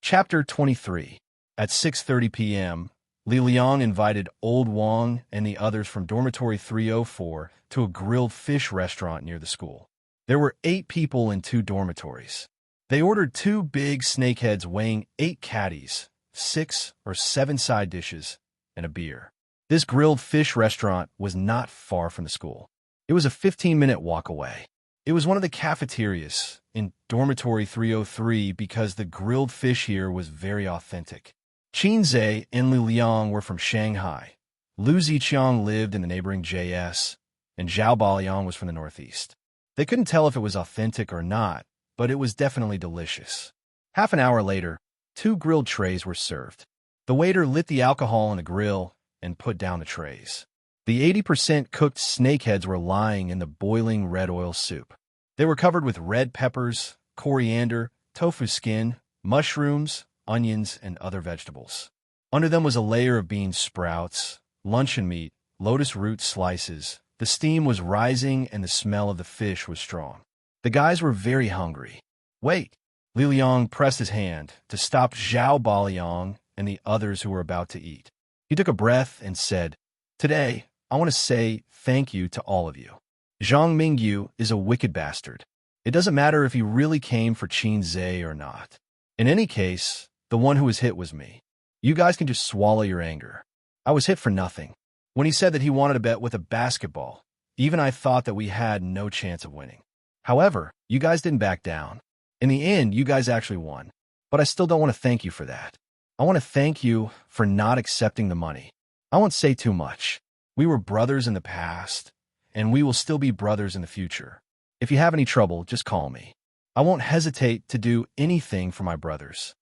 Chapter 23. At 6:30 p.m., Li Liang invited Old Wang and the others from Dormitory 304 to a grilled fish restaurant near the school. There were 8 people in 2 dormitories. They ordered 2 big snakeheads weighing 8 caddies, 6 or 7 side dishes, and a beer. This grilled fish restaurant was not far from the school. It was a 15-minute walk away. It was one of the cafeterias in Dormitory 303 because the grilled fish here was very authentic. Xianxia and Li Liang were from Shanghai. Lu Ziqiang lived in the neighboring JS, and Zhao Baliang was from the northeast. They couldn't tell if it was authentic or not, but it was definitely delicious. Half an hour later, 2 grilled trays were served. The waiter lit the alcohol on the grill and put down the trays. The 80% cooked snakeheads were lying in the boiling red oil soup. They were covered with red peppers, coriander, tofu skin, mushrooms, onions, and other vegetables. Under them was a layer of bean sprouts, luncheon meat, lotus root slices. The steam was rising and the smell of the fish was strong. The guys were very hungry. Wait! Li Liang pressed his hand to stop Zhao Baliang and the others who were about to eat. He took a breath and said, "Today, I want to say thank you to all of you. Zhang Mingyu is a wicked bastard. It doesn't matter if he really came for Xianxia or not. In any case, the one who was hit was me. You guys can just swallow your anger. I was hit for nothing. When he said that he wanted to bet with a basketball, even I thought that we had no chance of winning. However, you guys didn't back down. In the end, you guys actually won. But I still don't want to thank you for that. I want to thank you for not accepting the money. I won't say too much. We were brothers in the past, and we will still be brothers in the future. If you have any trouble, just call me. I won't hesitate to do anything for my brothers."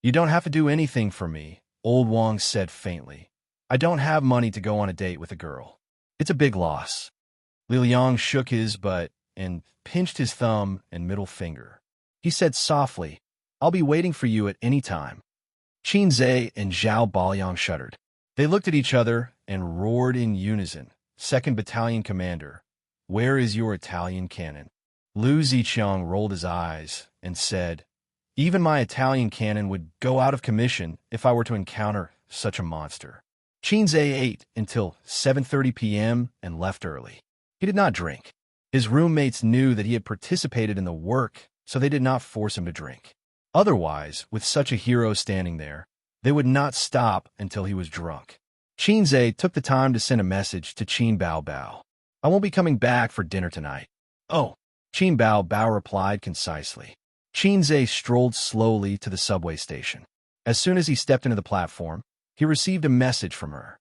"You don't have to do anything for me," Old Wang said faintly. "I don't have money to go on a date with a girl. It's a big loss." Li Liang shook his butt and pinched his thumb and middle finger. He said softly, "I'll be waiting for you at any time." Xianxia and Zhao Baliang shuddered. They looked at each other and roared in unison, "2nd Battalion Commander, where is your Italian cannon?" Lu Ziqiang rolled his eyes and said, "Even my Italian cannon would go out of commission if I were to encounter such a monster." Xianxia ate until 7:30 p.m. and left early. He did not drink. His roommates knew that he had participated in the work, so they did not force him to drink. Otherwise, with such a hero standing there, they would not stop until he was drunk. Xianxia took the time to send a message to Qin Bao Bao. "I won't be coming back for dinner tonight." "Oh," Qin Bao Bao replied concisely. Xianxia strolled slowly to the subway station. As soon as he stepped into the platform, he received a message from her.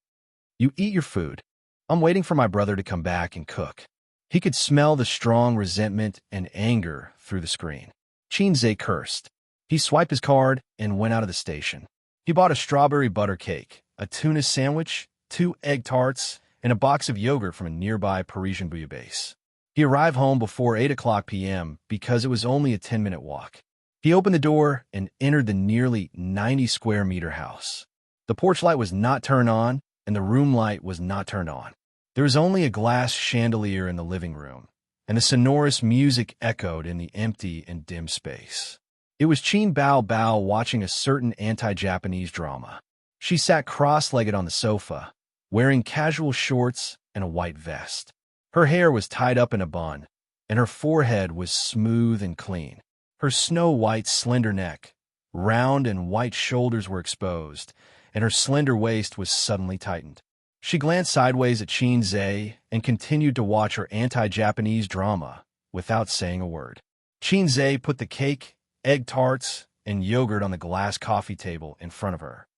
"You eat your food. I'm waiting for my brother to come back and cook." He could smell the strong resentment and anger through the screen. Xianxia cursed. He swiped his card and went out of the station. He bought a strawberry butter cake, a tuna sandwich, 2 egg tarts, and a box of yogurt from a nearby Parisian bouillabaisse. He arrived home before 8 o'clock p.m. because it was only a 10-minute walk. He opened the door and entered the nearly 90-square-meter house. The porch light was not turned on, and the room light was not turned on. There was only a glass chandelier in the living room, and the sonorous music echoed in the empty and dim space. It was Qin Bao Bao watching a certain anti-Japanese drama. She sat cross-legged on the sofa, wearing casual shorts and a white vest. Her hair was tied up in a bun, and her forehead was smooth and clean. Her snow-white slender neck, round and white shoulders were exposed, and her slender waist was suddenly tightened. She glanced sideways at Xianxia and continued to watch her anti-Japanese drama without saying a word. Xianxia put the cake, egg tarts, and yogurt on the glass coffee table in front of her.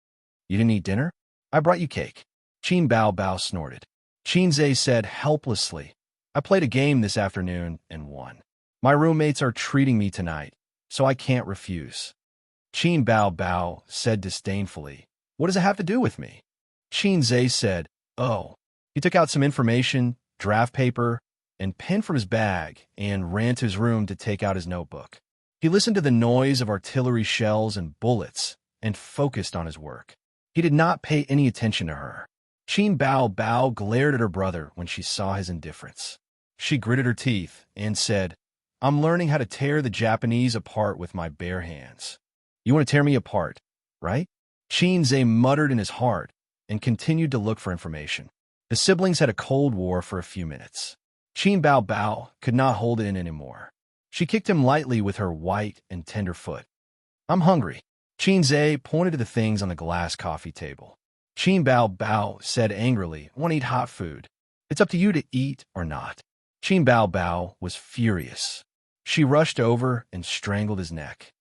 "You didn't eat dinner? I brought you cake." Qin Bao Bao snorted. Xianxia said helplessly, "I played a game this afternoon and won. My roommates are treating me tonight, so I can't refuse." Qin Bao Bao said disdainfully, "What does it have to do with me?" Xianxia said, "Oh." He took out some information, draft paper, and pen from his bag and ran to his room to take out his notebook. He listened to the noise of artillery shells and bullets and focused on his work. He did not pay any attention to her. Qin Bao Bao glared at her brother when she saw his indifference. She gritted her teeth and said, "I'm learning how to tear the Japanese apart with my bare hands." You want to tear me apart, right? Xianxia muttered in his heart and continued to look for information. The siblings had a cold war for a few minutes. Qin Bao Bao could not hold it in anymore. She kicked him lightly with her white and tender foot. I'm hungry. Xianxia pointed to the things on the glass coffee table. Qin Bao Bao said angrily, I want to eat hot food. It's up to you to eat or not. Qin Bao Bao was furious. She rushed over and strangled his neck.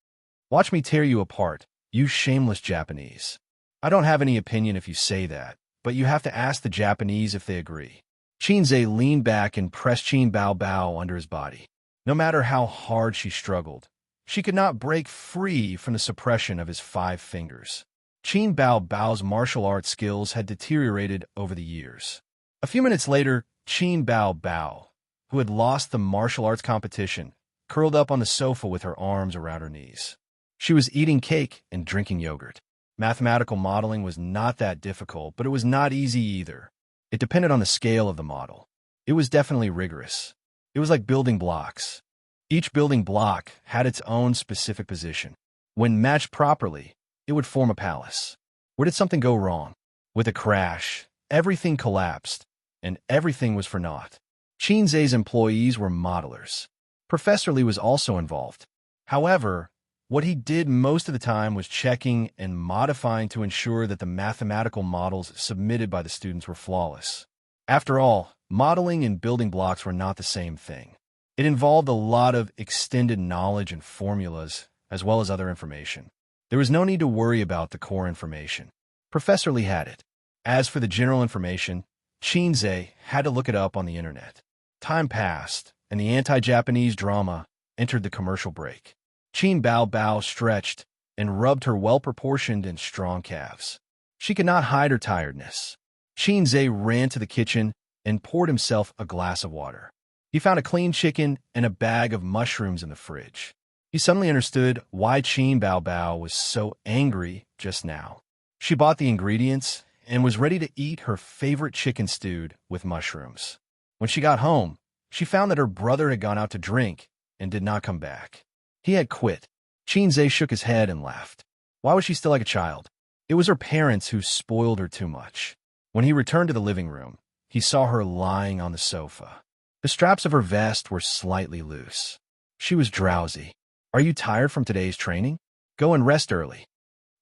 Watch me tear you apart, you shameless Japanese. I don't have any opinion if you say that, but you have to ask the Japanese if they agree. Xianxia leaned back and pressed Qin Bao Bao under his body. No matter how hard she struggled, she could not break free from the suppression of his 5 fingers. Qin Bao Bao's martial arts skills had deteriorated over the years. A few minutes later, Qin Bao Bao, who had lost the martial arts competition, curled up on the sofa with her arms around her knees. She was eating cake and drinking yogurt. Mathematical modeling was not that difficult, but it was not easy either. It depended on the scale of the model. It was definitely rigorous. It was like building blocks. Each building block had its own specific position. When matched properly, it would form a palace. Where did something go wrong? With a crash, everything collapsed, and everything was for naught. Xianxia's employees were modelers. Professor Li was also involved. However, what he did most of the time was checking and modifying to ensure that the mathematical models submitted by the students were flawless. After all, modeling and building blocks were not the same thing. It involved a lot of extended knowledge and formulas, as well as other information. There was no need to worry about the core information. Professor Li had it. As for the general information, Xianxia had to look it up on the internet. Time passed, and the anti-Japanese drama entered the commercial break. Qin Bao Bao stretched and rubbed her well-proportioned and strong calves. She could not hide her tiredness. Xianxia ran to the kitchen and poured himself a glass of water. He found a clean chicken and a bag of mushrooms in the fridge. He suddenly understood why Qin Bao Bao was so angry just now. She bought the ingredients and was ready to eat her favorite chicken stewed with mushrooms. When she got home, she found that her brother had gone out to drink and did not come back. He had quit. Xianxia shook his head and laughed. Why was she still like a child? It was her parents who spoiled her too much. When he returned to the living room, he saw her lying on the sofa. The straps of her vest were slightly loose. She was drowsy. Are you tired from today's training? Go and rest early.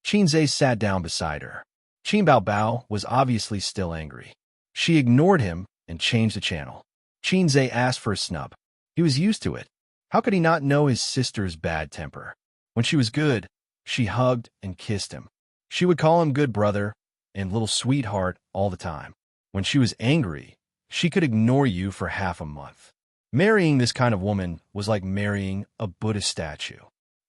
Xianxia sat down beside her. Qin Bao Bao was obviously still angry. She ignored him and changed the channel. Xianxia asked for a snub. He was used to it. How could he not know his sister's bad temper? When she was good, she hugged and kissed him. She would call him good brother and little sweetheart all the time. When she was angry, she could ignore you for half a month. Marrying this kind of woman was like marrying a Buddhist statue.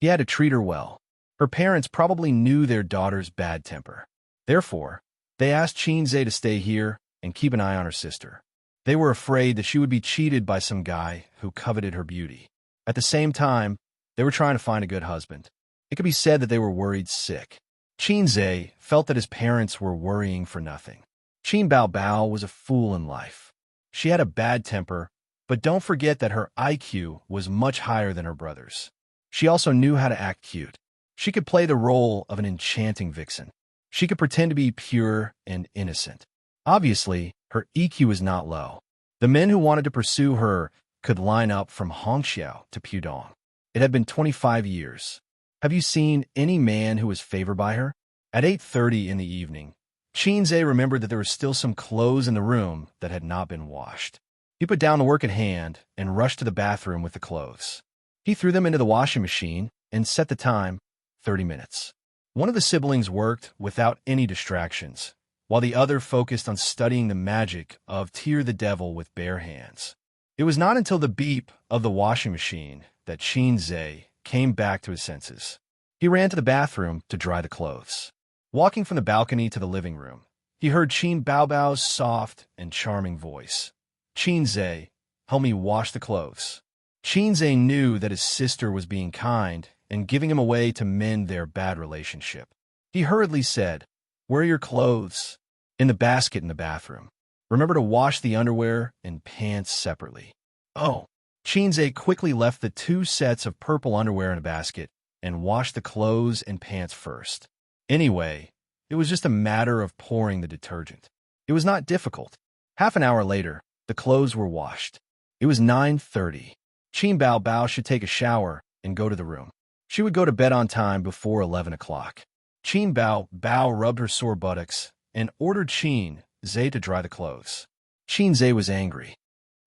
He had to treat her well. Her parents probably knew their daughter's bad temper. Therefore, they asked Xianxia to stay here and keep an eye on her sister. They were afraid that she would be cheated by some guy who coveted her beauty. At the same time, they were trying to find a good husband. It could be said that they were worried sick. Xianxia felt that his parents were worrying for nothing. Qin Bao Bao was a fool in life. She had a bad temper, but don't forget that her IQ was much higher than her brother's. She also knew how to act cute. She could play the role of an enchanting vixen. She could pretend to be pure and innocent. Obviously, her EQ was not low. The men who wanted to pursue her could line up from Xianxia to Pudong. It had been 25 years. Have you seen any man who was favored by her? At 8:30 in the evening, Xianxia remembered that there were still some clothes in the room that had not been washed. He put down the work at hand and rushed to the bathroom with the clothes. He threw them into the washing machine and set the time, 30 minutes. One of the siblings worked without any distractions, while the other focused on studying the magic of Tear the Devil with bare hands. It was not until the beep of the washing machine that Xianxia came back to his senses. He ran to the bathroom to dry the clothes. Walking from the balcony to the living room, he heard Qin Bao Bao's soft and charming voice. Xianxia, help me wash the clothes. Xianxia knew that his sister was being kind and giving him a way to mend their bad relationship. He hurriedly said, Where are your clothes? In the basket in the bathroom. Remember to wash the underwear and pants separately. Oh. Xianxia quickly left the 2 sets of purple underwear in a basket and washed the clothes and pants first. Anyway, it was just a matter of pouring the detergent. It was not difficult. Half an hour later, the clothes were washed. It was 9:30. Qin Bao Bao should take a shower and go to the room. She would go to bed on time before 11 o'clock. Qin Bao Bao rubbed her sore buttocks and ordered Qin Zhe to dry the clothes. Qin Zhe was angry.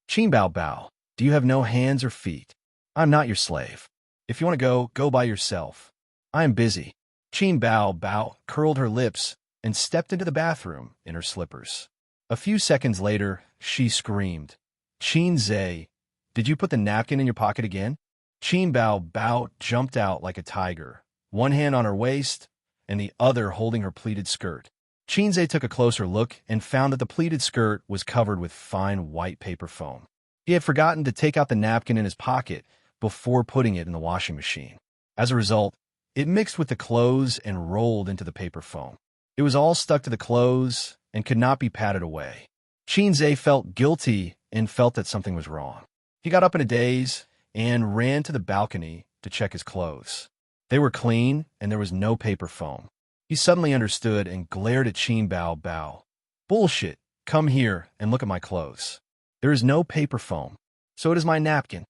Qin Bao Bao, do you have no hands or feet? I'm not your slave. If you want to go, go by yourself. I am busy. Qin Bao Bao curled her lips and stepped into the bathroom in her slippers. A few seconds later, she screamed, Qin Zhe, did you put the napkin in your pocket again? Qin Bao Bao jumped out like a tiger, one hand on her waist and the other holding her pleated skirt. Qin Zhe took a closer look and found that the pleated skirt was covered with fine white paper foam. He had forgotten to take out the napkin in his pocket before putting it in the washing machine. As a result, it mixed with the clothes and rolled into the paper foam. It was all stuck to the clothes and could not be patted away. Qin Zhe felt guilty and felt that something was wrong. He got up in a daze and ran to the balcony to check his clothes. They were clean and there was no paper foam. He suddenly understood and glared at Qin Bao Bao. Bullshit! Come here and look at my clothes. There is no paper foam, so it is my napkin.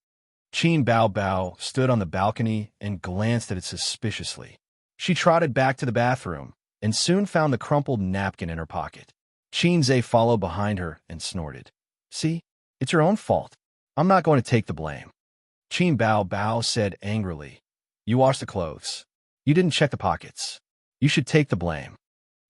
Qin Bao Bao stood on the balcony and glanced at it suspiciously. She trotted back to the bathroom and soon found the crumpled napkin in her pocket. Qin Zhe followed behind her and snorted. See, it's your own fault. I'm not going to take the blame. Qin Bao Bao said angrily. You washed the clothes. You didn't check the pockets. You should take the blame.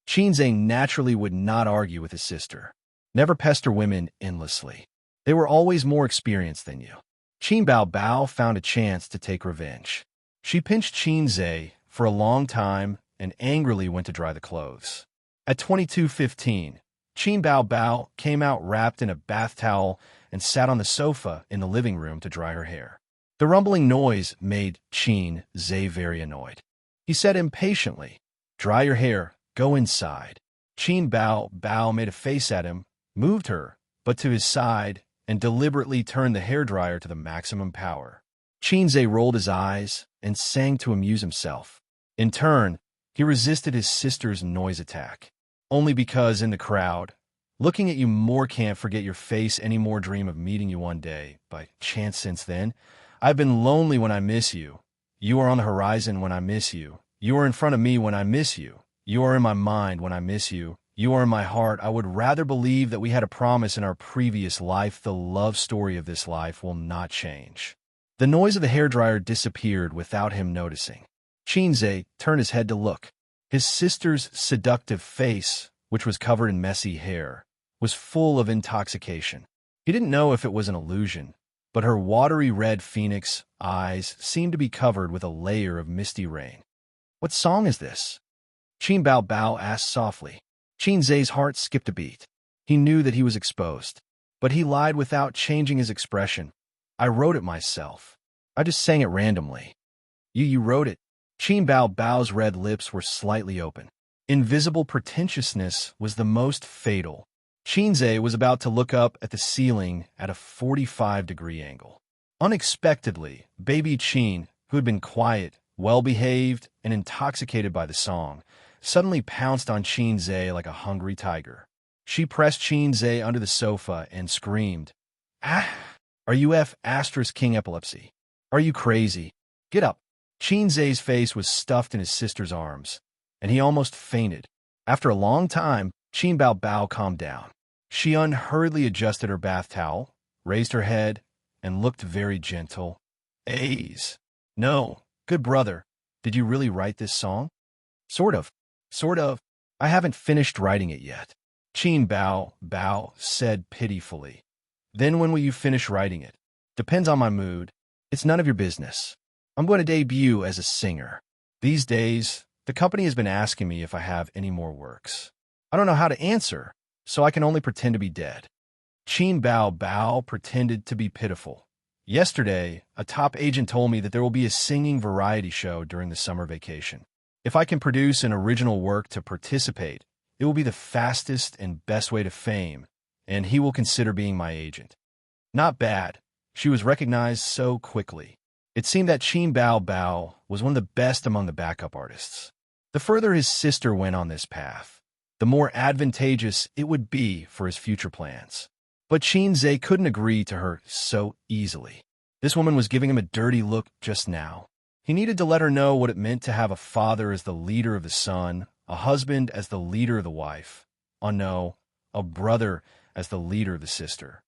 Qin Zhe naturally would not argue with his sister. Never pester women endlessly. They were always more experienced than you. Qin Bao Bao found a chance to take revenge. She pinched Qin Zhe for a long time and angrily went to dry the clothes. At 22:15, Qin Bao Bao came out wrapped in a bath towel and sat on the sofa in the living room to dry her hair. The rumbling noise made Qin Zhe very annoyed. He said impatiently, Dry your hair, go inside. Qin Bao Bao made a face at him, moved her, but to his side, and deliberately turned the hairdryer to the maximum power. Qin Zhe rolled his eyes and sang to amuse himself. In turn, he resisted his sister's noise attack. Only because in the crowd, looking at you more can't forget your face any more dream of meeting you one day. By chance since then, I've been lonely when I miss you. You are on the horizon when I miss you. You are in front of me when I miss you. You are in my mind when I miss you. You are in my heart. I would rather believe that we had a promise in our previous life. The love story of this life will not change. The noise of the hairdryer disappeared without him noticing. Qin Zhe turned his head to look. His sister's seductive face, which was covered in messy hair, was full of intoxication. He didn't know if it was an illusion, but her watery red phoenix eyes seemed to be covered with a layer of misty rain. What song is this? Qin Bao Bao asked softly. Qin Zhe's heart skipped a beat. He knew that he was exposed, but he lied without changing his expression. I wrote it myself. I just sang it randomly. You wrote it? Qin Bao Bao's red lips were slightly open. Invisible pretentiousness was the most fatal. Qin Zhe was about to look up at the ceiling at a 45-degree angle. Unexpectedly, baby Qin, who had been quiet, well-behaved, and intoxicated by the song, suddenly pounced on Qin Zhe like a hungry tiger. She pressed Qin Zhe under the sofa and screamed, Ah! Are you King epilepsy? Are you crazy? Get up! Qin Zhe's face was stuffed in his sister's arms, and he almost fainted. After a long time, Qin Bao Bao calmed down. She unhurriedly adjusted her bath towel, raised her head, and looked very gentle. A's. No, good brother, did you really write this song? Sort of. I haven't finished writing it yet. Qin Bao Bao said pitifully. Then when will you finish writing it? Depends on my mood. It's none of your business. I'm going to debut as a singer. These days, the company has been asking me if I have any more works. I don't know how to answer, so I can only pretend to be dead. Qin Bao Bao pretended to be pitiful. Yesterday, a top agent told me that there will be a singing variety show during the summer vacation. If I can produce an original work to participate, it will be the fastest and best way to fame, and he will consider being my agent. Not bad. She was recognized so quickly. It seemed that Qin Bao Bao was one of the best among the backup artists. The further his sister went on this path, the more advantageous it would be for his future plans. But Qin Zhe couldn't agree to her so easily. This woman was giving him a dirty look just now. He needed to let her know what it meant to have a father as the leader of the son, a husband as the leader of the wife. Oh no, a brother as the leader of the sister.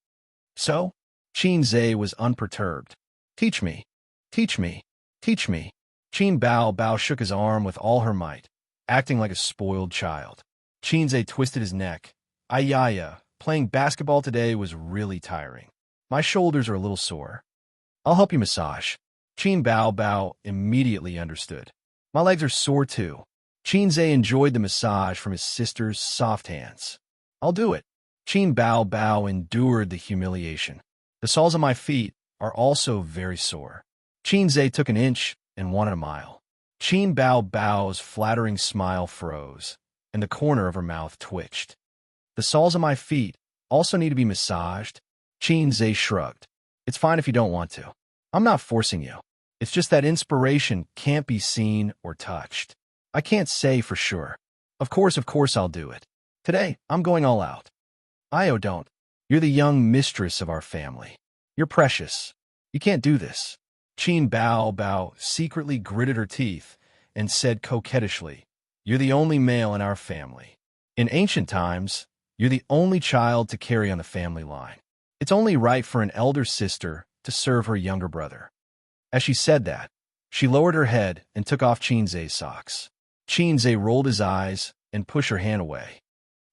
So, Qin Zhe was unperturbed. Teach me, teach me, teach me. Qin Bao Bao shook his arm with all her might, acting like a spoiled child. Qin Zhe twisted his neck. Ayaya, playing basketball today was really tiring. My shoulders are a little sore. I'll help you massage. Qin Bao Bao immediately understood. My legs are sore too. Qin Zhe enjoyed the massage from his sister's soft hands. I'll do it. Qin Bao Bao endured the humiliation. The soles of my feet are also very sore. Qin Zhe took an inch and wanted a mile. Qin Bao Bao's flattering smile froze, and the corner of her mouth twitched. The soles of my feet also need to be massaged. Qin Zhe shrugged. It's fine if you don't want to. I'm not forcing you. It's just that inspiration can't be seen or touched. I can't say for sure. Of course I'll do it. Today, I'm going all out. Io, don't. You're the young mistress of our family. You're precious. You can't do this. Qin Bao Bao secretly gritted her teeth and said coquettishly, You're the only male in our family. In ancient times, you're the only child to carry on the family line. It's only right for an elder sister to serve her younger brother. As she said that, she lowered her head and took off Qin Zhe's socks. Qin Zhe rolled his eyes and pushed her hand away.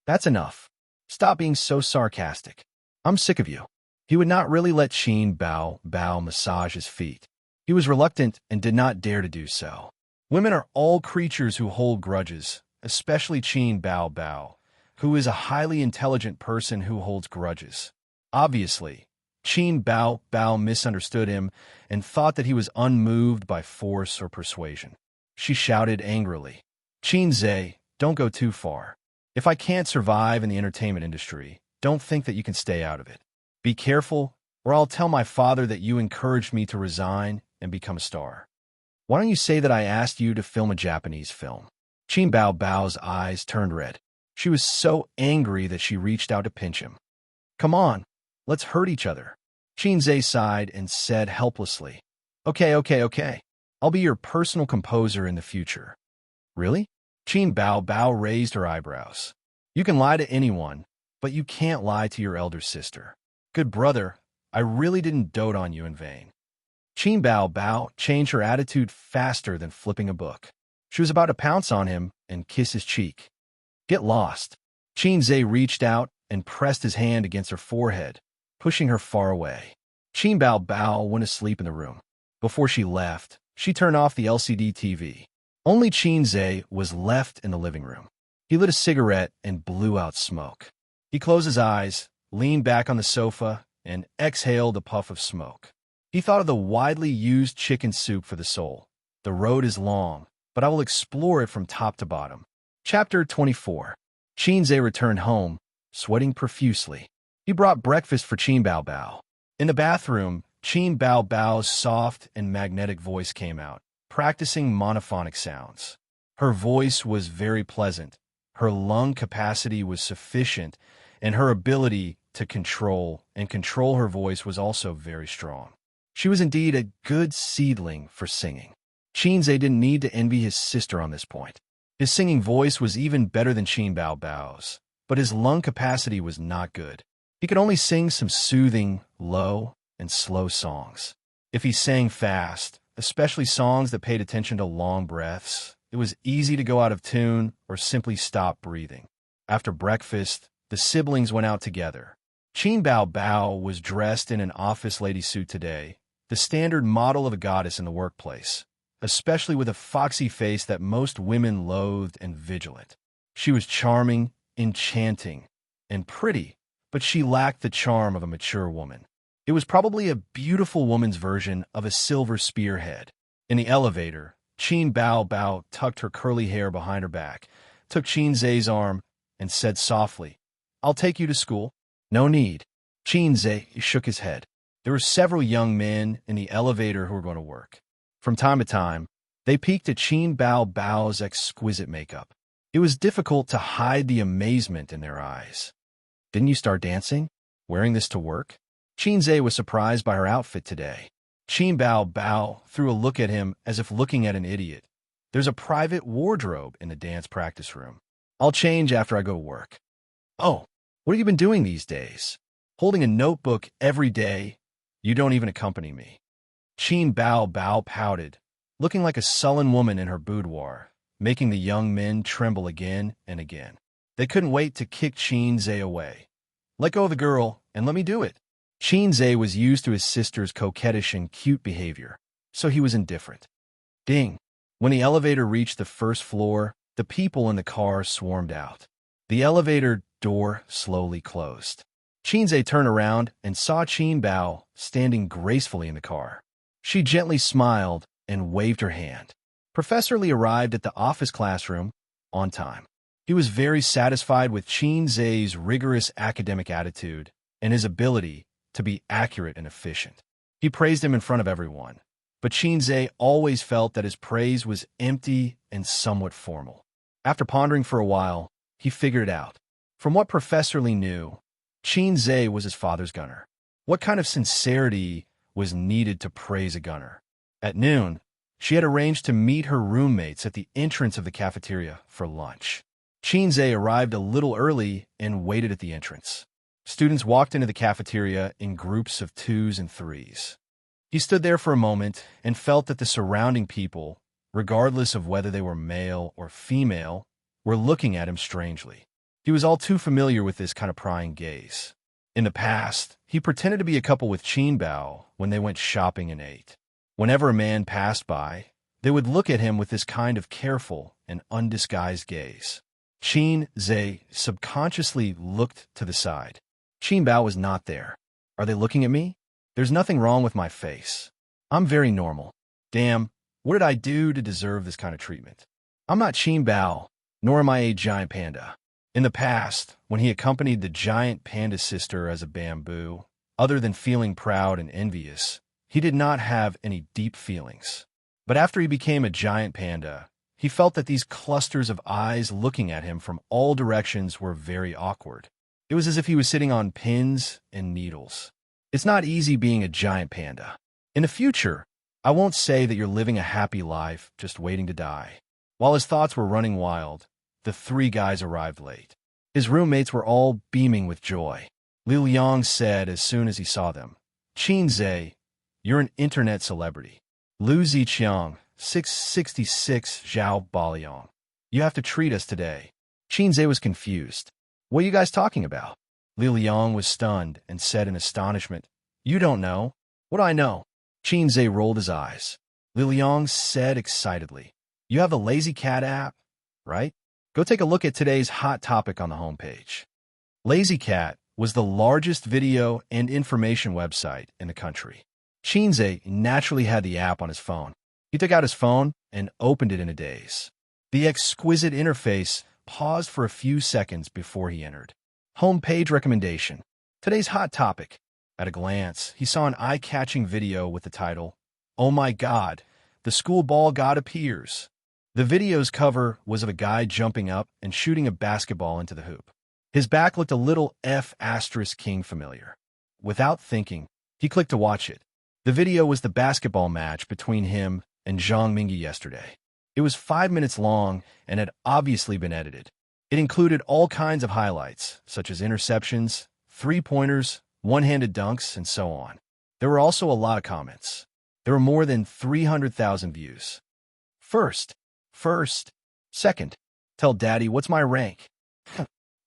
That's enough. Stop being so sarcastic. I'm sick of you. He would not really let Qin Bao Bao massage his feet. He was reluctant and did not dare to do so. Women are all creatures who hold grudges, especially Qin Bao Bao, who is a highly intelligent person who holds grudges. Obviously, Qin Bao Bao misunderstood him and thought that he was unmoved by force or persuasion. She shouted angrily, Qin Zhe, don't go too far. If I can't survive in the entertainment industry, don't think that you can stay out of it. Be careful, or I'll tell my father that you encouraged me to resign and become a star. Why don't you say that I asked you to film a Japanese film? Qin Bao Bao's eyes turned red. She was so angry that she reached out to pinch him. Come on, let's hurt each other. Qin Zhe sighed and said helplessly, Okay. I'll be your personal composer in the future. Really? Qin Bao Bao raised her eyebrows. You can lie to anyone, but you can't lie to your elder sister. Good brother, I really didn't dote on you in vain. Qin Bao Bao changed her attitude faster than flipping a book. She was about to pounce on him and kiss his cheek. Get lost. Qin Zhe reached out and pressed his hand against her forehead, pushing her far away. Qin Bao Bao went asleep in the room. Before she left, she turned off the LCD TV. Only Qin Zhe was left in the living room. He lit a cigarette and blew out smoke. He closed his eyes, leaned back on the sofa, and exhaled a puff of smoke. He thought of the widely used chicken soup for the soul. The road is long, but I will explore it from top to bottom. Chapter 24. Qin Zhe returned home, sweating profusely. He brought breakfast for Qin Bao Bao. In the bathroom, Qin Bao Bao's soft and magnetic voice came out, practicing monophonic sounds. Her voice was very pleasant, her lung capacity was sufficient, and her ability to control her voice was also very strong. She was indeed a good seedling for singing. Qin Zhe didn't need to envy his sister on this point. His singing voice was even better than Qin Bao Bao's, but his lung capacity was not good. He could only sing some soothing, low, and slow songs. If he sang fast, especially songs that paid attention to long breaths, it was easy to go out of tune or simply stop breathing. After breakfast, the siblings went out together. Qin Bao Bao was dressed in an office lady suit today, the standard model of a goddess in the workplace, especially with a foxy face that most women loathed and vigilant. She was charming, enchanting, and pretty, but she lacked the charm of a mature woman. It was probably a beautiful woman's version of a silver spearhead. In the elevator, Qin Bao Bao tucked her curly hair behind her back, took Qin Zhe's arm, and said softly, I'll take you to school. No need. Qin Zhe shook his head. There were several young men in the elevator who were going to work. From time to time, they peeked at Qin Bao Bao's exquisite makeup. It was difficult to hide the amazement in their eyes. Didn't you start dancing? Wearing this to work? Qin Zhe was surprised by her outfit today. Qin Bao Bao threw a look at him as if looking at an idiot. There's a private wardrobe in the dance practice room. I'll change after I go to work. Oh, what have you been doing these days? Holding a notebook every day? You don't even accompany me. Qin Bao Bao pouted, looking like a sullen woman in her boudoir, making the young men tremble again and again. They couldn't wait to kick Qin Zhe away. Let go of the girl and let me do it. Qin Zhe was used to his sister's coquettish and cute behavior, so he was indifferent. Ding! When the elevator reached the first floor, the people in the car swarmed out. The elevator door slowly closed. Qin Zhe turned around and saw Qin Bao standing gracefully in the car. She gently smiled and waved her hand. Professor Li arrived at the office classroom on time. He was very satisfied with Qin Zhe's rigorous academic attitude and his ability to be accurate and efficient. He praised him in front of everyone, but Qin Zhe always felt that his praise was empty and somewhat formal. After pondering for a while, he figured it out. From what Professor Li knew, Qin Zhe was his father's gunner. What kind of sincerity was needed to praise a gunner? At noon, she had arranged to meet her roommates at the entrance of the cafeteria for lunch. Qin Zhe arrived a little early and waited at the entrance. Students walked into the cafeteria in groups of 2s and 3s. He stood there for a moment and felt that the surrounding people, regardless of whether they were male or female, were looking at him strangely. He was all too familiar with this kind of prying gaze. In the past, he pretended to be a couple with Qin Bao when they went shopping and ate. Whenever a man passed by, they would look at him with this kind of careful and undisguised gaze. Qin Zhe subconsciously looked to the side. Qin Bao was not there. Are they looking at me? There's nothing wrong with my face. I'm very normal. Damn, what did I do to deserve this kind of treatment? I'm not Qin Bao, nor am I a giant panda. In the past, when he accompanied the giant panda sister as a bamboo, other than feeling proud and envious, he did not have any deep feelings. But after he became a giant panda, he felt that these clusters of eyes looking at him from all directions were very awkward. It was as if he was sitting on pins and needles. It's not easy being a giant panda. In the future, I won't say that you're living a happy life just waiting to die. While his thoughts were running wild, the 3 guys arrived late. His roommates were all beaming with joy. Li Liang said as soon as he saw them, Qin Zhe, you're an internet celebrity. Lu Ziqiang, 666 Zhao Baliang. You have to treat us today. Qin Zhe was confused. What are you guys talking about? Li Liang was stunned and said in astonishment, You don't know. What do I know? Qin Zhe rolled his eyes. Li Liang said excitedly, You have the Lazy Cat app, right? Go take a look at today's hot topic on the homepage. Lazy Cat was the largest video and information website in the country. Qin Zhe naturally had the app on his phone. He took out his phone and opened it in a daze. The exquisite interface paused for a few seconds before he entered. Homepage recommendation. Today's hot topic. At a glance, he saw an eye-catching video with the title, Oh my God, the school ball god appears. The video's cover was of a guy jumping up and shooting a basketball into the hoop. His back looked a little F*King familiar. Without thinking, he clicked to watch it. The video was the basketball match between him and Zhang Mingyi yesterday. It was 5 minutes long and had obviously been edited. It included all kinds of highlights, such as interceptions, three-pointers, one-handed dunks, and so on. There were also a lot of comments. There were more than 300,000 views. First, second, tell daddy what's my rank.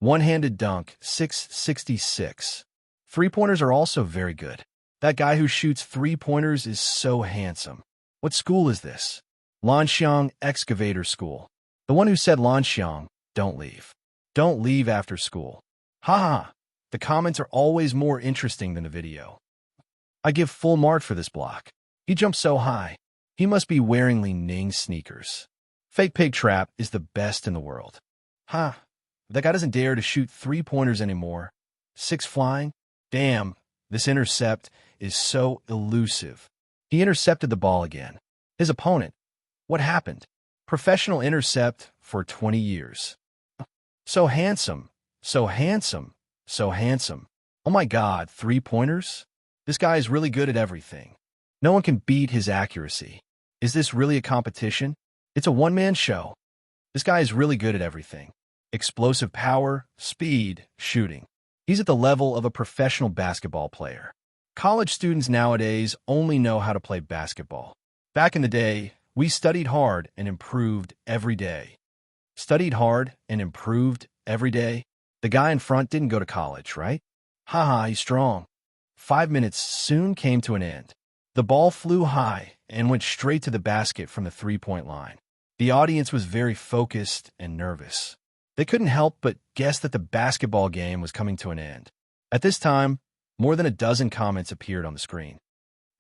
One-handed dunk, 666. Three-pointers are also very good. That guy who shoots three-pointers is so handsome. What school is this? Lanxiang Excavator School. The one who said Lanxiang, don't leave. Don't leave after school. Ha! The comments are always more interesting than the video. I give full mark for this block. He jumped so high. He must be wearing Li Ning sneakers. Fake pig trap is the best in the world. Ha! That guy doesn't dare to shoot three-pointers anymore. 6 flying? Damn, This intercept is so elusive. He intercepted the ball again. His opponent. What happened? Professional intercept for 20 years. So handsome, so handsome, so handsome. Oh my God, three-pointers? This guy is really good at everything. No one can beat his accuracy. Is this really a competition? It's a one-man show. This guy is really good at everything. Explosive power, speed, shooting. He's at the level of a professional basketball player. College students nowadays only know how to play basketball. Back in the day, we studied hard and improved every day. Studied hard and improved every day? The guy in front didn't go to college, right? Haha, he's strong. 5 minutes soon came to an end. The ball flew high and went straight to the basket from the three-point line. The audience was very focused and nervous. They couldn't help but guess that the basketball game was coming to an end. At this time, more than a dozen comments appeared on the screen.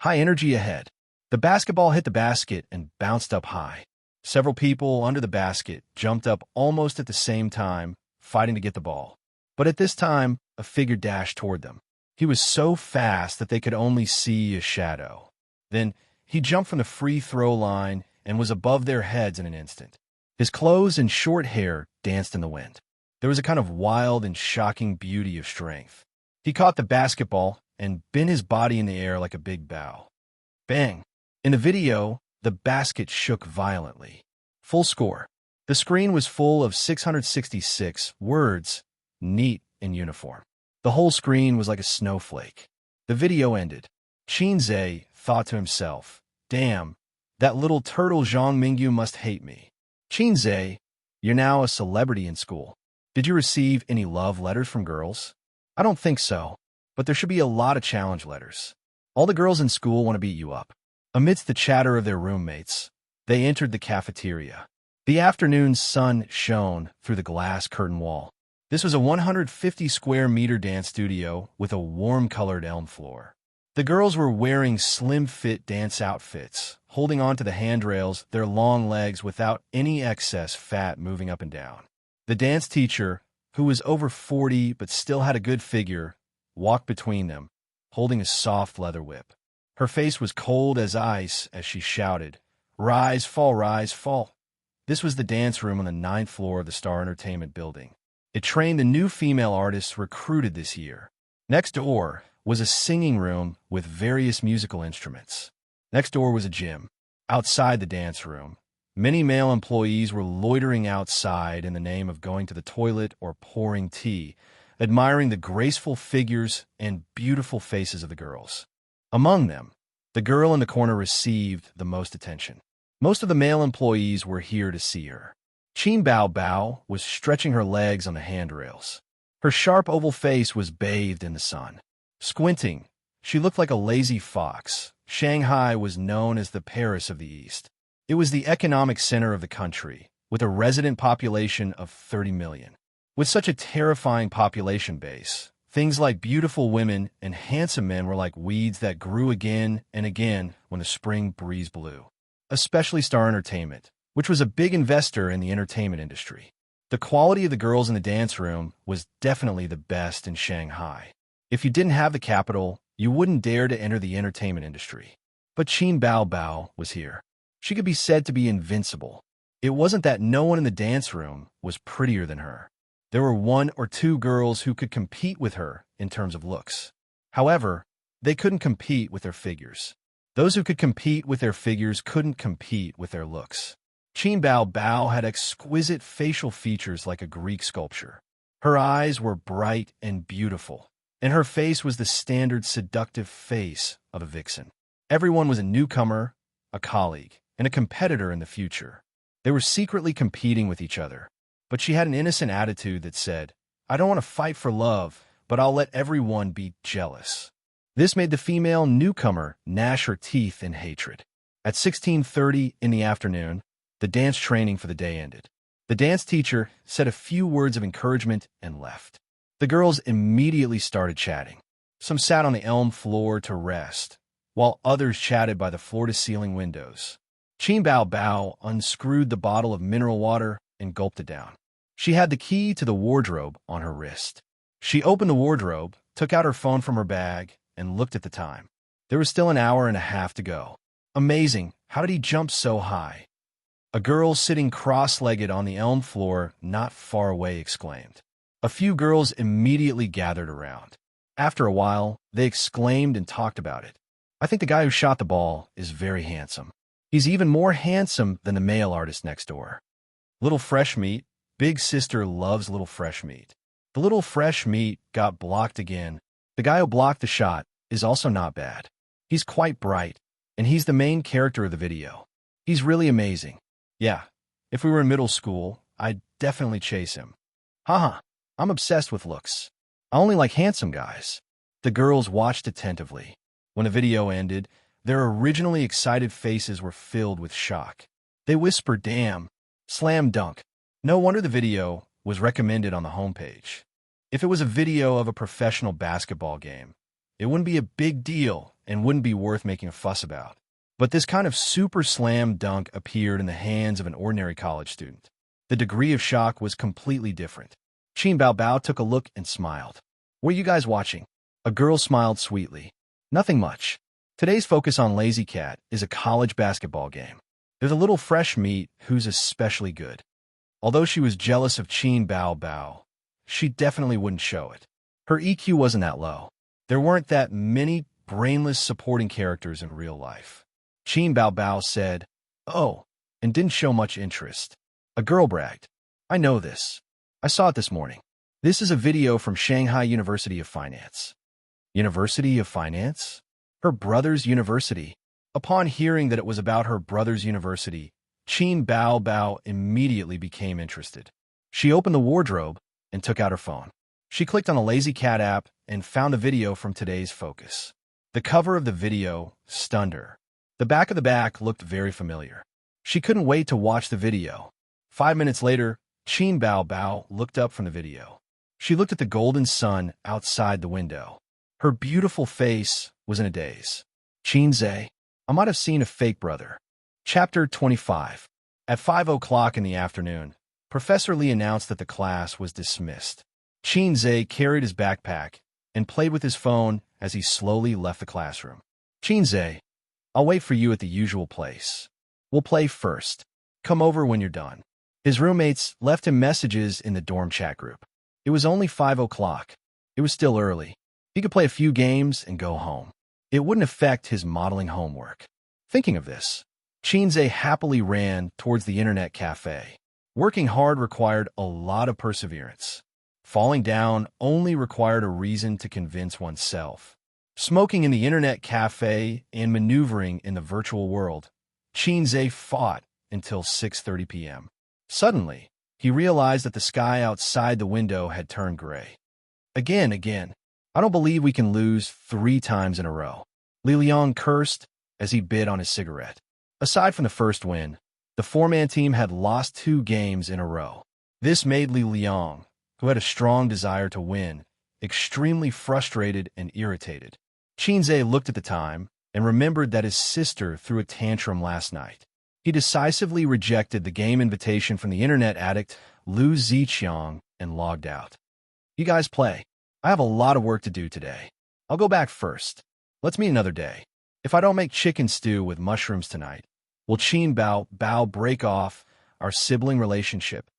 High energy ahead. The basketball hit the basket and bounced up high. Several people under the basket jumped up almost at the same time, fighting to get the ball. But at this time, a figure dashed toward them. He was so fast that they could only see a shadow. Then, he jumped from the free throw line and was above their heads in an instant. His clothes and short hair danced in the wind. There was a kind of wild and shocking beauty of strength. He caught the basketball and bent his body in the air like a big bow. Bang! In the video, the basket shook violently. Full score. The screen was full of 666 words, neat and uniform. The whole screen was like a snowflake. The video ended. Xianxia thought to himself, damn, that little turtle Zhang Mingyu must hate me. Xianxia, you're now a celebrity in school. Did you receive any love letters from girls? I don't think so, but there should be a lot of challenge letters. All the girls in school want to beat you up. Amidst the chatter of their roommates, they entered the cafeteria. The afternoon sun shone through the glass curtain wall. This was a 150-square-meter dance studio with a warm-colored elm floor. The girls were wearing slim-fit dance outfits, holding onto the handrails, their long legs without any excess fat moving up and down. The dance teacher, who was over 40 but still had a good figure, walked between them, holding a soft leather whip. Her face was cold as ice as she shouted, "Rise, fall, rise, fall." This was the dance room on the 9th floor of the Star Entertainment building. It trained the new female artists recruited this year. Next door was a singing room with various musical instruments. Next door was a gym. Outside the dance room, many male employees were loitering outside in the name of going to the toilet or pouring tea, admiring the graceful figures and beautiful faces of the girls. Among them, the girl in the corner received the most attention. Most of the male employees were here to see her. Qin Bao Bao was stretching her legs on the handrails. Her sharp oval face was bathed in the sun. Squinting, she looked like a lazy fox. Shanghai was known as the Paris of the East. It was the economic center of the country, with a resident population of 30 million. With such a terrifying population base, things like beautiful women and handsome men were like weeds that grew again and again when the spring breeze blew. Especially Star Entertainment, which was a big investor in the entertainment industry. The quality of the girls in the dance room was definitely the best in Shanghai. If you didn't have the capital, you wouldn't dare to enter the entertainment industry. But Qin Bao Bao was here. She could be said to be invincible. It wasn't that no one in the dance room was prettier than her. There were 1 or 2 girls who could compete with her in terms of looks. However, they couldn't compete with their figures. Those who could compete with their figures couldn't compete with their looks. Qin Bao Bao had exquisite facial features like a Greek sculpture. Her eyes were bright and beautiful, and her face was the standard seductive face of a vixen. Everyone was a newcomer, a colleague, and a competitor in the future. They were secretly competing with each other, but she had an innocent attitude that said, "I don't want to fight for love, but I'll let everyone be jealous." This made the female newcomer gnash her teeth in hatred. At 16:30 in the afternoon, the dance training for the day ended. The dance teacher said a few words of encouragement and left. The girls immediately started chatting. Some sat on the elm floor to rest, while others chatted by the floor-to-ceiling windows. Qin Bao Bao unscrewed the bottle of mineral water and gulped it down. She had the key to the wardrobe on her wrist. She opened the wardrobe, took out her phone from her bag, and looked at the time. There was still an hour and a half to go. Amazing, how did he jump so high? A girl sitting cross-legged on the elm floor not far away exclaimed. A few girls immediately gathered around. After a while, they exclaimed and talked about it. I think the guy who shot the ball is very handsome. He's even more handsome than the male artist next door. Little fresh meat. Big sister loves little fresh meat. The little fresh meat got blocked again. The guy who blocked the shot is also not bad. He's quite bright, and he's the main character of the video. He's really amazing. Yeah, if we were in middle school, I'd definitely chase him. Haha, I'm obsessed with looks. I only like handsome guys. The girls watched attentively. When the video ended, their originally excited faces were filled with shock. They whispered, "Damn, slam dunk." No wonder the video was recommended on the homepage. If it was a video of a professional basketball game, it wouldn't be a big deal and wouldn't be worth making a fuss about. But this kind of super slam dunk appeared in the hands of an ordinary college student. The degree of shock was completely different. Qin Bao took a look and smiled. "What are you guys watching?" A girl smiled sweetly. "Nothing much. Today's focus on Lazy Cat is a college basketball game. There's a little fresh meat who's especially good." Although she was jealous of Qin Bao, she definitely wouldn't show it. Her EQ wasn't that low. There weren't that many brainless supporting characters in real life. Qin Bao said, "Oh," and didn't show much interest. A girl bragged, "I know this. I saw it this morning. This is a video from Shanghai University of Finance." University of Finance? Her brother's university? Upon hearing that it was about her brother's university, Qin Bao immediately became interested. She opened the wardrobe and took out her phone. She clicked on the Lazy Cat app and found a video from today's focus. The cover of the video stunned her. The back of the back looked very familiar. She couldn't wait to watch the video. 5 minutes later, Qin Bao looked up from the video. She looked at the golden sun outside the window. Her beautiful face was in a daze. "Qinze, I might have seen a fake brother." Chapter 25. At 5 o'clock in the afternoon, Professor Li announced that the class was dismissed. Qinze carried his backpack and played with his phone as he slowly left the classroom. "Qinze, I'll wait for you at the usual place. We'll play first. Come over when you're done." His roommates left him messages in the dorm chat group. It was only 5 o'clock. It was still early. He could play a few games and go home. It wouldn't affect his modeling homework. Thinking of this, Qinze happily ran towards the internet cafe. Working hard required a lot of perseverance. Falling down only required a reason to convince oneself. Smoking in the internet cafe and maneuvering in the virtual world, Qinze fought until 6:30 p.m. Suddenly, he realized that the sky outside the window had turned gray. Again. I don't believe we can lose 3 times in a row. Li Liang cursed as he bit on his cigarette. Aside from the first win, the 4-man team had lost 2 games in a row. This made Li Liang, who had a strong desire to win, extremely frustrated and irritated. Qinze looked at the time and remembered that his sister threw a tantrum last night. He decisively rejected the game invitation from the internet addict Lu Ziqiang and logged out. "You guys play. I have a lot of work to do today. I'll go back first. Let's meet another day. If I don't make chicken stew with mushrooms tonight, will Qin Bao break off our sibling relationship?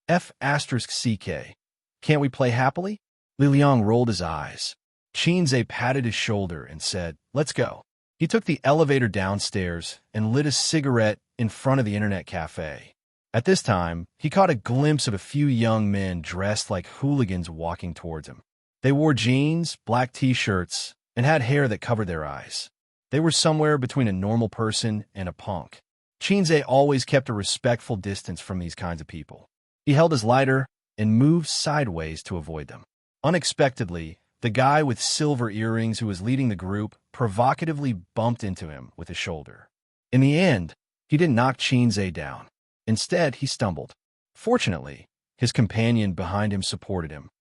F***CK. Can't we play happily?" Li Liang rolled his eyes. Qinze patted his shoulder and said, "Let's go." He took the elevator downstairs and lit a cigarette in front of the internet cafe. At this time, he caught a glimpse of a few young men dressed like hooligans walking towards him. They wore jeans, black t-shirts, and had hair that covered their eyes. They were somewhere between a normal person and a punk. Qinze always kept a respectful distance from these kinds of people. He held his lighter and moved sideways to avoid them. Unexpectedly, the guy with silver earrings who was leading the group provocatively bumped into him with his shoulder. In the end, he didn't knock Qinze down. Instead, he stumbled. Fortunately, his companion behind him supported him.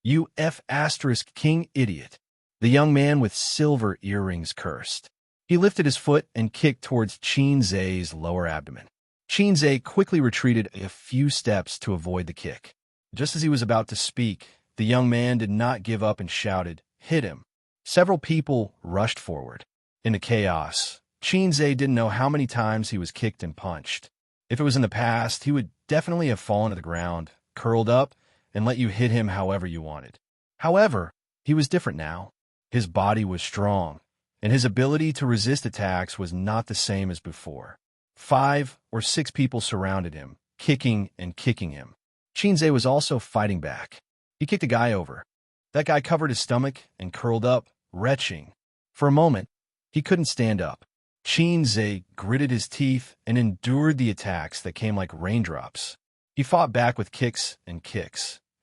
"You F***king idiot," the young man with silver earrings cursed. He lifted his foot and kicked towards Qinze's lower abdomen. Qinze quickly retreated a few steps to avoid the kick. Just as he was about to speak, the young man did not give up and shouted, "Hit him." Several people rushed forward. In the chaos, Xianxia didn't know how many times he was kicked and punched. If it was in the past, he would definitely have fallen to the ground, curled up, and let you hit him however you wanted. However, he was different now. His body was strong, and his ability to resist attacks was not the same as before. 5 or 6 people surrounded him, kicking and kicking him. Xianxia was also fighting back. He kicked a guy over. That guy covered his stomach and curled up, retching. For a moment, he couldn't stand up. Xianxia gritted his teeth and endured the attacks that came like raindrops. He fought back with kicks, and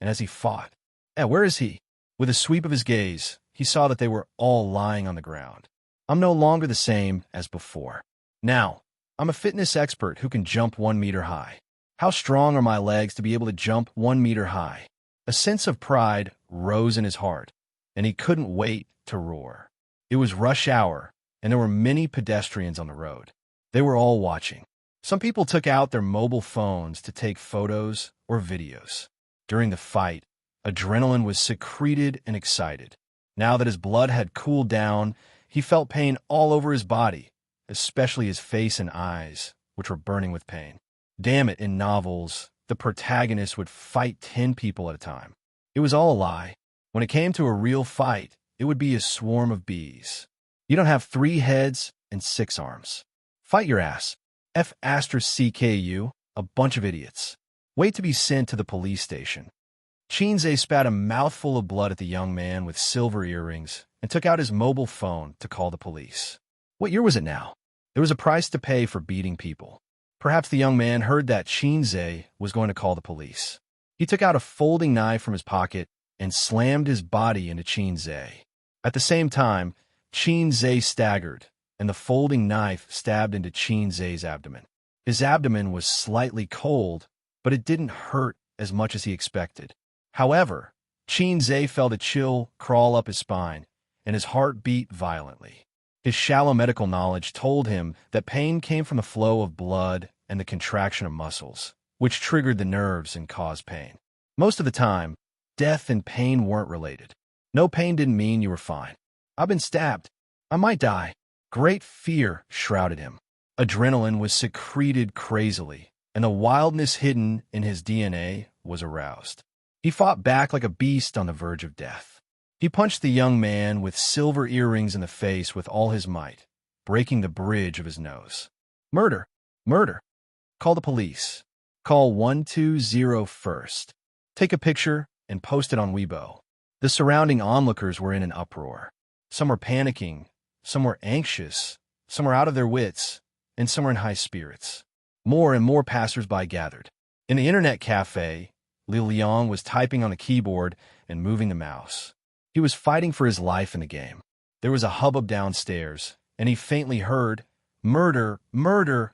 as he fought, where is he? With a sweep of his gaze, he saw that they were all lying on the ground. I'm no longer the same as before. Now, I'm a fitness expert who can jump 1 meter high. How strong are my legs to be able to jump 1 meter high? A sense of pride rose in his heart, and he couldn't wait to roar. It was rush hour, and there were many pedestrians on the road. They were all watching. Some people took out their mobile phones to take photos or videos. During the fight, adrenaline was secreted and excited. Now that his blood had cooled down, he felt pain all over his body, especially his face and eyes, which were burning with pain. Damn it, in novels, the protagonist would fight 10 people at a time. It was all a lie. When it came to a real fight, it would be a swarm of bees. You don't have 3 heads and 6 arms. Fight your ass. F***CKU, a bunch of idiots. Wait to be sent to the police station. Xianxia spat a mouthful of blood at the young man with silver earrings and took out his mobile phone to call the police. What year was it now? There was a price to pay for beating people. Perhaps the young man heard that Xianxia was going to call the police. He took out a folding knife from his pocket and slammed his body into Xianxia. At the same time, Xianxia staggered, and the folding knife stabbed into Xianxia's abdomen. His abdomen was slightly cold, but it didn't hurt as much as he expected. However, Xianxia felt a chill crawl up his spine, and his heart beat violently. His shallow medical knowledge told him that pain came from the flow of blood and the contraction of muscles, which triggered the nerves and caused pain. Most of the time, death and pain weren't related. No pain didn't mean you were fine. I've been stabbed. I might die. Great fear shrouded him. Adrenaline was secreted crazily, and the wildness hidden in his DNA was aroused. He fought back like a beast on the verge of death. He punched the young man with silver earrings in the face with all his might, breaking the bridge of his nose. Murder! Murder! Call the police. Call 120 first. Take a picture and post it on Weibo. The surrounding onlookers were in an uproar. Some were panicking, some were anxious, some were out of their wits, and some were in high spirits. More and more passers-by gathered. In the internet cafe, Li Liang was typing on the keyboard and moving the mouse. He was fighting for his life in the game. There was a hubbub downstairs, and he faintly heard, "Murder! Murder!"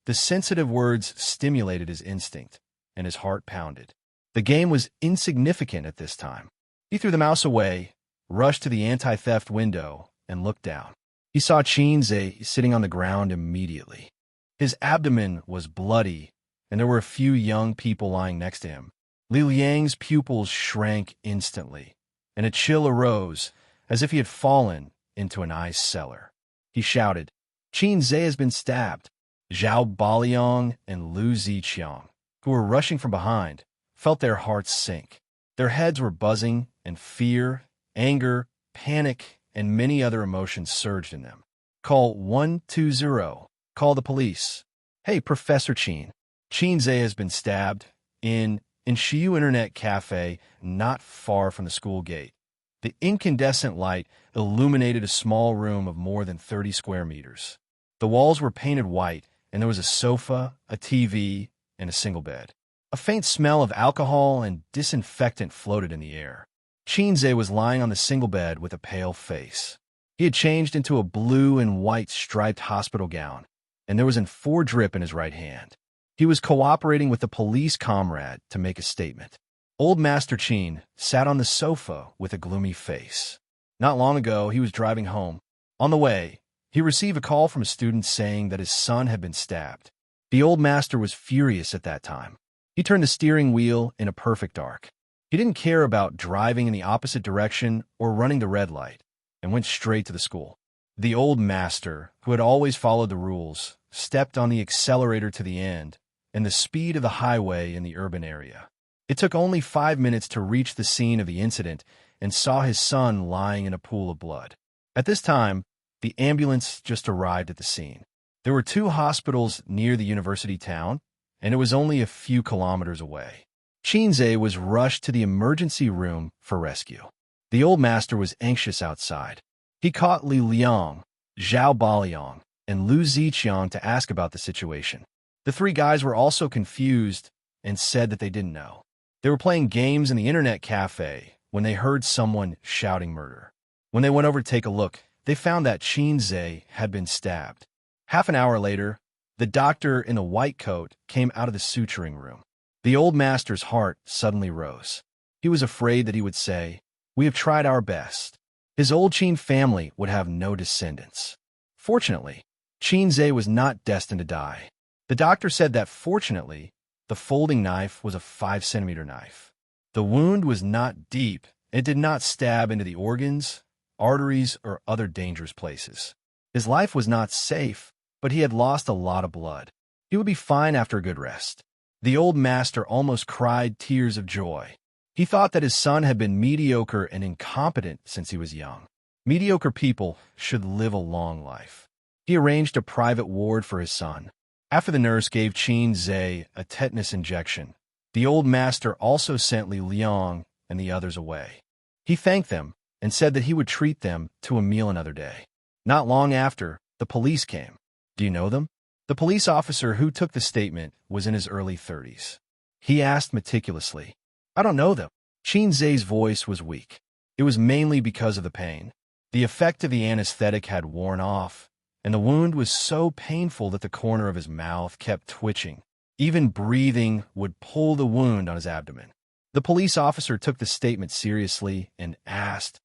The sensitive words stimulated his instinct, and his heart pounded. The game was insignificant at this time. He threw the mouse away, rushed to the anti-theft window, and looked down. He saw Xianxia sitting on the ground immediately. His abdomen was bloody, and there were a few young people lying next to him. Li Liang's pupils shrank instantly, and a chill arose as if he had fallen into an ice cellar. He shouted, "Xianxia has been stabbed." Zhao Baliang and Lu Ziqiang, who were rushing from behind, felt their hearts sink. Their heads were buzzing, and fear, anger, panic, and many other emotions surged in them. Call 120. Call the police. Hey, Professor Qin. Xianxia has been stabbed in Shiyu Internet Cafe, not far from the school gate. The incandescent light illuminated a small room of more than 30 square meters. The walls were painted white, and there was a sofa, a TV, and a single bed. A faint smell of alcohol and disinfectant floated in the air. Xianxia was lying on the single bed with a pale face. He had changed into a blue and white striped hospital gown, and there was an 4 drip in his right hand. He was cooperating with a police comrade to make a statement. Old Master Qin sat on the sofa with a gloomy face. Not long ago, he was driving home. On the way, he received a call from a student saying that his son had been stabbed. The old master was furious at that time. He turned the steering wheel in a perfect arc. He didn't care about driving in the opposite direction or running the red light. and went straight to the school. The old master, who had always followed the rules, stepped on the accelerator to the end and the speed of the highway in the urban area. It took only 5 minutes to reach the scene of the incident and saw his son lying in a pool of blood. At this time, the ambulance just arrived at the scene. There were 2 hospitals near the university town, and it was only a few kilometers away. Xianxia was rushed to the emergency room for rescue. The old master was anxious outside. He caught Li Liang, Zhao Baliang, and Lu Ziqiang to ask about the situation. The 3 guys were also confused and said that they didn't know. They were playing games in the internet cafe when they heard someone shouting murder. When they went over to take a look, they found that Xianxia had been stabbed. Half an hour later, the doctor in the white coat came out of the suturing room. The old master's heart suddenly rose. He was afraid that he would say, "We have tried our best." His old Qin family would have no descendants. Fortunately, Xianxia was not destined to die. The doctor said that fortunately, the folding knife was a 5-centimeter knife. The wound was not deep. It did not stab into the organs, arteries, or other dangerous places. His life was not safe, but he had lost a lot of blood. He would be fine after a good rest. The old master almost cried tears of joy. He thought that his son had been mediocre and incompetent since he was young. Mediocre people should live a long life. He arranged a private ward for his son. After the nurse gave Xianxia a tetanus injection, the old master also sent Li Liang and the others away. He thanked them and said that he would treat them to a meal another day. Not long after, the police came. Do you know them? The police officer who took the statement was in his early 30s. He asked meticulously, "I don't know them." Xianxia's voice was weak. It was mainly because of the pain. The effect of the anesthetic had worn off, and the wound was so painful that the corner of his mouth kept twitching. Even breathing would pull the wound on his abdomen. The police officer took the statement seriously and asked,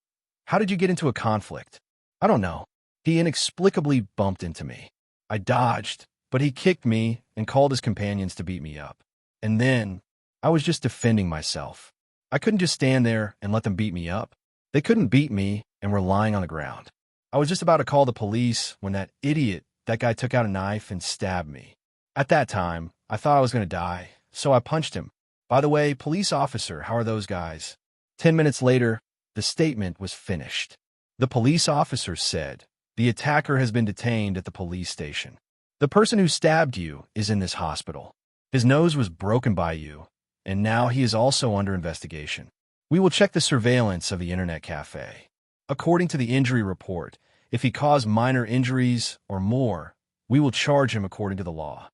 "How did you get into a conflict?" "I don't know. He inexplicably bumped into me. I dodged, but he kicked me and called his companions to beat me up. And then, I was just defending myself. I couldn't just stand there and let them beat me up. They couldn't beat me and were lying on the ground. I was just about to call the police when that guy took out a knife and stabbed me. At that time, I thought I was going to die, so I punched him. By the way, police officer, how are those guys?" 10 minutes later, the statement was finished. The police officer said, "The attacker has been detained at the police station. The person who stabbed you is in this hospital. His nose was broken by you, and now he is also under investigation. We will check the surveillance of the internet cafe. According to the injury report, if he caused minor injuries or more, we will charge him according to the law."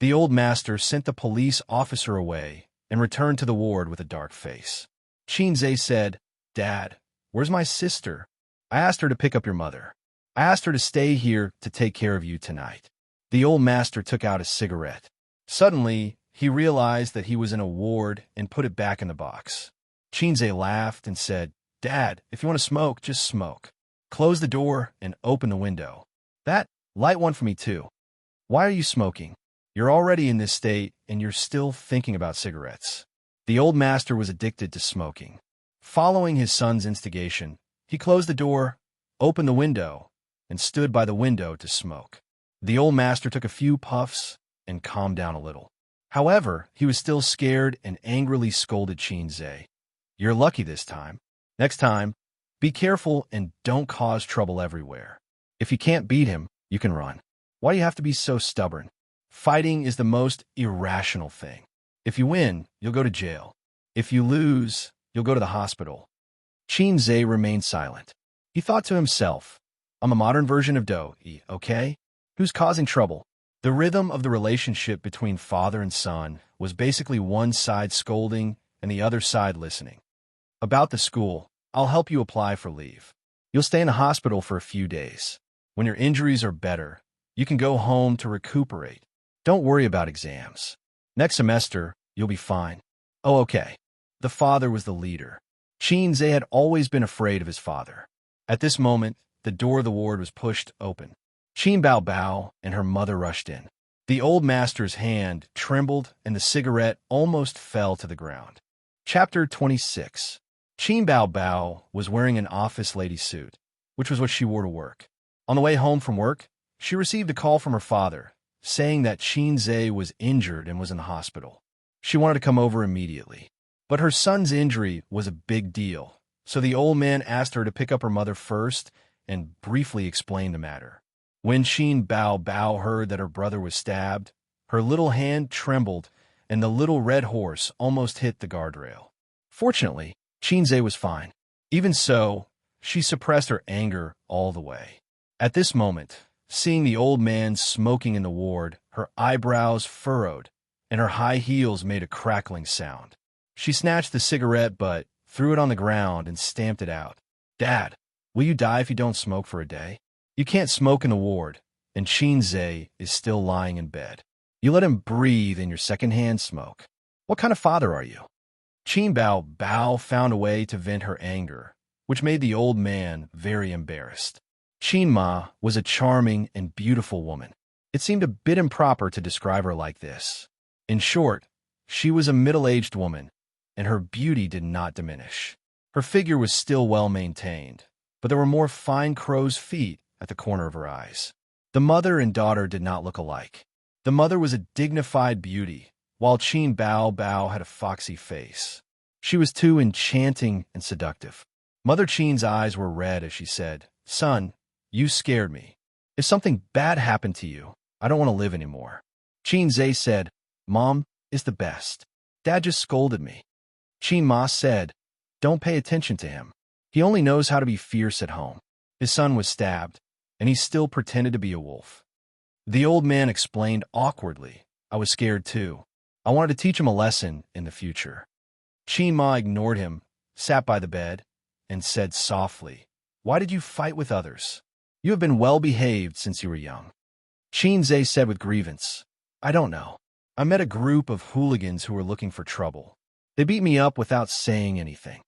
The old master sent the police officer away and returned to the ward with a dark face. Xianxia said, "Dad, where's my sister? I asked her to pick up your mother. I asked her to stay here to take care of you tonight." The old master took out a cigarette. Suddenly, he realized that he was in a ward and put it back in the box. Xianxia laughed and said, "Dad, if you want to smoke, just smoke. Close the door and open the window. Light one for me too. Why are you smoking? You're already in this state and you're still thinking about cigarettes." The old master was addicted to smoking. Following his son's instigation, he closed the door, opened the window, and stood by the window to smoke. The old master took a few puffs and calmed down a little. However, he was still scared and angrily scolded Xianxia. "You're lucky this time. Next time, be careful and don't cause trouble everywhere. If you can't beat him, you can run. Why do you have to be so stubborn? Fighting is the most irrational thing. If you win, you'll go to jail. If you lose, you'll go to the hospital." Xianxia remained silent. He thought to himself, "I'm a modern version of Dou, okay? Who's causing trouble?" The rhythm of the relationship between father and son was basically one side scolding and the other side listening. "About the school, I'll help you apply for leave. You'll stay in the hospital for a few days. When your injuries are better, you can go home to recuperate. Don't worry about exams. Next semester, you'll be fine." "Oh, okay." The father was the leader. Xianxia had always been afraid of his father. At this moment, the door of the ward was pushed open. Qin Bao Bao and her mother rushed in. The old master's hand trembled and the cigarette almost fell to the ground. Chapter 26. Qin Bao Bao was wearing an office lady suit. which was what she wore to work. On the way home from work, she received a call from her father, saying that Xianxia was injured and was in the hospital. She wanted to come over immediately. But her son's injury was a big deal, so the old man asked her to pick up her mother first and briefly explain the matter. When Xin Bao heard that her brother was stabbed, her little hand trembled and the little red horse almost hit the guardrail. Fortunately, Xianxia was fine. Even so, she suppressed her anger all the way. At this moment, seeing the old man smoking in the ward, her eyebrows furrowed and her high heels made a crackling sound. She snatched the cigarette butt, threw it on the ground, and stamped it out. "Dad, will you die if you don't smoke for a day? You can't smoke in the ward, and Xianxia is still lying in bed. You let him breathe in your secondhand smoke. What kind of father are you?" Qin Bao found a way to vent her anger, which made the old man very embarrassed. Qin Ma was a charming and beautiful woman. It seemed a bit improper to describe her like this. In short, she was a middle-aged woman, and her beauty did not diminish. Her figure was still well maintained, but there were more fine crow's feet at the corner of her eyes. The mother and daughter did not look alike. The mother was a dignified beauty, while Qin Bao had a foxy face. She was too enchanting and seductive. Mother Qin's eyes were red as she said, "Son, you scared me. If something bad happened to you, I don't want to live anymore." Xianxia said, "Mom is the best. Dad just scolded me." Qin Ma said, "Don't pay attention to him. He only knows how to be fierce at home. His son was stabbed, and he still pretended to be a wolf." The old man explained awkwardly, "I was scared too. I wanted to teach him a lesson in the future." Qin Ma ignored him, sat by the bed, and said softly, "Why did you fight with others? You have been well-behaved since you were young." Xianxia said with grievance, "I don't know. I met a group of hooligans who were looking for trouble. They beat me up without saying anything."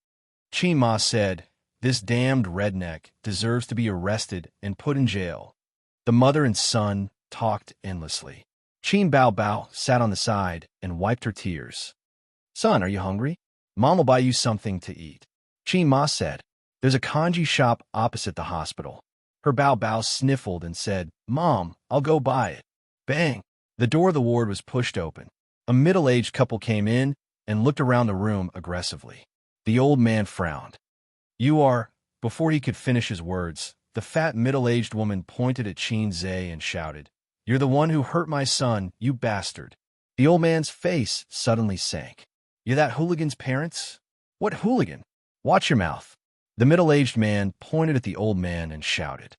Qin Ma said, "This damned redneck deserves to be arrested and put in jail." The mother and son talked endlessly. Qin Bao sat on the side and wiped her tears. "Son, are you hungry? Mom will buy you something to eat." Qin Ma said, "There's a kanji shop opposite the hospital." Her Bao sniffled and said, "Mom, I'll go buy it." Bang! The door of the ward was pushed open. A middle-aged couple came in and looked around the room aggressively. The old man frowned. "You are—" Before he could finish his words, the fat middle-aged woman pointed at Xianxia and shouted, "You're the one who hurt my son, you bastard." The old man's face suddenly sank. "You're that hooligan's parents?" "What hooligan? Watch your mouth." The middle-aged man pointed at the old man and shouted.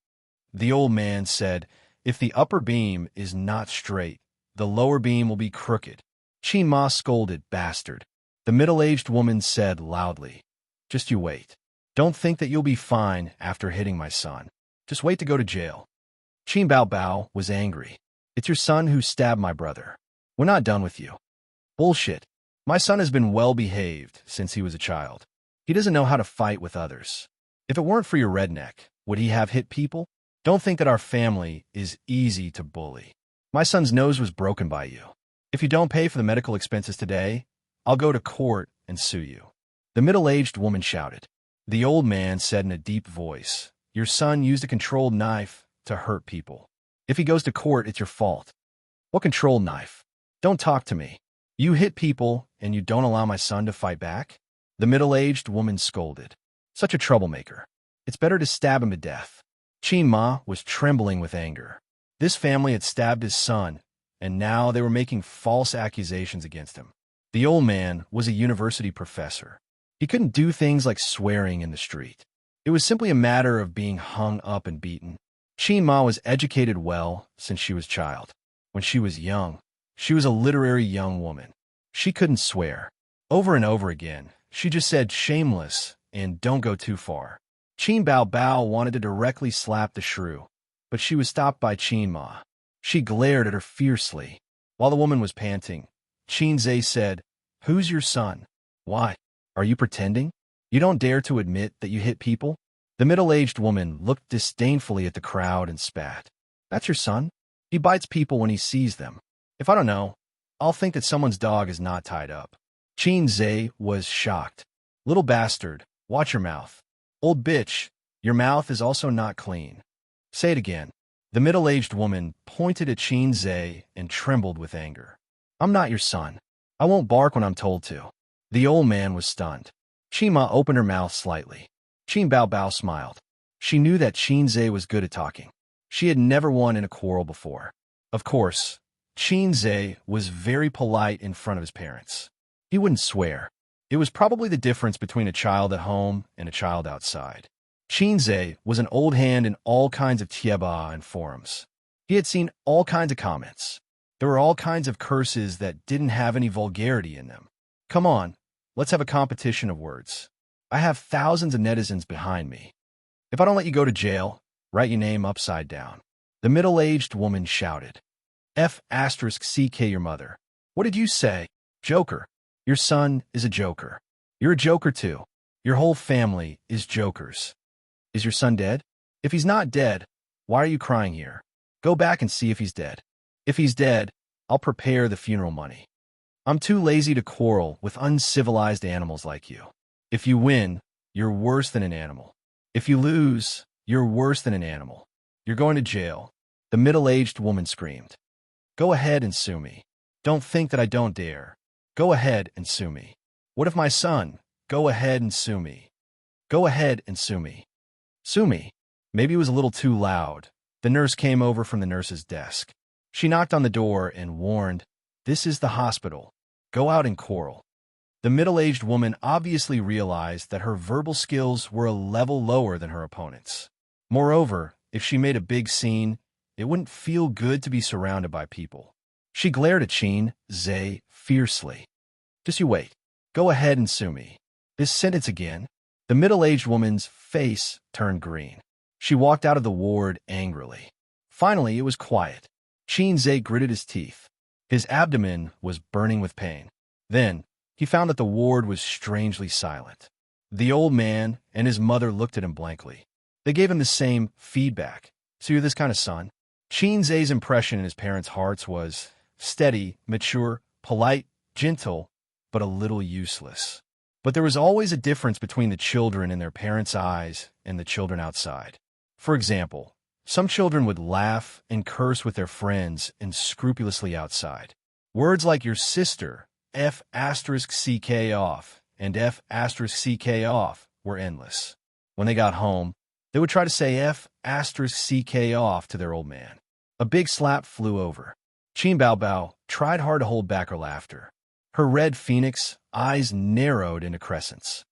The old man said, "If the upper beam is not straight, the lower beam will be crooked." Qin Ma scolded, "Bastard." The middle-aged woman said loudly, "Just you wait. Don't think that you'll be fine after hitting my son. Just wait to go to jail." Qin Bao was angry. "It's your son who stabbed my brother. We're not done with you." "Bullshit. My son has been well-behaved since he was a child. He doesn't know how to fight with others. If it weren't for your redneck, would he have hit people? Don't think that our family is easy to bully. My son's nose was broken by you. If you don't pay for the medical expenses today, I'll go to court and sue you." The middle-aged woman shouted. The old man said in a deep voice, "Your son used a controlled knife to hurt people. If he goes to court, it's your fault." "What controlled knife? Don't talk to me. You hit people and you don't allow my son to fight back?" The middle-aged woman scolded. "Such a troublemaker. It's better to stab him to death." Qin Ma was trembling with anger. This family had stabbed his son, and now they were making false accusations against him. The old man was a university professor. He couldn't do things like swearing in the street. It was simply a matter of being hung up and beaten. Qin Ma was educated well since she was a child. When she was young, she was a literary young woman. She couldn't swear. Over and over again, she just said shameless and don't go too far. Qin Bao wanted to directly slap the shrew, but she was stopped by Qin Ma. She glared at her fiercely. While the woman was panting, Xianxia said, "Who's your son? Why? Are you pretending? You don't dare to admit that you hit people?" The middle-aged woman looked disdainfully at the crowd and spat. "That's your son? He bites people when he sees them. If I don't know, I'll think that someone's dog is not tied up." Xianxia was shocked. "Little bastard, watch your mouth. Old bitch, Your mouth is also not clean. Say it again. The middle-aged woman pointed at Xianxia and trembled with anger. I'm not your son. I won't bark when I'm told to. The old man was stunned. Qima opened her mouth slightly. Qin Bao Bao smiled. She knew that Xianxia was good at talking. She had never won in a quarrel before. Of course, Xianxia was very polite in front of his parents. He wouldn't swear. It was probably the difference between a child at home and a child outside. Xianxia was an old hand in all kinds of tieba and forums. He had seen all kinds of comments. There were all kinds of curses that didn't have any vulgarity in them. Come on, let's have a competition of words. I have thousands of netizens behind me. If I don't let you go to jail, write your name upside down. The middle-aged woman shouted. F***ck your mother. What did you say? Joker. Your son is a joker. You're a joker too. Your whole family is jokers. Is your son dead? If he's not dead, why are you crying here? Go back and see if he's dead. If he's dead, I'll prepare the funeral money. I'm too lazy to quarrel with uncivilized animals like you. If you win, you're worse than an animal. If you lose, you're worse than an animal. You're going to jail. The middle-aged woman screamed. Go ahead and sue me. Don't think that I don't dare. Go ahead and sue me. What if my son? Go ahead and sue me. Go ahead and sue me. Sue me. Maybe it was a little too loud. The nurse came over from the nurse's desk. She knocked on the door and warned, This is the hospital. Go out and quarrel. The middle-aged woman obviously realized that her verbal skills were a level lower than her opponent's. Moreover, if she made a big scene, it wouldn't feel good to be surrounded by people. She glared at Xianxia fiercely. Just you wait. Go ahead and sue me. This sentence again. The middle-aged woman's face turned green. She walked out of the ward angrily. Finally, it was quiet. Xianxia gritted his teeth. His abdomen was burning with pain. Then, he found that the ward was strangely silent. The old man and his mother looked at him blankly. They gave him the same feedback. So you're this kind of son? Xianxia's impression in his parents' hearts was steady, mature, polite, gentle, but a little useless. But there was always a difference between the children in their parents' eyes and the children outside. For example, some children would laugh and curse with their friends and scrupulously outside. Words like your sister, F***ck off, and F***ck off were endless. When they got home, they would try to say F***ck off to their old man. A big slap flew over. Qin Bao Bao tried hard to hold back her laughter. Her red phoenix eyes narrowed into crescents.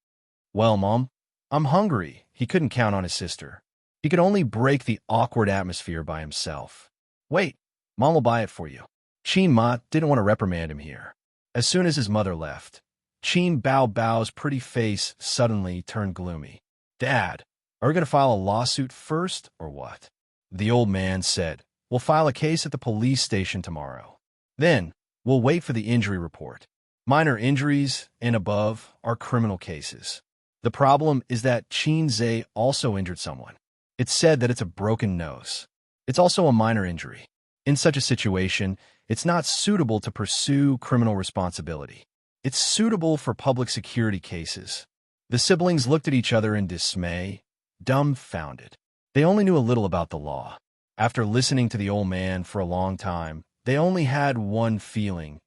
Well, Mom, I'm hungry. He couldn't count on his sister. He could only break the awkward atmosphere by himself. Wait, Mom will buy it for you. Qin Ma didn't want to reprimand him here. As soon as his mother left, Qin Bao Bao's pretty face suddenly turned gloomy. Dad, are we going to file a lawsuit first or what? The old man said, We'll file a case at the police station tomorrow. Then, we'll wait for the injury report. Minor injuries and above are criminal cases. The problem is that Xianxia also injured someone. It's said that it's a broken nose. It's also a minor injury. In such a situation, it's not suitable to pursue criminal responsibility. It's suitable for public security cases. The siblings looked at each other in dismay, dumbfounded. They only knew a little about the law. After listening to the old man for a long time, they only had one feeling.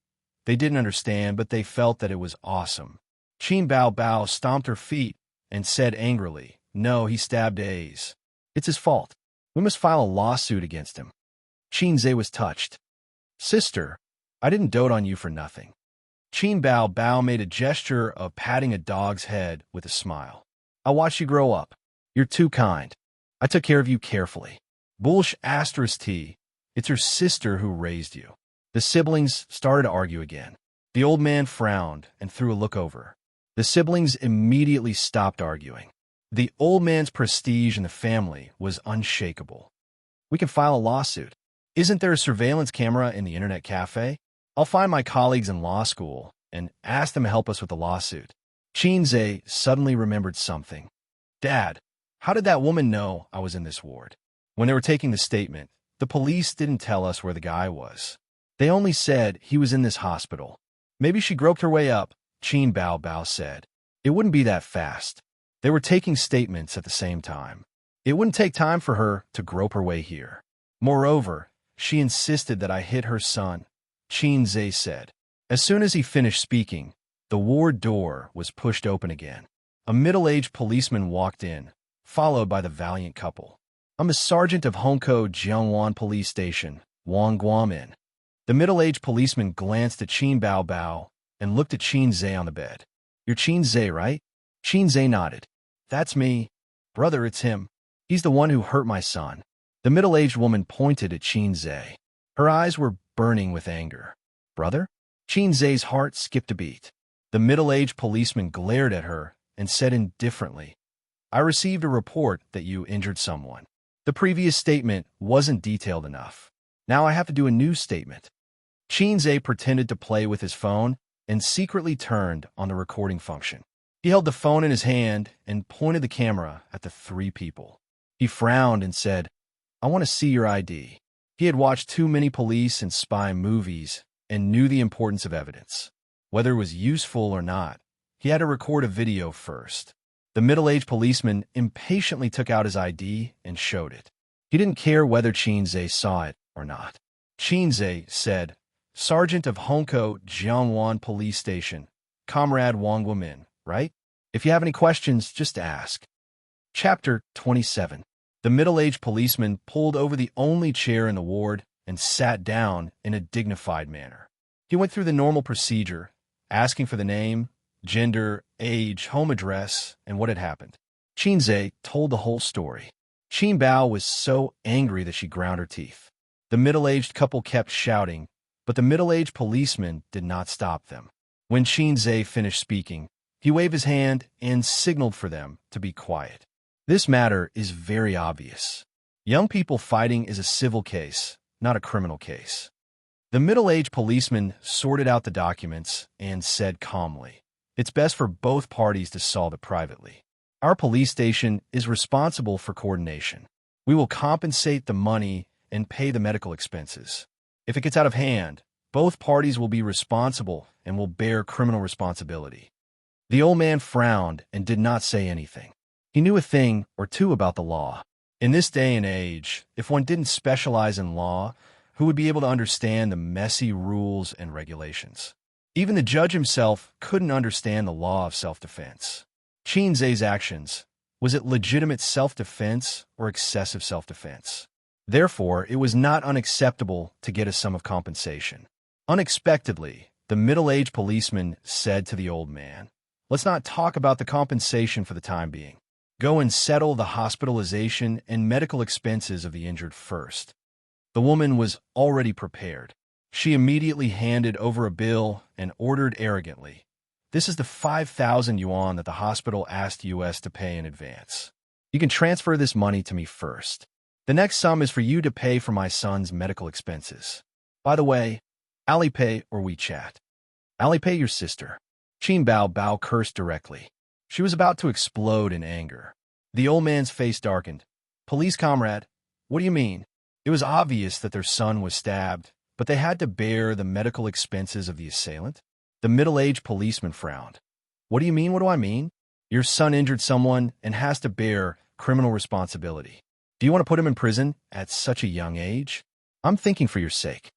They didn't understand, but they felt that it was awesome. Qin Bao Bao stomped her feet and said angrily, No, he stabbed A's. It's his fault. We must file a lawsuit against him. Xianxia was touched. Sister, I didn't dote on you for nothing. Qin Bao Bao made a gesture of patting a dog's head with a smile. I watched you grow up. You're too kind. I took care of you carefully. T. It's your sister who raised you. The siblings started to argue again. The old man frowned and threw a look over. The siblings immediately stopped arguing. The old man's prestige in the family was unshakable. We can file a lawsuit. Isn't there a surveillance camera in the internet cafe? I'll find my colleagues in law school and ask them to help us with the lawsuit. Xianxia suddenly remembered something. Dad, how did that woman know I was in this ward? When they were taking the statement, the police didn't tell us where the guy was. They only said he was in this hospital. Maybe she groped her way up, Qin Bao Bao said. It wouldn't be that fast. They were taking statements at the same time. It wouldn't take time for her to grope her way here. Moreover, she insisted that I hit her son, Xianxia said. As soon as he finished speaking, the ward door was pushed open again. A middle-aged policeman walked in, followed by the valiant couple. I'm a sergeant of Hongkou Jiangwan Police Station, Wang Guamin. The middle-aged policeman glanced at Qin Bao Bao and looked at Xianxia on the bed. You're Xianxia, right? Xianxia nodded. That's me. Brother, it's him. He's the one who hurt my son. The middle-aged woman pointed at Xianxia. Her eyes were burning with anger. Brother? Xianxia's heart skipped a beat. The middle-aged policeman glared at her and said indifferently, I received a report that you injured someone. The previous statement wasn't detailed enough. Now I have to do a new statement. Xianxia pretended to play with his phone and secretly turned on the recording function. He held the phone in his hand and pointed the camera at the three people. He frowned and said, I want to see your ID. He had watched too many police and spy movies and knew the importance of evidence. Whether it was useful or not, he had to record a video first. The middle-aged policeman impatiently took out his ID and showed it. He didn't care whether Xianxia saw it or not. Xianxia said, Sergeant of Hongkou Jiangwan Police Station, Comrade Wang Guamin, right? If you have any questions, just ask. Chapter 27. The middle-aged policeman pulled over the only chair in the ward and sat down in a dignified manner. He went through the normal procedure, asking for the name, gender, age, home address, and what had happened. Xianxia told the whole story. Qin Bao was so angry that she ground her teeth. The middle-aged couple kept shouting, but the middle-aged policeman did not stop them. When Xianxia finished speaking, he waved his hand and signaled for them to be quiet. This matter is very obvious. Young people fighting is a civil case, not a criminal case. The middle-aged policeman sorted out the documents and said calmly, It's best for both parties to solve it privately. Our police station is responsible for coordination. We will compensate the money and pay the medical expenses. If it gets out of hand, both parties will be responsible and will bear criminal responsibility. The old man frowned and did not say anything. He knew a thing or two about the law. In this day and age, if one didn't specialize in law, who would be able to understand the messy rules and regulations? Even the judge himself couldn't understand the law of self-defense. Xianxia's actions, was it legitimate self-defense or excessive self-defense? Therefore, it was not unacceptable to get a sum of compensation. Unexpectedly, the middle-aged policeman said to the old man, Let's not talk about the compensation for the time being. Go and settle the hospitalization and medical expenses of the injured first. The woman was already prepared. She immediately handed over a bill and ordered arrogantly, This is the 5,000 yuan that the hospital asked US to pay in advance. You can transfer this money to me first. The next sum is for you to pay for my son's medical expenses. By the way, Alipay or WeChat. Alipay your sister. Qin Bao Bao cursed directly. She was about to explode in anger. The old man's face darkened. Police comrade, what do you mean? It was obvious that their son was stabbed, but they had to bear the medical expenses of the assailant. The middle-aged policeman frowned. What do you mean? What do I mean? Your son injured someone and has to bear criminal responsibility. Do you want to put him in prison at such a young age? I'm thinking for your sake.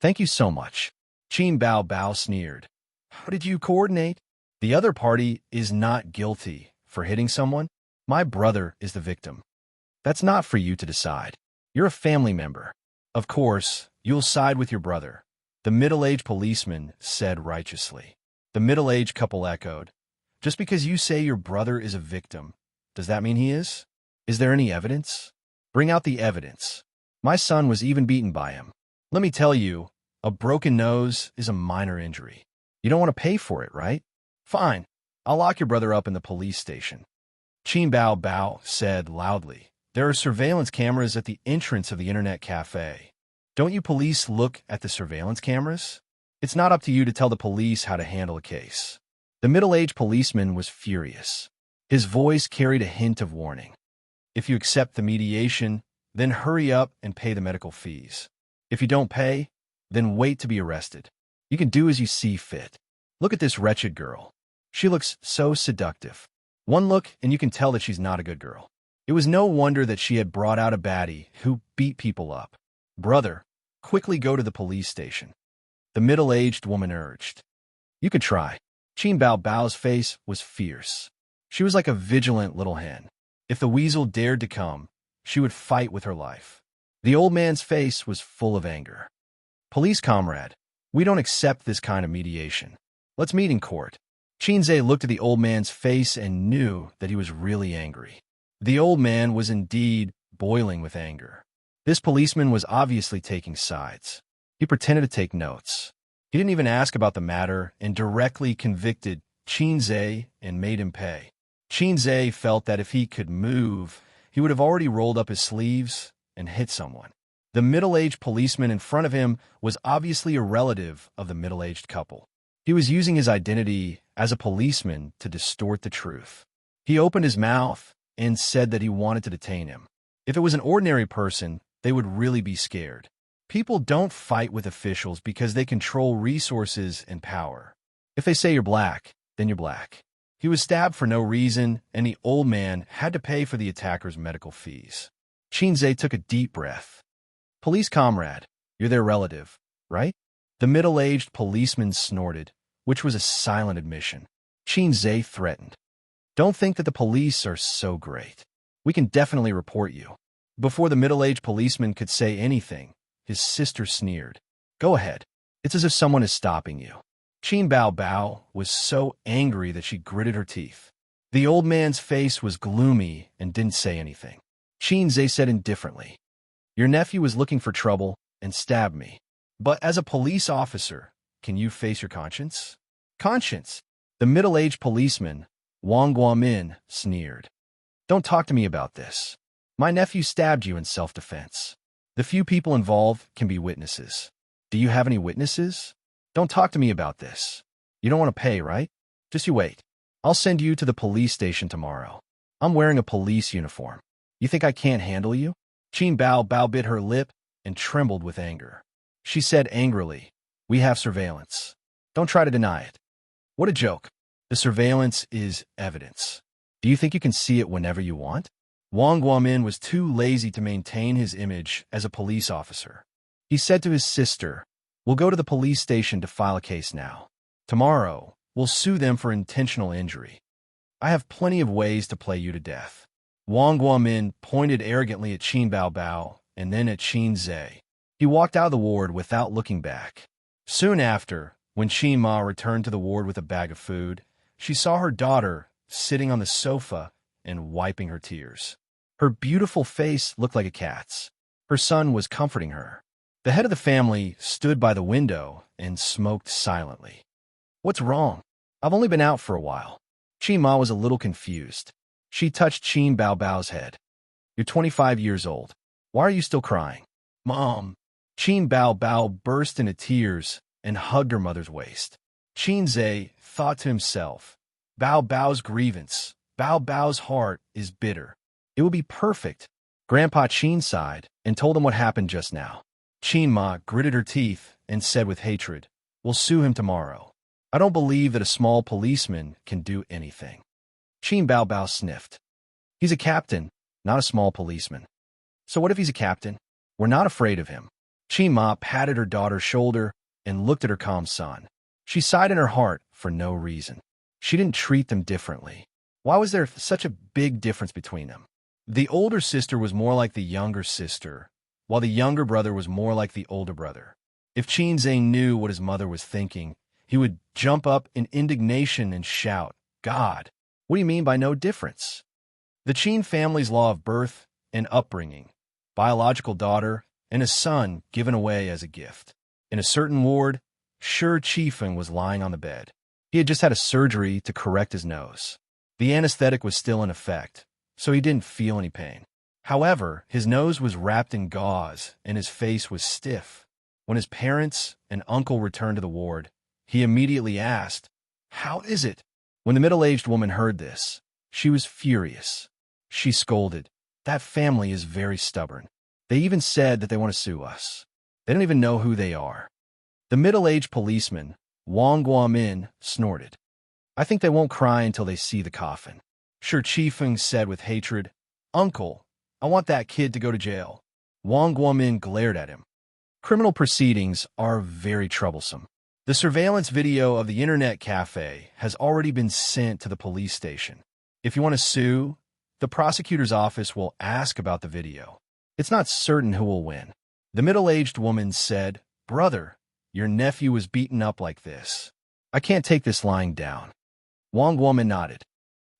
Thank you so much. Qin Bao Bao sneered. How did you coordinate? The other party is not guilty for hitting someone. My brother is the victim. That's not for you to decide. You're a family member. Of course, you'll side with your brother. The middle-aged policeman said righteously. The middle-aged couple echoed. Just because you say your brother is a victim, does that mean he is? Is there any evidence? Bring out the evidence. My son was even beaten by him. Let me tell you, a broken nose is a minor injury. You don't want to pay for it, right? Fine. I'll lock your brother up in the police station. Qin Bao Bao said loudly. There are surveillance cameras at the entrance of the internet cafe. Don't you police look at the surveillance cameras? It's not up to you to tell the police how to handle a case. The middle-aged policeman was furious. His voice carried a hint of warning. If you accept the mediation, then hurry up and pay the medical fees. If you don't pay, then wait to be arrested. You can do as you see fit. Look at this wretched girl. She looks so seductive. One look and you can tell that she's not a good girl. It was no wonder that she had brought out a baddie who beat people up. "Brother, quickly go to the police station," the middle-aged woman urged. "You could try." Qin Bao Bao's face was fierce. She was like a vigilant little hen. If the weasel dared to come, she would fight with her life. The old man's face was full of anger. "Police comrade, we don't accept this kind of mediation. Let's meet in court." Qinze looked at the old man's face and knew that he was really angry. The old man was indeed boiling with anger. This policeman was obviously taking sides. He pretended to take notes. He didn't even ask about the matter and directly convicted Qinze and made him pay. Qinze felt that if he could move, he would have already rolled up his sleeves and hit someone. The middle-aged policeman in front of him was obviously a relative of the middle-aged couple. He was using his identity as a policeman to distort the truth. He opened his mouth and said that he wanted to detain him. If it was an ordinary person, they would really be scared. People don't fight with officials because they control resources and power. If they say you're black, then you're black. He was stabbed for no reason, and the old man had to pay for the attacker's medical fees. Qinze took a deep breath. "Police comrade, you're their relative, right?" The middle-aged policeman snorted, which was a silent admission. Qinze threatened. "Don't think that the police are so great. We can definitely report you." Before the middle-aged policeman could say anything, his sister sneered. "Go ahead. It's as if someone is stopping you." Qin Bao Bao was so angry that she gritted her teeth. The old man's face was gloomy and didn't say anything. Qinze said indifferently, "Your nephew was looking for trouble and stabbed me. But as a police officer, can you face your conscience?" "Conscience?" The middle-aged policeman, Wang Guomin, sneered. "Don't talk to me about this. My nephew stabbed you in self-defense. The few people involved can be witnesses. Do you have any witnesses? Don't talk to me about this. You don't want to pay, right? Just you wait. I'll send you to the police station tomorrow. I'm wearing a police uniform. You think I can't handle you?" Qin Bao Bao bit her lip and trembled with anger. She said angrily, "We have surveillance. Don't try to deny it." "What a joke. The surveillance is evidence. Do you think you can see it whenever you want?" Wang Guomin was too lazy to maintain his image as a police officer. He said to his sister, "We'll go to the police station to file a case now. Tomorrow, we'll sue them for intentional injury. I have plenty of ways to play you to death." Wang Guomin pointed arrogantly at Qin Bao Bao and then at Qinze. He walked out of the ward without looking back. Soon after, when Qin Ma returned to the ward with a bag of food, she saw her daughter sitting on the sofa and wiping her tears. Her beautiful face looked like a cat's. Her son was comforting her. The head of the family stood by the window and smoked silently. "What's wrong? I've only been out for a while." Qin Ma was a little confused. She touched Qin Bao Bao's head. "You're 25 years old. Why are you still crying?" "Mom." Qin Bao Bao burst into tears and hugged her mother's waist. Qinze thought to himself, Bao Bao's grievance, Bao Bao's heart is bitter. It would be perfect. Grandpa Qin sighed and told him what happened just now. Qin Ma gritted her teeth and said with hatred, "We'll sue him tomorrow. I don't believe that a small policeman can do anything." Qin Bao Bao sniffed. "He's a captain, not a small policeman." "So what if he's a captain? We're not afraid of him." Qin Ma patted her daughter's shoulder and looked at her calm son. She sighed in her heart for no reason. She didn't treat them differently. Why was there such a big difference between them? The older sister was more like the younger sister, while the younger brother was more like the older brother. If Qinze knew what his mother was thinking, he would jump up in indignation and shout, "God, what do you mean by no difference?" The Qin family's law of birth and upbringing, biological daughter, and a son given away as a gift. In a certain ward, Shi Qifeng was lying on the bed. He had just had a surgery to correct his nose. The anesthetic was still in effect, so he didn't feel any pain. However, his nose was wrapped in gauze and his face was stiff. When his parents and uncle returned to the ward, he immediately asked, "How is it?" When the middle-aged woman heard this, she was furious. She scolded, "That family is very stubborn. They even said that they want to sue us. They don't even know who they are." The middle-aged policeman, Wang Guomin, snorted. "I think they won't cry until they see the coffin." Shi Qifeng said with hatred, "Uncle, I want that kid to go to jail." Wang Guomin glared at him. Criminal proceedings are very troublesome. The surveillance video of the internet cafe has already been sent to the police station. If you want to sue, the prosecutor's office will ask about the video. It's not certain who will win. The middle-aged woman said, "Brother, your nephew was beaten up like this. I can't take this lying down." Wang Guomin nodded.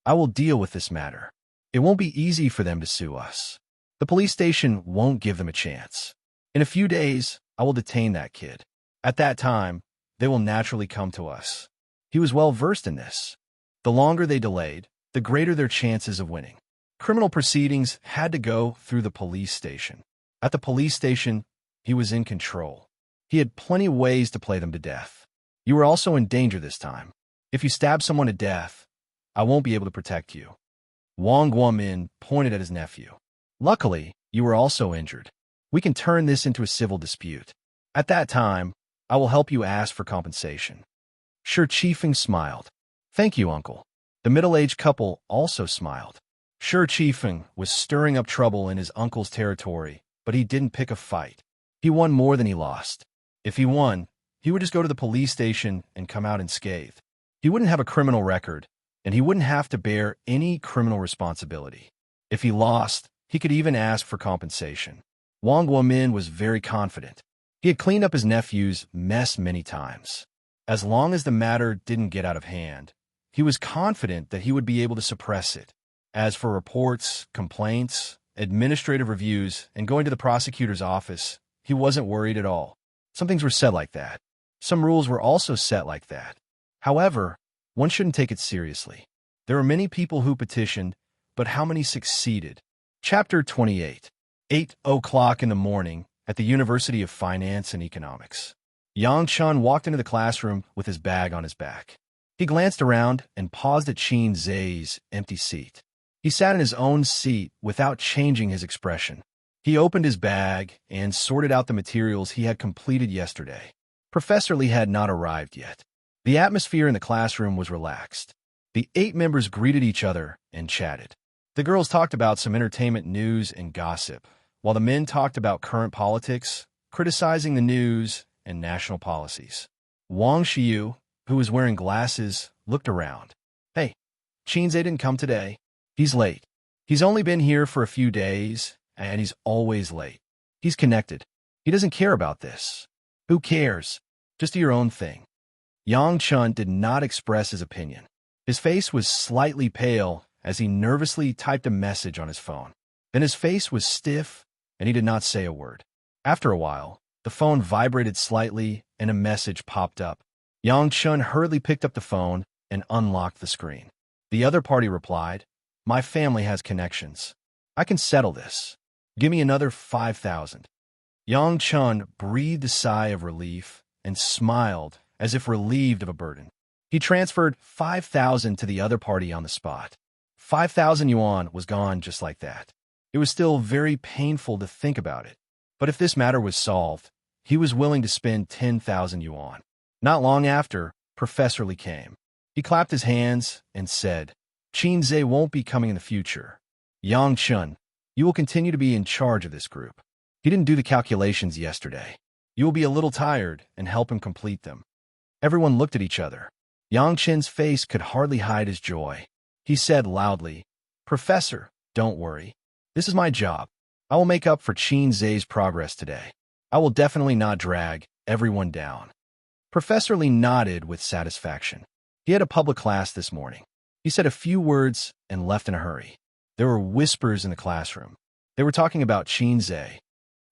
"I will deal with this matter. It won't be easy for them to sue us. The police station won't give them a chance. In a few days, I will detain that kid. At that time, they will naturally come to us." He was well versed in this. The longer they delayed, the greater their chances of winning. Criminal proceedings had to go through the police station. At the police station, he was in control. He had plenty of ways to play them to death. "You were also in danger this time. If you stab someone to death, I won't be able to protect you." Wang Guomin pointed at his nephew. "Luckily, you were also injured. We can turn this into a civil dispute. At that time, I will help you ask for compensation." Shi Qifeng smiled. "Thank you, uncle." The middle-aged couple also smiled. Shi Qifeng was stirring up trouble in his uncle's territory, but he didn't pick a fight. He won more than he lost. If he won, he would just go to the police station and come out unscathed. He wouldn't have a criminal record, and he wouldn't have to bear any criminal responsibility. If he lost, he could even ask for compensation. Wang Guomin was very confident. He had cleaned up his nephew's mess many times. As long as the matter didn't get out of hand, he was confident that he would be able to suppress it. As for reports, complaints, administrative reviews, and going to the prosecutor's office, he wasn't worried at all. Some things were said like that. Some rules were also set like that. However, one shouldn't take it seriously. There were many people who petitioned, but how many succeeded? Chapter 28. 8:00 in the morning at the University of Finance and Economics. Yang walked into the classroom with his bag on his back. He glanced around and paused at Qin Zai's empty seat. He sat in his own seat without changing his expression. He opened his bag and sorted out the materials he had completed yesterday. Professor Li had not arrived yet. The atmosphere in the classroom was relaxed. The 8 members greeted each other and chatted. The girls talked about some entertainment news and gossip, while the men talked about current politics, criticizing the news, and national policies. Wang Xiu, who was wearing glasses, looked around. "Hey, Qin Zai didn't come today. He's late. He's only been here for a few days, and he's always late. He's connected. He doesn't care about this." "Who cares? Just do your own thing." Yang Chun did not express his opinion. His face was slightly pale as he nervously typed a message on his phone. Then his face was stiff, and he did not say a word. After a while, the phone vibrated slightly, and a message popped up. Yang Chun hurriedly picked up the phone and unlocked the screen. The other party replied, "My family has connections. I can settle this. Give me another 5,000. Yang Chun breathed a sigh of relief and smiled as if relieved of a burden. He transferred 5,000 to the other party on the spot. 5,000 yuan was gone just like that. It was still very painful to think about it, but if this matter was solved, he was willing to spend 10,000 yuan. Not long after, Professor Li came. He clapped his hands and said, "Qin Zai won't be coming in the future. Yang Chun, you will continue to be in charge of this group. He didn't do the calculations yesterday. You will be a little tired and help him complete them." Everyone looked at each other. Yang Chen's face could hardly hide his joy. He said loudly, "Professor, don't worry. This is my job. I will make up for Qin Zai's progress today. I will definitely not drag everyone down." Professor Li nodded with satisfaction. He had a public class this morning. He said a few words and left in a hurry. There were whispers in the classroom. They were talking about Qin Zai.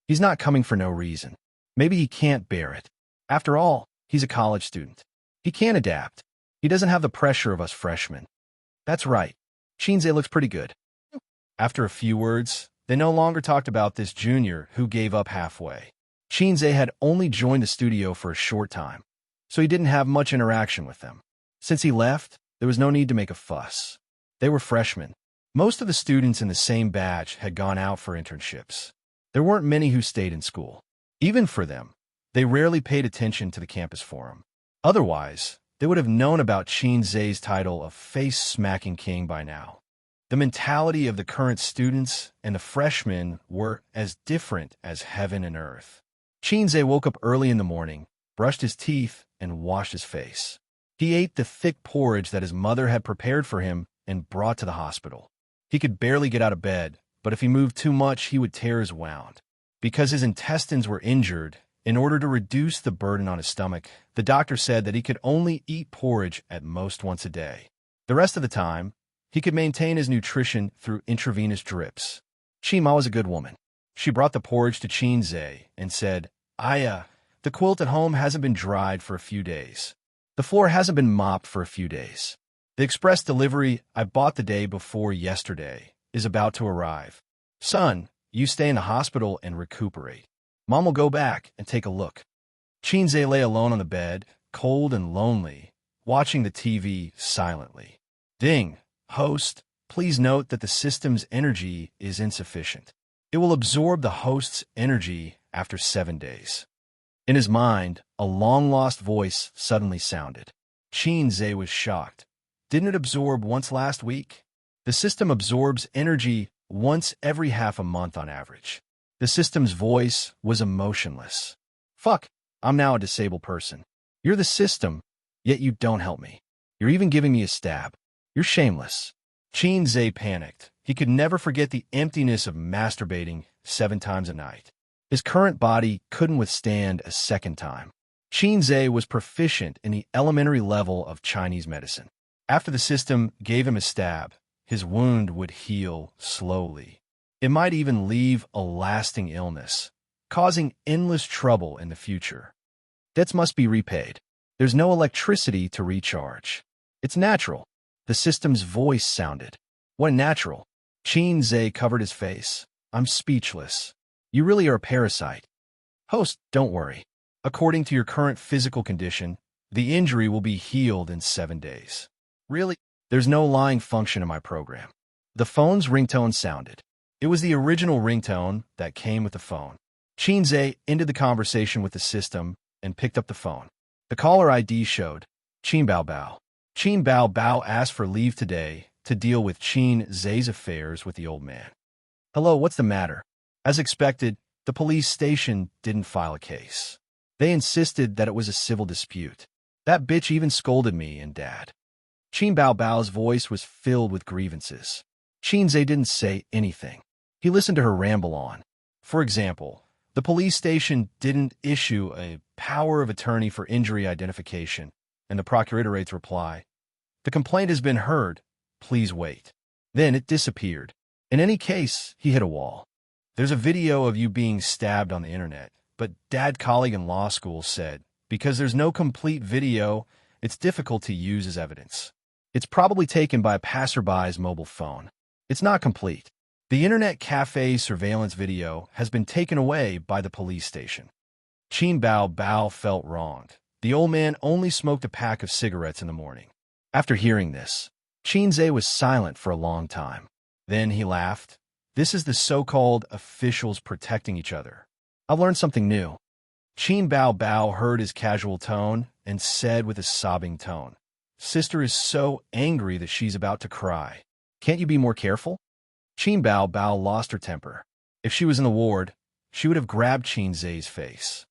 He's not coming for no reason. Maybe he can't bear it. After all, he's a college student. He can't adapt. He doesn't have the pressure of us freshmen. That's right. Qin Zai looks pretty good. After a few words, they no longer talked about this junior who gave up halfway. Qin Zai had only joined the studio for a short time, so he didn't have much interaction with them. Since he left, there was no need to make a fuss. They were freshmen. Most of the students in the same batch had gone out for internships. There weren't many who stayed in school. Even for them, they rarely paid attention to the campus forum. Otherwise, they would have known about Qin Zai's title of face-smacking king by now. The mentality of the current students and the freshmen were as different as heaven and earth. Xianxia woke up early in the morning, brushed his teeth, and washed his face. He ate the thick porridge that his mother had prepared for him and brought to the hospital. He could barely get out of bed, but if he moved too much, he would tear his wound. Because his intestines were injured, in order to reduce the burden on his stomach, the doctor said that he could only eat porridge at most once a day. The rest of the time, he could maintain his nutrition through intravenous drips. Shima was a good woman. She brought the porridge to Xianxia and said, "Aya, the quilt at home hasn't been dried for a few days. The floor hasn't been mopped for a few days. The express delivery I bought the day before yesterday is about to arrive. Son, you stay in the hospital and recuperate. Mom will go back and take a look." Xianxia lay alone on the bed, cold and lonely, watching the TV silently. Ding. Host, please note that the system's energy is insufficient. It will absorb the host's energy after 7 days. In his mind, a long-lost voice suddenly sounded. Xianxia was shocked. Didn't it absorb once last week? The system absorbs energy once every half a month on average. The system's voice was emotionless. Fuck, I'm now a disabled person. You're the system, yet you don't help me. You're even giving me a stab. You're shameless. Xianxia panicked. He could never forget the emptiness of masturbating 7 times a night. His current body couldn't withstand a second time. Xianxia was proficient in the elementary level of Chinese medicine. After the system gave him a stab, his wound would heal slowly. It might even leave a lasting illness, causing endless trouble in the future. Debts must be repaid. There's no electricity to recharge. It's natural. The system's voice sounded. What natural? Xianxia covered his face. I'm speechless. You really are a parasite. Host, don't worry. According to your current physical condition, the injury will be healed in 7 days. Really? There's no lying function in my program. The phone's ringtone sounded. It was the original ringtone that came with the phone. Xianxia ended the conversation with the system and picked up the phone. The caller ID showed Qin Bao Bao. Qin Bao Bao asked for leave today to deal with Xianxia's affairs with the old man. Hello, what's the matter? As expected, the police station didn't file a case. They insisted that it was a civil dispute. That bitch even scolded me and Dad. Qin Bao Bao's voice was filled with grievances. Xianxia didn't say anything. He listened to her ramble on. For example, the police station didn't issue a power of attorney for injury identification, and the procurator's reply, "The complaint has been heard. Please wait." Then it disappeared. In any case, he hit a wall. There's a video of you being stabbed on the internet, but Dad's colleague in law school said, because there's no complete video, it's difficult to use as evidence. It's probably taken by a passerby's mobile phone. It's not complete. The internet cafe surveillance video has been taken away by the police station. Qin Bao Bao felt wronged. The old man only smoked a pack of cigarettes in the morning. After hearing this, Xianxia was silent for a long time. Then he laughed. This is the so-called officials protecting each other. I've learned something new. Qin Bao Bao heard his casual tone and said with a sobbing tone, "Sister is so angry that she's about to cry. Can't you be more careful?" Qin Bao Bao lost her temper. If she was in the ward, she would have grabbed Xianxia's face.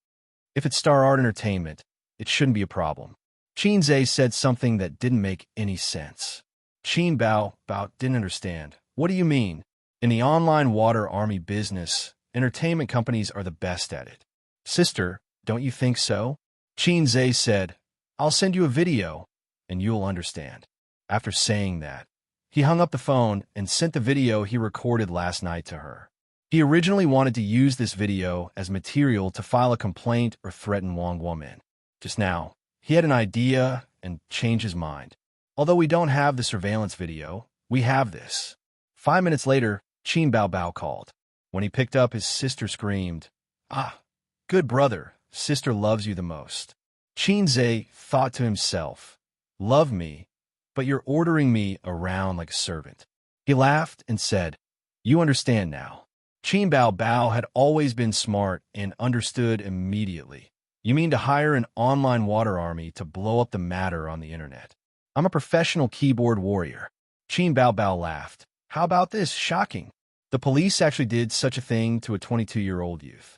If it's Star Art Entertainment, it shouldn't be a problem. Xianxia said something that didn't make any sense. Qin Bao Bao didn't understand. What do you mean? In the online water army business, entertainment companies are the best at it. Sister, don't you think so? Xianxia said, I'll send you a video, and you'll understand. After saying that, he hung up the phone and sent the video he recorded last night to her. He originally wanted to use this video as material to file a complaint or threaten Wang Woman. Just now, he had an idea and changed his mind. Although we don't have the surveillance video, we have this. 5 minutes later, Qin Bao Bao called. When he picked up, his sister screamed, "Ah, good brother, sister loves you the most." Xianxia thought to himself, "Love me, but you're ordering me around like a servant." He laughed and said, "You understand now." Qin Bao Bao had always been smart and understood immediately. You mean to hire an online water army to blow up the matter on the internet? I'm a professional keyboard warrior. Qin Bao Bao laughed. How about this? Shocking. The police actually did such a thing to a 22-year-old youth.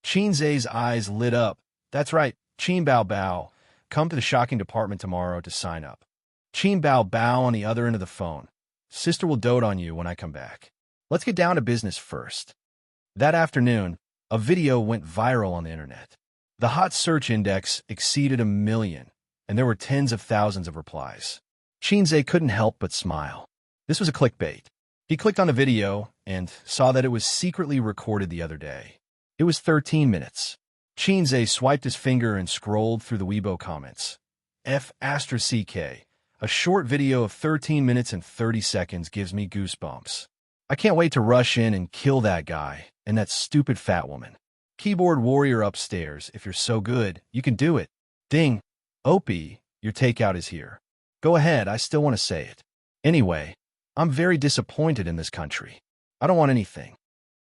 Xianxia's eyes lit up. That's right, Qin Bao Bao. Come to the shocking department tomorrow to sign up. Qin Bao Bao on the other end of the phone. Sister will dote on you when I come back. Let's get down to business first. That afternoon, a video went viral on the internet. The hot search index exceeded 1 million, and there were tens of thousands of replies. Xianxia couldn't help but smile. This was a clickbait. He clicked on the video and saw that it was secretly recorded the other day. It was 13 minutes. Xianxia swiped his finger and scrolled through the Weibo comments. F***CK. A short video of 13 minutes and 30 seconds gives me goosebumps. I can't wait to rush in and kill that guy and that stupid fat woman. Keyboard warrior upstairs, if you're so good, you can do it. Ding. Opie, your takeout is here. Go ahead, I still want to say it. Anyway, I'm very disappointed in this country. I don't want anything.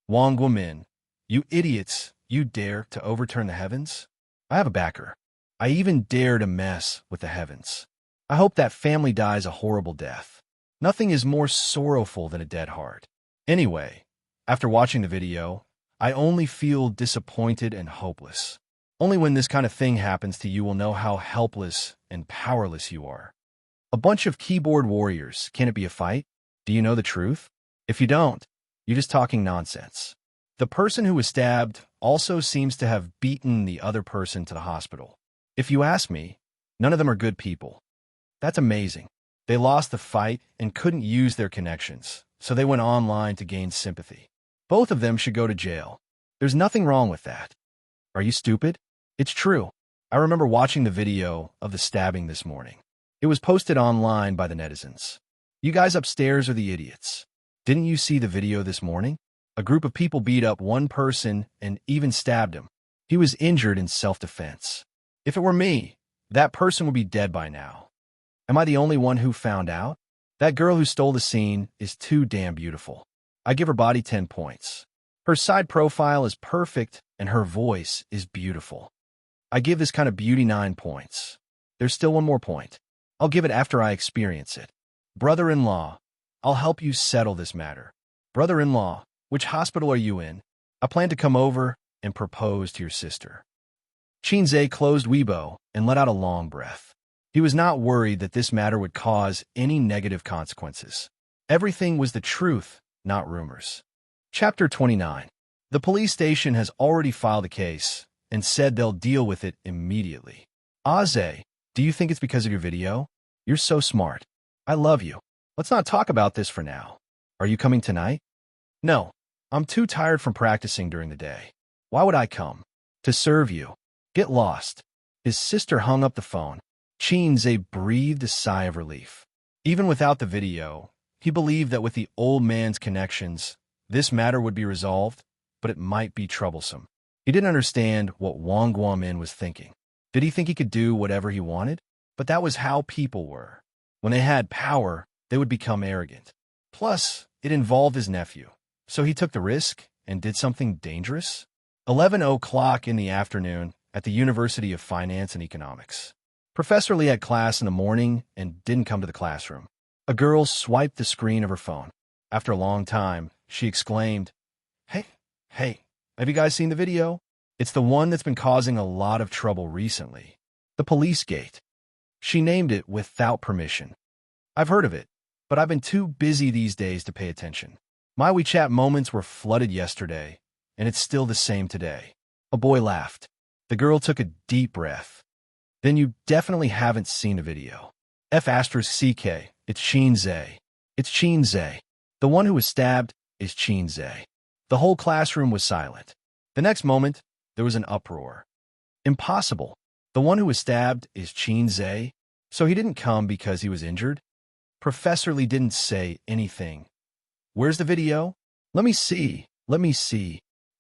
Wang Guomin, you idiots, you dare to overturn the heavens? I have a backer. I even dare to mess with the heavens. I hope that family dies a horrible death. Nothing is more sorrowful than a dead heart. Anyway, after watching the video, I only feel disappointed and hopeless. Only when this kind of thing happens to you will know how helpless and powerless you are. A bunch of keyboard warriors, can it be a fight? Do you know the truth? If you don't, you're just talking nonsense. The person who was stabbed also seems to have beaten the other person to the hospital. If you ask me, none of them are good people. That's amazing. They lost the fight and couldn't use their connections, so they went online to gain sympathy. Both of them should go to jail. There's nothing wrong with that. Are you stupid? It's true. I remember watching the video of the stabbing this morning. It was posted online by the netizens. You guys upstairs are the idiots. Didn't you see the video this morning? A group of people beat up one person and even stabbed him. He was injured in self-defense. If it were me, that person would be dead by now. Am I the only one who found out? That girl who stole the scene is too damn beautiful. I give her body 10 points. Her side profile is perfect and her voice is beautiful. I give this kind of beauty 9 points. There's still one more point. I'll give it after I experience it. Brother-in-law, I'll help you settle this matter. Brother-in-law, which hospital are you in? I plan to come over and propose to your sister. Xianxia closed Weibo and let out a long breath. He was not worried that this matter would cause any negative consequences. Everything was the truth, not rumors. Chapter 29. The police station has already filed a case and said they'll deal with it immediately. Aze, do you think it's because of your video? You're so smart. I love you. Let's not talk about this for now. Are you coming tonight? No. I'm too tired from practicing during the day. Why would I come? To serve you. Get lost. His sister hung up the phone. Xianxia breathed a sigh of relief. Even without the video, he believed that with the old man's connections, this matter would be resolved, but it might be troublesome. He didn't understand what Wang Guomin was thinking. Did he think he could do whatever he wanted? But that was how people were. When they had power, they would become arrogant. Plus, it involved his nephew. So he took the risk and did something dangerous? 11 o'clock in the afternoon at the University of Finance and Economics. Professor Lee had class in the morning and didn't come to the classroom. A girl swiped the screen of her phone. After a long time, she exclaimed, Hey, have you guys seen the video? It's the one that's been causing a lot of trouble recently. The police gate. She named it without permission. I've heard of it, but I've been too busy these days to pay attention. My WeChat moments were flooded yesterday, and it's still the same today. A boy laughed. The girl took a deep breath. Then you definitely haven't seen a video. F***CK, it's Xianxia. It's Xianxia. The one who was stabbed is Xianxia. The whole classroom was silent. The next moment, there was an uproar. Impossible. The one who was stabbed is Xianxia, so he didn't come because he was injured? Professor Lee didn't say anything. Where's the video? Let me see.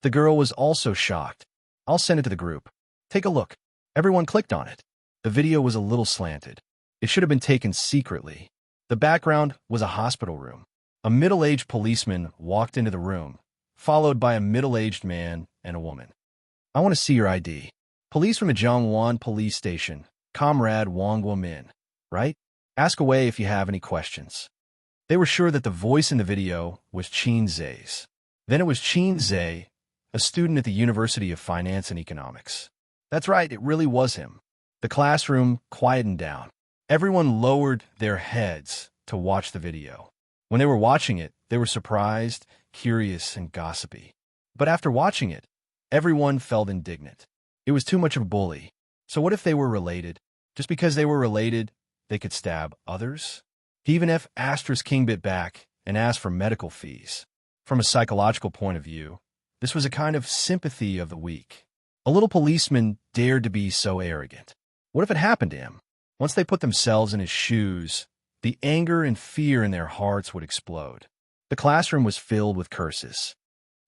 The girl was also shocked. I'll send it to the group. Take a look. Everyone clicked on it. The video was a little slanted. It should have been taken secretly. The background was a hospital room. A middle-aged policeman walked into the room, followed by a middle-aged man and a woman. I want to see your ID. Police from the Zhongwan police station. Comrade Wang Guomin, right? Ask away if you have any questions. They were sure that the voice in the video was Xianxia's. Then it was Xianxia, a student at the University of Finance and Economics. That's right, it really was him. The classroom quietened down. Everyone lowered their heads to watch the video. When they were watching it, they were surprised, curious, and gossipy. But after watching it, everyone felt indignant. It was too much of a bully. So what if they were related? Just because they were related, they could stab others? He even F King bit back and asked for medical fees. From a psychological point of view, this was a kind of sympathy of the weak. A little policeman dared to be so arrogant. What if it happened to him? Once they put themselves in his shoes, the anger and fear in their hearts would explode. The classroom was filled with curses.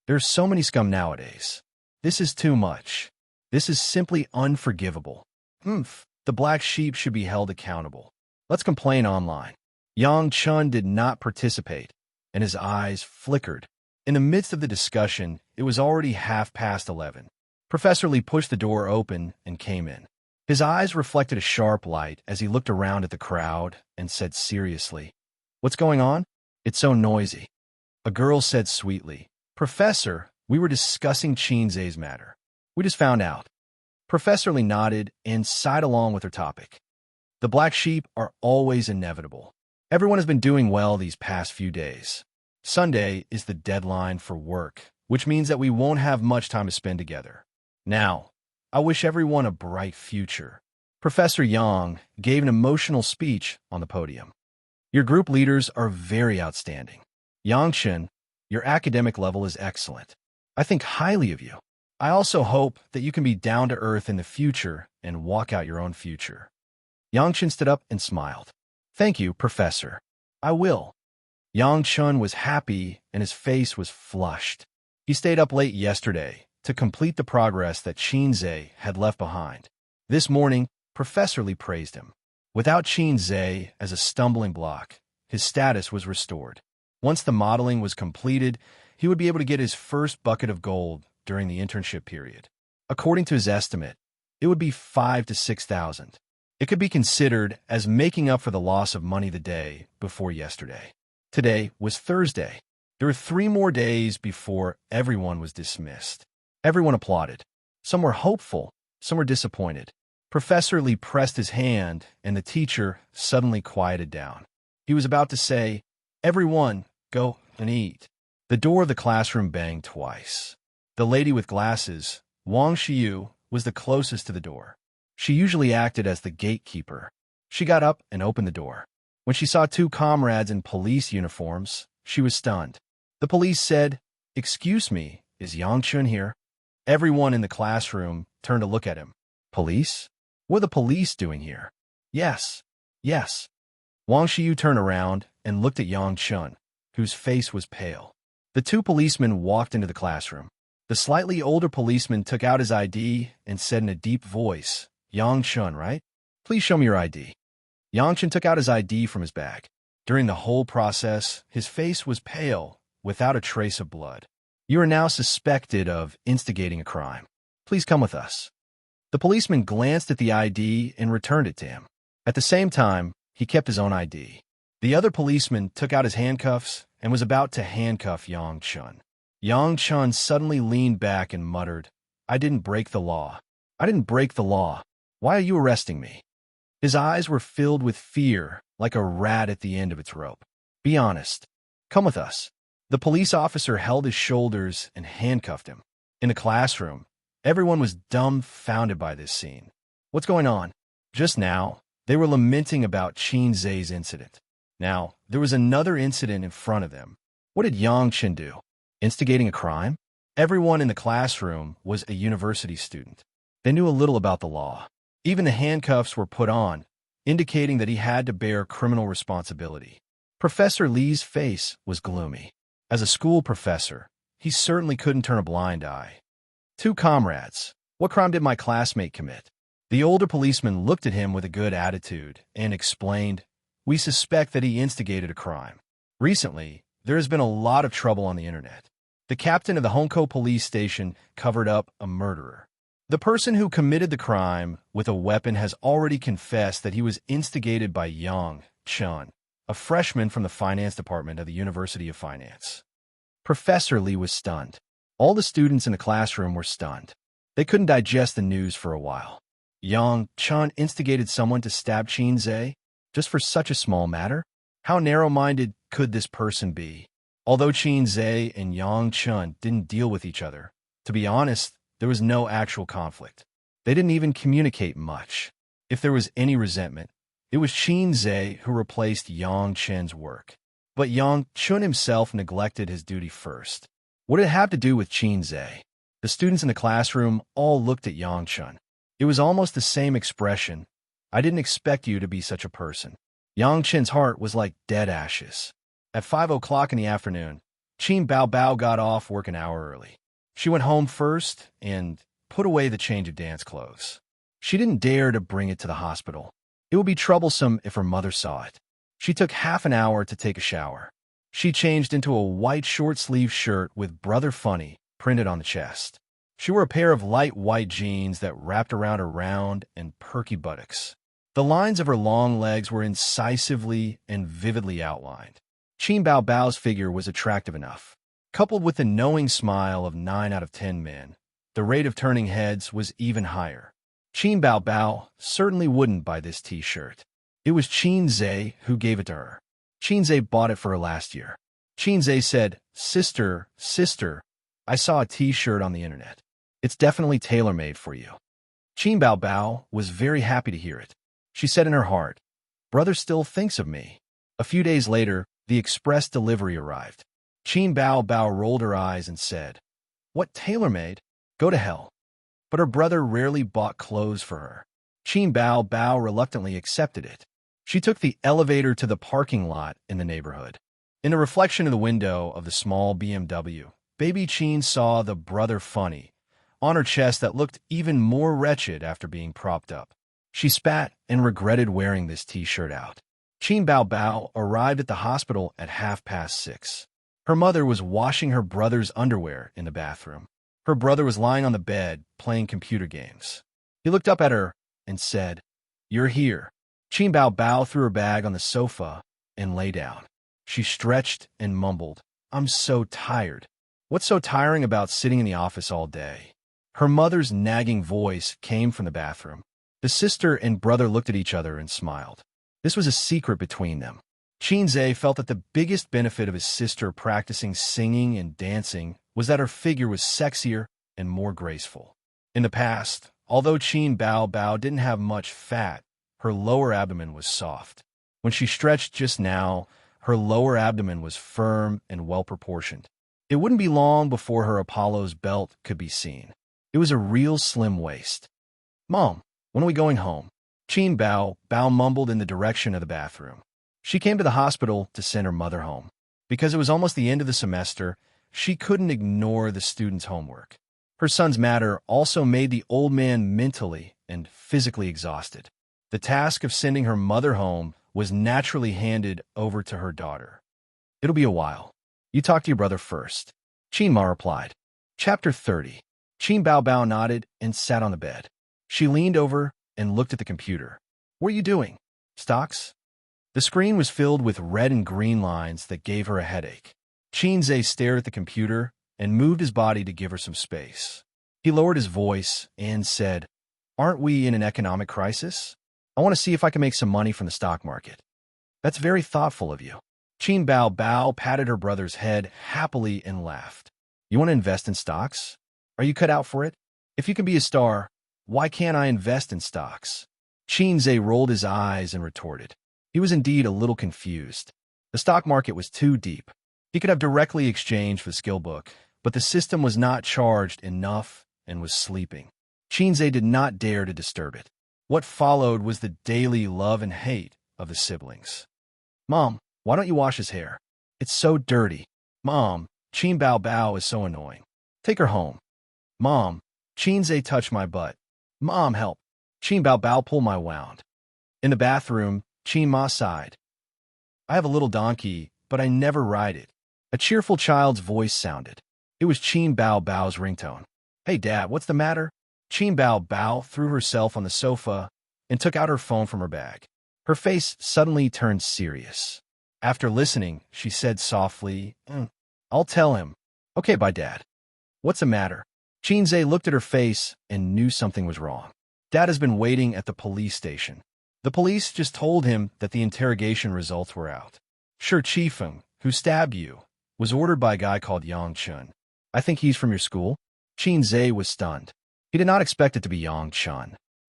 There's so many scum nowadays. This is too much. This is simply unforgivable. The black sheep should be held accountable. Let's complain online. Yang Chun did not participate, and his eyes flickered. In the midst of the discussion, it was already 11:30. Professor Lee pushed the door open and came in. His eyes reflected a sharp light as he looked around at the crowd and said seriously, "What's going on? It's so noisy." A girl said sweetly, "Professor, we were discussing Xianxia's matter. We just found out." Professor Lee nodded and sighed along with her topic. The black sheep are always inevitable. Everyone has been doing well these past few days. Sunday is the deadline for work, which means that we won't have much time to spend together. Now, I wish everyone a bright future. Professor Yang gave an emotional speech on the podium. Your group leaders are very outstanding. Xianxia, your academic level is excellent. I think highly of you. I also hope that you can be down to earth in the future and walk out your own future. Xianxia stood up and smiled. Thank you, Professor. I will. Yang Chun was happy and his face was flushed. He stayed up late yesterday to complete the progress that Xianxia had left behind. This morning, Professor Lee praised him. Without Xianxia as a stumbling block, his status was restored. Once the modeling was completed, he would be able to get his first bucket of gold during the internship period. According to his estimate, it would be 5,000 to 6,000. It could be considered as making up for the loss of money the day before yesterday. Today was Thursday. There were 3 more days before everyone was dismissed. Everyone applauded. Some were hopeful, some were disappointed. Professor Lee pressed his hand, and the teacher suddenly quieted down. He was about to say, "Everyone, go and eat." The door of the classroom banged twice. The lady with glasses, Wang Xiu, was the closest to the door. She usually acted as the gatekeeper. She got up and opened the door. When she saw 2 comrades in police uniforms, she was stunned. The police said, "Excuse me, is Yang Chun here?" Everyone in the classroom turned to look at him. Police? What are the police doing here? Yes. Wang Xiu turned around and looked at Yang Chun, whose face was pale. The 2 policemen walked into the classroom. The slightly older policeman took out his ID and said in a deep voice, "Yang Chun, right? Please show me your ID." Yang Chun took out his ID from his bag. During the whole process, his face was pale, without a trace of blood. "You are now suspected of instigating a crime. Please come with us." The policeman glanced at the ID and returned it to him. At the same time, he kept his own ID. The other policeman took out his handcuffs and was about to handcuff Yang Chun. Yang Chun suddenly leaned back and muttered, "I didn't break the law. I didn't break the law. Why are you arresting me?" His eyes were filled with fear, like a rat at the end of its rope. "Be honest. Come with us." The police officer held his shoulders and handcuffed him. In the classroom, everyone was dumbfounded by this scene. What's going on? Just now, they were lamenting about Xianxia's incident. Now, there was another incident in front of them. What did Yang Chen do? Instigating a crime? Everyone in the classroom was a university student. They knew a little about the law. Even the handcuffs were put on, indicating that he had to bear criminal responsibility. Professor Lee's face was gloomy. As a school professor, he certainly couldn't turn a blind eye. "2 comrades. What crime did my classmate commit?" The older policeman looked at him with a good attitude and explained, "We suspect that he instigated a crime. Recently, there has been a lot of trouble on the internet. The captain of the Hongkou police station covered up a murderer. The person who committed the crime with a weapon has already confessed that he was instigated by Yang Chun. a freshman from the finance department of the University of Finance. Professor Li was stunned. All the students in the classroom were stunned. They couldn't digest the news for a while. Yang Chun instigated someone to stab Xianxia just for such a small matter? How narrow-minded could this person be? Although Xianxia and Yang Chun didn't deal with each other, to be honest, there was no actual conflict. They didn't even communicate much. If there was any resentment, it was Xianxia who replaced Yang Chun's work. But Yang Chun himself neglected his duty first. What did it have to do with Xianxia? The students in the classroom all looked at Yang Chun. It was almost the same expression. I didn't expect you to be such a person. Yang Chun's heart was like dead ashes. At 5 o'clock in the afternoon, Qin Bao Bao got off work an hour early. She went home first and put away the change of dance clothes. She didn't dare to bring it to the hospital. It would be troublesome if her mother saw it. She took half an hour to take a shower. She changed into a white short-sleeved shirt with Brother Funny printed on the chest. She wore a pair of light white jeans that wrapped around her round and perky buttocks. The lines of her long legs were incisively and vividly outlined. Qin Bao Bao's figure was attractive enough. Coupled with the knowing smile of 9 out of 10 men, the rate of turning heads was even higher. Qin Bao Bao certainly wouldn't buy this t-shirt. It was Xianxia who gave it to her. Xianxia bought it for her last year. Xianxia said, Sister, I saw a t-shirt on the internet. It's definitely tailor-made for you." Qin Bao Bao was very happy to hear it. She said in her heart, "Brother still thinks of me." A few days later, the express delivery arrived. Qin Bao Bao rolled her eyes and said, "What tailor-made? Go to hell." But her brother rarely bought clothes for her. Qin Bao Bao reluctantly accepted it. She took the elevator to the parking lot in the neighborhood. In the reflection of the window of the small BMW, baby Qin saw the Brother Funny on her chest that looked even more wretched after being propped up. She spat and regretted wearing this t-shirt out. Qin Bao Bao arrived at the hospital at 6:30. Her mother was washing her brother's underwear in the bathroom. Her brother was lying on the bed playing computer games. He looked up at her and said, "You're here." Qin Bao Bao threw her bag on the sofa and lay down. She stretched and mumbled, "I'm so tired." What's so tiring about sitting in the office all day? Her mother's nagging voice came from the bathroom. The sister and brother looked at each other and smiled. This was a secret between them. Xianxia felt that the biggest benefit of his sister practicing singing and dancing was that her figure was sexier and more graceful. In the past, although Qin Bao Bao didn't have much fat, her lower abdomen was soft. When she stretched just now, her lower abdomen was firm and well-proportioned. It wouldn't be long before her Apollo's belt could be seen. It was a real slim waist. "Mom, when are we going home?" Qin Bao Bao mumbled in the direction of the bathroom. She came to the hospital to send her mother home. Because it was almost the end of the semester, she couldn't ignore the students' homework. Her son's matter also made the old man mentally and physically exhausted. The task of sending her mother home was naturally handed over to her daughter. "It'll be a while. You talk to your brother first," Qin Ma replied. Chapter 30. Qin Bao Bao nodded and sat on the bed. She leaned over and looked at the computer. "What are you doing? Stocks?" The screen was filled with red and green lines that gave her a headache. Xianxia stared at the computer and moved his body to give her some space. He lowered his voice and said, "Aren't we in an economic crisis? I want to see if I can make some money from the stock market." "That's very thoughtful of you." Qin Bao Bao patted her brother's head happily and laughed. "You want to invest in stocks? Are you cut out for it? If you can be a star, why can't I invest in stocks?" Xianxia rolled his eyes and retorted. He was indeed a little confused. The stock market was too deep. He could have directly exchanged for the skill book, but the system was not charged enough and was sleeping. Xianxia did not dare to disturb it. What followed was the daily love and hate of the siblings. "Mom, why don't you wash his hair? It's so dirty." "Mom, Qin Bao Bao is so annoying. Take her home." "Mom, Xianxia touched my butt." "Mom, help. Qin Bao Bao pull my wound." In the bathroom, Qin Ma sighed. "I have a little donkey, but I never ride it." A cheerful child's voice sounded. It was Qin Bao Bao's ringtone. "Hey, Dad, what's the matter?" Qin Bao Bao threw herself on the sofa and took out her phone from her bag. Her face suddenly turned serious. After listening, she said softly, I'll tell him. Okay, bye, Dad. What's the matter? Xianxia looked at her face and knew something was wrong. Dad has been waiting at the police station. The police just told him that the interrogation results were out. Sure, Chifeng, who stabbed you, was ordered by a guy called Yang. I think he's from your school. Xianxia was stunned. He did not expect it to be Yang.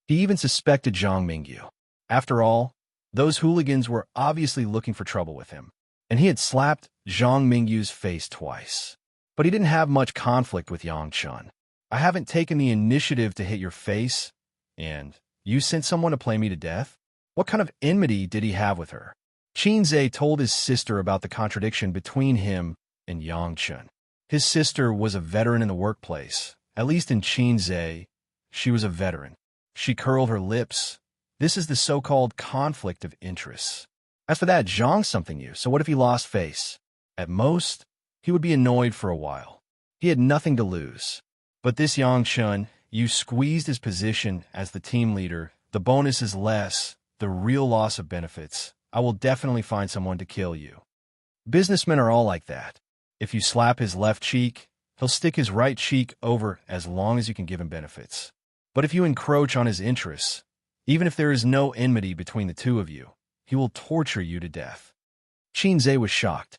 He even suspected Zhang Mingyu. After all, those hooligans were obviously looking for trouble with him, and he had slapped Zhang Mingyu's face twice. But he didn't have much conflict with Yang. I haven't taken the initiative to hit your face, and you sent someone to play me to death? What kind of enmity did he have with her? Xianxia told his sister about the contradiction between him and Yang. His sister was a veteran in the workplace. At least in Xianxia, she was a veteran. She curled her lips. This is the so-called conflict of interests. As for that, Zhang's something new, so what if he lost face? At most, he would be annoyed for a while. He had nothing to lose. But this Yang, you squeezed his position as the team leader. The bonus is less, the real loss of benefits. I will definitely find someone to kill you. Businessmen are all like that. If you slap his left cheek, he'll stick his right cheek over as long as you can give him benefits. But if you encroach on his interests, even if there is no enmity between the two of you, he will torture you to death. Xianxia was shocked.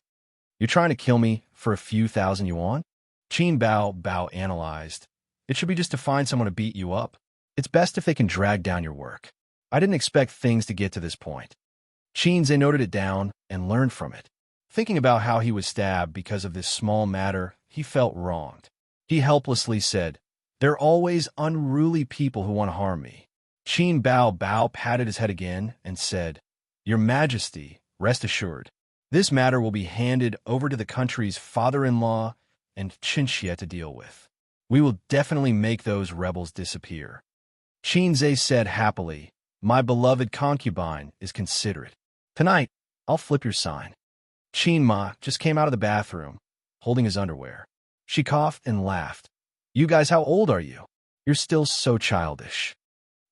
You're trying to kill me for a few thousand yuan? Qin Bao analyzed. It should be just to find someone to beat you up. It's best if they can drag down your work. I didn't expect things to get to this point. Xianxia noted it down and learned from it. Thinking about how he was stabbed because of this small matter, he felt wronged. He helplessly said, "There are always unruly people who want to harm me." Qin Bao patted his head again and said, "Your Majesty, rest assured, this matter will be handed over to the country's father-in-law and Xianxia to deal with. We will definitely make those rebels disappear." Xianxia said happily, "My beloved concubine is considerate. Tonight, I'll flip your sign." Qin Ma just came out of the bathroom, holding his underwear. She coughed and laughed. "You guys, how old are you? You're still so childish."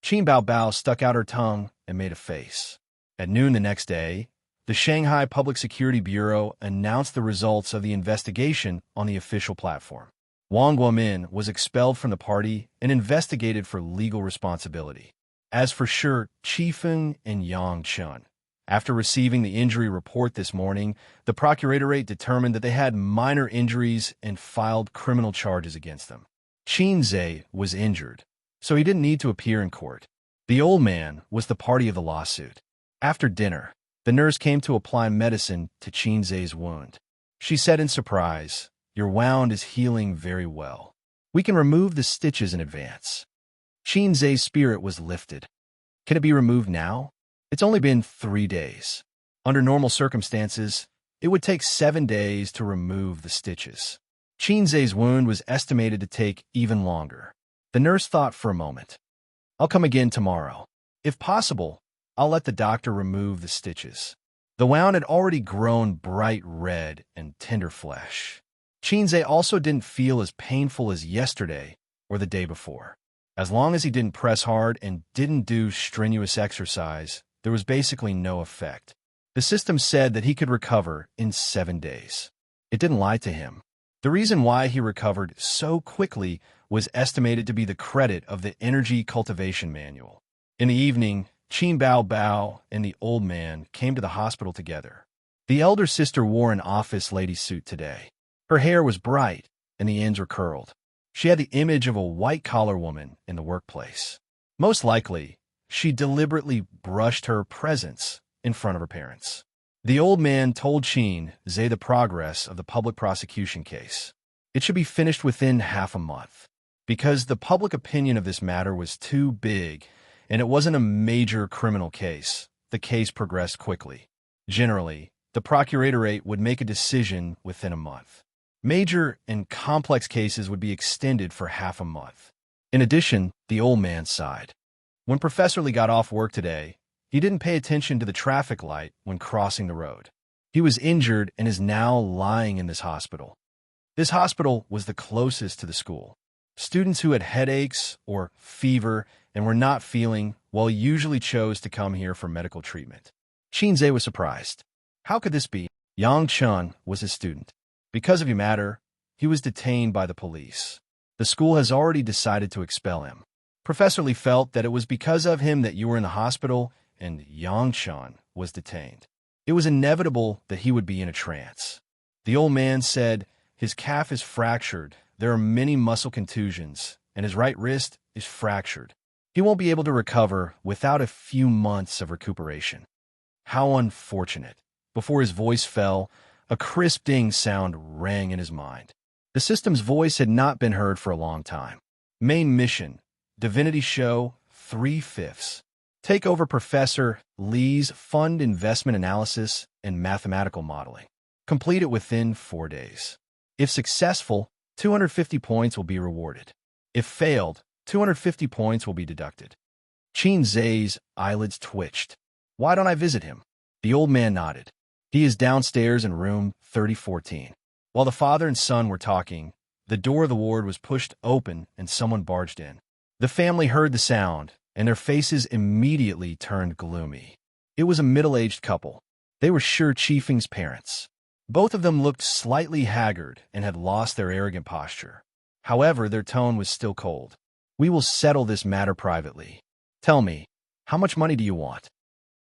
Qin Bao stuck out her tongue and made a face. At noon the next day, the Shanghai Public Security Bureau announced the results of the investigation on the official platform. Wang Guomin was expelled from the party and investigated for legal responsibility. As for Shi Chifeng and Yang, after receiving the injury report this morning, the procuratorate determined that they had minor injuries and filed criminal charges against them. Xianxia was injured, so he didn't need to appear in court. The old man was the party of the lawsuit. After dinner, the nurse came to apply medicine to Xianxia's wound. She said in surprise, "Your wound is healing very well. We can remove the stitches in advance." Xianxia's spirit was lifted. Can it be removed now? It's only been 3 days. Under normal circumstances, it would take 7 days to remove the stitches. Xianxia's wound was estimated to take even longer. The nurse thought for a moment. "I'll come again tomorrow. If possible, I'll let the doctor remove the stitches." The wound had already grown bright red and tender flesh. Xianxia also didn't feel as painful as yesterday or the day before. As long as he didn't press hard and didn't do strenuous exercise, there was basically no effect. The system said that he could recover in 7 days. It didn't lie to him. The reason why he recovered so quickly was estimated to be the credit of the Energy Cultivation Manual. In the evening, Qin Bao and the old man came to the hospital together. The elder sister wore an office lady suit today. Her hair was bright, and the ends were curled. She had the image of a white-collar woman in the workplace. Most likely, she deliberately brushed her presence in front of her parents. The old man told Xianxia the progress of the public prosecution case. It should be finished within half a month. Because the public opinion of this matter was too big, and it wasn't a major criminal case, the case progressed quickly. Generally, the procuratorate would make a decision within a month. Major and complex cases would be extended for half a month. In addition, the old man sighed. When Professor Li got off work today, he didn't pay attention to the traffic light when crossing the road. He was injured and is now lying in this hospital. This hospital was the closest to the school. Students who had headaches or fever and were not feeling well usually chose to come here for medical treatment. Xianxia was surprised. How could this be? Yang Chun was his student. Because of your matter, he was detained by the police. The school has already decided to expel him. Professor Li felt that it was because of him that you were in the hospital and Yang Chun was detained. It was inevitable that he would be in a trance. The old man said his calf is fractured, there are many muscle contusions, and his right wrist is fractured. He won't be able to recover without a few months of recuperation. How unfortunate. Before his voice fell, a crisp ding sound rang in his mind. The system's voice had not been heard for a long time. Main mission, Divinity Show 3/5. Take over Professor Li's fund investment analysis and mathematical modeling. Complete it within 4 days. If successful, 250 points will be rewarded. If failed, 250 points will be deducted. Qin Zai's eyelids twitched. Why don't I visit him? The old man nodded. He is downstairs in room 3014. While the father and son were talking, the door of the ward was pushed open and someone barged in. The family heard the sound, and their faces immediately turned gloomy. It was a middle-aged couple. They were Shi Qifeng's parents. Both of them looked slightly haggard and had lost their arrogant posture. However, their tone was still cold. We will settle this matter privately. Tell me, how much money do you want?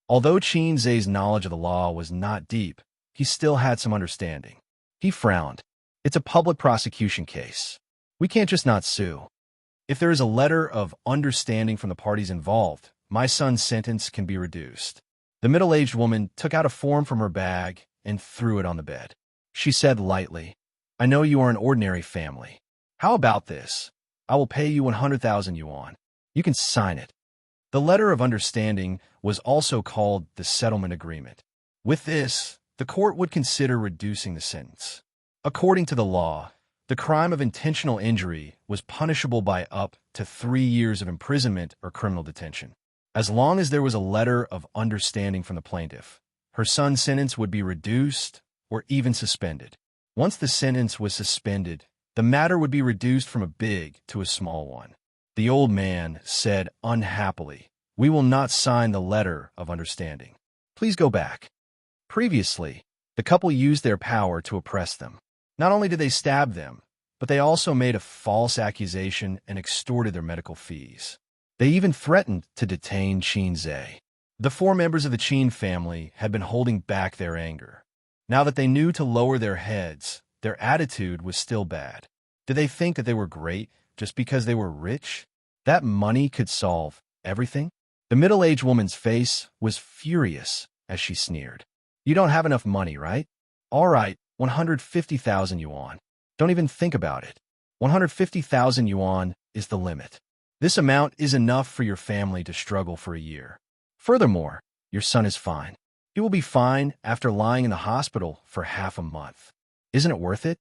Although Qin Zai's knowledge of the law was not deep, he still had some understanding. He frowned. It's a public prosecution case. We can't just not sue. If there is a letter of understanding from the parties involved, my son's sentence can be reduced. The middle-aged woman took out a form from her bag and threw it on the bed. She said lightly, I know you are an ordinary family. How about this? I will pay you 100,000 yuan. You can sign it. The letter of understanding was also called the settlement agreement. With this, the court would consider reducing the sentence. According to the law, the crime of intentional injury was punishable by up to 3 years of imprisonment or criminal detention. As long as there was a letter of understanding from the plaintiff, her son's sentence would be reduced or even suspended. Once the sentence was suspended, the matter would be reduced from a big to a small one. The old man said unhappily, We will not sign the letter of understanding. Please go back. Previously, the couple used their power to oppress them. Not only did they stab them, but they also made a false accusation and extorted their medical fees. They even threatened to detain Qin Zai. The 4 members of the Qin family had been holding back their anger. Now that they knew to lower their heads, their attitude was still bad. Did they think that they were great just because they were rich? That money could solve everything? The middle-aged woman's face was furious as she sneered. You don't have enough money, right? All right, 150,000 yuan. Don't even think about it. 150,000 yuan is the limit. This amount is enough for your family to struggle for a year. Furthermore, your son is fine. He will be fine after lying in the hospital for half a month. Isn't it worth it?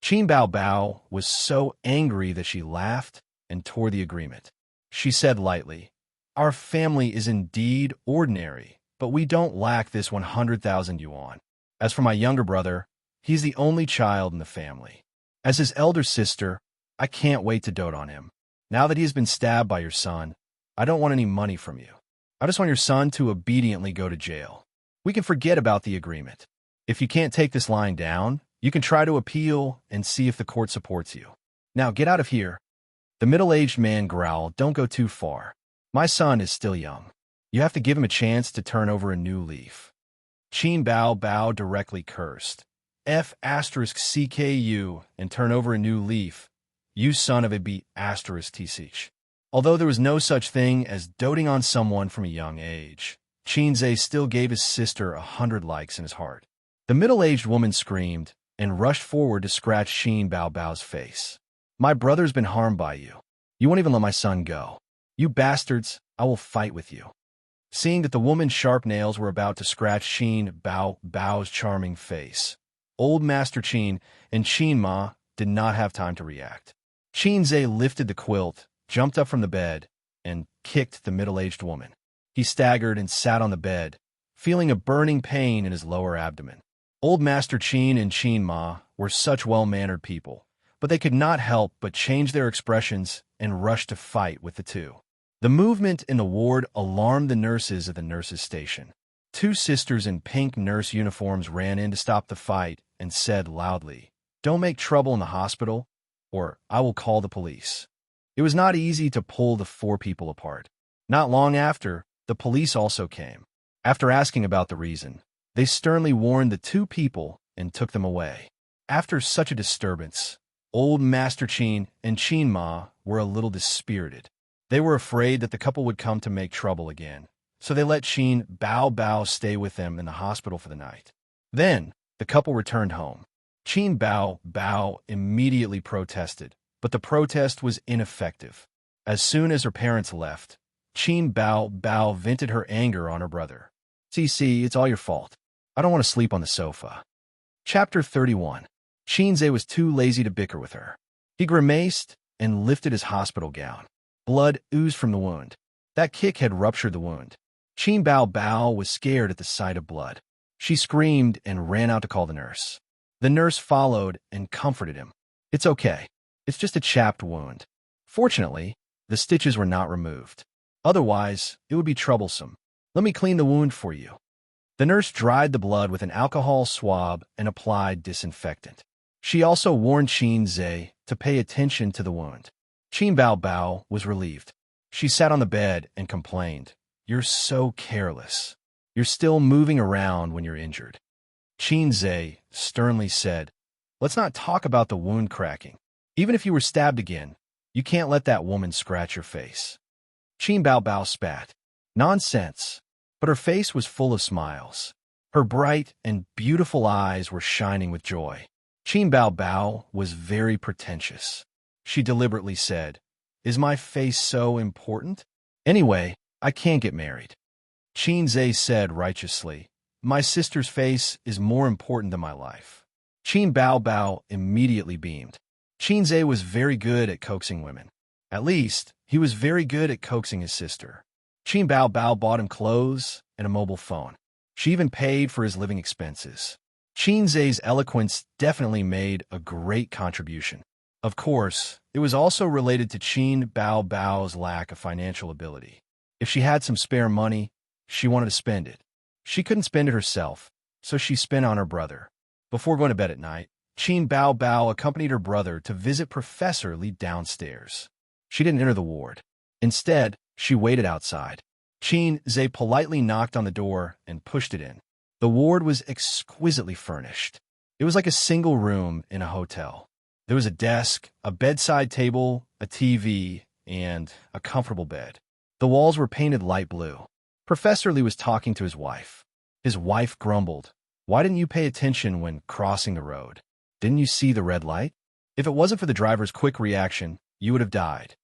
Qin Bao was so angry that she laughed and tore the agreement. She said lightly, Our family is indeed ordinary, but we don't lack this 100,000 yuan. As for my younger brother, he's the only child in the family. As his elder sister, I can't wait to dote on him. Now that he has been stabbed by your son, I don't want any money from you. I just want your son to obediently go to jail. We can forget about the agreement. If you can't take this lying down, you can try to appeal and see if the court supports you. Now get out of here. The middle-aged man growled, Don't go too far. My son is still young. You have to give him a chance to turn over a new leaf. Qin Bao directly cursed. F*CKU and turn over a new leaf. You son of a B*TCH. Although there was no such thing as doting on someone from a young age, Qin Zai still gave his sister 100 likes in his heart. The middle-aged woman screamed and rushed forward to scratch Qin Bao's face. My brother's been harmed by you. You won't even let my son go. You bastards, I will fight with you. Seeing that the woman's sharp nails were about to scratch Qin Bao's charming face, Old Master Qin and Qin Ma did not have time to react. Qin Zai lifted the quilt, jumped up from the bed, and kicked the middle-aged woman. He staggered and sat on the bed, feeling a burning pain in his lower abdomen. Old Master Qin and Qin Ma were such well-mannered people, but they could not help but change their expressions and rush to fight with the two. The movement in the ward alarmed the nurses at the nurses' station. Two sisters in pink nurse uniforms ran in to stop the fight and said loudly, "Don't make trouble in the hospital, or I will call the police." It was not easy to pull the four people apart. Not long after, the police also came. After asking about the reason, they sternly warned the two people and took them away. After such a disturbance, old Master Qin and Qin Ma were a little dispirited. They were afraid that the couple would come to make trouble again, so they let Qin Bao stay with them in the hospital for the night. Then, the couple returned home. Qin Bao immediately protested, but the protest was ineffective. As soon as her parents left, Qin Bao vented her anger on her brother. "See, it's all your fault. I don't want to sleep on the sofa." Chapter 31. Xianxia was too lazy to bicker with her. He grimaced and lifted his hospital gown. Blood oozed from the wound. That kick had ruptured the wound. Qin Bao was scared at the sight of blood. She screamed and ran out to call the nurse. The nurse followed and comforted him. "It's okay. It's just a chapped wound." Fortunately, the stitches were not removed. Otherwise, it would be troublesome. "Let me clean the wound for you." The nurse dried the blood with an alcohol swab and applied disinfectant. She also warned Xianxia to pay attention to the wound. Qin Bao was relieved. She sat on the bed and complained, "You're so careless. You're still moving around when you're injured." Xianxia sternly said, "Let's not talk about the wound cracking. Even if you were stabbed again, you can't let that woman scratch your face." Qin Bao spat. "Nonsense." But her face was full of smiles. Her bright and beautiful eyes were shining with joy. Qin Bao was very pretentious. She deliberately said, "Is my face so important? Anyway, I can't get married." Xianxia said righteously, "My sister's face is more important than my life." Qin Bao immediately beamed. Xianxia was very good at coaxing women. At least, he was very good at coaxing his sister. Qin Bao bought him clothes and a mobile phone. She even paid for his living expenses. Xianxia's eloquence definitely made a great contribution. Of course, it was also related to Qin Bao's lack of financial ability. If she had some spare money, she wanted to spend it. She couldn't spend it herself, so she spent on her brother. Before going to bed at night, Qin Bao accompanied her brother to visit Professor Li downstairs. She didn't enter the ward. Instead, she waited outside. Xianxia politely knocked on the door and pushed it in. The ward was exquisitely furnished. It was like a single room in a hotel. There was a desk, a bedside table, a TV, and a comfortable bed. The walls were painted light blue. Professor Li was talking to his wife. His wife grumbled, "Why didn't you pay attention when crossing the road? Didn't you see the red light? If it wasn't for the driver's quick reaction, you would have died."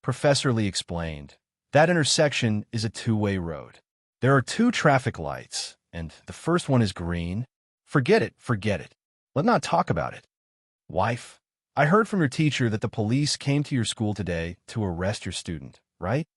Professor Li explained, "That intersection is a two-way road. There are two traffic lights, and the first one is green. Forget it. Let's not talk about it." "Wife, I heard from your teacher that the police came to your school today to arrest your student, right?"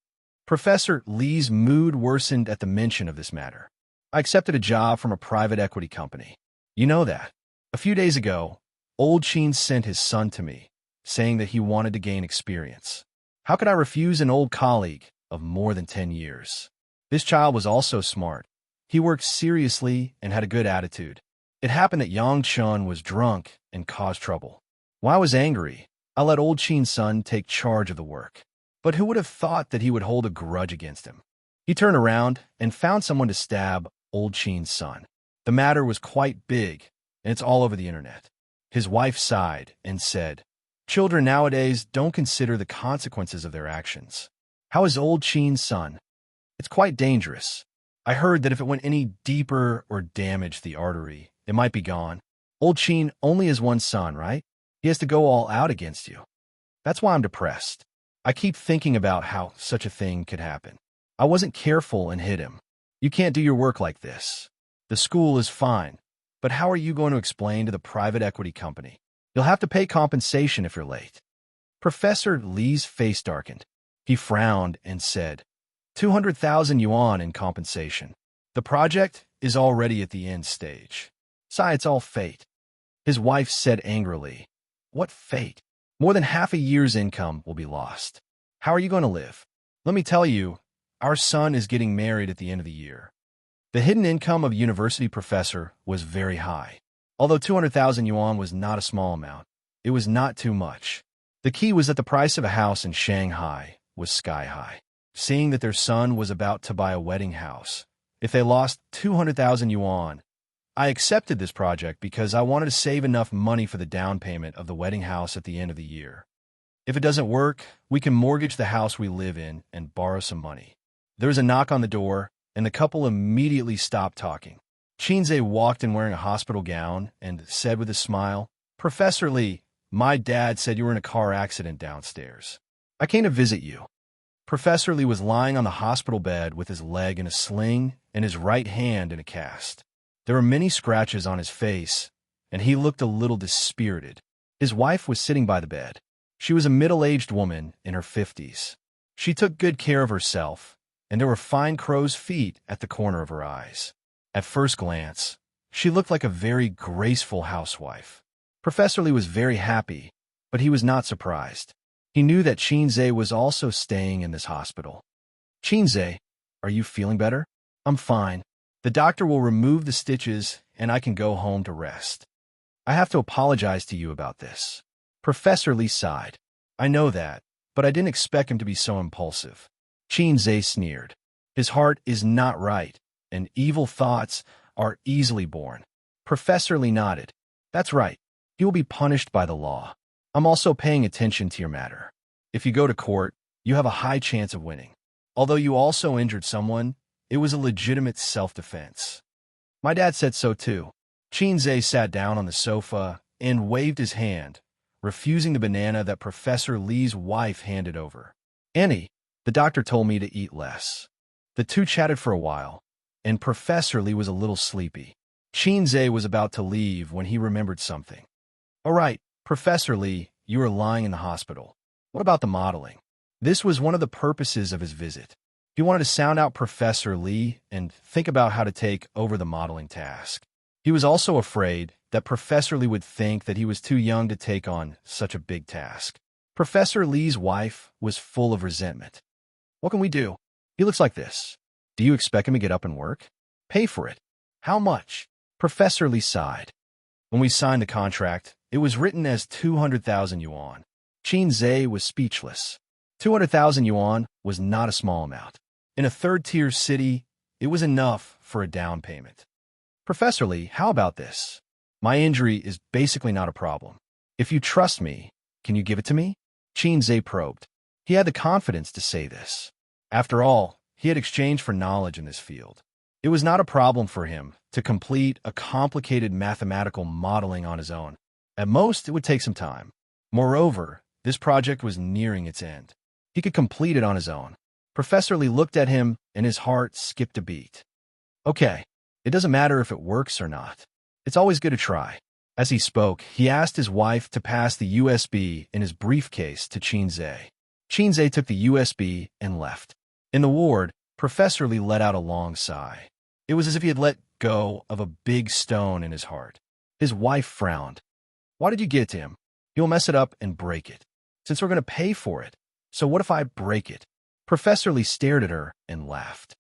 Professor Li's mood worsened at the mention of this matter. "I accepted a job from a private equity company. You know that. A few days ago, old Qin sent his son to me, saying that he wanted to gain experience. How could I refuse an old colleague of more than 10 years? This child was also smart. He worked seriously and had a good attitude. It happened that Yang Chun was drunk and caused trouble. When I was angry, I let old Qin's son take charge of the work. But who would have thought that he would hold a grudge against him? He turned around and found someone to stab old Qin's son. The matter was quite big, and it's all over the internet." His wife sighed and said, "Children nowadays don't consider the consequences of their actions. How is old Qin's son? It's quite dangerous. I heard that if it went any deeper or damaged the artery, it might be gone. Old Qin only has one son, right? He has to go all out against you. That's why I'm depressed. I keep thinking about how such a thing could happen. I wasn't careful and hit him. You can't do your work like this. The school is fine, but how are you going to explain to the private equity company? You'll have to pay compensation if you're late." Professor Li's face darkened. He frowned and said, 200,000 yuan in compensation. The project is already at the end stage. Besides, it's all fate." His wife said angrily, "What fate? More than half a year's income will be lost. How are you going to live? Let me tell you, our son is getting married at the end of the year." The hidden income of a university professor was very high. Although 200,000 yuan was not a small amount, it was not too much. The key was that the price of a house in Shanghai was sky high. Seeing that their son was about to buy a wedding house, if they lost 200,000 yuan, I accepted this project because I wanted to save enough money for the down payment of the wedding house at the end of the year. If it doesn't work, we can mortgage the house we live in and borrow some money. There was a knock on the door, and the couple immediately stopped talking. Xianxia walked in wearing a hospital gown and said with a smile, "Professor Li, my dad said you were in a car accident downstairs. I came to visit you." Professor Li was lying on the hospital bed with his leg in a sling and his right hand in a cast. There were many scratches on his face, and he looked a little dispirited. His wife was sitting by the bed. She was a middle-aged woman in her 50s. She took good care of herself, and there were fine crow's feet at the corner of her eyes. At first glance, she looked like a very graceful housewife. Professor Li was very happy, but he was not surprised. He knew that Xianxia was also staying in this hospital. "Xianxia, are you feeling better?" "I'm fine. The doctor will remove the stitches, and I can go home to rest." "I have to apologize to you about this." Professor Li sighed. "I know that, but I didn't expect him to be so impulsive." Xianxia sneered. "His heart is not right, and evil thoughts are easily born." Professor Li nodded. "That's right. He will be punished by the law. I'm also paying attention to your matter. If you go to court, you have a high chance of winning. Although you also injured someone, it was a legitimate self-defense." "My dad said so too." Xianxia sat down on the sofa and waved his hand, refusing the banana that Professor Li's wife handed over. "Annie, the doctor told me to eat less." The two chatted for a while, and Professor Li was a little sleepy. Xianxia was about to leave when he remembered something. "All right, Professor Li, you are lying in the hospital. What about the modeling?" This was one of the purposes of his visit. He wanted to sound out Professor Li and think about how to take over the modeling task. He was also afraid that Professor Li would think that he was too young to take on such a big task. Professor Li's wife was full of resentment. "What can we do? He looks like this. Do you expect him to get up and work? Pay for it. How much?" Professor Li sighed. When we signed the contract, it was written as 200,000 yuan. Xianxia was speechless. 200,000 yuan was not a small amount. In a third-tier city, it was enough for a down payment. "Professor Li, how about this? My injury is basically not a problem. If you trust me, can you give it to me?" Xianxia probed. He had the confidence to say this. After all, he had exchanged for knowledge in this field. It was not a problem for him to complete a complicated mathematical modeling on his own. At most, it would take some time. Moreover, this project was nearing its end. He could complete it on his own. Professor Li looked at him, and his heart skipped a beat. "Okay, it doesn't matter if it works or not. It's always good to try." As he spoke, he asked his wife to pass the USB in his briefcase to Xianxia. Xianxia took the USB and left. In the ward, Professor Li let out a long sigh. It was as if he had let go of a big stone in his heart. His wife frowned. "Why did you get it to him? He'll mess it up and break it. Since we're going to pay for it, so what if I break it?" Professor Li stared at her and laughed.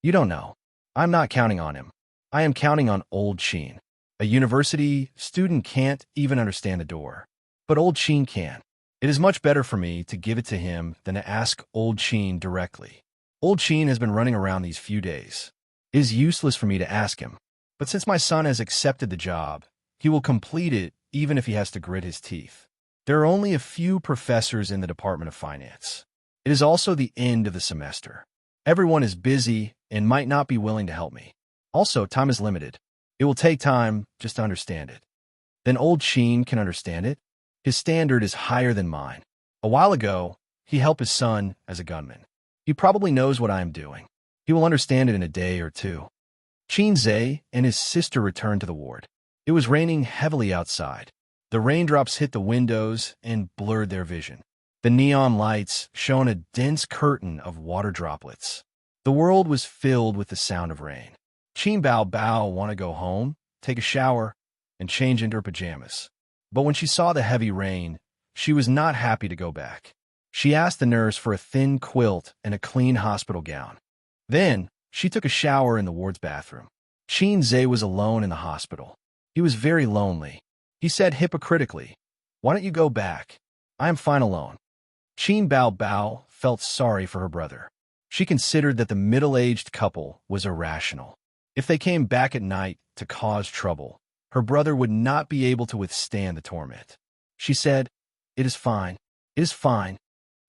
"You don't know. I'm not counting on him. I am counting on old Qin. A university student can't even understand the door. But old Qin can. It is much better for me to give it to him than to ask old Qin directly. Old Qin has been running around these few days. It is useless for me to ask him. But since my son has accepted the job, he will complete it even if he has to grit his teeth. There are only a few professors in the Department of Finance. It is also the end of the semester. Everyone is busy and might not be willing to help me. Also, time is limited. It will take time just to understand it. Then old Qin can understand it. His standard is higher than mine. A while ago, he helped his son as a gunman. He probably knows what I am doing. He will understand it in a day or two." Xianxia and his sister returned to the ward. It was raining heavily outside. The raindrops hit the windows and blurred their vision. The neon lights shone a dense curtain of water droplets. The world was filled with the sound of rain. Qin Bao wanted to go home, take a shower, and change into her pajamas. But when she saw the heavy rain, she was not happy to go back. She asked the nurse for a thin quilt and a clean hospital gown. Then, She took a shower in the ward's bathroom. Xianxia was alone in the hospital. He was very lonely. He said hypocritically, "Why don't you go back? I am fine alone." Qin Bao Bao felt sorry for her brother. She considered that the middle-aged couple was irrational. If they came back at night to cause trouble, her brother would not be able to withstand the torment. She said, "It is fine. It is fine."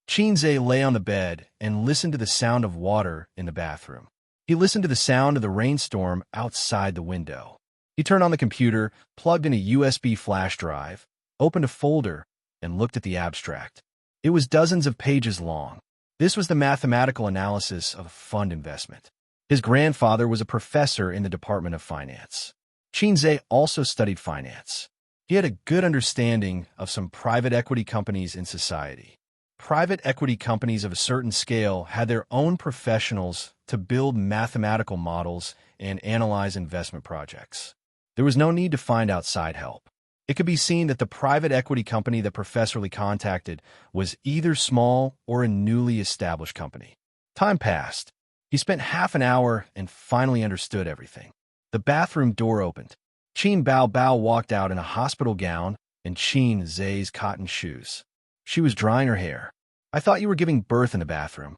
Xianxia lay on the bed and listened to the sound of water in the bathroom. He listened to the sound of the rainstorm outside the window. He turned on the computer, plugged in a USB flash drive, opened a folder, and looked at the abstract. It was dozens of pages long. This was the mathematical analysis of a fund investment. His grandfather was a professor in the Department of Finance. Xianxia also studied finance. He had a good understanding of some private equity companies in society. Private equity companies of a certain scale had their own professionals to build mathematical models and analyze investment projects. There was no need to find outside help. It could be seen that the private equity company that Professor Lee contacted was either small or a newly established company. Time passed. He spent half an hour and finally understood everything. The bathroom door opened. Qin Bao Bao walked out in a hospital gown and Xianxia's cotton shoes. She was drying her hair. "I thought you were giving birth in the bathroom."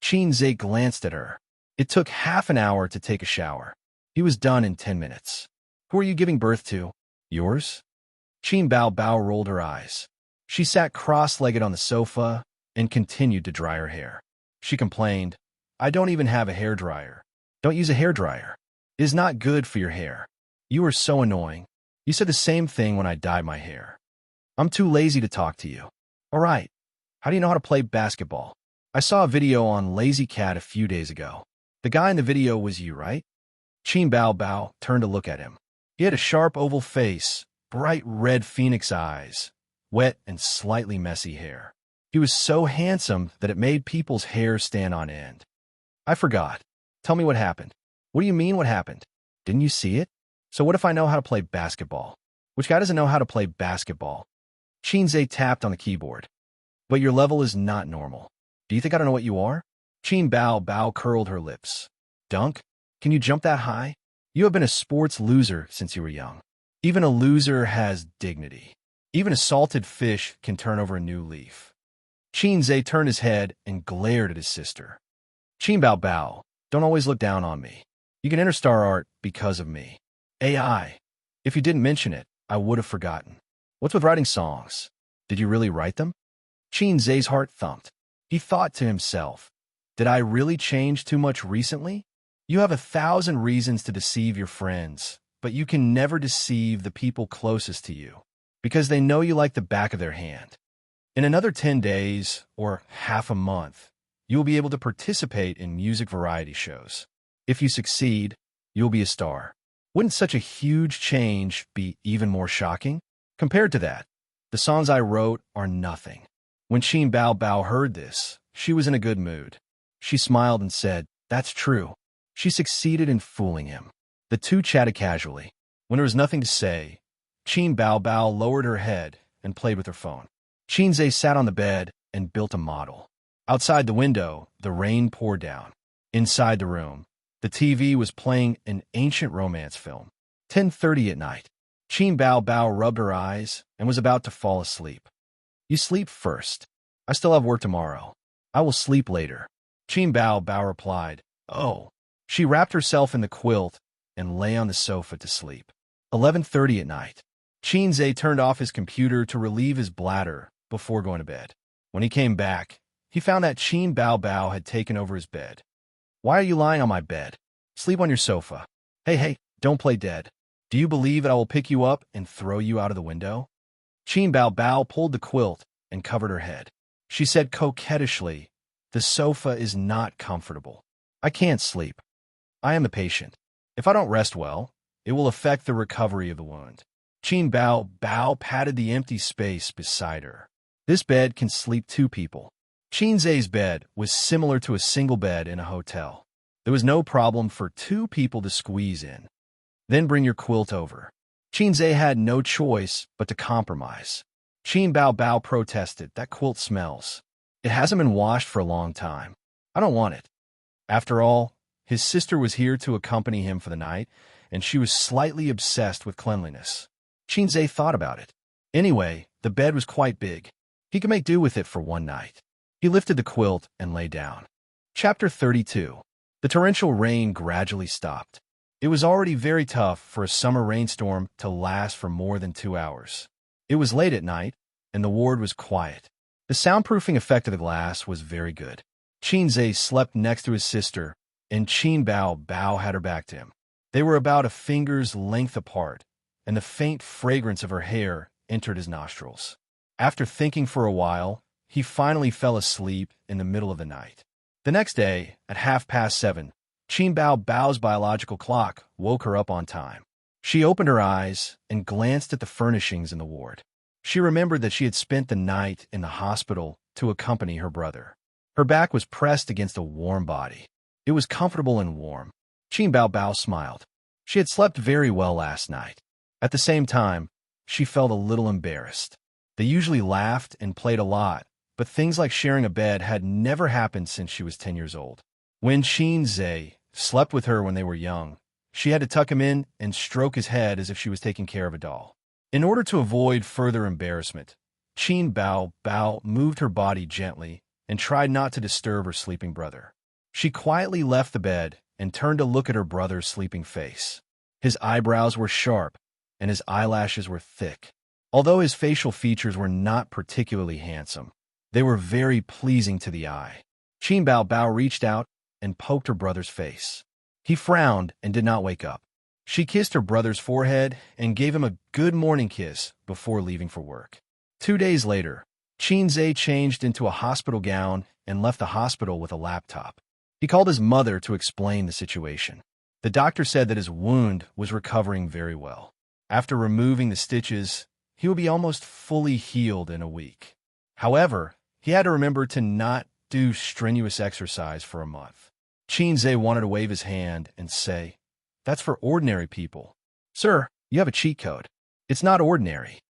Xianxia glanced at her. It took half an hour to take a shower. He was done in 10 minutes. "Who are you giving birth to? Yours?" Qin Bao Bao rolled her eyes. She sat cross-legged on the sofa and continued to dry her hair. She complained, "I don't even have a hairdryer." "Don't use a hairdryer. It is not good for your hair. You are so annoying. You said the same thing when I dyed my hair." "I'm too lazy to talk to you." "All right. How do you know how to play basketball?" "I saw a video on Lazy Cat a few days ago." "The guy in the video was you, right?" Qin Bao Bao turned to look at him. He had a sharp oval face, bright red phoenix eyes, wet and slightly messy hair. He was so handsome that it made people's hair stand on end. "I forgot. Tell me what happened." "What do you mean what happened? Didn't you see it? So what if I know how to play basketball?" "Which guy doesn't know how to play basketball?" Xianxia tapped on the keyboard. "But your level is not normal. Do you think I don't know what you are?" Qin Bao Bao curled her lips. "Dunk? Can you jump that high? You have been a sports loser since you were young. Even a loser has dignity. Even a salted fish can turn over a new leaf." Xianxia turned his head and glared at his sister. "Qin Bao Bao, don't always look down on me. You can enter Star Art because of me." "AI. If you didn't mention it, I would have forgotten." "What's with writing songs? Did you really write them?" Xianxia's heart thumped. He thought to himself, "Did I really change too much recently?" You have 1,000 reasons to deceive your friends, but you can never deceive the people closest to you, because they know you like the back of their hand. In another 10 days, or half a month, you will be able to participate in music variety shows. If you succeed, you'll be a star. Wouldn't such a huge change be even more shocking? Compared to that, the songs I wrote are nothing. When Qin Bao Bao heard this, she was in a good mood. She smiled and said, "That's true." She succeeded in fooling him. The two chatted casually. When there was nothing to say, Qin Bao Bao lowered her head and played with her phone. Xianxia sat on the bed and built a model. Outside the window, the rain poured down. Inside the room, the TV was playing an ancient romance film. 10:30 at night. Qin Bao Bao rubbed her eyes and was about to fall asleep. "You sleep first. I still have work tomorrow. I will sleep later." Qin Bao Bao replied, "Oh." She wrapped herself in the quilt and lay on the sofa to sleep. 11:30 at night. Xianxia turned off his computer to relieve his bladder before going to bed. When he came back, he found that Qin Bao Bao had taken over his bed. "Why are you lying on my bed? Sleep on your sofa." Hey, don't play dead. Do you believe that I will pick you up and throw you out of the window?" Qin Bao Bao pulled the quilt and covered her head. She said coquettishly, "The sofa is not comfortable. I can't sleep. I am the patient. If I don't rest well, it will affect the recovery of the wound." Qin Bao Bao patted the empty space beside her. "This bed can sleep 2 people." Xianxia's bed was similar to a single bed in a hotel. There was no problem for 2 people to squeeze in. "Then bring your quilt over." Xianxia had no choice but to compromise. Qin Bao Bao protested, "That quilt smells. It hasn't been washed for a long time. I don't want it." After all, His sister was here to accompany him for the night, and she was slightly obsessed with cleanliness. Xianxia thought about it. Anyway, the bed was quite big. He could make do with it for one night. He lifted the quilt and lay down. Chapter 32. The torrential rain gradually stopped. It was already very tough for a summer rainstorm to last for more than 2 hours. It was late at night, and the ward was quiet. The soundproofing effect of the glass was very good. Xianxia slept next to his sister, and Qin Bao had her back to him. They were about a finger's length apart, and the faint fragrance of her hair entered his nostrils. After thinking for a while, he finally fell asleep in the middle of the night. The next day, at 7:30, Qin Bao's biological clock woke her up on time. She opened her eyes and glanced at the furnishings in the ward. She remembered that she had spent the night in the hospital to accompany her brother. Her back was pressed against a warm body. It was comfortable and warm. Qin Bao smiled. She had slept very well last night. At the same time, she felt a little embarrassed. They usually laughed and played a lot, but things like sharing a bed had never happened since she was 10 years old. When Xianxia slept with her when they were young, she had to tuck him in and stroke his head as if she was taking care of a doll. In order to avoid further embarrassment, Qin Bao moved her body gently and tried not to disturb her sleeping brother. She quietly left the bed and turned to look at her brother's sleeping face. His eyebrows were sharp, and his eyelashes were thick. Although his facial features were not particularly handsome, they were very pleasing to the eye. Qin Bao reached out and poked her brother's face. He frowned and did not wake up. She kissed her brother's forehead and gave him a good morning kiss before leaving for work. 2 days later, Xianxia changed into a hospital gown and left the hospital with a laptop. He called his mother to explain the situation. The doctor said that his wound was recovering very well. After removing the stitches, he would be almost fully healed in a week. However, he had to remember to not do strenuous exercise for a month. Xianxia wanted to wave his hand and say, "That's for ordinary people. Sir, you have a cheat code. It's not ordinary."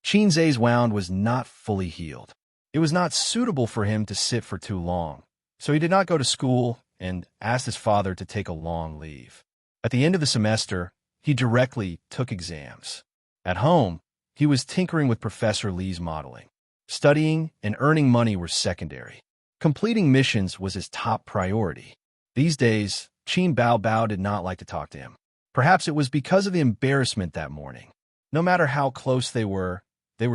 Xianxia's wound was not fully healed. It was not suitable for him to sit for too long, so he did not go to school and asked his father to take a long leave. At the end of the semester, he directly took exams. At home, he was tinkering with Professor Li's modeling. Studying and earning money were secondary. Completing missions was his top priority. These days, Qin Bao did not like to talk to him. Perhaps it was because of the embarrassment that morning. No matter how close they were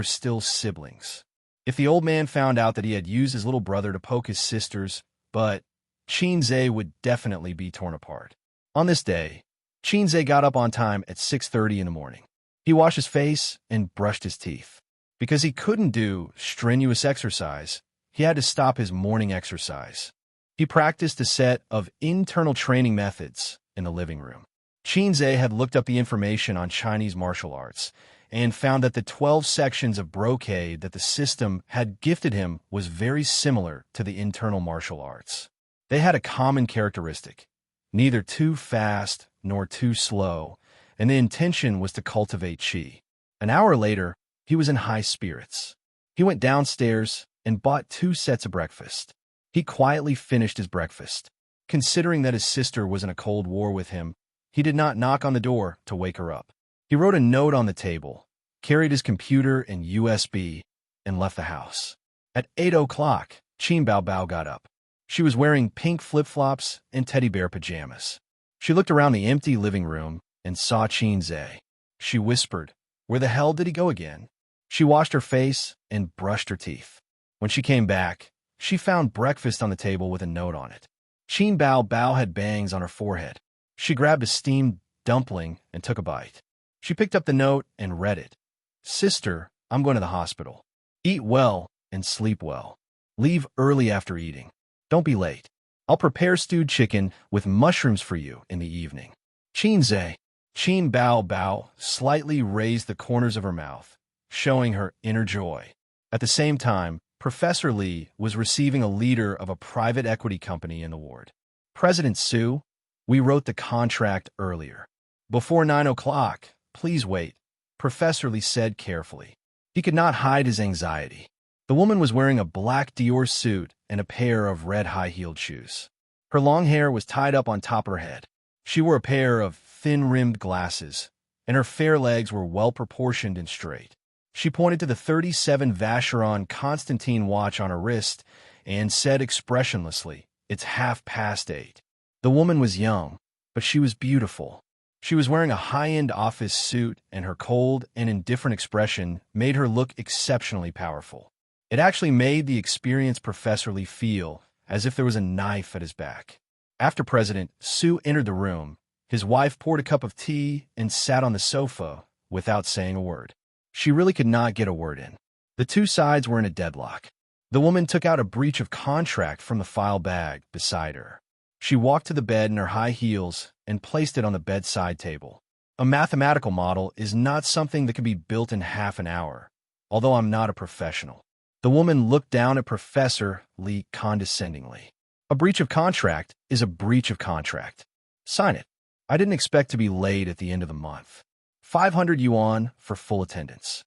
still siblings. If the old man found out that he had used his little brother to poke his sisters, but Xianxia would definitely be torn apart. On this day, Xianxia got up on time at 6:30 in the morning. He washed his face and brushed his teeth. Because he couldn't do strenuous exercise, he had to stop his morning exercise. He practiced a set of internal training methods in the living room. Xianxia had looked up the information on Chinese martial arts and found that the 12 sections of brocade that the system had gifted him was very similar to the internal martial arts. They had a common characteristic, neither too fast nor too slow, and the intention was to cultivate qi. An hour later, he was in high spirits. He went downstairs and bought 2 sets of breakfast. He quietly finished his breakfast. Considering that his sister was in a cold war with him, he did not knock on the door to wake her up. He wrote a note on the table, carried his computer and USB, and left the house. At 8 o'clock, Qin Bao got up. She was wearing pink flip-flops and teddy bear pajamas. She looked around the empty living room and saw Xianxia. She whispered, "Where the hell did he go again?" She washed her face and brushed her teeth. When she came back, she found breakfast on the table with a note on it. Qin Bao had bangs on her forehead. She grabbed a steamed dumpling and took a bite. She picked up the note and read it. "Sister, I'm going to the hospital. Eat well and sleep well. Leave early after eating. Don't be late. I'll prepare stewed chicken with mushrooms for you in the evening." Xianxia. Qin Bao slightly raised the corners of her mouth, showing her inner joy. At the same time, Professor Li was receiving a leader of a private equity company in the ward. "President Su, we wrote the contract earlier. Before 9 o'clock, please wait," Professor Li said carefully. He could not hide his anxiety. The woman was wearing a black Dior suit and a pair of red high-heeled shoes. Her long hair was tied up on top of her head. She wore a pair of thin-rimmed glasses, and her fair legs were well-proportioned and straight. She pointed to the 37 Vacheron Constantine watch on her wrist and said expressionlessly, "It's 8:30." The woman was young, but she was beautiful. She was wearing a high-end office suit, and her cold and indifferent expression made her look exceptionally powerful. It actually made the experienced Professor Lee feel as if there was a knife at his back. After President Su entered the room, his wife poured a cup of tea and sat on the sofa without saying a word. She really could not get a word in. The two sides were in a deadlock. The woman took out a breach of contract from the file bag beside her. She walked to the bed in her high heels and placed it on the bedside table. A mathematical model is not something that can be built in half an hour, although I'm not a professional. The woman looked down at Professor Lee condescendingly. A breach of contract is a breach of contract. Sign it. I didn't expect to be late at the end of the month. 500 yuan for full attendance.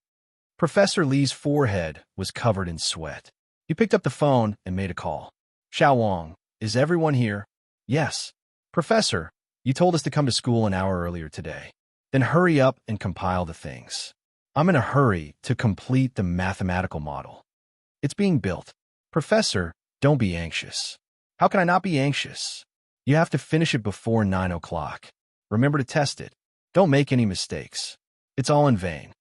Professor Lee's forehead was covered in sweat. He picked up the phone and made a call. Xiao Wang, is everyone here? Yes. Professor, you told us to come to school an hour earlier today. Then hurry up and compile the things. I'm in a hurry to complete the mathematical model. It's being built. Professor, don't be anxious. How can I not be anxious? You have to finish it before 9 o'clock. Remember to test it. Don't make any mistakes. It's all in vain.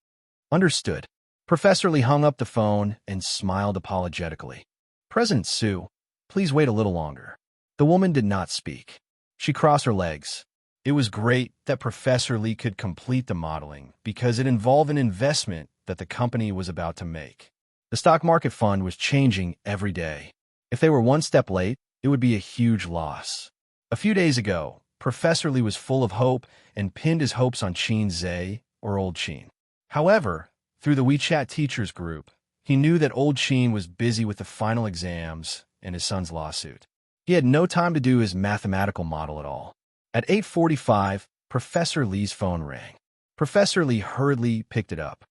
Understood. Professor Lee hung up the phone and smiled apologetically. President Su, please wait a little longer. The woman did not speak. She crossed her legs. It was great that Professor Lee could complete the modeling because it involved an investment that the company was about to make. The stock market fund was changing every day. If they were one step late, it would be a huge loss. A few days ago, Professor Lee was full of hope and pinned his hopes on Xianxia or Old Qin. However, through the WeChat teachers group, he knew that Old Qin was busy with the final exams and his son's lawsuit. He had no time to do his mathematical model at all. At 8:45, Professor Lee's phone rang. Professor Lee hurriedly picked it up.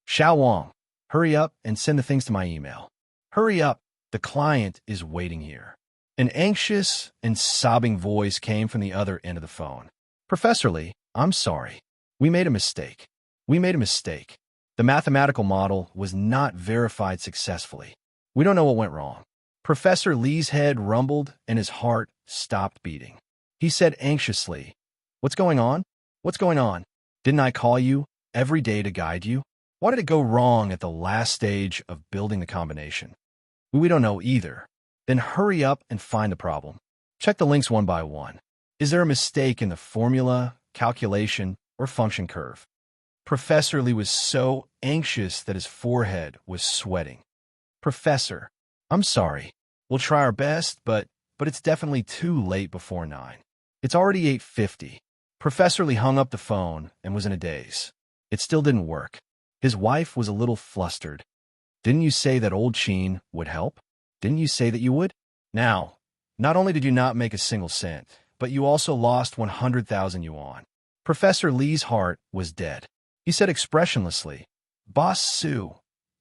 Xiao Wang, hurry up and send the things to my email. Hurry up, the client is waiting here. An anxious and sobbing voice came from the other end of the phone. Professor Lee, I'm sorry. We made a mistake. The mathematical model was not verified successfully. We don't know what went wrong. Professor Lee's head rumbled and his heart stopped beating. He said anxiously, What's going on? Didn't I call you every day to guide you? Why did it go wrong at the last stage of building the combination? We don't know either. Then hurry up and find the problem. Check the links one by one. Is there a mistake in the formula, calculation, or function curve? Professor Lee was so anxious that his forehead was sweating. Professor, I'm sorry. We'll try our best, but it's definitely too late before 9. It's already 8:50. Professor Lee hung up the phone and was in a daze. It still didn't work. His wife was a little flustered. Didn't you say that Old Qin would help? Didn't you say that you would? Now, not only did you not make a single cent, but you also lost 100,000 yuan. Professor Lee's heart was dead. He said expressionlessly, Boss Su,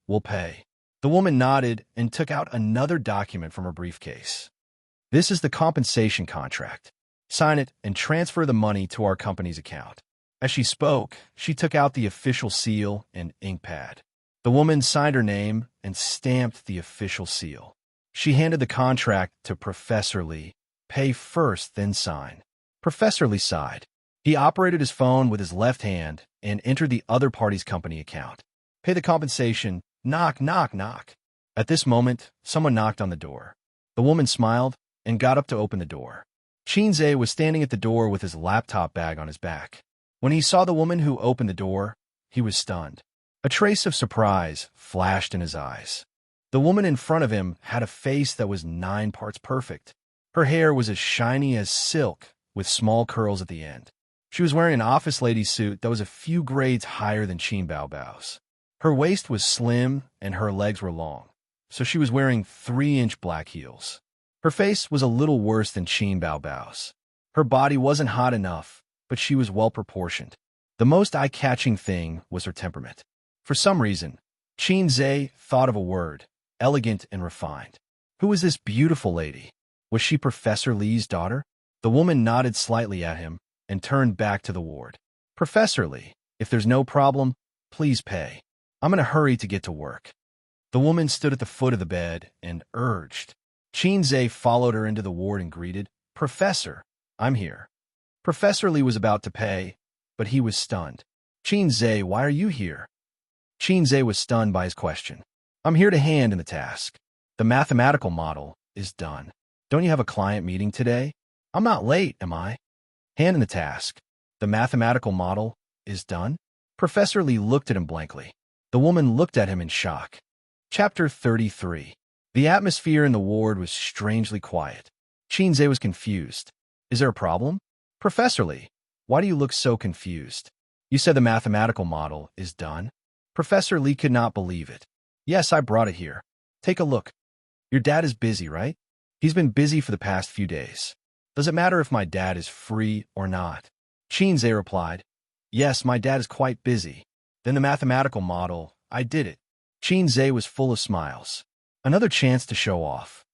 we'll pay. The woman nodded and took out another document from her briefcase. This is the compensation contract. Sign it and transfer the money to our company's account. As she spoke, she took out the official seal and ink pad. The woman signed her name and stamped the official seal. She handed the contract to Professor Lee. Pay first, then sign. Professor Lee sighed. He operated his phone with his left hand and entered the other party's company account. Pay the compensation. Knock, knock, knock. At this moment, someone knocked on the door. The woman smiled and got up to open the door. Xianxia was standing at the door with his laptop bag on his back. When he saw the woman who opened the door, he was stunned. A trace of surprise flashed in his eyes. The woman in front of him had a face that was 9 parts perfect. Her hair was as shiny as silk, with small curls at the end. She was wearing an office lady suit that was a few grades higher than Qin Baobao's. Her waist was slim and her legs were long, so she was wearing 3-inch black heels. Her face was a little worse than Qin Baobao's. Her body wasn't hot enough, but she was well-proportioned. The most eye-catching thing was her temperament. For some reason, Xianxia thought of a word, elegant and refined. Who was this beautiful lady? Was she Professor Lee's daughter? The woman nodded slightly at him and turned back to the ward. Professor Lee, if there's no problem, please pay. I'm in a hurry to get to work. The woman stood at the foot of the bed and urged. Xianxia followed her into the ward and greeted, Professor, I'm here. Professor Lee was about to pay, but he was stunned. Xianxia, why are you here? Xianxia was stunned by his question. I'm here to hand in the task. The mathematical model is done. Don't you have a client meeting today? I'm not late, am I? Hand in the task. The mathematical model is done? Professor Lee looked at him blankly. The woman looked at him in shock. Chapter 33. The atmosphere in the ward was strangely quiet. Xianxia was confused. Is there a problem? Professor Lee, why do you look so confused? You said the mathematical model is done? Professor Lee could not believe it. Yes, I brought it here. Take a look. Your dad is busy, right? He's been busy for the past few days. Does it matter if my dad is free or not? Xianxia replied, Yes, my dad is quite busy. Then the mathematical model, I did it. Xianxia was full of smiles. Another chance to show off.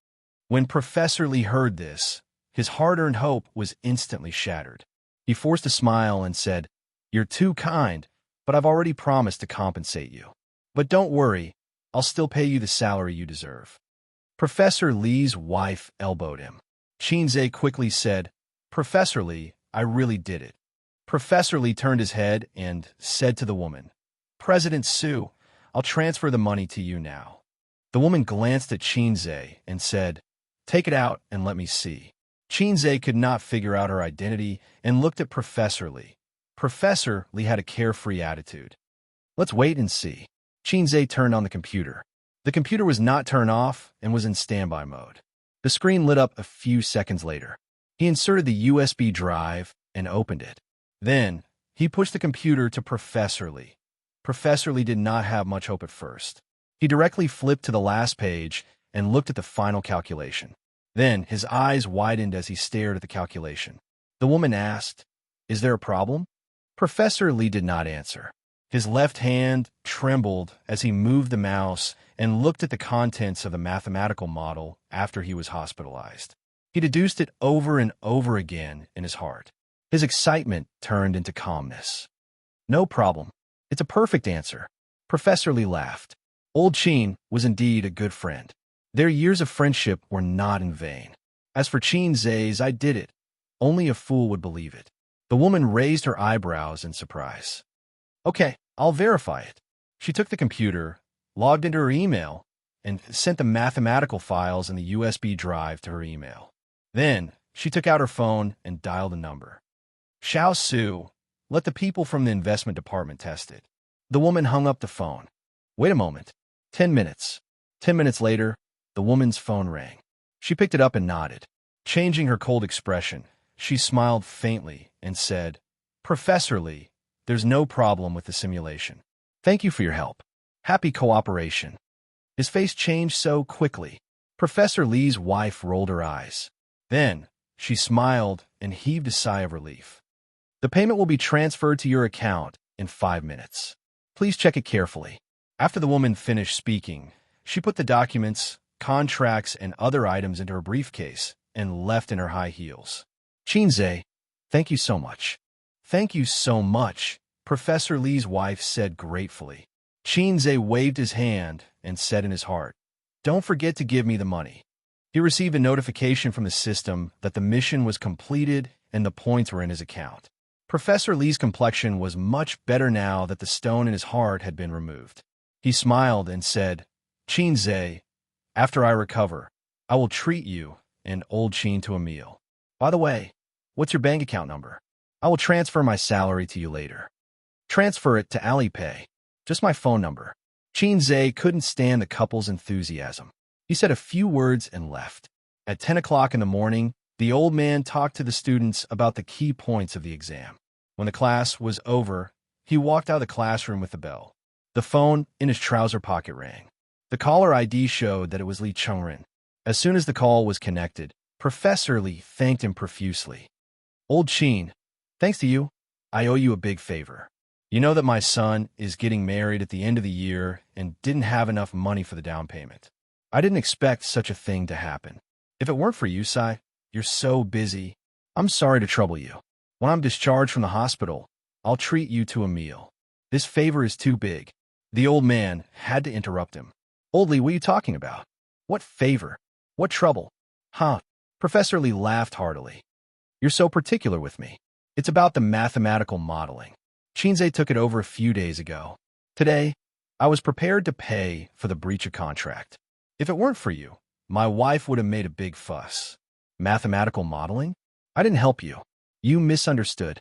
When Professor Lee heard this, his hard-earned hope was instantly shattered. He forced a smile and said, You're too kind, but I've already promised to compensate you. But don't worry, I'll still pay you the salary you deserve. Professor Lee's wife elbowed him. Xianxia quickly said, Professor Lee, I really did it. Professor Lee turned his head and said to the woman, President Su, I'll transfer the money to you now. The woman glanced at Xianxia and said, Take it out and let me see. Xianxia could not figure out her identity and looked at Professor Lee. Professor Lee had a carefree attitude. Let's wait and see. Xianxia turned on the computer. The computer was not turned off and was in standby mode. The screen lit up a few seconds later. He inserted the USB drive and opened it. Then, he pushed the computer to Professor Lee. Professor Lee did not have much hope at first. He directly flipped to the last page and looked at the final calculation. Then, his eyes widened as he stared at the calculation. The woman asked, Is there a problem? Professor Lee did not answer. His left hand trembled as he moved the mouse and looked at the contents of the mathematical model after he was hospitalized. He deduced it over and over again in his heart. His excitement turned into calmness. No problem. It's a perfect answer. Professor Lee laughed. Old Qin was indeed a good friend. Their years of friendship were not in vain. As for Xianxia's, I did it. Only a fool would believe it. The woman raised her eyebrows in surprise. Okay, I'll verify it. She took the computer, logged into her email, and sent the mathematical files in the USB drive to her email. Then, she took out her phone and dialed a number. Xiao Su, let the people from the investment department test it. The woman hung up the phone. Wait a moment. 10 minutes. 10 minutes later, the woman's phone rang. She picked it up and nodded. Changing her cold expression, she smiled faintly and said, Professor Lee, there's no problem with the simulation. Thank you for your help. Happy cooperation. His face changed so quickly. Professor Lee's wife rolled her eyes. Then, she smiled and heaved a sigh of relief. The payment will be transferred to your account in 5 minutes. Please check it carefully. After the woman finished speaking, she put the documents, contracts, and other items into her briefcase and left in her high heels. Xianxia, thank you so much. Thank you so much, Professor Lee's wife said gratefully. Xianxia waved his hand and said in his heart, Don't forget to give me the money. He received a notification from the system that the mission was completed and the points were in his account. Professor Lee's complexion was much better now that the stone in his heart had been removed. He smiled and said, Xianxia, after I recover, I will treat you and old Qin to a meal. By the way, what's your bank account number? I will transfer my salary to you later. Transfer it to Alipay. Just my phone number. Xianxia couldn't stand the couple's enthusiasm. He said a few words and left. At 10 o'clock in the morning, the old man talked to the students about the key points of the exam. When the class was over, he walked out of the classroom with the bell. The phone in his trouser pocket rang. The caller ID showed that it was Li Chengren. As soon as the call was connected, Professor Lee thanked him profusely. Old Qin, thanks to you, I owe you a big favor. You know that my son is getting married at the end of the year and didn't have enough money for the down payment. I didn't expect such a thing to happen. If it weren't for you, Sai, you're so busy. I'm sorry to trouble you. When I'm discharged from the hospital, I'll treat you to a meal. This favor is too big. The old man had to interrupt him. Old Lee, what are you talking about? What favor? What trouble? Huh? Professor Lee laughed heartily. You're so particular with me. It's about the mathematical modeling. Xianxia took it over a few days ago. Today, I was prepared to pay for the breach of contract. If it weren't for you, my wife would have made a big fuss. Mathematical modeling? I didn't help you. You misunderstood.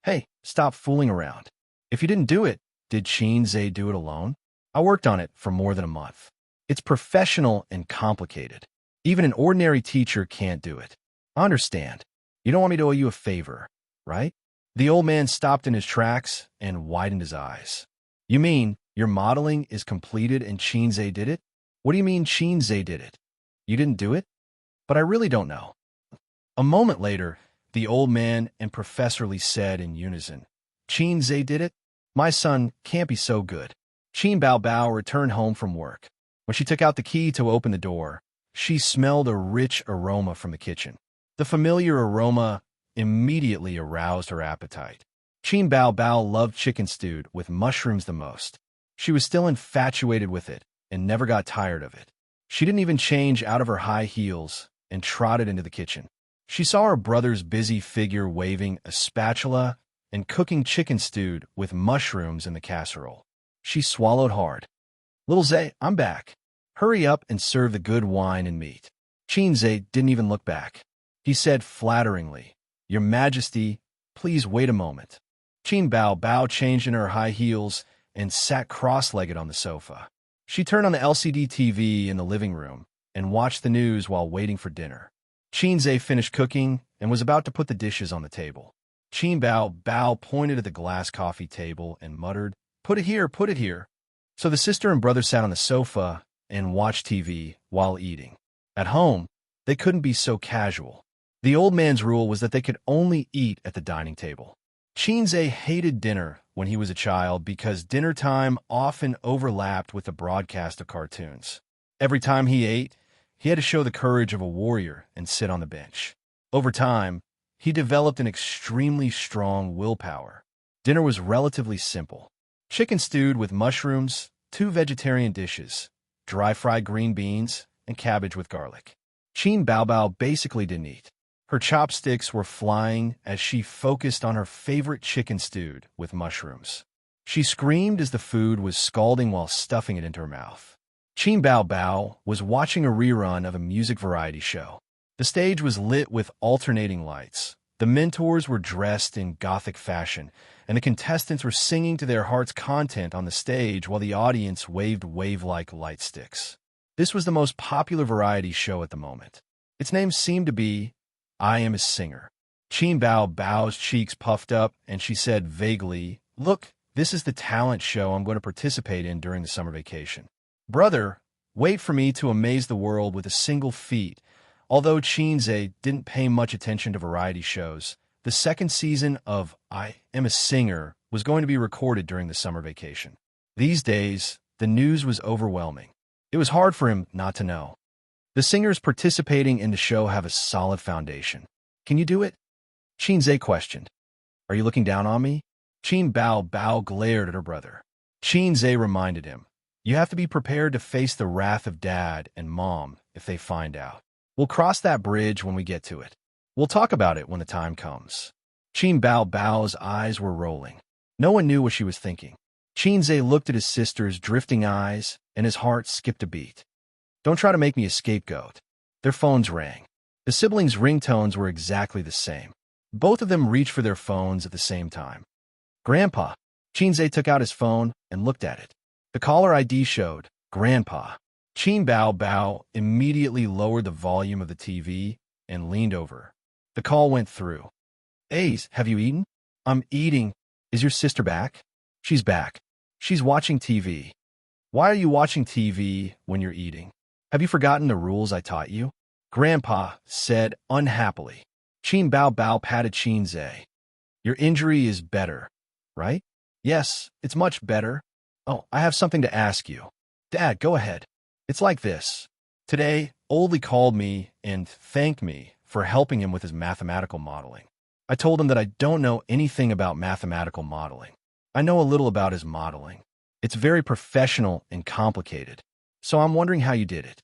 Hey, stop fooling around. If you didn't do it, did Xianxia do it alone? I worked on it for more than a month. It's professional and complicated. Even an ordinary teacher can't do it. I understand. You don't want me to owe you a favor, right? The old man stopped in his tracks and widened his eyes. You mean your modeling is completed and Xianxia did it? What do you mean Xianxia did it? You didn't do it? But I really don't know. A moment later, the old man and Professor Lee said in unison, Xianxia did it? My son can't be so good. Qin Bao Bao returned home from work. When she took out the key to open the door, she smelled a rich aroma from the kitchen. The familiar aroma immediately aroused her appetite. Qin Bao Bao loved chicken stewed with mushrooms the most. She was still infatuated with it and never got tired of it. She didn't even change out of her high heels and trotted into the kitchen. She saw her brother's busy figure waving a spatula and cooking chicken stewed with mushrooms in the casserole. She swallowed hard. Little Zay, I'm back. Hurry up and serve the good wine and meat. Xianxia didn't even look back. He said flatteringly, Your Majesty, please wait a moment. Qin Bao Bao changed in her high heels and sat cross-legged on the sofa. She turned on the LCD TV in the living room and watched the news while waiting for dinner. Xianxia finished cooking and was about to put the dishes on the table. Qin Bao Bao pointed at the glass coffee table and muttered, Put it here, put it here. So the sister and brother sat on the sofa and watched TV while eating. At home, they couldn't be so casual. The old man's rule was that they could only eat at the dining table. Xianxia hated dinner when he was a child because dinner time often overlapped with the broadcast of cartoons. Every time he ate, he had to show the courage of a warrior and sit on the bench. Over time, he developed an extremely strong willpower. Dinner was relatively simple. Chicken stewed with mushrooms, 2 vegetarian dishes, dry-fried green beans, and cabbage with garlic. Qin Bao Bao basically didn't eat. Her chopsticks were flying as she focused on her favorite chicken stewed with mushrooms. She screamed as the food was scalding while stuffing it into her mouth. Qin Bao Bao was watching a rerun of a music variety show. The stage was lit with alternating lights. The mentors were dressed in Gothic fashion, and the contestants were singing to their heart's content on the stage while the audience waved wave-like light sticks. This was the most popular variety show at the moment. Its name seemed to be I Am a Singer. Qin Bao Bao's cheeks puffed up, and she said vaguely, Look, this is the talent show I'm going to participate in during the summer vacation. Brother, wait for me to amaze the world with a single feat. Although Xianxia didn't pay much attention to variety shows, the second season of I Am a Singer was going to be recorded during the summer vacation. These days, the news was overwhelming. It was hard for him not to know. The singers participating in the show have a solid foundation. Can you do it? Xianxia questioned. Are you looking down on me? Qin Bao Bao glared at her brother. Xianxia reminded him, You have to be prepared to face the wrath of Dad and Mom if they find out. We'll cross that bridge when we get to it. We'll talk about it when the time comes. Qin Bao Bao's eyes were rolling. No one knew what she was thinking. Xianxia looked at his sister's drifting eyes, and his heart skipped a beat. Don't try to make me a scapegoat. Their phones rang. The siblings' ringtones were exactly the same. Both of them reached for their phones at the same time. Grandpa. Xianxia took out his phone and looked at it. The caller ID showed Grandpa. Qin Bao Bao immediately lowered the volume of the TV and leaned over. The call went through. Ace, have you eaten? I'm eating. Is your sister back? She's back. She's watching TV. Why are you watching TV when you're eating? Have you forgotten the rules I taught you? Grandpa said unhappily. Qin Bao Bao patted Xianxia. Your injury is better, right? Yes, it's much better. Oh, I have something to ask you. Dad, go ahead. It's like this. Today, Oldie called me and thanked me for helping him with his mathematical modeling. I told him that I don't know anything about mathematical modeling. I know a little about his modeling. It's very professional and complicated. So I'm wondering how you did it.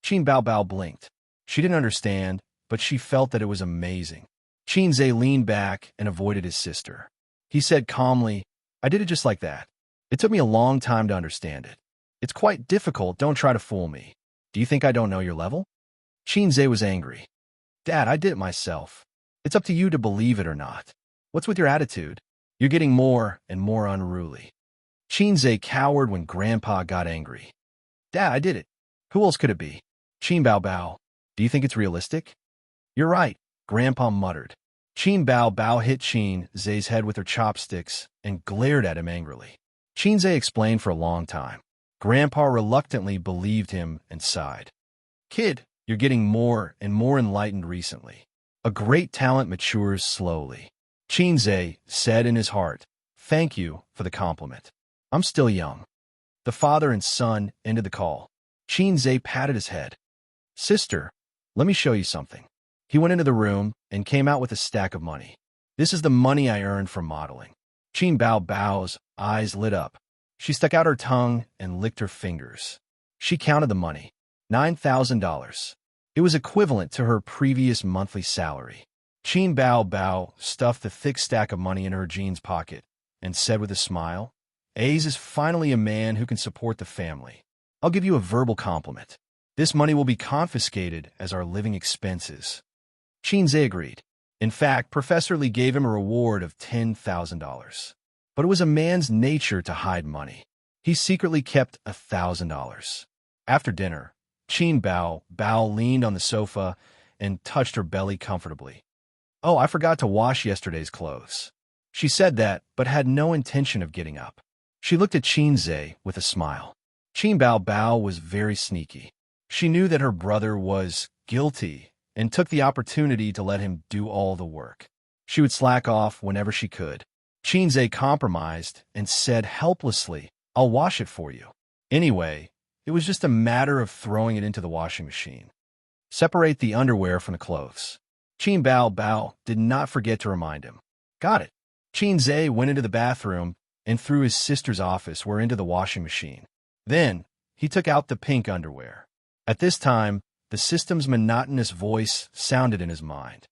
Qin Bao Bao blinked. She didn't understand, but she felt that it was amazing. Qin Zhe leaned back and avoided his sister. He said calmly, I did it just like that. It took me a long time to understand it. It's quite difficult, don't try to fool me. Do you think I don't know your level? Qin Zhe was angry. Dad, I did it myself. It's up to you to believe it or not. What's with your attitude? You're getting more and more unruly. Qin Zhe cowered when Grandpa got angry. Dad, I did it. Who else could it be? Qin Bao Bao, do you think it's realistic? You're right, Grandpa muttered. Qin Bao Bao hit Qin Zhe's head with her chopsticks and glared at him angrily. Qin Zhe explained for a long time. Grandpa reluctantly believed him and sighed. Kid, you're getting more and more enlightened recently. A great talent matures slowly. Qin Zhe said in his heart, Thank you for the compliment. I'm still young. The father and son ended the call. Qin Zhe patted his head. Sister, let me show you something. He went into the room and came out with a stack of money. This is the money I earned from modeling. Qin Bao Bao's eyes lit up. She stuck out her tongue and licked her fingers. She counted the money. $9,000. It was equivalent to her previous monthly salary. Qin Bao Bao stuffed the thick stack of money in her jeans pocket and said with a smile, Ace is finally a man who can support the family. I'll give you a verbal compliment. This money will be confiscated as our living expenses. Qin Zhe agreed. In fact, Professor Li gave him a reward of $10,000. But it was a man's nature to hide money. He secretly kept $1,000. After dinner, Qin Bao Bao leaned on the sofa and touched her belly comfortably. Oh, I forgot to wash yesterday's clothes. She said that, but had no intention of getting up. She looked at Qin Zhe with a smile. Qin Bao Bao was very sneaky. She knew that her brother was guilty and took the opportunity to let him do all the work. She would slack off whenever she could. Qin Zhe compromised and said helplessly, I'll wash it for you. Anyway, it was just a matter of throwing it into the washing machine. Separate the underwear from the clothes. Qin Bao Bao did not forget to remind him. Got it. Qin Zhe went into the bathroom and through his sister's office were into the washing machine. Then, he took out the pink underwear. At this time, the system's monotonous voice sounded in his mind.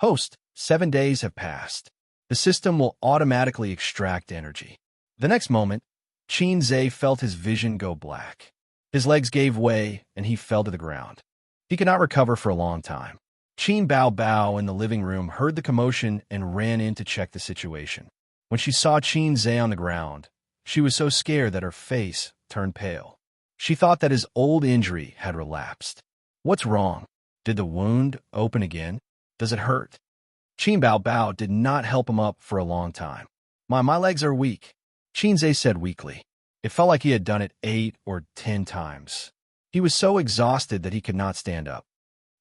Host, 7 days have passed. The system will automatically extract energy. The next moment, Qin Zhe felt his vision go black. His legs gave way, and he fell to the ground. He could not recover for a long time. Qin Bao Bao in the living room heard the commotion and ran in to check the situation. When she saw Qin Zhe on the ground, she was so scared that her face turned pale. She thought that his old injury had relapsed. What's wrong? Did the wound open again? Does it hurt? Qin Bao Bao did not help him up for a long time. My legs are weak, Qin Zhe said weakly. It felt like he had done it 8 or 10 times. He was so exhausted that he could not stand up.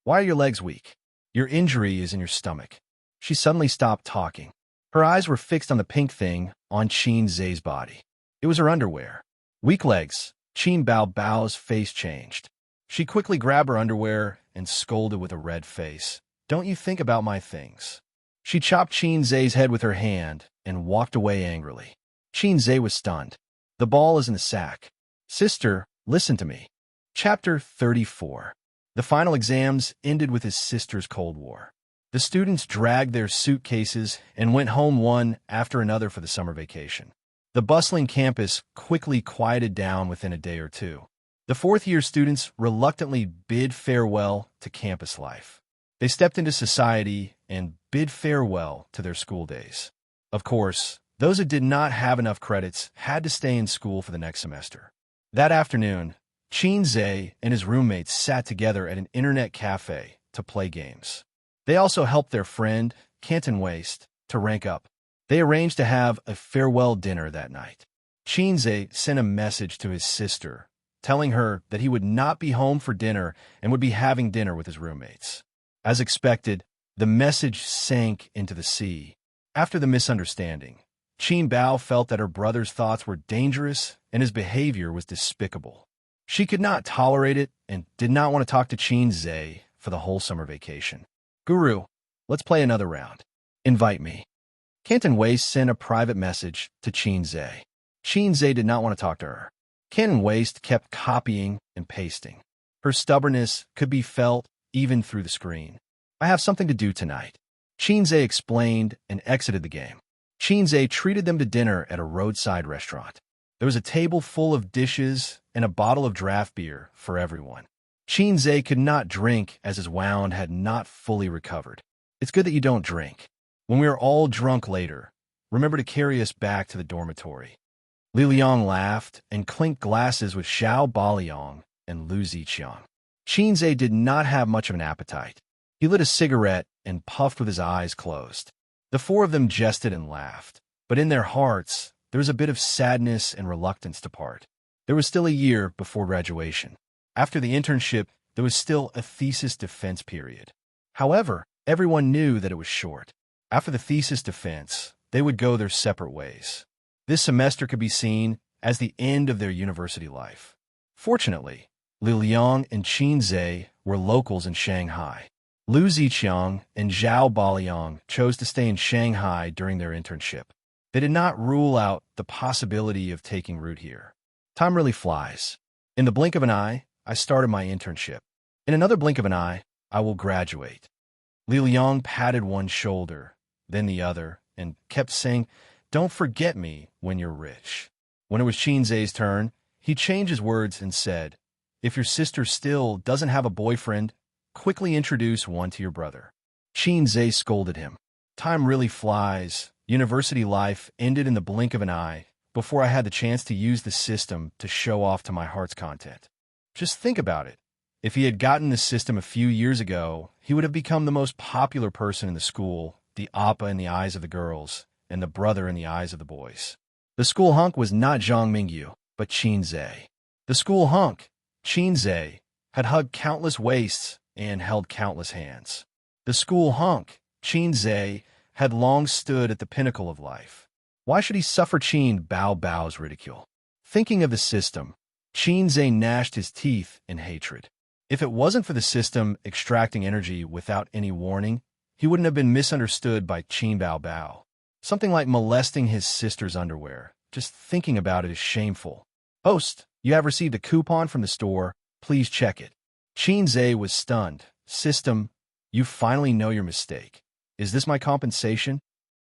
Why are your legs weak? Your injury is in your stomach. She suddenly stopped talking. Her eyes were fixed on the pink thing on Qin Zhe's body. It was her underwear. Weak legs. Qin Bao Bao's face changed. She quickly grabbed her underwear and scolded with a red face. Don't you think about my things. She chopped Qin Zhe's head with her hand and walked away angrily. Qin Zhe was stunned. The ball is in the sack. Sister, listen to me. Chapter 34. The final exams ended with his sister's Cold War. The students dragged their suitcases and went home one after another for the summer vacation. The bustling campus quickly quieted down within a day or two. The fourth-year students reluctantly bid farewell to campus life. They stepped into society and bid farewell to their school days. Of course, those who did not have enough credits had to stay in school for the next semester. That afternoon, Qin Zhe and his roommates sat together at an internet cafe to play games. They also helped their friend, Canton Waste, to rank up. They arranged to have a farewell dinner that night. Qin Zhe sent a message to his sister, telling her that he would not be home for dinner and would be having dinner with his roommates. As expected, the message sank into the sea. After the misunderstanding, Qin Bao felt that her brother's thoughts were dangerous and his behavior was despicable. She could not tolerate it and did not want to talk to Xianxia for the whole summer vacation. Guru, let's play another round. Invite me. Canton Wei sent a private message to Xianxia. Xianxia did not want to talk to her. Canton Waste kept copying and pasting. Her stubbornness could be felt even through the screen. I have something to do tonight. Xianxia explained and exited the game. Xianxia treated them to dinner at a roadside restaurant. There was a table full of dishes and a bottle of draft beer for everyone. Xianxia could not drink as his wound had not fully recovered. It's good that you don't drink. When we are all drunk later, remember to carry us back to the dormitory. Li Liang laughed and clinked glasses with Xiao Baliang and Lu Ziqiang. Xianxia did not have much of an appetite. He lit a cigarette and puffed with his eyes closed. The four of them jested and laughed, but in their hearts, there was a bit of sadness and reluctance to part. There was still a year before graduation. After the internship, there was still a thesis defense period. However, everyone knew that it was short. After the thesis defense, they would go their separate ways. This semester could be seen as the end of their university life. Fortunately, Li Liang and Xianxia were locals in Shanghai. Lu Ziqiang and Zhao Baliang chose to stay in Shanghai during their internship. They did not rule out the possibility of taking root here. Time really flies. In the blink of an eye, I started my internship. In another blink of an eye, I will graduate. Li Liang patted one shoulder, then the other, and kept saying, "Don't forget me when you're rich." When it was Xianxia's turn, he changed his words and said, "If your sister still doesn't have a boyfriend, quickly introduce one to your brother." Xianxia scolded him. Time really flies. University life ended in the blink of an eye before I had the chance to use the system to show off to my heart's content. Just think about it. If he had gotten this system a few years ago, he would have become the most popular person in the school, the appa in the eyes of the girls, and the brother in the eyes of the boys. The school hunk was not Zhang Mingyu, but Xianxia. The school hunk, Xianxia, had hugged countless waists and held countless hands. The school hunk, Xianxia, had long stood at the pinnacle of life. Why should he suffer Qin Bao Bao's ridicule? Thinking of the system, Xianxia gnashed his teeth in hatred. If it wasn't for the system extracting energy without any warning, he wouldn't have been misunderstood by Qin Bao Bao. Something like molesting his sister's underwear. Just thinking about it is shameful. "Host, you have received a coupon from the store. Please check it." Xianxia was stunned. "System, you finally know your mistake. Is this my compensation?"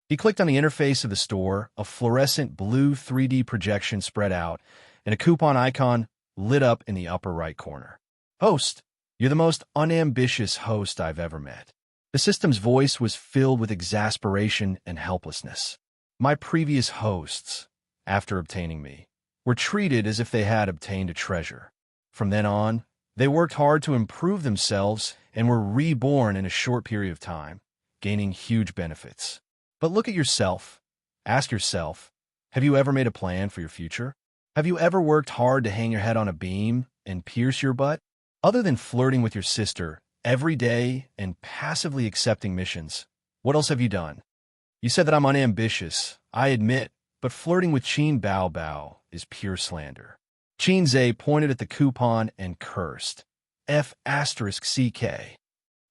He clicked on the interface of the store. A fluorescent blue 3D projection spread out, and a coupon icon lit up in the upper right corner. "Host, you're the most unambitious host I've ever met." The system's voice was filled with exasperation and helplessness. My previous hosts, after obtaining me, were treated as if they had obtained a treasure. From then on, they worked hard to improve themselves and were reborn in a short period of time, gaining huge benefits. But look at yourself. Ask yourself, have you ever made a plan for your future? Have you ever worked hard to hang your head on a beam and pierce your butt? Other than flirting with your sister every day and passively accepting missions, what else have you done? You said that I'm unambitious. I admit, but flirting with Qin Bao Bao is pure slander. Xianxia pointed at the coupon and cursed. F***CK.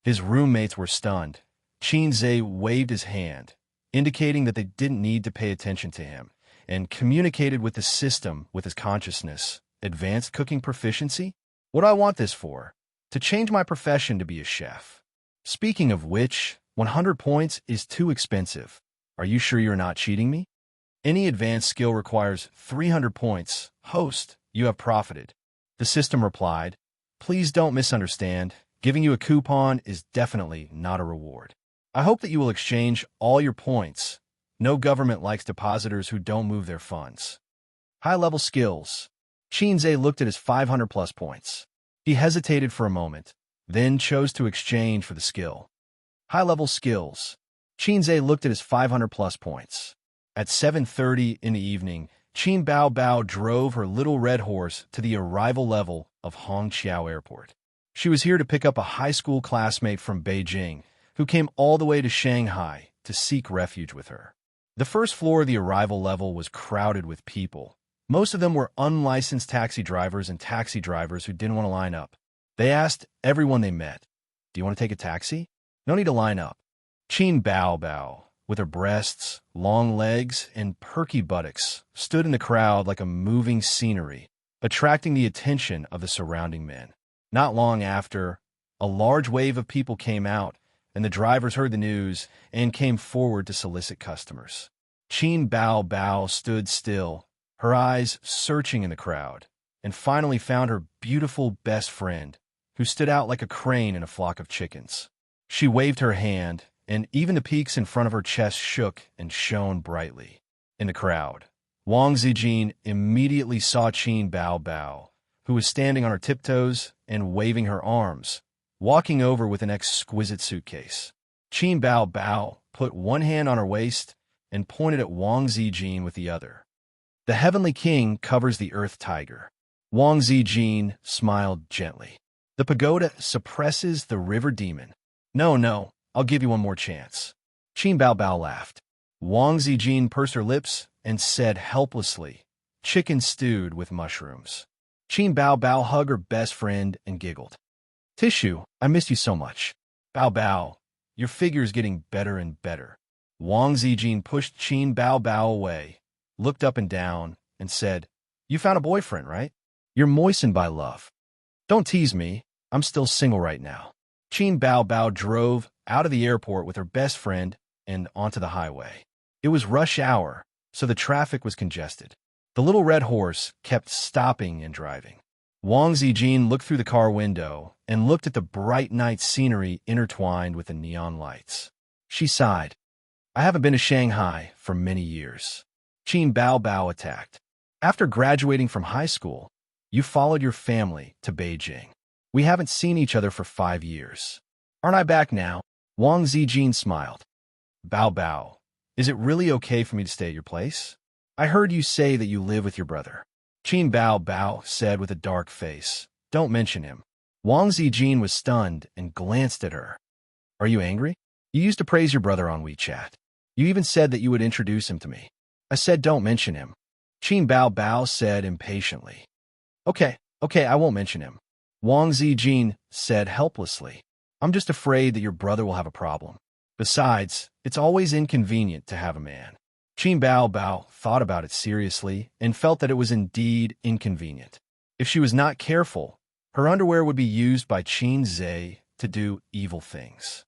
His roommates were stunned. Xianxia waved his hand, indicating that they didn't need to pay attention to him, and communicated with the system with his consciousness. Advanced cooking proficiency? What do I want this for? To change my profession to be a chef. Speaking of which, 100 points is too expensive. Are you sure you're not cheating me? Any advanced skill requires 300 points. Host, you have profited. The system replied, "Please don't misunderstand. Giving you a coupon is definitely not a reward. I hope that you will exchange all your points. No government likes depositors who don't move their funds." High-level skills. Xianxia looked at his 500-plus points. He hesitated for a moment, then chose to exchange for the skill. High-level skills. Xianxia looked at his 500-plus points. At 7:30 in the evening, Qin Bao Bao drove her little red horse to the arrival level of Hongqiao Airport. She was here to pick up a high school classmate from Beijing who came all the way to Shanghai to seek refuge with her. The first floor of the arrival level was crowded with people, Most of them were unlicensed taxi drivers and taxi drivers who didn't want to line up. They asked everyone they met, "Do you want to take a taxi? No need to line up." Qin Bao Bao, with her breasts, long legs, and perky buttocks, stood in the crowd like a moving scenery, attracting the attention of the surrounding men. Not long after, a large wave of people came out, and the drivers heard the news and came forward to solicit customers. Qin Bao Bao stood still, her eyes searching in the crowd, and finally found her beautiful best friend, who stood out like a crane in a flock of chickens. She waved her hand, and even the peaks in front of her chest shook and shone brightly. In the crowd, Wang Zijin immediately saw Qin Bao Bao, who was standing on her tiptoes and waving her arms, walking over with an exquisite suitcase. Qin Bao Bao put one hand on her waist and pointed at Wang Zijin with the other. "The Heavenly King covers the Earth Tiger." Wang Zijin smiled gently. "The pagoda suppresses the river demon." No, I'll give you one more chance." Qin Bao Bao laughed. Wang Zijin pursed her lips and said helplessly, "Chicken stewed with mushrooms." Qin Bao Bao hugged her best friend and giggled. "Tissue, I missed you so much." "Bao Bao, your figure's getting better and better." Wang Zijin pushed Qin Bao Bao away, looked up and down, and said, "You found a boyfriend, right? You're moistened by love." "Don't tease me. I'm still single right now." Qin Bao Bao drove out of the airport with her best friend and onto the highway. It was rush hour, so the traffic was congested. The little red horse kept stopping and driving. Wang Zijin looked through the car window and looked at the bright night scenery intertwined with the neon lights. She sighed. "I haven't been to Shanghai for many years." Qin Bao Bao attacked. "After graduating from high school, you followed your family to Beijing. We haven't seen each other for 5 years. Aren't I back now?" Wang Zijin smiled. "Bao Bao, is it really okay for me to stay at your place? I heard you say that you live with your brother." Qin Bao Bao said with a dark face, "Don't mention him." Wang Zijin was stunned and glanced at her. "Are you angry? You used to praise your brother on WeChat. You even said that you would introduce him to me." "I said don't mention him," Qin Bao Bao said impatiently. Okay, I won't mention him," Wang Zijin said helplessly. "I'm just afraid that your brother will have a problem. Besides, it's always inconvenient to have a man." Qin Bao Bao thought about it seriously and felt that it was indeed inconvenient. If she was not careful, her underwear would be used by Qin Zhe to do evil things.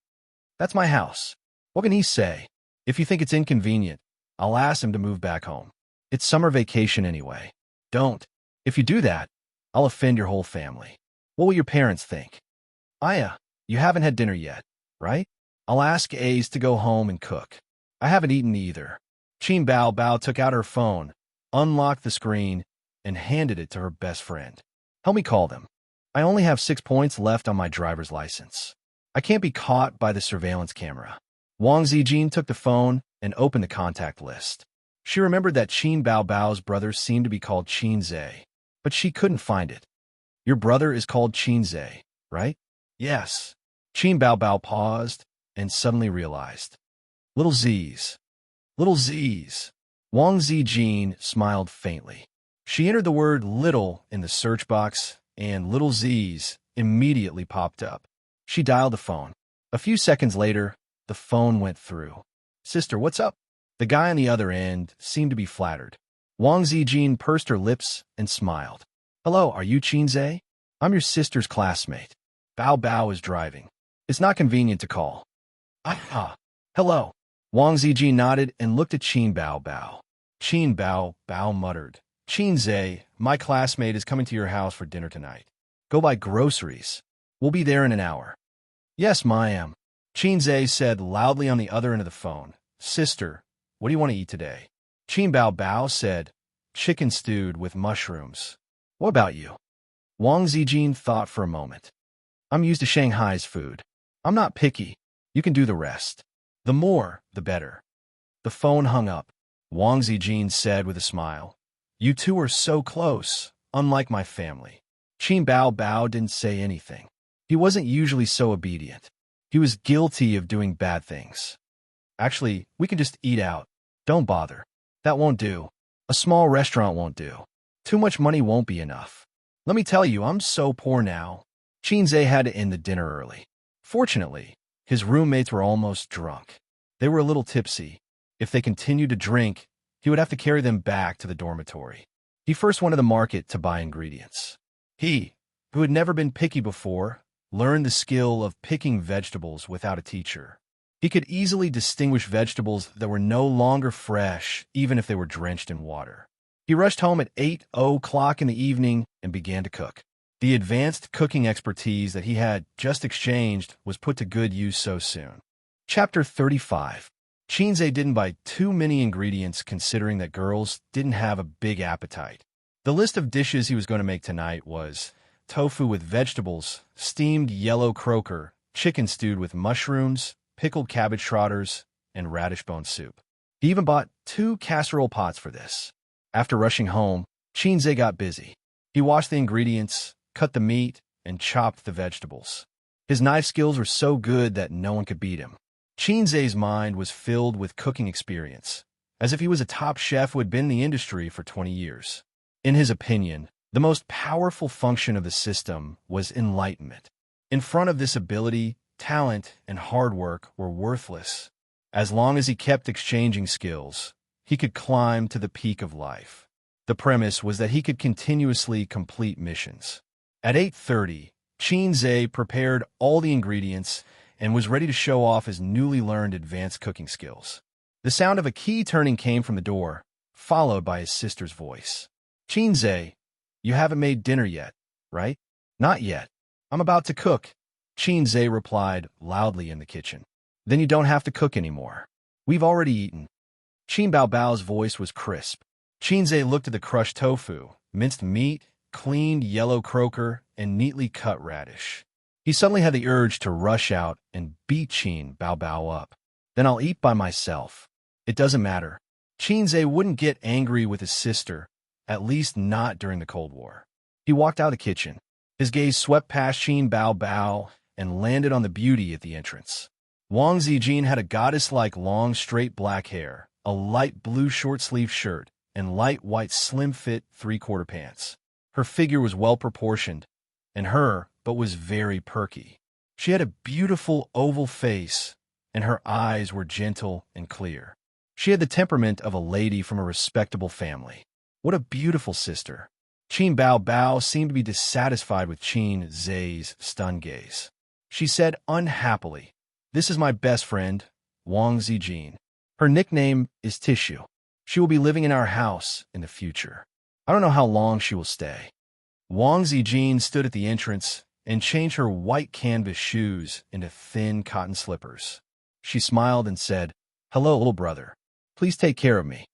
"That's my house. What can he say? If you think it's inconvenient, I'll ask him to move back home. It's summer vacation anyway." "Don't. If you do that, I'll offend your whole family. What will your parents think?" "Aya, you haven't had dinner yet, right? I'll ask A's to go home and cook. I haven't eaten either." Qin Bao Bao took out her phone, unlocked the screen, and handed it to her best friend. "Help me call them. I only have 6 points left on my driver's license. I can't be caught by the surveillance camera." Wang Zijin took the phone and opened the contact list. She remembered that Qin Bao Bao's brother seemed to be called Qin Zhe, but she couldn't find it. "Your brother is called Qin Zhe, right?" "Yes." Qin Bao Bao paused and suddenly realized. Little Z's. Wang Zijin smiled faintly. She entered the word little in the search box, and little Z's immediately popped up. She dialed the phone. A few seconds later, the phone went through. "Sister, what's up?" The guy on the other end seemed to be flattered. Wang Zijin pursed her lips and smiled. "Hello, are you Qin Zhe? I'm your sister's classmate. Bao Bao is driving. It's not convenient to call." "Ah, hello." Wang Zijin nodded and looked at Qin Bao Bao. Qin Bao Bao muttered, "Qin Zhe, my classmate is coming to your house for dinner tonight. Go buy groceries. We'll be there in an hour." "Yes, ma'am," Qin Zhe said loudly on the other end of the phone. "Sister, what do you want to eat today?" Qin Bao Bao said, "Chicken stewed with mushrooms." "What about you?" Wang Zijin thought for a moment. "I'm used to Shanghai's food. I'm not picky. You can do the rest. The more, the better." The phone hung up. Wang Zijin said with a smile, "You two are so close, unlike my family." Qin Bao Bao didn't say anything. He wasn't usually so obedient. He was guilty of doing bad things. "Actually, we can just eat out. Don't bother. That won't do. A small restaurant won't do." Too much money won't be enough. Let me tell you, I'm so poor now. Xianxia had to end the dinner early. Fortunately, his roommates were almost drunk. They were a little tipsy. If they continued to drink, he would have to carry them back to the dormitory. He first went to the market to buy ingredients. He, who had never been picky before, learned the skill of picking vegetables without a teacher. He could easily distinguish vegetables that were no longer fresh, even if they were drenched in water. He rushed home at 8 o'clock in the evening and began to cook. The advanced cooking expertise that he had just exchanged was put to good use so soon. Chapter 35. Xianxia didn't buy too many ingredients considering that girls didn't have a big appetite. The list of dishes he was going to make tonight was tofu with vegetables, steamed yellow croaker, chicken stewed with mushrooms, pickled cabbage trotters, and radish bone soup. He even bought 2 casserole pots for this. After rushing home, Xianxia got busy. He washed the ingredients, cut the meat, and chopped the vegetables. His knife skills were so good that no one could beat him. Xianxia's mind was filled with cooking experience, as if he was a top chef who had been in the industry for 20 years. In his opinion, the most powerful function of the system was enlightenment. In front of this ability, talent and hard work were worthless. As long as he kept exchanging skills, he could climb to the peak of life. The premise was that he could continuously complete missions. At 8:30, Xianxia prepared all the ingredients and was ready to show off his newly learned advanced cooking skills. The sound of a key turning came from the door, followed by his sister's voice. Xianxia, you haven't made dinner yet, right? Not yet. I'm about to cook, Xianxia replied loudly in the kitchen. Then you don't have to cook anymore. We've already eaten. Qin Baobao's voice was crisp. Xianxia looked at the crushed tofu, minced meat, cleaned yellow croaker, and neatly cut radish. He suddenly had the urge to rush out and beat Qin Baobao up. Then I'll eat by myself. It doesn't matter. Xianxia wouldn't get angry with his sister, at least not during the Cold War. He walked out of the kitchen. His gaze swept past Qin Baobao and landed on the beauty at the entrance. Wang Zijin had a goddess-like long, straight black hair, a light blue short-sleeved shirt, and light white slim-fit three-quarter pants. Her figure was well-proportioned, but was very perky. She had a beautiful oval face, and her eyes were gentle and clear. She had the temperament of a lady from a respectable family. What a beautiful sister. Qin Baobao seemed to be dissatisfied with Xianxia's stunned gaze. She said unhappily, "This is my best friend, Wang Zijin. Her nickname is Tissue. She will be living in our house in the future. I don't know how long she will stay." Wang Zijin stood at the entrance and changed her white canvas shoes into thin cotton slippers. She smiled and said, "Hello, little brother. Please take care of me."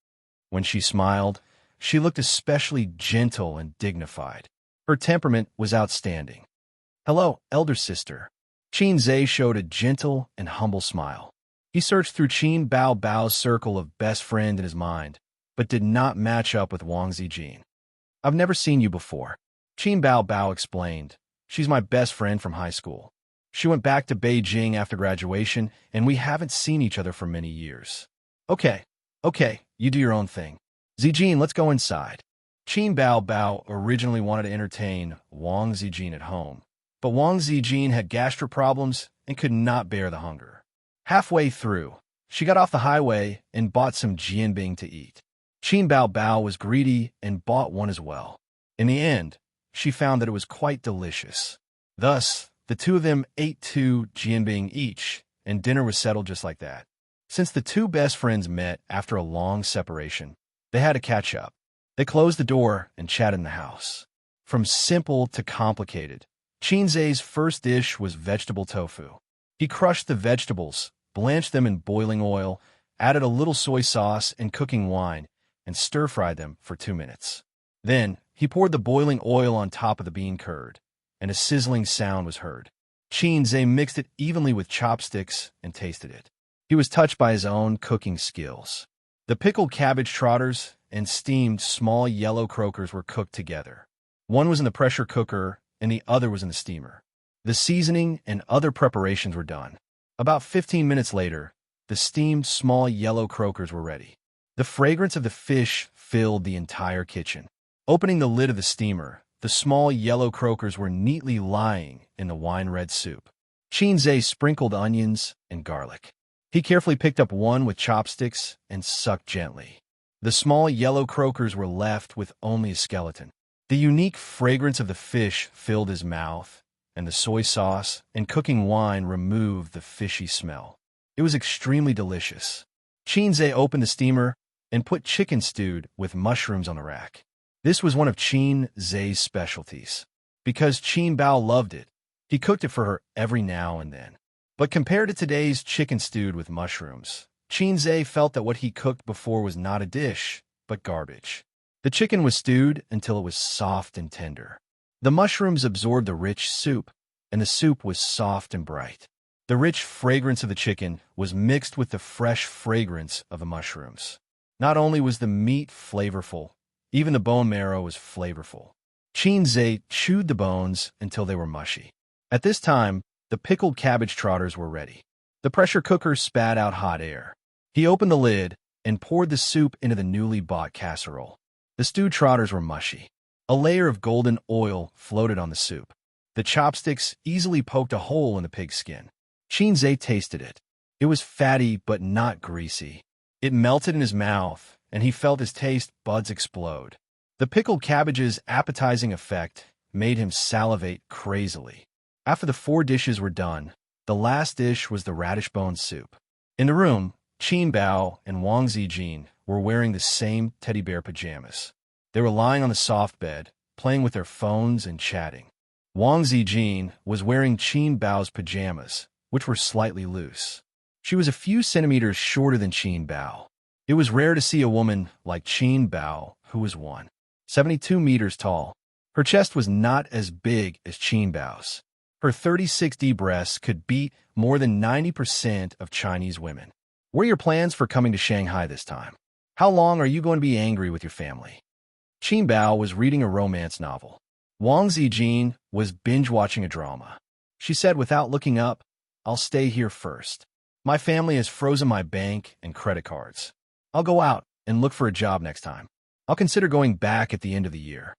When she smiled, she looked especially gentle and dignified. Her temperament was outstanding. "Hello, elder sister." Xianxia showed a gentle and humble smile. He searched through Qin Baobao's circle of best friend in his mind, but did not match up with Wang Zijin. "I've never seen you before," Qin Baobao explained. "She's my best friend from high school. She went back to Beijing after graduation, and we haven't seen each other for many years." Okay, you do your own thing. Zijin, let's go inside." Qin Baobao originally wanted to entertain Wang Zijin at home, but Wang Zijin had gastro problems and could not bear the hunger. Halfway through, she got off the highway and bought some jianbing to eat. Qin Baobao was greedy and bought one as well. In the end, she found that it was quite delicious. Thus, the two of them ate 2 jianbing each, and dinner was settled just like that. Since the two best friends met after a long separation, they had to catch up. They closed the door and chatted in the house. From simple to complicated, Xianxia's first dish was vegetable tofu. He crushed the vegetables, blanched them in boiling oil, added a little soy sauce and cooking wine, and stir-fried them for 2 minutes. Then, he poured the boiling oil on top of the bean curd, and a sizzling sound was heard. Xianxia mixed it evenly with chopsticks and tasted it. He was touched by his own cooking skills. The pickled cabbage trotters and steamed small yellow croakers were cooked together. One was in the pressure cooker and the other was in the steamer. The seasoning and other preparations were done. About 15 minutes later, the steamed small yellow croakers were ready. The fragrance of the fish filled the entire kitchen. Opening the lid of the steamer, the small yellow croakers were neatly lying in the wine-red soup. Xianxia sprinkled onions and garlic. He carefully picked up one with chopsticks and sucked gently. The small yellow croakers were left with only a skeleton. The unique fragrance of the fish filled his mouth, and the soy sauce and cooking wine removed the fishy smell. It was extremely delicious. Xianxia opened the steamer and put chicken stewed with mushrooms on the rack. This was one of Xianxia's specialties. Because Qin Bao loved it, he cooked it for her every now and then. But compared to today's chicken stewed with mushrooms, Xianxia felt that what he cooked before was not a dish, but garbage. The chicken was stewed until it was soft and tender. The mushrooms absorbed the rich soup, and the soup was soft and bright. The rich fragrance of the chicken was mixed with the fresh fragrance of the mushrooms. Not only was the meat flavorful, even the bone marrow was flavorful. Xianxia chewed the bones until they were mushy. At this time, the pickled cabbage trotters were ready. The pressure cooker spat out hot air. He opened the lid and poured the soup into the newly bought casserole. The stewed trotters were mushy. A layer of golden oil floated on the soup. The chopsticks easily poked a hole in the pig's skin. Xianxia tasted it. It was fatty but not greasy. It melted in his mouth, and he felt his taste buds explode. The pickled cabbage's appetizing effect made him salivate crazily. After the 4 dishes were done, the last dish was the radish bone soup. In the room, Qin Bao and Wang Zijin were wearing the same teddy bear pajamas. They were lying on the soft bed, playing with their phones and chatting. Wang Zijin was wearing Qin Bao's pajamas, which were slightly loose. She was a few centimeters shorter than Qin Bao. It was rare to see a woman like Qin Bao, who was 172 meters tall. Her chest was not as big as Qin Bao's. Her 36D breasts could beat more than 90% of Chinese women. What are your plans for coming to Shanghai this time? How long are you going to be angry with your family? Qin Bao was reading a romance novel. Wang Zijin was binge-watching a drama. She said without looking up, "I'll stay here first. My family has frozen my bank and credit cards. I'll go out and look for a job next time. I'll consider going back at the end of the year."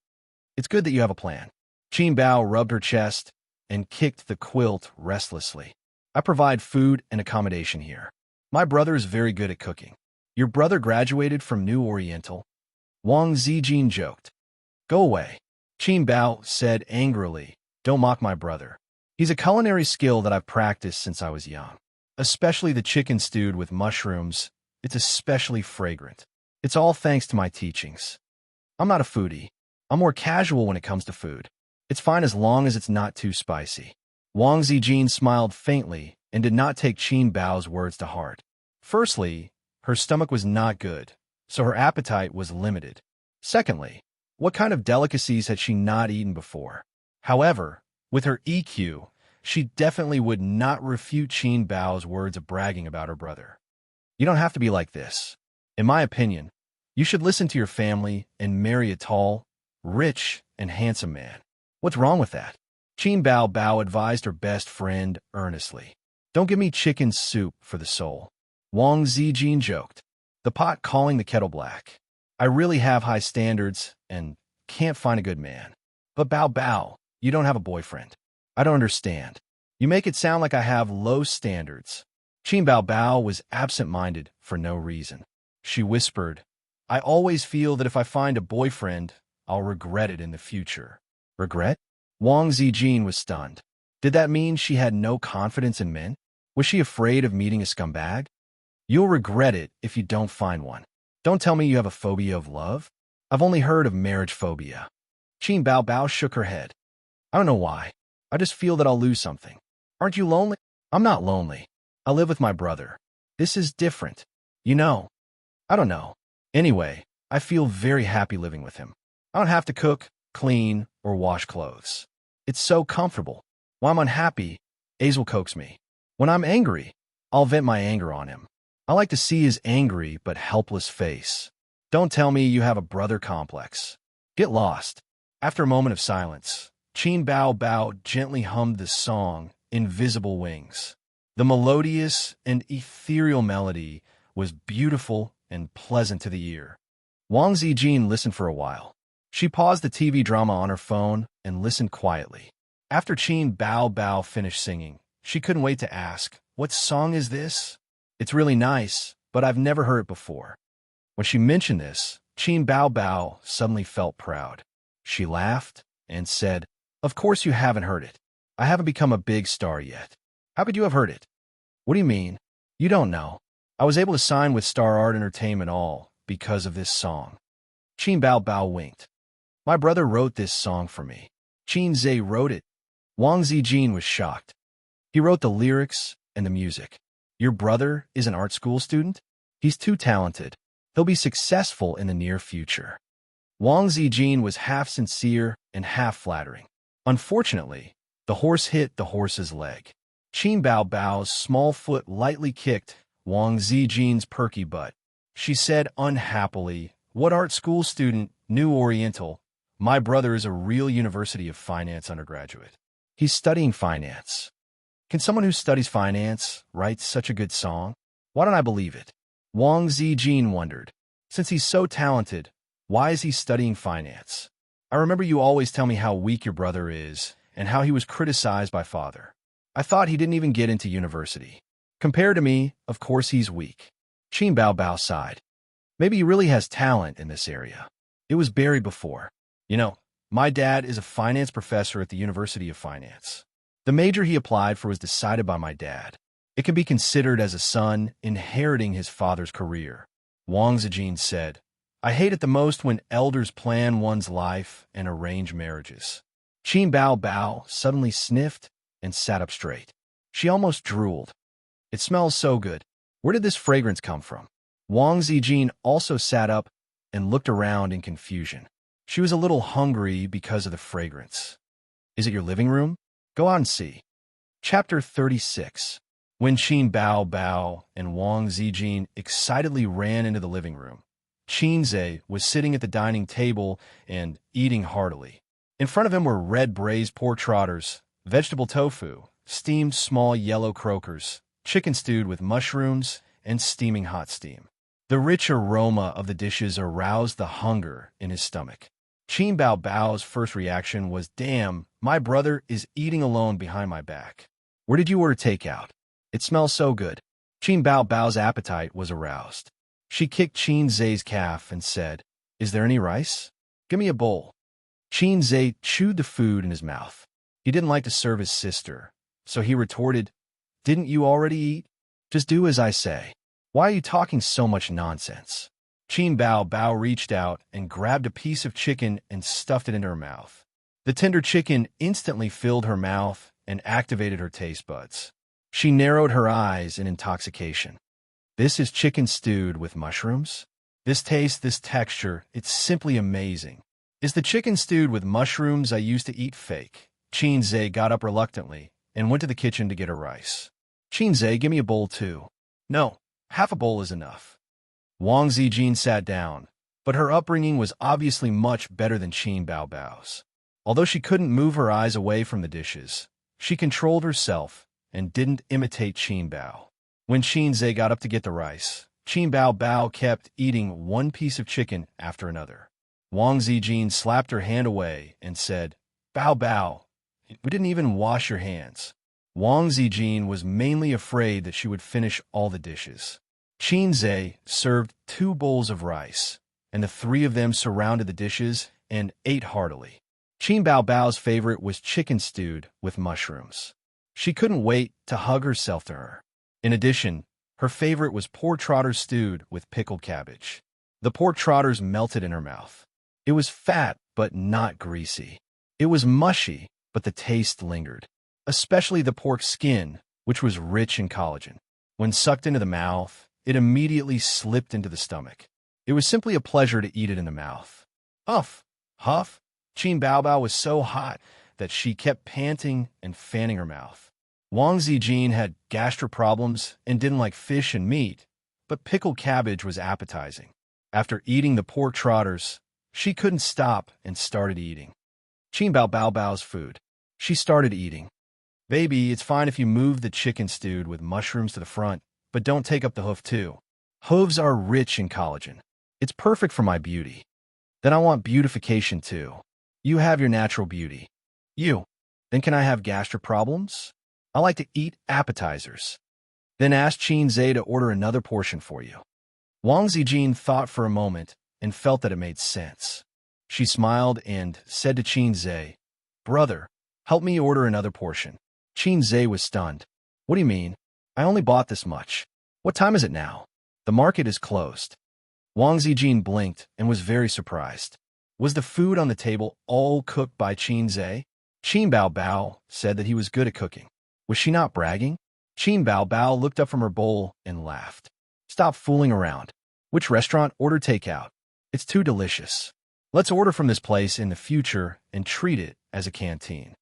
It's good that you have a plan. Qin Bao rubbed her chest and kicked the quilt restlessly. I provide food and accommodation here. My brother is very good at cooking. Your brother graduated from New Oriental? Wang Zijin joked. Go away. Qin Bao said angrily, don't mock my brother. He's a culinary skill that I've practiced since I was young. Especially the chicken stewed with mushrooms. It's especially fragrant. It's all thanks to my teachings. I'm not a foodie. I'm more casual when it comes to food. It's fine as long as it's not too spicy. Wang Zijin smiled faintly and did not take Qin Bao's words to heart. Firstly, her stomach was not good, so her appetite was limited. Secondly, what kind of delicacies had she not eaten before? However, with her EQ, she definitely would not refute Qin Bao's words of bragging about her brother. You don't have to be like this. In my opinion, you should listen to your family and marry a tall, rich, and handsome man. What's wrong with that? Qin Bao advised her best friend earnestly. Don't give me chicken soup for the soul. Wang Zijin joked, the pot calling the kettle black. I really have high standards and can't find a good man. But Bao, you don't have a boyfriend. I don't understand. You make it sound like I have low standards. Qin Bao was absent-minded for no reason. She whispered, I always feel that if I find a boyfriend, I'll regret it in the future. Regret? Wang Zijin was stunned. Did that mean she had no confidence in men? Was she afraid of meeting a scumbag? You'll regret it if you don't find one. Don't tell me you have a phobia of love. I've only heard of marriage phobia. Qin Bao shook her head. I don't know why. I just feel that I'll lose something. Aren't you lonely? I'm not lonely. I live with my brother. This is different. You know. I don't know. Anyway, I feel very happy living with him. I don't have to cook, clean, or wash clothes. It's so comfortable. When I'm unhappy, Ace will coax me. When I'm angry, I'll vent my anger on him. I like to see his angry but helpless face. Don't tell me you have a brother complex. Get lost. After a moment of silence, Qin Bao gently hummed the song, Invisible Wings. The melodious and ethereal melody was beautiful and pleasant to the ear. Wang Zijin listened for a while. She paused the TV drama on her phone and listened quietly. After Qin Bao Bao finished singing, she couldn't wait to ask, "What song is this? It's really nice, but I've never heard it before." When she mentioned this, Qin Bao Bao suddenly felt proud. She laughed and said, "Of course you haven't heard it. I haven't become a big star yet. How could you have heard it?" "What do you mean? You don't know. I was able to sign with Star Art Entertainment all because of this song." Qin Bao Bao winked. "My brother wrote this song for me." Qin Zhe wrote it. Wang Zijin was shocked. "He wrote the lyrics and the music. Your brother is an art school student? He's too talented. He'll be successful in the near future." Wang Zijin was half sincere and half flattering. Unfortunately, the horse hit the horse's leg. Qin Bao Bao's small foot lightly kicked Wang Zijin's perky butt. She said unhappily, "What art school student, New Oriental? My brother is a real University of Finance undergraduate. He's studying finance. Can someone who studies finance write such a good song? Why don't I believe it?" Wang Zijin wondered. "Since he's so talented, why is he studying finance? I remember you always tell me how weak your brother is and how he was criticized by father. I thought he didn't even get into university. Compared to me, of course he's weak." Qin Bao Bao sighed. "Maybe he really has talent in this area. It was buried before. You know, my dad is a finance professor at the University of Finance. The major he applied for was decided by my dad. It can be considered as a son inheriting his father's career." Wang Zijin said, "I hate it the most when elders plan one's life and arrange marriages." Qin Bao Bao suddenly sniffed and sat up straight. She almost drooled. "It smells so good. Where did this fragrance come from?" Wang Zijin also sat up and looked around in confusion. She was a little hungry because of the fragrance. "Is it your living room? Go out and see." Chapter 36. When Qin Bao Bao and Wang Zijin excitedly ran into the living room, Qin Zhe was sitting at the dining table and eating heartily. In front of him were red braised pork trotters, vegetable tofu, steamed small yellow croakers, chicken stewed with mushrooms, and steaming hot steam. The rich aroma of the dishes aroused the hunger in his stomach. Qin Bao Bao's first reaction was, "Damn, my brother is eating alone behind my back. Where did you order takeout? It smells so good." Qin Bao Bao's appetite was aroused. She kicked Qin Zhe's calf and said, "Is there any rice? Give me a bowl." Qin Zhe chewed the food in his mouth. He didn't like to serve his sister, so he retorted, "Didn't you already eat? Just do as I say. Why are you talking so much nonsense?" Qin Bao Bao reached out and grabbed a piece of chicken and stuffed it into her mouth. The tender chicken instantly filled her mouth and activated her taste buds. She narrowed her eyes in intoxication. "This is chicken stewed with mushrooms? This taste, this texture, it's simply amazing. Is the chicken stewed with mushrooms I used to eat fake?" Qin Zhe got up reluctantly and went to the kitchen to get her rice. "Qin Zhe, give me a bowl too." "No, half a bowl is enough." Wang Zijin sat down, but her upbringing was obviously much better than Qin Bao Bao's. Although she couldn't move her eyes away from the dishes, she controlled herself and didn't imitate Qin Bao. When Qin Zhe got up to get the rice, Qin Bao Bao kept eating one piece of chicken after another. Wang Zijin slapped her hand away and said, "Bao Bao, we didn't even wash your hands." Wang Zijin was mainly afraid that she would finish all the dishes. Qin Zhe served 2 bowls of rice, and the 3 of them surrounded the dishes and ate heartily. Qin Bao Bao's favorite was chicken stewed with mushrooms. She couldn't wait to hug herself to her. In addition, her favorite was pork trotters stewed with pickled cabbage. The pork trotters melted in her mouth. It was fat, but not greasy. It was mushy, but the taste lingered. Especially the pork skin, which was rich in collagen. When sucked into the mouth, it immediately slipped into the stomach. It was simply a pleasure to eat it in the mouth. Huff, huff. Qin Bao Bao was so hot that she kept panting and fanning her mouth. Wang Zijin had gastro problems and didn't like fish and meat, but pickled cabbage was appetizing. After eating the pork trotters, she couldn't stop and started eating. Qin Bao Bao Bao's food. She started eating. "Baby, it's fine if you move the chicken stewed with mushrooms to the front, but don't take up the hoof too. Hooves are rich in collagen. It's perfect for my beauty." Then I want beautification too. You have your natural beauty. You. Then can I have gastric problems? I like to eat appetizers. Then ask Qin Zhe to order another portion for you. Wang Zijin thought for a moment and felt that it made sense. She smiled and said to Qin Zhe, "Brother, help me order another portion." Qin Zhe was stunned. "What do you mean? I only bought this much. What time is it now? The market is closed." Wang Zijin blinked and was very surprised. Was the food on the table all cooked by Qin Zhe? Qin Bao Bao said that he was good at cooking. Was she not bragging? Qin Bao Bao looked up from her bowl and laughed. "Stop fooling around. Which restaurant? Order takeout. It's too delicious. Let's order from this place in the future and treat it as a canteen."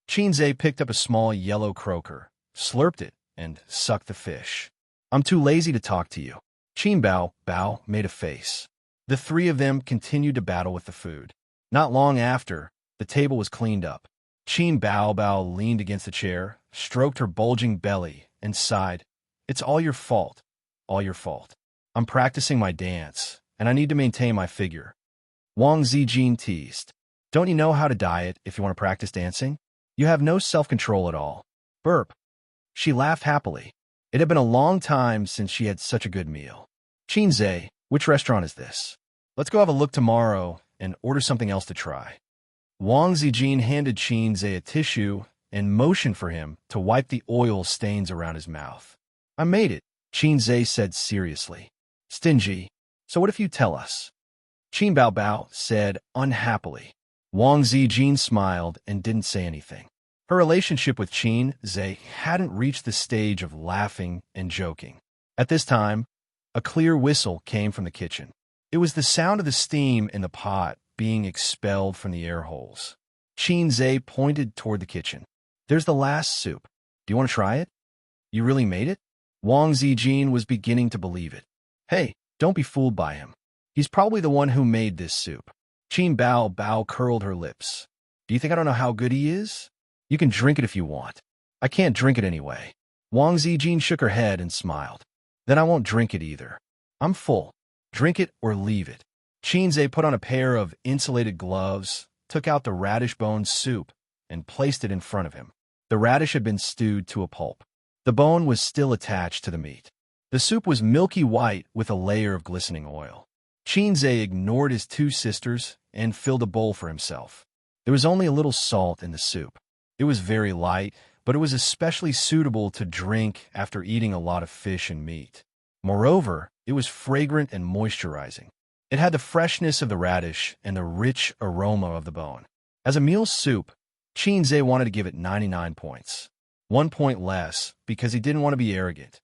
Qin Zhe picked up a small yellow croaker, slurped it, and sucked the fish. "I'm too lazy to talk to you." Qin Bao Bao made a face. The three of them continued to battle with the food. Not long after, the table was cleaned up. Qin Bao Bao leaned against the chair, stroked her bulging belly, and sighed. "It's all your fault. All your fault. I'm practicing my dance, and I need to maintain my figure." Wang Zijin teased. "Don't you know how to diet if you want to practice dancing? You have no self-control at all." Burp. She laughed happily. It had been a long time since she had such a good meal. "Qin Zhe, which restaurant is this? Let's go have a look tomorrow and order something else to try." Wang Zijin handed Qin Zhe a tissue and motioned for him to wipe the oil stains around his mouth. "I made it," Qin Zhe said seriously. "Stingy. So what if you tell us?" Qin Bao Bao said unhappily. Wang Zijin smiled and didn't say anything. Her relationship with Qin Zhe hadn't reached the stage of laughing and joking. At this time, a clear whistle came from the kitchen. It was the sound of the steam in the pot being expelled from the air holes. Qin Zhe pointed toward the kitchen. "There's the last soup. Do you want to try it?" "You really made it?" Wang Zijin was beginning to believe it. "Hey, don't be fooled by him. He's probably the one who made this soup." Qin Bao Bao curled her lips. "Do you think I don't know how good he is? You can drink it if you want. I can't drink it anyway." Wang Zijin shook her head and smiled. "Then I won't drink it either. I'm full. Drink it or leave it." Qin Zhe put on a pair of insulated gloves, took out the radish bone soup, and placed it in front of him. The radish had been stewed to a pulp. The bone was still attached to the meat. The soup was milky white with a layer of glistening oil. Qin Zhe ignored his two sisters and filled a bowl for himself. There was only a little salt in the soup. It was very light, but it was especially suitable to drink after eating a lot of fish and meat. Moreover, it was fragrant and moisturizing. It had the freshness of the radish and the rich aroma of the bone. As a meal soup, Qin Zhe wanted to give it 99 points. 1 point less because he didn't want to be arrogant.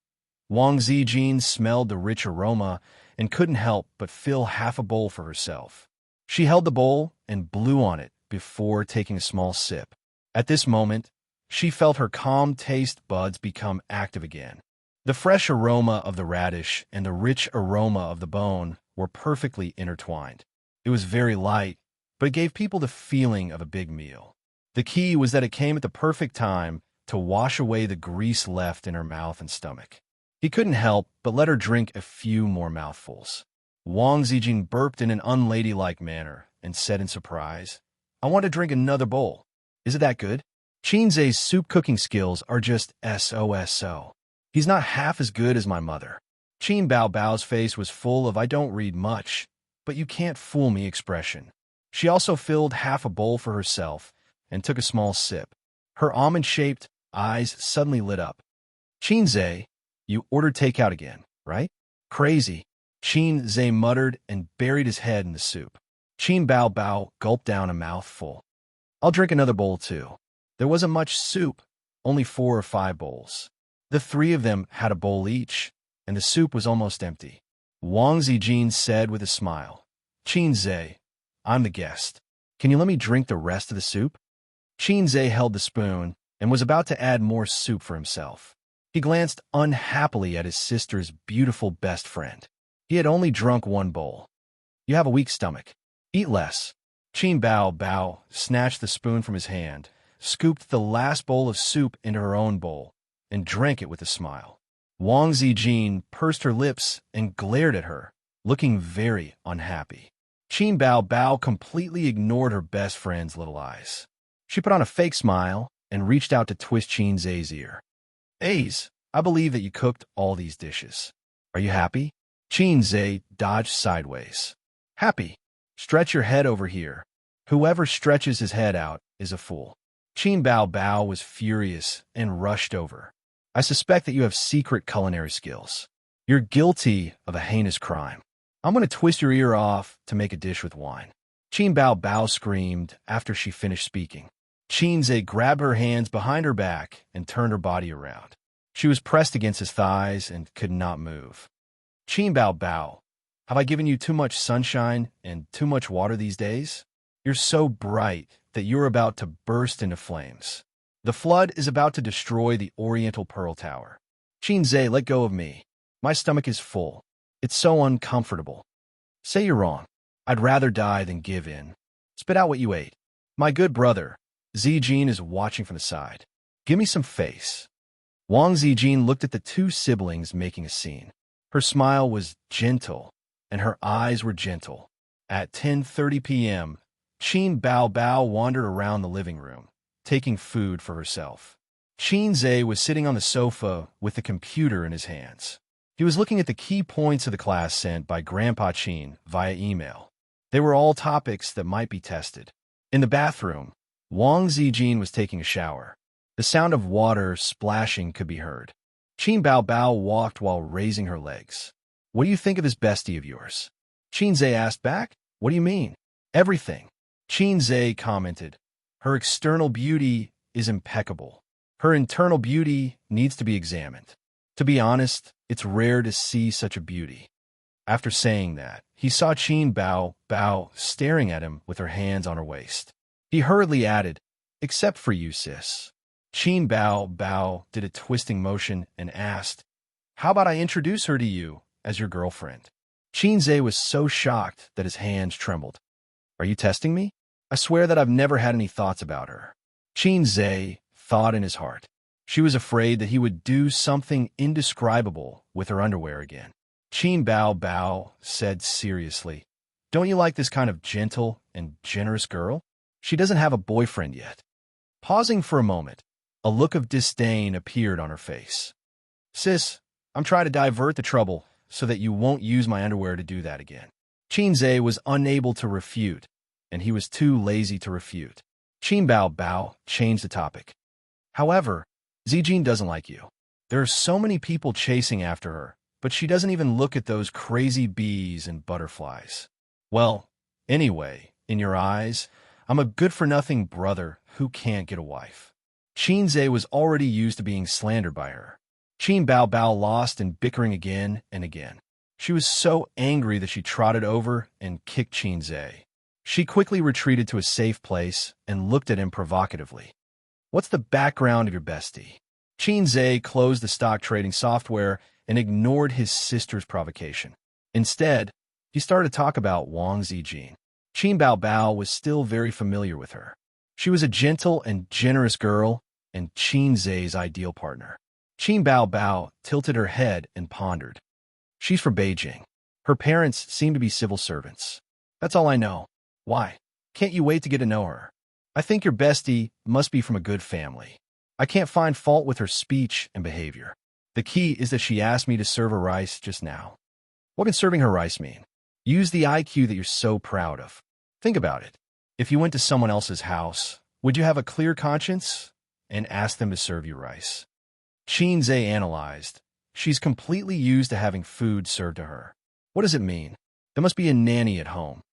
Wang Zijin smelled the rich aroma and couldn't help but fill half a bowl for herself. She held the bowl and blew on it before taking a small sip. At this moment, she felt her calm taste buds become active again. The fresh aroma of the radish and the rich aroma of the bone were perfectly intertwined. It was very light, but it gave people the feeling of a big meal. The key was that it came at the perfect time to wash away the grease left in her mouth and stomach. He couldn't help but let her drink a few more mouthfuls. Wang Zijin burped in an unladylike manner and said in surprise, "I want to drink another bowl. Is it that good?" Qin Zhe's soup cooking skills are just SOSO. He's not half as good as my mother. Qin Bao Bao's face was full of "I don't read much, but you can't fool me" expression. She also filled half a bowl for herself and took a small sip. Her almond-shaped eyes suddenly lit up. "Qin Zhe, you ordered takeout again, right?" "Crazy," Qin Zhe muttered and buried his head in the soup. Qin Bao Bao gulped down a mouthful. "I'll drink another bowl too." There wasn't much soup, only 4 or 5 bowls. The three of them had a bowl each, and the soup was almost empty. Wang Zijin said with a smile, "Qin Zhe, I'm the guest. Can you let me drink the rest of the soup?" Qin Zhe held the spoon and was about to add more soup for himself. He glanced unhappily at his sister's beautiful best friend. He had only drunk 1 bowl. "You have a weak stomach. Eat less." Qin Bao Bao snatched the spoon from his hand, scooped the last bowl of soup into her own bowl, and drank it with a smile. Wang Zijin pursed her lips and glared at her, looking very unhappy. Qin Bao Bao completely ignored her best friend's little eyes. She put on a fake smile and reached out to twist Qin Zhe's ear. Ace, I believe that you cooked all these dishes. Are you happy? Qin Zhe dodged sideways. Happy? Stretch your head over here. Whoever stretches his head out is a fool. Qin Bao Bao was furious and rushed over. I suspect that you have secret culinary skills. You're guilty of a heinous crime. I'm going to twist your ear off to make a dish with wine. Qin Bao Bao screamed after she finished speaking. Qin Zhe grabbed her hands behind her back and turned her body around. She was pressed against his thighs and could not move. Qin Bao Bao, have I given you too much sunshine and too much water these days? You're so bright that you're about to burst into flames. The flood is about to destroy the Oriental Pearl Tower. Qin Zhe, let go of me. My stomach is full. It's so uncomfortable. Say you're wrong. I'd rather die than give in. Spit out what you ate. My good brother, Zijin is watching from the side. Give me some face. Wang Zijin looked at the two siblings making a scene. Her smile was gentle, and her eyes were gentle. At 10:30 p.m., Qin Bao Bao wandered around the living room, taking food for herself. Qin Zhe was sitting on the sofa with the computer in his hands. He was looking at the key points of the class sent by Grandpa Qin via email. They were all topics that might be tested. In the bathroom, Wang Zijin was taking a shower. The sound of water splashing could be heard. Qin Bao Bao walked while raising her legs. What do you think of this bestie of yours? Qin Zhe asked back. What do you mean? Everything. Qin Zhe commented. Her external beauty is impeccable. Her internal beauty needs to be examined. To be honest, it's rare to see such a beauty. After saying that, he saw Qin Bao Bao staring at him with her hands on her waist. He hurriedly added, except for you, sis. Qin Bao Bao did a twisting motion and asked, how about I introduce her to you as your girlfriend? Qin Zhe was so shocked that his hands trembled. Are you testing me? I swear that I've never had any thoughts about her. Qin Zhe thought in his heart. She was afraid that he would do something indescribable with her underwear again. Qin Bao Bao said seriously, don't you like this kind of gentle and generous girl? She doesn't have a boyfriend yet. Pausing for a moment, a look of disdain appeared on her face. Sis, I'm trying to divert the trouble so that you won't use my underwear to do that again. Qin Zhe was unable to refute, and he was too lazy to refute. Qin Bao Bao changed the topic. However, Zijin doesn't like you. There are so many people chasing after her, but she doesn't even look at those crazy bees and butterflies. Well, anyway, in your eyes, I'm a good-for-nothing brother who can't get a wife. Qin Zhe was already used to being slandered by her. Qin Bao Bao lost in bickering again and again. She was so angry that she trotted over and kicked Qin Zhe. She quickly retreated to a safe place and looked at him provocatively. What's the background of your bestie? Qin Zhe closed the stock trading software and ignored his sister's provocation. Instead, he started to talk about Wang Zijin. Qin Bao Bao was still very familiar with her. She was a gentle and generous girl and Qin Zhe's ideal partner. Qin Bao Bao tilted her head and pondered. She's from Beijing. Her parents seem to be civil servants. That's all I know. Why? Can't you wait to get to know her? I think your bestie must be from a good family. I can't find fault with her speech and behavior. The key is that she asked me to serve her rice just now. What can serving her rice mean? Use the IQ that you're so proud of. Think about it. If you went to someone else's house, would you have a clear conscience and ask them to serve you rice? Qin Zhe analyzed. She's completely used to having food served to her. What does it mean? There must be a nanny at home.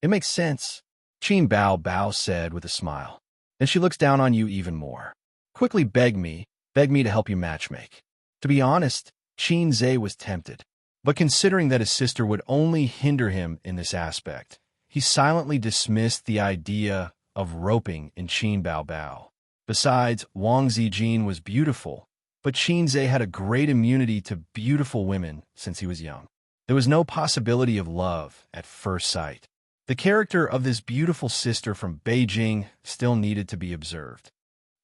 It makes sense, Qin Bao Bao said with a smile. Then she looks down on you even more. Quickly beg me to help you matchmake. To be honest, Qin Zhe was tempted. But considering that his sister would only hinder him in this aspect, he silently dismissed the idea of roping in Qin Bao Bao. Besides, Wang Zijin was beautiful, but Qin Zhe had a great immunity to beautiful women since he was young. There was no possibility of love at first sight. The character of this beautiful sister from Beijing still needed to be observed.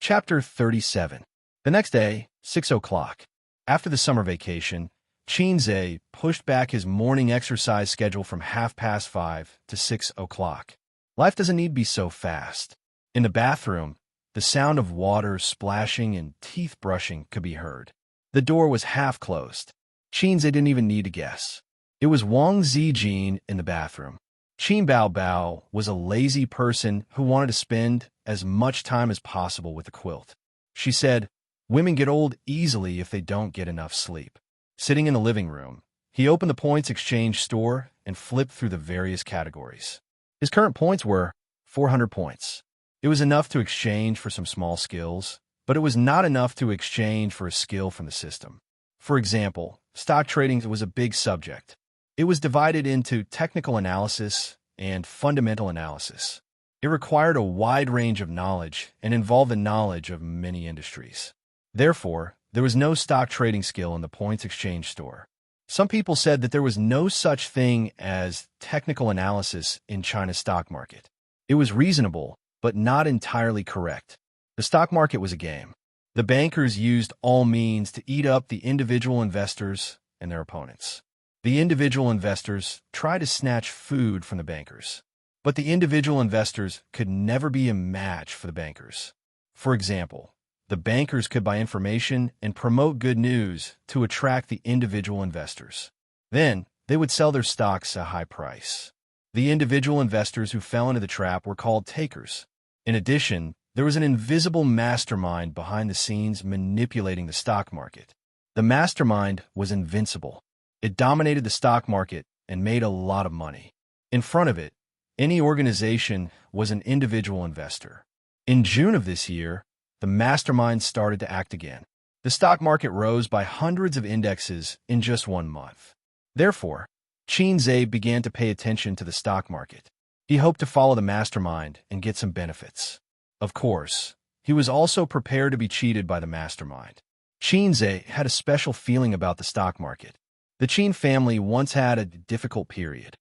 Chapter 37. The next day, 6 o'clock. After the summer vacation, Xianxia pushed back his morning exercise schedule from 5:30 to 6 o'clock. Life doesn't need to be so fast. In the bathroom, the sound of water splashing and teeth brushing could be heard. The door was half closed. Xianxia didn't even need to guess. It was Wang Zijin in the bathroom. Qin Bao Bao was a lazy person who wanted to spend as much time as possible with the quilt. She said, "Women get old easily if they don't get enough sleep." Sitting in the living room, he opened the points exchange store and flipped through the various categories. His current points were 400 points. It was enough to exchange for some small skills, but it was not enough to exchange for a skill from the system. For example, stock trading was a big subject. It was divided into technical analysis and fundamental analysis. It required a wide range of knowledge and involved the knowledge of many industries. Therefore, there was no stock trading skill in the points exchange store. Some people said that there was no such thing as technical analysis in China's stock market. It was reasonable, but not entirely correct. The stock market was a game. The bankers used all means to eat up the individual investors and their opponents. The individual investors tried to snatch food from the bankers, but the individual investors could never be a match for the bankers. For example, the bankers could buy information and promote good news to attract the individual investors. Then, they would sell their stocks at a high price. The individual investors who fell into the trap were called takers. In addition, there was an invisible mastermind behind the scenes manipulating the stock market. The mastermind was invincible. It dominated the stock market and made a lot of money. In front of it, any organization was an individual investor. In June of this year, the mastermind started to act again. The stock market rose by hundreds of indexes in just 1 month. Therefore, Xianxia began to pay attention to the stock market. He hoped to follow the mastermind and get some benefits. Of course, he was also prepared to be cheated by the mastermind. Xianxia had a special feeling about the stock market. The Qin family once had a difficult period.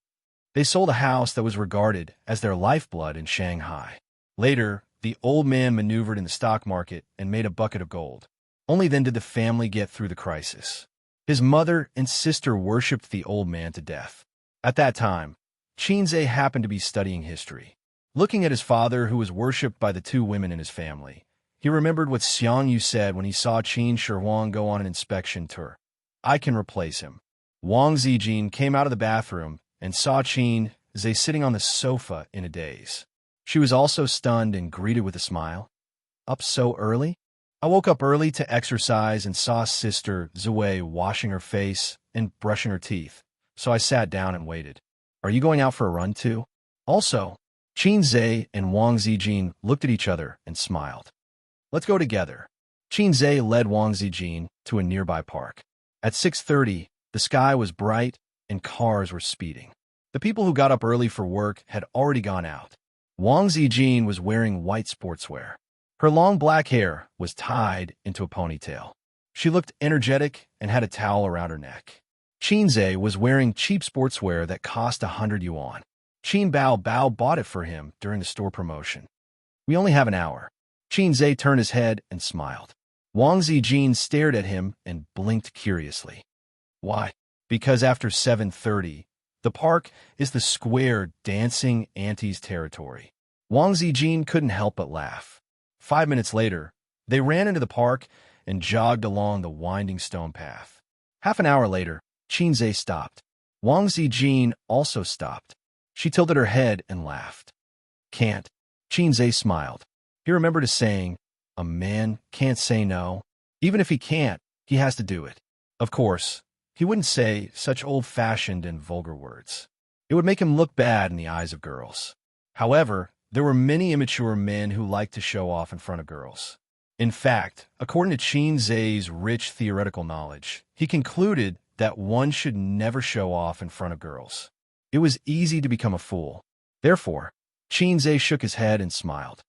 They sold a house that was regarded as their lifeblood in Shanghai. Later, the old man maneuvered in the stock market and made a bucket of gold. Only then did the family get through the crisis. His mother and sister worshipped the old man to death. At that time, Xianxia happened to be studying history. Looking at his father, who was worshipped by the 2 women in his family, he remembered what Xianxia said when he saw Qin Shi Huang go on an inspection tour. "I can replace him." Wang Zijin came out of the bathroom and saw Xianxia sitting on the sofa in a daze. She was also stunned and greeted with a smile. "Up so early?" "I woke up early to exercise and saw Sister Zui washing her face and brushing her teeth, so I sat down and waited." "Are you going out for a run too?" Also, Xianxia and Wang Zijin looked at each other and smiled. "Let's go together." Xianxia led Wang Zijin to a nearby park. At 6:30, the sky was bright and cars were speeding. The people who got up early for work had already gone out. Wang Zijin was wearing white sportswear. Her long black hair was tied into a ponytail. She looked energetic and had a towel around her neck. Xianxia was wearing cheap sportswear that cost 100 yuan. Qin Bao Bao bought it for him during the store promotion. "We only have an hour." Xianxia turned his head and smiled. Wang Zijin stared at him and blinked curiously. "Why?" "Because after 7:30, the park is the square dancing aunties territory." Wang Zijin couldn't help but laugh. 5 minutes later, they ran into the park and jogged along the winding stone path. Half an hour later, Xianxia stopped. Wang Zijin also stopped. She tilted her head and laughed. "Can't." Xianxia smiled. He remembered a saying, "A man can't say no. Even if he can't, he has to do it." Of course, he wouldn't say such old-fashioned and vulgar words. It would make him look bad in the eyes of girls. However, there were many immature men who liked to show off in front of girls. In fact, according to Xianxia's rich theoretical knowledge, he concluded that one should never show off in front of girls. It was easy to become a fool. Therefore, Xianxia shook his head and smiled.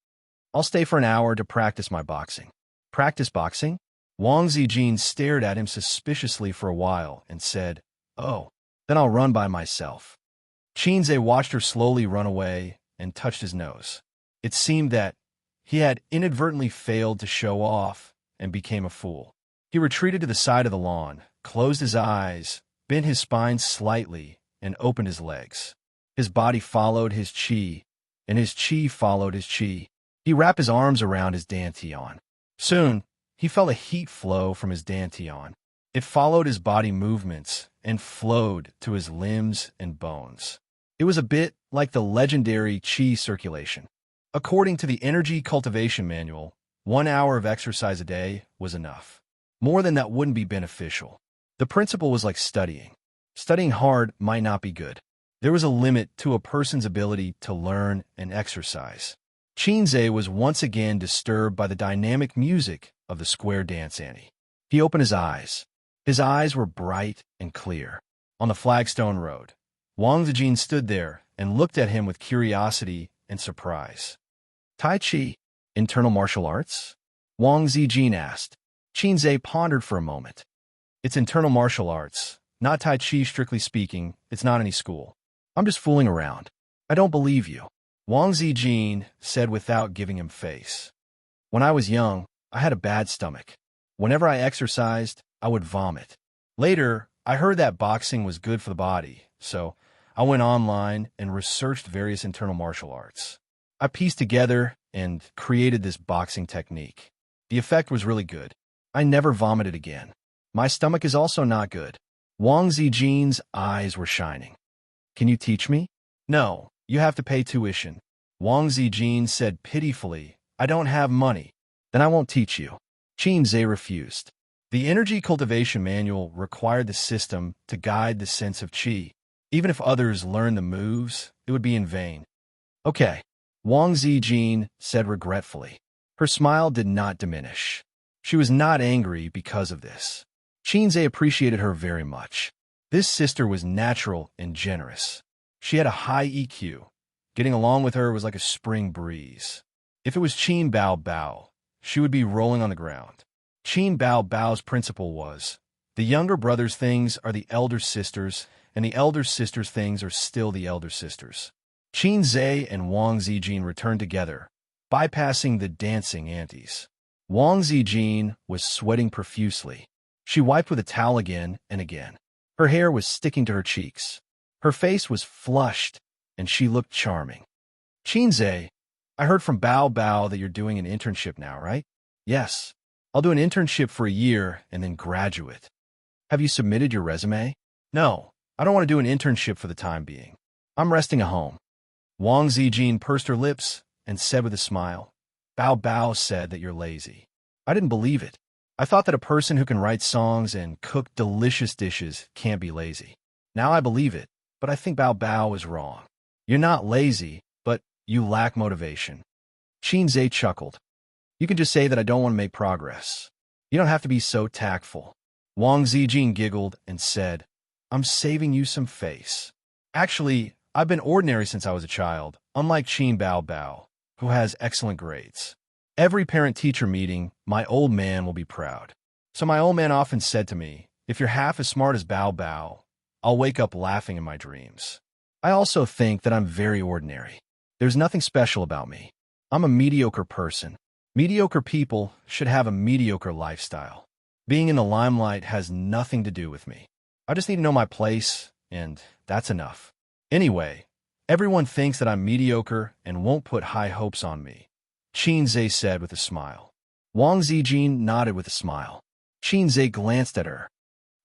"I'll stay for an hour to practice my boxing." "Practice boxing?" Wang Zijin stared at him suspiciously for a while and said, "Oh, then I'll run by myself." Xianxia watched her slowly run away and touched his nose. It seemed that he had inadvertently failed to show off and became a fool. He retreated to the side of the lawn, closed his eyes, bent his spine slightly, and opened his legs. His body followed his chi, and his chi followed his chi. He wrapped his arms around his dantian. Soon, he felt a heat flow from his dantian. It followed his body movements and flowed to his limbs and bones. It was a bit like the legendary chi circulation. According to the Energy Cultivation Manual, 1 hour of exercise a day was enough. More than that wouldn't be beneficial. The principle was like studying. Studying hard might not be good. There was a limit to a person's ability to learn and exercise. Xianxia was once again disturbed by the dynamic music of the square dance ante. He opened his eyes. His eyes were bright and clear. On the flagstone road, Wang Zijin stood there and looked at him with curiosity and surprise. Tai Chi, internal martial arts? Wang Zijin asked. Xianxia pondered for a moment. It's internal martial arts, not Tai Chi strictly speaking. It's not any school. I'm just fooling around. I don't believe you, Wang Zijin said without giving him face. When I was young, I had a bad stomach. Whenever I exercised, I would vomit. Later, I heard that boxing was good for the body, so I went online and researched various internal martial arts. I pieced together and created this boxing technique. The effect was really good. I never vomited again. My stomach is also not good. Wang Zijin's eyes were shining. Can you teach me? No, you have to pay tuition. Wang Zijin said pitifully, I don't have money. Then I won't teach you. Xianxia refused. The Energy Cultivation Manual required the system to guide the sense of qi. Even if others learned the moves, it would be in vain. Okay, Wang Zijin said regretfully. Her smile did not diminish. She was not angry because of this. Xianxia appreciated her very much. This sister was natural and generous. She had a high EQ. Getting along with her was like a spring breeze. If it was Qin Bao Bao, she would be rolling on the ground. Qin Bao Bao's principle was, the younger brother's things are the elder sister's, and the elder sister's things are still the elder sister's. Xianxia and Wang Zijin returned together, bypassing the dancing antes. Wang Zijin was sweating profusely. She wiped with a towel again and again. Her hair was sticking to her cheeks. Her face was flushed, and she looked charming. Xianxia, I heard from Bao Bao that you're doing an internship now, right? Yes. I'll do an internship for a year and then graduate. Have you submitted your resume? No, I don't want to do an internship for the time being. I'm resting at home. Wang Zijin pursed her lips and said with a smile, Bao Bao said that you're lazy. I didn't believe it. I thought that a person who can write songs and cook delicious dishes can't be lazy. Now I believe it, but I think Bao Bao is wrong. You're not lazy, but you lack motivation. Xianxia chuckled. You can just say that I don't want to make progress. You don't have to be so tactful. Wang Zijin giggled and said, I'm saving you some face. Actually, I've been ordinary since I was a child, unlike Qin Bao Bao, who has excellent grades. Every parent-teacher meeting, my old man will be proud. So my old man often said to me, if you're half as smart as Bao Bao, I'll wake up laughing in my dreams. I also think that I'm very ordinary. There's nothing special about me. I'm a mediocre person. Mediocre people should have a mediocre lifestyle. Being in the limelight has nothing to do with me. I just need to know my place, and that's enough. Anyway, everyone thinks that I'm mediocre and won't put high hopes on me, Xianxia said with a smile. Wang Zijin nodded with a smile. Xianxia glanced at her.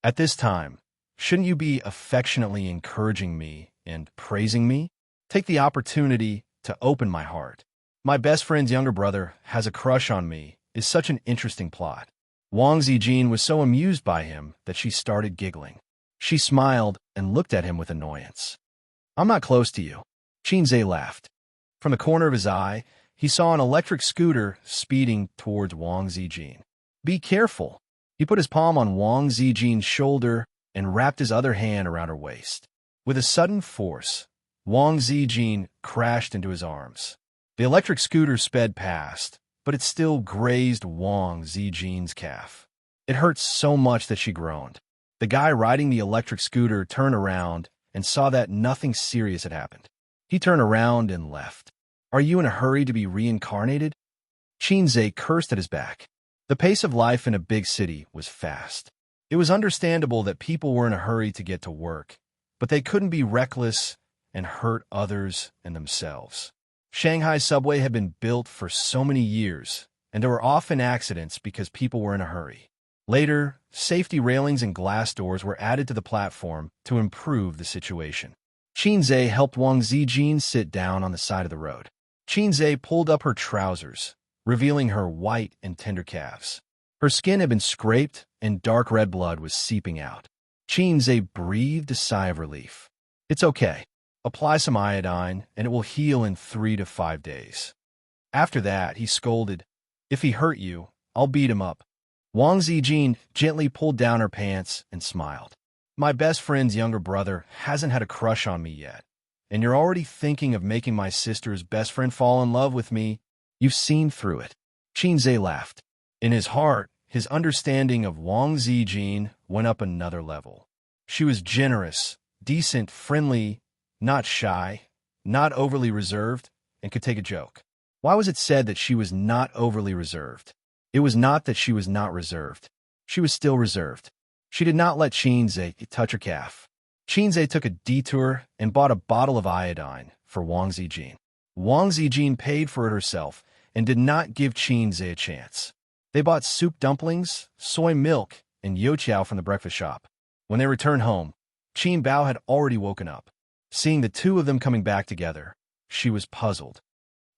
At this time, shouldn't you be affectionately encouraging me and praising me? Take the opportunity to open my heart. My best friend's younger brother has a crush on me is such an interesting plot. Wang Zijin was so amused by him that she started giggling. She smiled and looked at him with annoyance. I'm not close to you. Xianxia laughed. From the corner of his eye, he saw an electric scooter speeding towards Wang Zijin. Be careful. He put his palm on Wang Zijin's shoulder and wrapped his other hand around her waist. With a sudden force, Wang Zijin crashed into his arms. The electric scooter sped past, but it still grazed Wang Zijin's calf. It hurt so much that she groaned. The guy riding the electric scooter turned around and saw that nothing serious had happened. He turned around and left. Are you in a hurry to be reincarnated? Xianxia cursed at his back. The pace of life in a big city was fast. It was understandable that people were in a hurry to get to work, but they couldn't be reckless and hurt others and themselves. Shanghai subway had been built for so many years, and there were often accidents because people were in a hurry. Later, safety railings and glass doors were added to the platform to improve the situation. Xianxia helped Wang Zijin sit down on the side of the road. Xianxia pulled up her trousers, revealing her white and tender calves. Her skin had been scraped, and dark red blood was seeping out. Xianxia breathed a sigh of relief. "It's okay. Apply some iodine, and it will heal in 3 to 5 days." After that, he scolded, "If he hurt you, I'll beat him up." Wang Zijin gently pulled down her pants and smiled. "My best friend's younger brother hasn't had a crush on me yet, and you're already thinking of making my sister's best friend fall in love with me. You've seen through it." Xianxia laughed. In his heart, his understanding of Wang Zijin went up another level. She was generous, decent, friendly, not shy, not overly reserved, and could take a joke. Why was it said that she was not overly reserved? It was not that she was not reserved. She was still reserved. She did not let Xianxia touch her calf. Xianxia took a detour and bought a bottle of iodine for Wang Zijin. Wang Zijin paid for it herself and did not give Xianxia a chance. They bought soup dumplings, soy milk, and youtiao from the breakfast shop. When they returned home, Qin Bao had already woken up. Seeing the two of them coming back together, she was puzzled.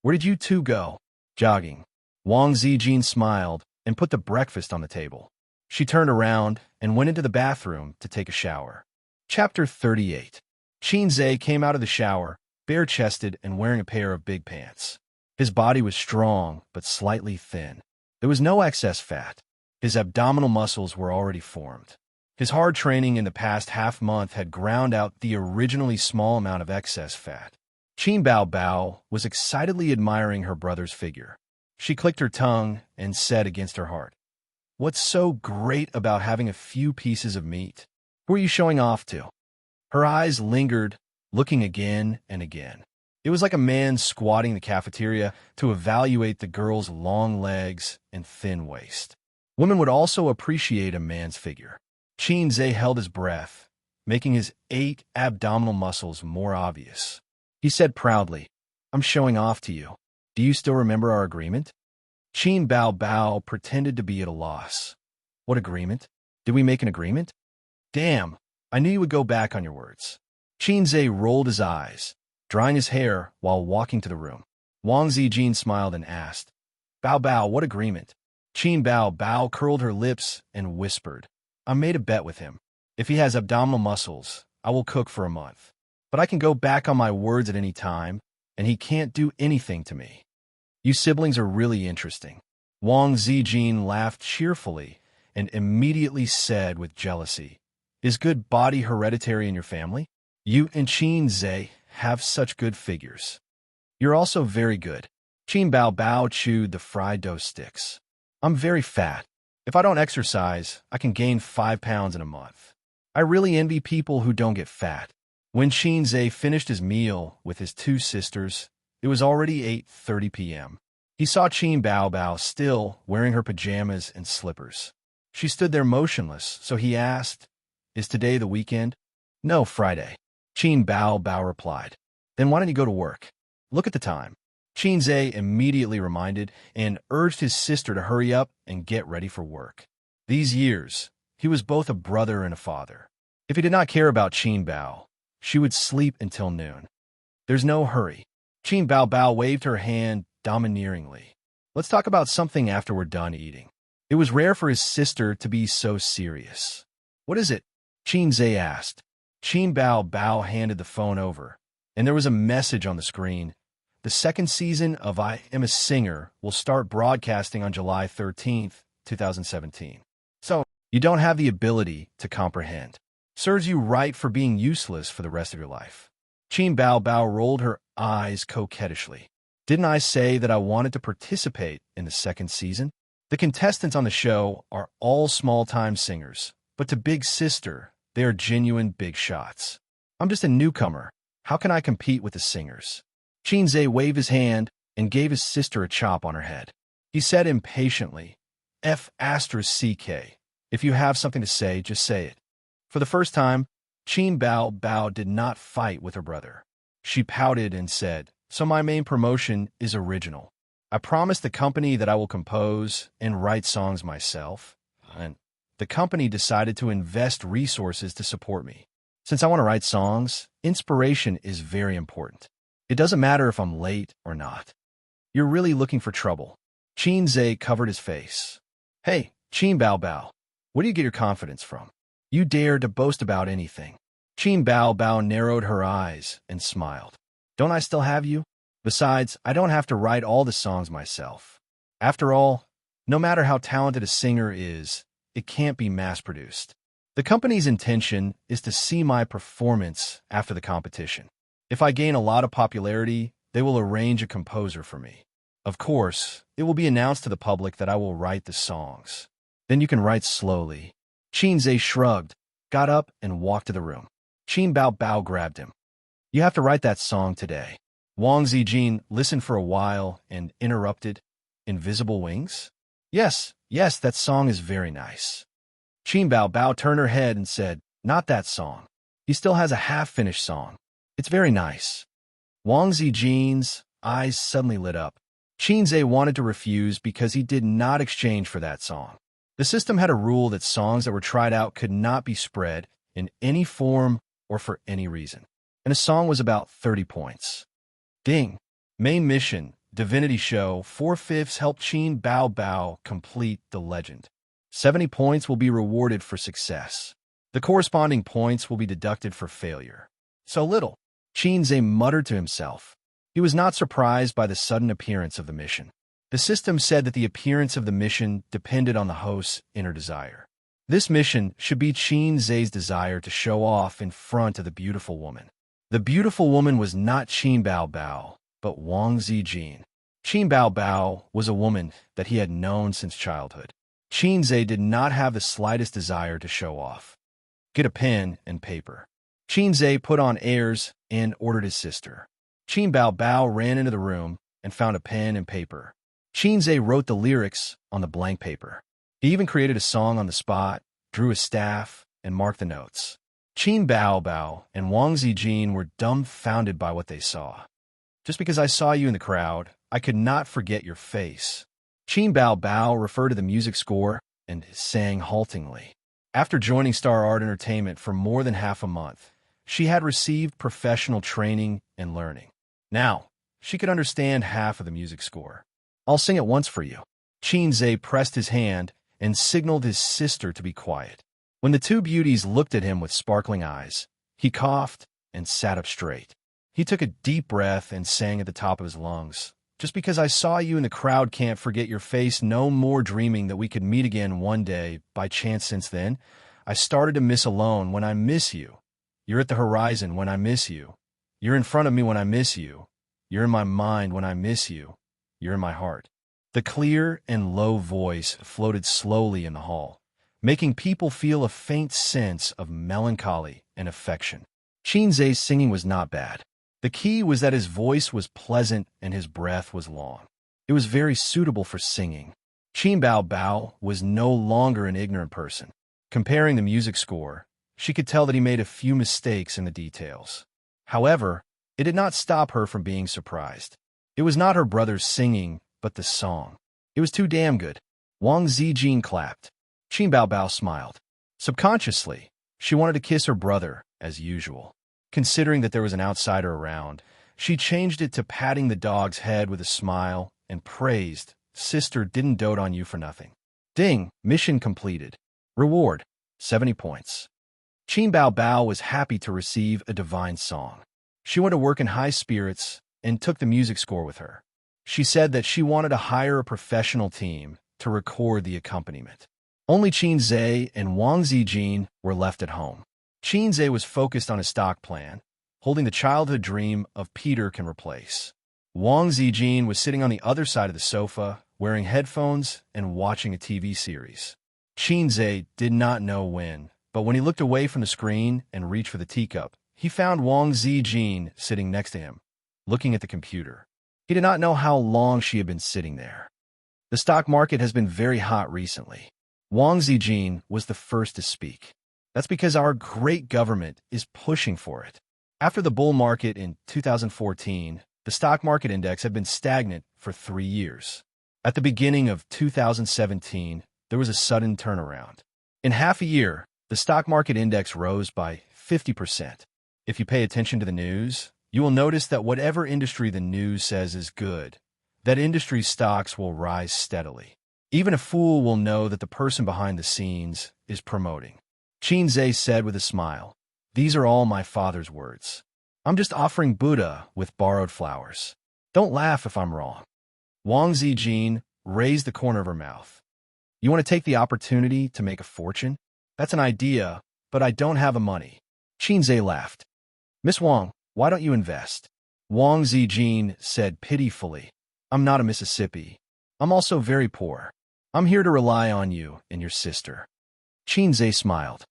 "Where did you two go?" "Jogging." Wang Zijin smiled and put the breakfast on the table. She turned around and went into the bathroom to take a shower. Chapter 38. Xianxia came out of the shower, bare-chested and wearing a pair of big pants. His body was strong but slightly thin. There was no excess fat. His abdominal muscles were already formed. His hard training in the past half-month had ground out the originally small amount of excess fat. Qin Bao Bao was excitedly admiring her brother's figure. She clicked her tongue and said against her heart, "What's so great about having a few pieces of meat? Who are you showing off to?" Her eyes lingered, looking again and again. It was like a man squatting in the cafeteria to evaluate the girl's long legs and thin waist. Women would also appreciate a man's figure. Xianxia held his breath, making his 8 abdominal muscles more obvious. He said proudly, "I'm showing off to you. Do you still remember our agreement?" Qin Bao Bao pretended to be at a loss. "What agreement? Did we make an agreement?" "Damn, I knew you would go back on your words." Xianxia rolled his eyes, drying his hair while walking to the room. Wang Zijin smiled and asked, "Bao Bao, what agreement?" Qin Bao Bao curled her lips and whispered, "I made a bet with him. If he has abdominal muscles, I will cook for a month. But I can go back on my words at any time, and he can't do anything to me." "You siblings are really interesting." Wang Zijin laughed cheerfully and immediately said with jealousy, "Is good body hereditary in your family? You and Xianxia have such good figures. You're also very good." Qin Bao Bao chewed the fried dough sticks. "I'm very fat. If I don't exercise, I can gain 5 pounds in a month. I really envy people who don't get fat." When Xianxia finished his meal with his 2 sisters, it was already 8:30 p.m. He saw Qin Bao Bao still wearing her pajamas and slippers. She stood there motionless, so he asked, "Is today the weekend?" "No, Friday." Qin Bao Bao replied. "Then why don't you go to work? Look at the time." Xianxia immediately reminded and urged his sister to hurry up and get ready for work. These years, he was both a brother and a father. If he did not care about Qin Bao, she would sleep until noon. "There's no hurry." Qin Bao Bao waved her hand domineeringly. "Let's talk about something after we're done eating." It was rare for his sister to be so serious. "What is it?" Xianxia asked. Qin Bao Bao handed the phone over, and there was a message on the screen. The 2nd season of I Am a Singer will start broadcasting on July 13th, 2017. So, you don't have the ability to comprehend. Serves you right for being useless for the rest of your life. Qin Bao Bao rolled her eyes coquettishly. "Didn't I say that I wanted to participate in the 2nd season? The contestants on the show are all small-time singers, but to Big Sister, they are genuine big shots. I'm just a newcomer. How can I compete with the singers?" Xianxia waved his hand and gave his sister a chop on her head. He said impatiently, "F***, If you have something to say, just say it. For the first time, Qin Bao Bao did not fight with her brother. She pouted and said, "So my main promotion is original. I promised the company that I will compose and write songs myself, and the company decided to invest resources to support me. Since I want to write songs, inspiration is very important. It doesn't matter if I'm late or not." "You're really looking for trouble." Qin Zhe covered his face. "Hey, Qin Bao Bao, where do you get your confidence from? You dare to boast about anything." Qin Bao Bao narrowed her eyes and smiled. "Don't I still have you? Besides, I don't have to write all the songs myself. After all, no matter how talented a singer is, it can't be mass-produced. The company's intention is to see my performance after the competition. If I gain a lot of popularity, they will arrange a composer for me. Of course, it will be announced to the public that I will write the songs. Then you can write slowly." Qin Zhe shrugged, got up, and walked to the room. Qin Bao Bao grabbed him. "You have to write that song today." Wang Zijin listened for a while and interrupted, "Invisible Wings? Yes, that song is very nice." Qin Bao Bao turned her head and said, "Not that song. He still has a half-finished song. It's very nice." Wang Zijin's eyes suddenly lit up. Qin Zhe wanted to refuse because he did not exchange for that song. The system had a rule that songs that were tried out could not be spread in any form or for any reason. And a song was about 30 points. Ding. Main mission, Divinity Show, 4/5 helped Qin Bao Bao complete the legend. 70 points will be rewarded for success. The corresponding points will be deducted for failure. So little. Qin Zhe muttered to himself. He was not surprised by the sudden appearance of the mission. The system said that the appearance of the mission depended on the host's inner desire. This mission should be Qin Zhe's desire to show off in front of the beautiful woman. The beautiful woman was not Qin Bao Bao, but Wang Zijin. Qin Bao Bao was a woman that he had known since childhood. Qin Zhe did not have the slightest desire to show off. "Get a pen and paper." Qin Zhe put on airs and ordered his sister. Qin Bao Bao ran into the room and found a pen and paper. Qin Zhe wrote the lyrics on the blank paper. He even created a song on the spot, drew a staff, and marked the notes. Qin Bao Bao and Wang Zijin were dumbfounded by what they saw. "Just because I saw you in the crowd, I could not forget your face." Qin Bao Bao referred to the music score and sang haltingly. After joining Star Art Entertainment for more than half a month, she had received professional training and learning. Now, she could understand half of the music score. "I'll sing it once for you." Qin Zhe pressed his hand and signaled his sister to be quiet. When the two beauties looked at him with sparkling eyes, he coughed and sat up straight. He took a deep breath and sang at the top of his lungs. "Just because I saw you in the crowd can't forget your face, no more dreaming that we could meet again one day by chance. Since then, I started to miss alone when I miss you. You're at the horizon when I miss you. You're in front of me when I miss you. You're in my mind when I miss you. You're in my heart." The clear and low voice floated slowly in the hall, making people feel a faint sense of melancholy and affection. Qin Zhe's singing was not bad. The key was that his voice was pleasant and his breath was long. It was very suitable for singing. Qin Bao Bao was no longer an ignorant person. Comparing the music score, she could tell that he made a few mistakes in the details. However, it did not stop her from being surprised. It was not her brother's singing, but the song. It was too damn good. Wang Zijin clapped. Qin Bao Bao smiled. Subconsciously, she wanted to kiss her brother, as usual. Considering that there was an outsider around, she changed it to patting the dog's head with a smile and praised, "Sister didn't dote on you for nothing." Ding! Mission completed. Reward, 70 points. Qin Bao Bao was happy to receive a divine song. She went to work in high spirits and took the music score with her. She said that she wanted to hire a professional team to record the accompaniment. Only Qin Zhe and Wang Zijin were left at home. Qin Zhe was focused on his stock plan, holding the childhood dream of Peter can replace. Wang Zijin was sitting on the other side of the sofa, wearing headphones and watching a TV series. Qin Zhe did not know when, but when he looked away from the screen and reached for the teacup, he found Wang Zijin sitting next to him, looking at the computer. He did not know how long she had been sitting there. The stock market has been very hot recently. Wang Zijin was the first to speak. That's because our great government is pushing for it. After the bull market in 2014, the stock market index had been stagnant for 3 years. At the beginning of 2017, there was a sudden turnaround. In half a year, the stock market index rose by 50%. If you pay attention to the news, you will notice that whatever industry the news says is good, that industry's stocks will rise steadily. Even a fool will know that the person behind the scenes is promoting. Xianxia said with a smile, "These are all my father's words. I'm just offering Buddha with borrowed flowers. Don't laugh if I'm wrong." Wang Zijin raised the corner of her mouth. "You want to take the opportunity to make a fortune? That's an idea, but I don't have the money." Xianxia laughed. "Miss Wang, why don't you invest?" Wang Zijin said pitifully, "I'm not a Mississippi. I'm also very poor. I'm here to rely on you and your sister." Xianxia smiled.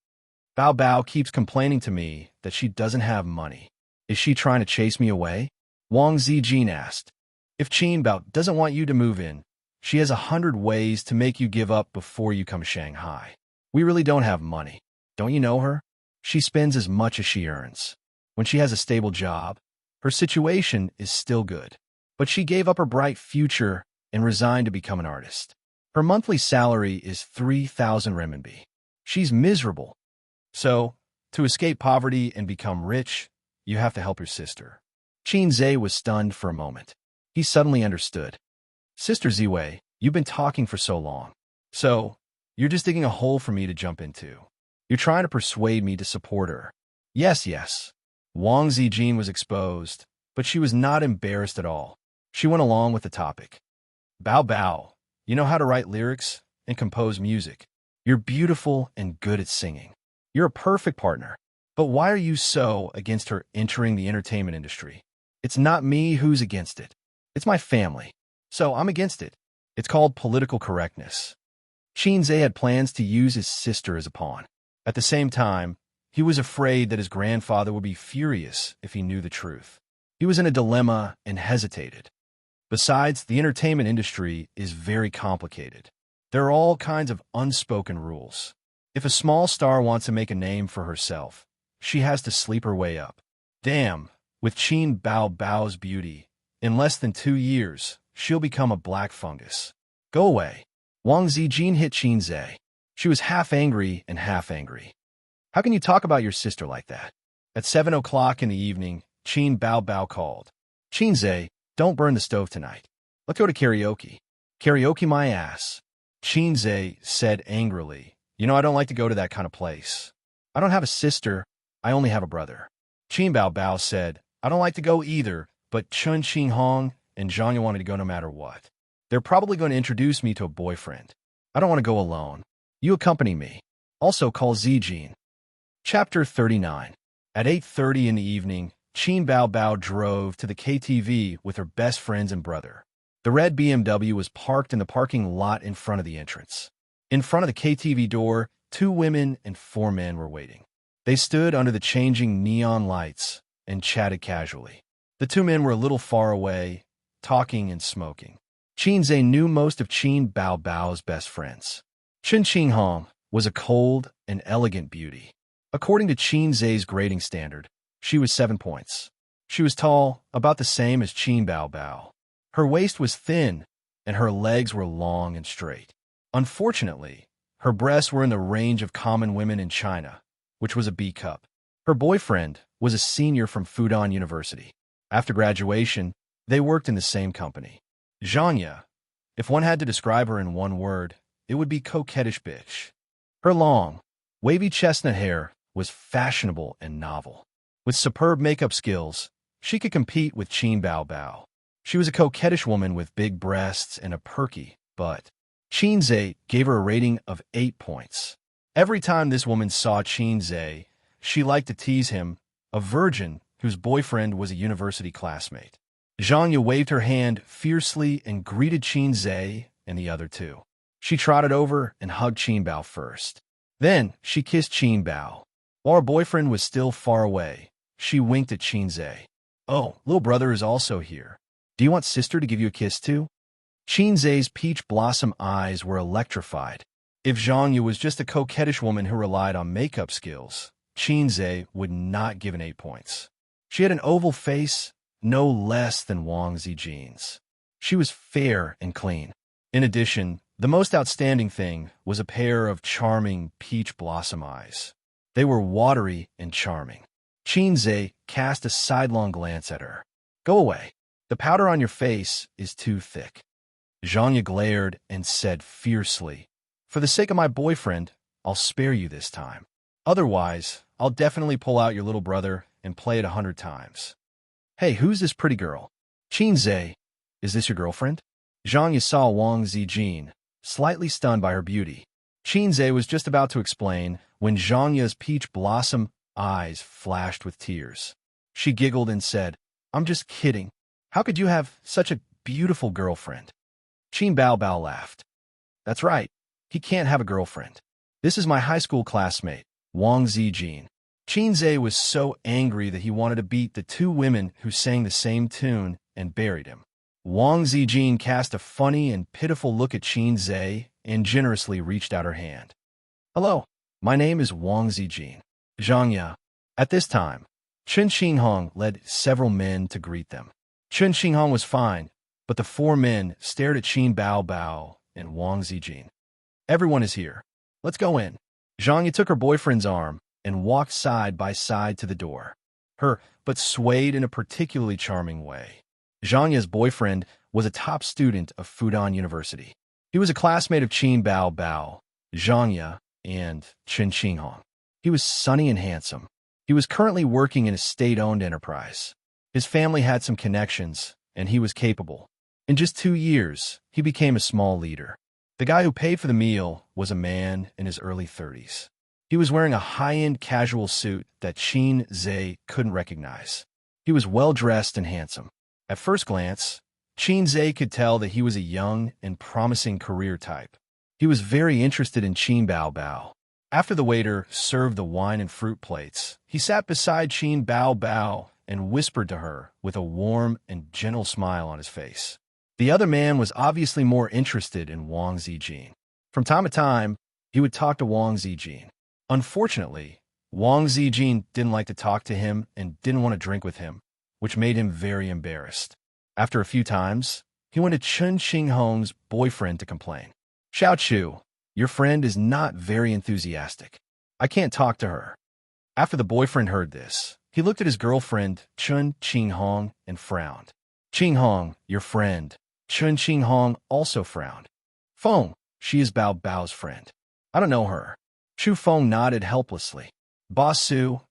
"Bao Bao keeps complaining to me that she doesn't have money. Is she trying to chase me away?" Wang Zijin asked. "If Qin Bao doesn't want you to move in, she has 100 ways to make you give up before you come to Shanghai. We really don't have money. Don't you know her? She spends as much as she earns. When she has a stable job, her situation is still good. But she gave up her bright future and resigned to become an artist. Her monthly salary is 3,000 renminbi. She's miserable. So, to escape poverty and become rich, you have to help your sister." Xianxia was stunned for a moment. He suddenly understood. "Sister Ziwei, you've been talking for so long. So, you're just digging a hole for me to jump into. You're trying to persuade me to support her." Yes. Wang Zijin was exposed, but she was not embarrassed at all. She went along with the topic. "Bao Bao, you know how to write lyrics and compose music. You're beautiful and good at singing. You're a perfect partner. But why are you so against her entering the entertainment industry? It's not me who's against it. It's my family. So I'm against it. It's called political correctness." Xianxia had plans to use his sister as a pawn. At the same time, he was afraid that his grandfather would be furious if he knew the truth. He was in a dilemma and hesitated. Besides, the entertainment industry is very complicated. There are all kinds of unspoken rules. If a small star wants to make a name for herself, she has to sleep her way up. Damn, with Qin Bao Bao's beauty, in less than 2 years, she'll become a black fungus. "Go away." Wang Zijin hit Xianxia. She was half angry and half angry. "How can you talk about your sister like that?" At 7 o'clock in the evening, Qin Bao Bao called. "Xianxia, don't burn the stove tonight. Let's go to karaoke." "Karaoke my ass." Xianxia said angrily. "You know I don't like to go to that kind of place. I don't have a sister, I only have a brother." Qin Bao Bao said, "I don't like to go either, but Chun Qing Hong and Xianxia wanted to go no matter what. They're probably going to introduce me to a boyfriend. I don't want to go alone. You accompany me. Also call Zijin." Chapter 39. At 8:30 in the evening, Qin Bao Bao drove to the KTV with her best friends and brother. The red BMW was parked in the parking lot in front of the entrance. In front of the KTV door, 2 women and 4 men were waiting. They stood under the changing neon lights and chatted casually. The 2 men were a little far away, talking and smoking. Xianxia knew most of Qin Bao Bao's best friends. Chun Qing Hong was a cold and elegant beauty. According to Xianxia's grading standard, she was 7 points. She was tall, about the same as Qin Bao Bao. Her waist was thin, and her legs were long and straight. Unfortunately, her breasts were in the range of common women in China, which was a B cup. Her boyfriend was a senior from Fudan University. After graduation, they worked in the same company. Xianxia, if one had to describe her in one word, it would be coquettish bitch. Her long, wavy chestnut hair was fashionable and novel. With superb makeup skills, she could compete with Qin Bao Bao. She was a coquettish woman with big breasts and a perky butt. Xianxia gave her a rating of 8 points. Every time this woman saw Xianxia, she liked to tease him, a virgin whose boyfriend was a university classmate. Xianxia waved her hand fiercely and greeted Xianxia and the other 2. She trotted over and hugged Qin Bao first. Then she kissed Qin Bao. While her boyfriend was still far away, she winked at Xianxia. "Oh, little brother is also here. Do you want sister to give you a kiss too?" Xianxia's peach blossom eyes were electrified. If Xianxia was just a coquettish woman who relied on makeup skills, Xianxia would not give an 8 points. She had an oval face, no less than Wang Zijin's. She was fair and clean. In addition, the most outstanding thing was a pair of charming peach blossom eyes. They were watery and charming. Xianxia cast a sidelong glance at her. "Go away. The powder on your face is too thick." Xianxia glared and said fiercely, "For the sake of my boyfriend, I'll spare you this time. Otherwise, I'll definitely pull out your little brother and play it 100 times. Hey, who's this pretty girl?" "Xianxia, is this your girlfriend?" Xianxia saw Wang Zijin, slightly stunned by her beauty. Xianxia was just about to explain when Xianxia's peach blossom eyes flashed with tears. She giggled and said, "I'm just kidding. How could you have such a beautiful girlfriend?" Qin Bao laughed. "That's right. He can't have a girlfriend. This is my high school classmate, Wang Zijin." Xianxia was so angry that he wanted to beat the two women who sang the same tune and buried him. Wang Zijin cast a funny and pitiful look at Xianxia and generously reached out her hand. "Hello, my name is Wang Zijin." Xianxia. At this time, Chen Xinghong led several men to greet them. Chen Xinghong was fine, but the four men stared at Qin Bao and Wang Zijin. "Everyone is here. Let's go in." Xianxia took her boyfriend's arm and walked side by side to the door. But swayed in a particularly charming way. Xianxia's boyfriend was a top student of Fudan University. He was a classmate of Qin Bao, Xianxia, and Chen Xinghong. He was sunny and handsome. He was currently working in a state-owned enterprise. His family had some connections, and he was capable. In just 2 years, he became a small leader. The guy who paid for the meal was a man in his early 30s. He was wearing a high-end casual suit that Xianxia couldn't recognize. He was well-dressed and handsome. At first glance, Xianxia could tell that he was a young and promising career type. He was very interested in Qin Bao. After the waiter served the wine and fruit plates, he sat beside Qin Bao and whispered to her with a warm and gentle smile on his face. The other man was obviously more interested in Wang Zijin. From time to time, he would talk to Wang Zijin. Unfortunately, Wang Zijin didn't like to talk to him and didn't want to drink with him, which made him very embarrassed. After a few times, he went to Chen Xinghong's boyfriend to complain. "Xiao Chu, your friend is not very enthusiastic. I can't talk to her." After the boyfriend heard this, he looked at his girlfriend, Chen Xinghong, and frowned. "Xinghong, your friend." Chen Xinghong also frowned. "Feng, she is Bao's friend. I don't know her." Chu Feng nodded helplessly. "Boss Su,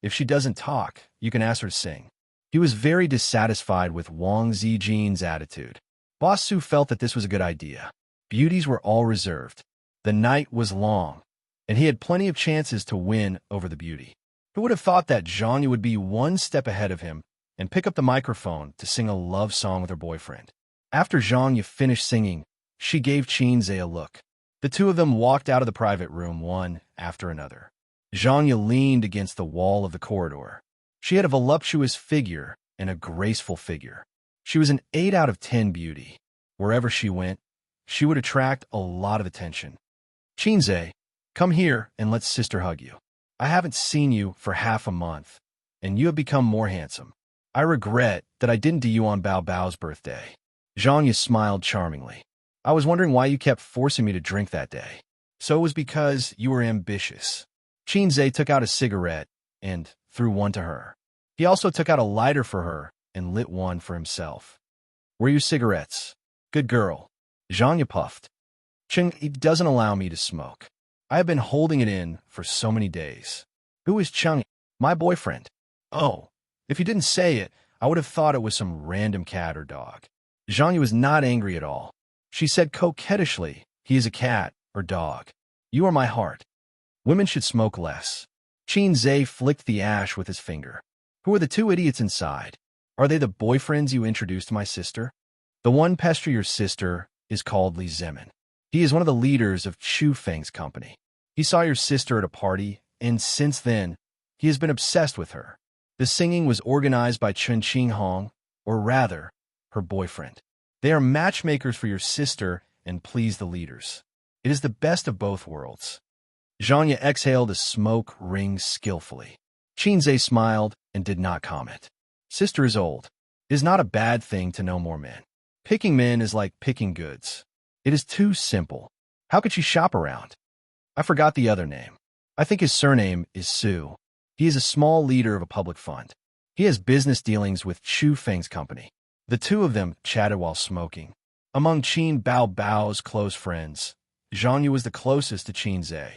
if she doesn't talk, you can ask her to sing." He was very dissatisfied with Wang Zijin's attitude. Boss Su felt that this was a good idea. Beauties were all reserved. The night was long, and he had plenty of chances to win over the beauty. Who would have thought that Xianxia would be one step ahead of him and pick up the microphone to sing a love song with her boyfriend? After Xianxia finished singing, she gave Xianxia a look. The two of them walked out of the private room one after another. Xianxia leaned against the wall of the corridor. She had a voluptuous figure and a graceful figure. She was an 8 out of 10 beauty. Wherever she went, she would attract a lot of attention. "Xianxia, come here and let sister hug you. I haven't seen you for half a month, and you have become more handsome. I regret that I didn't do you on Bao's birthday." Xianxia smiled charmingly. "I was wondering why you kept forcing me to drink that day. So it was because you were ambitious." Xianxia took out a cigarette and threw one to her. He also took out a lighter for her and lit one for himself. "Where are your cigarettes?" "Good girl." Xianxia puffed. "Cheng doesn't allow me to smoke. I have been holding it in for so many days." "Who is Cheng?" "My boyfriend." "Oh, if you didn't say it, I would have thought it was some random cat or dog." Xianxia was not angry at all. She said coquettishly, "He is a cat or dog. You are my heart. Women should smoke less." Xianxia flicked the ash with his finger. "Who are the two idiots inside? Are they the boyfriends you introduced to my sister?" "The one pester your sister is called Li Zemin. He is one of the leaders of Chu Feng's company. He saw your sister at a party, and since then, he has been obsessed with her. The singing was organized by Chen Xinghong, or rather, her boyfriend. They are matchmakers for your sister and please the leaders. It is the best of both worlds. Xianxia exhaled a smoke ring skillfully. Qinze smiled and did not comment. Sister is old. It is not a bad thing to know more men. Picking men is like picking goods. It is too simple. How could she shop around? I forgot the other name. I think his surname is Su. He is a small leader of a public fund. He has business dealings with Chu Feng's company. The two of them chatted while smoking. Among Qin Bao Bao's close friends, Xianxia was the closest to Qinze.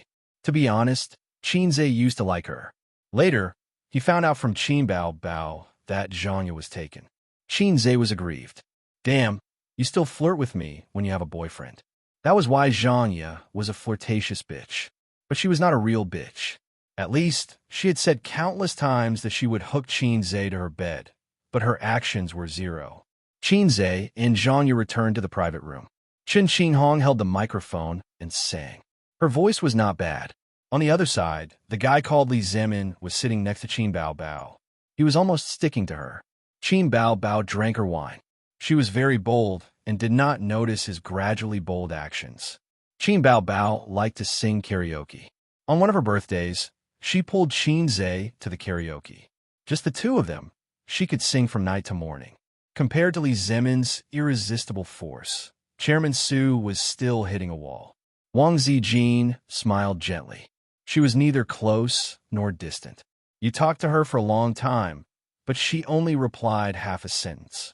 To be honest, Qinze used to like her. Later, he found out from Qin Bao Bao that Xianxia was taken. Qinze was aggrieved. Damn, you still flirt with me when you have a boyfriend. That was why Xianxia was a flirtatious bitch. But she was not a real bitch. At least, she had said countless times that she would hook Qinze to her bed, but her actions were zero. Qinze and Xianxia returned to the private room. Chen Qinghong held the microphone and sang. Her voice was not bad. On the other side, the guy called Li Zemin was sitting next to Qin Bao Bao. He was almost sticking to her. Qin Bao Bao drank her wine. She was very bold and did not notice his gradually bold actions. Qin Bao Bao liked to sing karaoke. On one of her birthdays, she pulled Qinze to the karaoke. Just the two of them, she could sing from night to morning. Compared to Li Zemin's irresistible force, Chairman Su was still hitting a wall. Wang Zijin smiled gently. She was neither close nor distant. You talked to her for a long time, but she only replied half a sentence.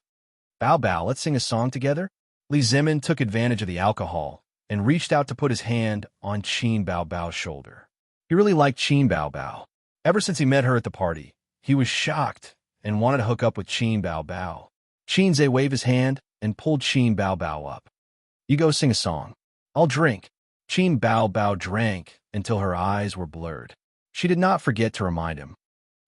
Bao Bao, let's sing a song together? Li Zemin took advantage of the alcohol and reached out to put his hand on Qin Bao Bao's shoulder. He really liked Qin Bao Bao. Ever since he met her at the party, he was shocked and wanted to hook up with Qin Bao Bao. Qinze waved his hand and pulled Qin Bao Bao up. You go sing a song. I'll drink. Qin Bao Bao drank until her eyes were blurred. She did not forget to remind him.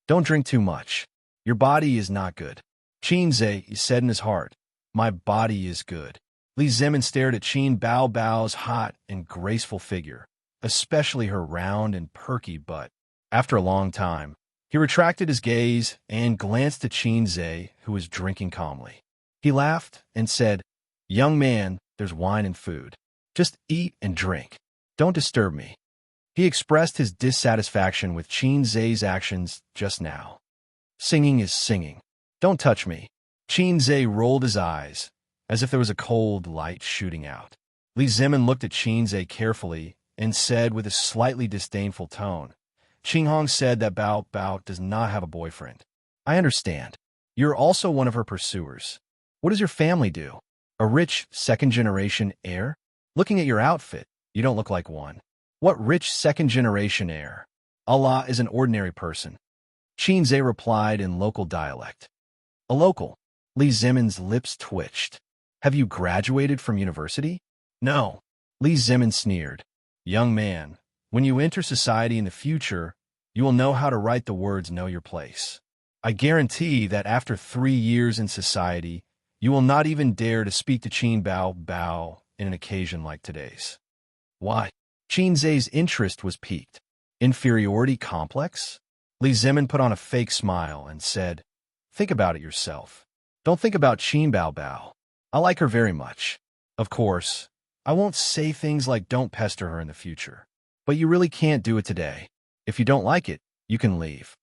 Don't drink too much. Your body is not good. Qinze said in his heart, my body is good. Li Zemin stared at Qin Bao Bao's hot and graceful figure, especially her round and perky butt. After a long time, he retracted his gaze and glanced at Qinze, who was drinking calmly. He laughed and said, young man, there's wine and food. Just eat and drink. Don't disturb me. He expressed his dissatisfaction with Qinze's actions just now. Singing is singing. Don't touch me. Qinze rolled his eyes, as if there was a cold light shooting out. Li Zemin looked at Qinze carefully and said with a slightly disdainful tone, Qinghong said that Bao Bao does not have a boyfriend. I understand. You're also one of her pursuers. What does your family do? A rich second-generation heir? Looking at your outfit, you don't look like one. What rich second-generation heir? Allah is an ordinary person. Qinze replied in local dialect. A local. Li Zemin's lips twitched. Have you graduated from university? No. Li Zemin sneered. Young man, when you enter society in the future, you will know how to write the words know your place. I guarantee that after 3 years in society, you will not even dare to speak to Qin Bao Bao in an occasion like today's. Why? Qinze's interest was piqued. Inferiority complex? Li Zemin put on a fake smile and said, think about it yourself. Don't think about Qin Bao Bao. I like her very much. Of course, I won't say things like don't pester her in the future. But you really can't do it today. If you don't like it, you can leave.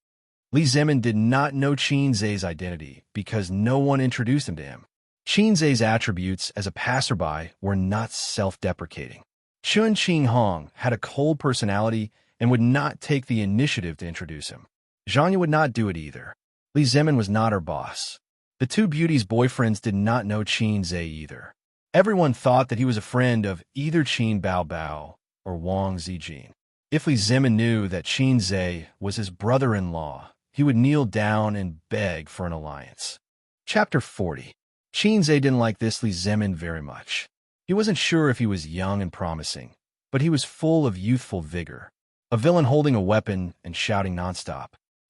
Li Zemin did not know Qinze's identity because no one introduced him to him. Qinze's attributes as a passerby were not self-deprecating. Chen Qinghong had a cold personality and would not take the initiative to introduce him. Xianxia would not do it either. Li Zemin was not her boss. The two beauties' boyfriends did not know Qinze either. Everyone thought that he was a friend of either Qin Bao Bao or Wang Zijin. If Li Zemin knew that Qinze was his brother-in-law, he would kneel down and beg for an alliance. Chapter 40. Qinze didn't like this Li Zemin very much. He wasn't sure if he was young and promising, but he was full of youthful vigor. A villain holding a weapon and shouting nonstop.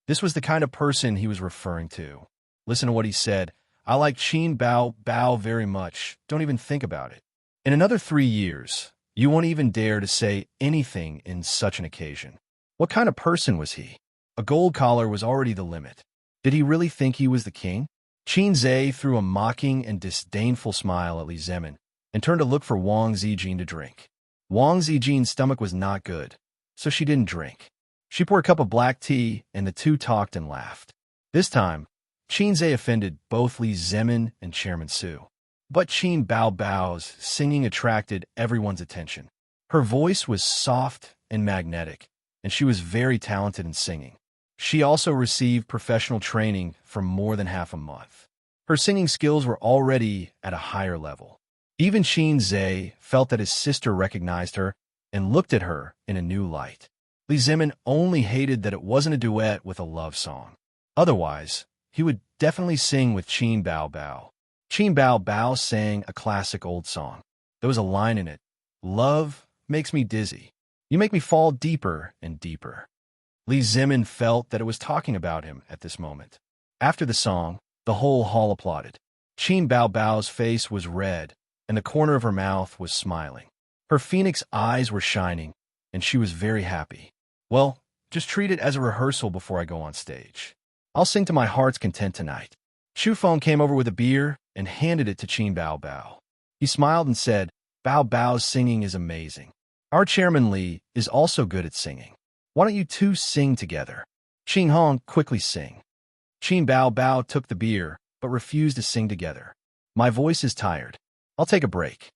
This was the kind of person he was referring to. Listen to what he said. I like Qin Bao Bao very much. Don't even think about it. In another 3 years, you won't even dare to say anything in such an occasion. What kind of person was he? A gold collar was already the limit. Did he really think he was the king? Qinze threw a mocking and disdainful smile at Li Zemin and turned to look for Wang Zijin to drink. Wang Zijin's stomach was not good, so she didn't drink. She poured a cup of black tea, and the two talked and laughed. This time, Qin Zhe offended both Li Zemin and Chairman Su. But Qin Bao Bao's singing attracted everyone's attention. Her voice was soft and magnetic, and she was very talented in singing. She also received professional training for more than half a month. Her singing skills were already at a higher level. Even Qin Zhe felt that his sister recognized her and looked at her in a new light. Li Zemin only hated that it wasn't a duet with a love song. Otherwise, he would definitely sing with Qin Bao Bao. Qin Bao Bao sang a classic old song. There was a line in it, "Love makes me dizzy. You make me fall deeper and deeper." Li Zemin felt that it was talking about him at this moment. After the song, the whole hall applauded. Qin Bao Bao's face was red, and the corner of her mouth was smiling. Her phoenix eyes were shining, and she was very happy. "Well, just treat it as a rehearsal before I go on stage. I'll sing to my heart's content tonight." Chu Feng came over with a beer and handed it to Qin Bao Bao. He smiled and said, "Bao Bao's singing is amazing. Our chairman Li is also good at singing. Why don't you two sing together?" Qin Hong quickly sing. Qin Bao Bao took the beer, but refused to sing together. "My voice is tired. I'll take a break."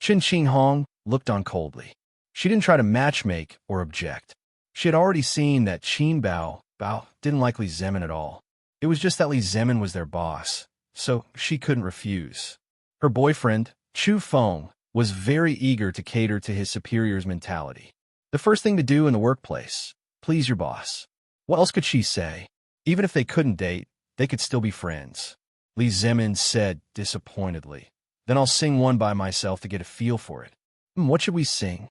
Qin Hong looked on coldly. She didn't try to matchmake or object. She had already seen that Qin Bao Bao didn't like Li Zemin at all. It was just that Li Zemin was their boss, so she couldn't refuse. Her boyfriend, Chu Feng, was very eager to cater to his superior's mentality. The first thing to do in the workplace, please your boss. What else could she say? Even if they couldn't date, they could still be friends. Li Zemin said disappointedly, "Then I'll sing one by myself to get a feel for it." What should we sing?"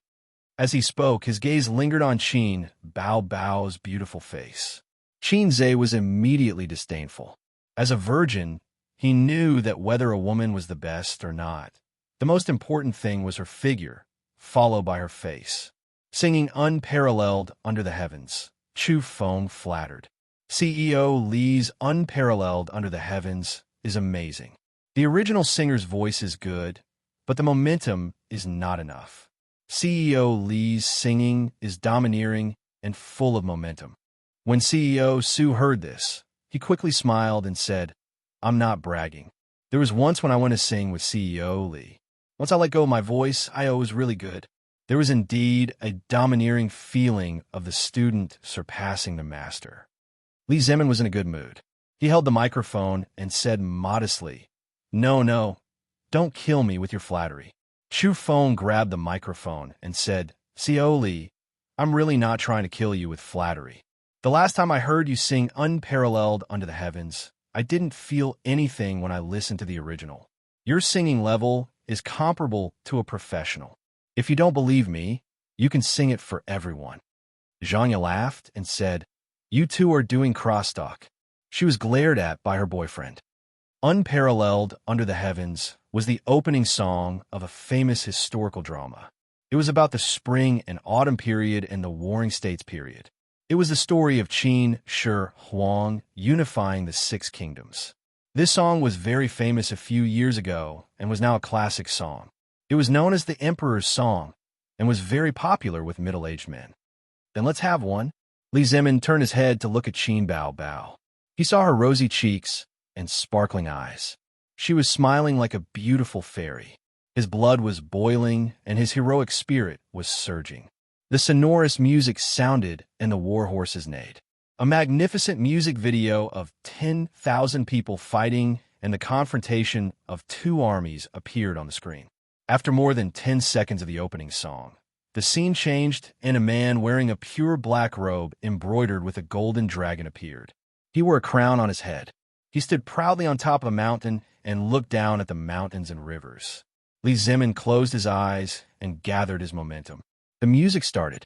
As he spoke, his gaze lingered on Qin Bao Bao's beautiful face. Qin Zhe was immediately disdainful. As a virgin, he knew that whether a woman was the best or not, the most important thing was her figure, followed by her face. Singing unparalleled under the heavens, Chu Feng flattered. CEO Li's Unparalleled Under the Heavens is amazing. The original singer's voice is good, but the momentum is not enough. CEO Li's singing is domineering and full of momentum. When CEO Su heard this, he quickly smiled and said, "I'm not bragging. There was once when I went to sing with CEO Li. Once I let go of my voice, I was really good." There was indeed a domineering feeling of the student surpassing the master. Li Zemin was in a good mood. He held the microphone and said modestly, No, don't kill me with your flattery." Chu Feng grabbed the microphone and said, "CEO Li, I'm really not trying to kill you with flattery. The last time I heard you sing Unparalleled Under the Heavens, I didn't feel anything when I listened to the original. Your singing level is comparable to a professional. If you don't believe me, you can sing it for everyone." Xianxia laughed and said, "You two are doing crosstalk." She was glared at by her boyfriend. Unparalleled Under the Heavens was the opening song of a famous historical drama. It was about the spring and autumn period and the Warring States period. It was the story of Qin Shi Huang unifying the six kingdoms. This song was very famous a few years ago and was now a classic song. It was known as the Emperor's Song and was very popular with middle-aged men. "Then let's have one." Li Zemin turned his head to look at Qin Bao Bao. He saw her rosy cheeks and sparkling eyes. She was smiling like a beautiful fairy. His blood was boiling and his heroic spirit was surging. The sonorous music sounded and the war horses neighed. A magnificent music video of 10,000 people fighting and the confrontation of two armies appeared on the screen. After more than 10 seconds of the opening song, the scene changed and a man wearing a pure black robe embroidered with a golden dragon appeared. He wore a crown on his head. He stood proudly on top of a mountain and looked down at the mountains and rivers. Li Zemin closed his eyes and gathered his momentum. The music started.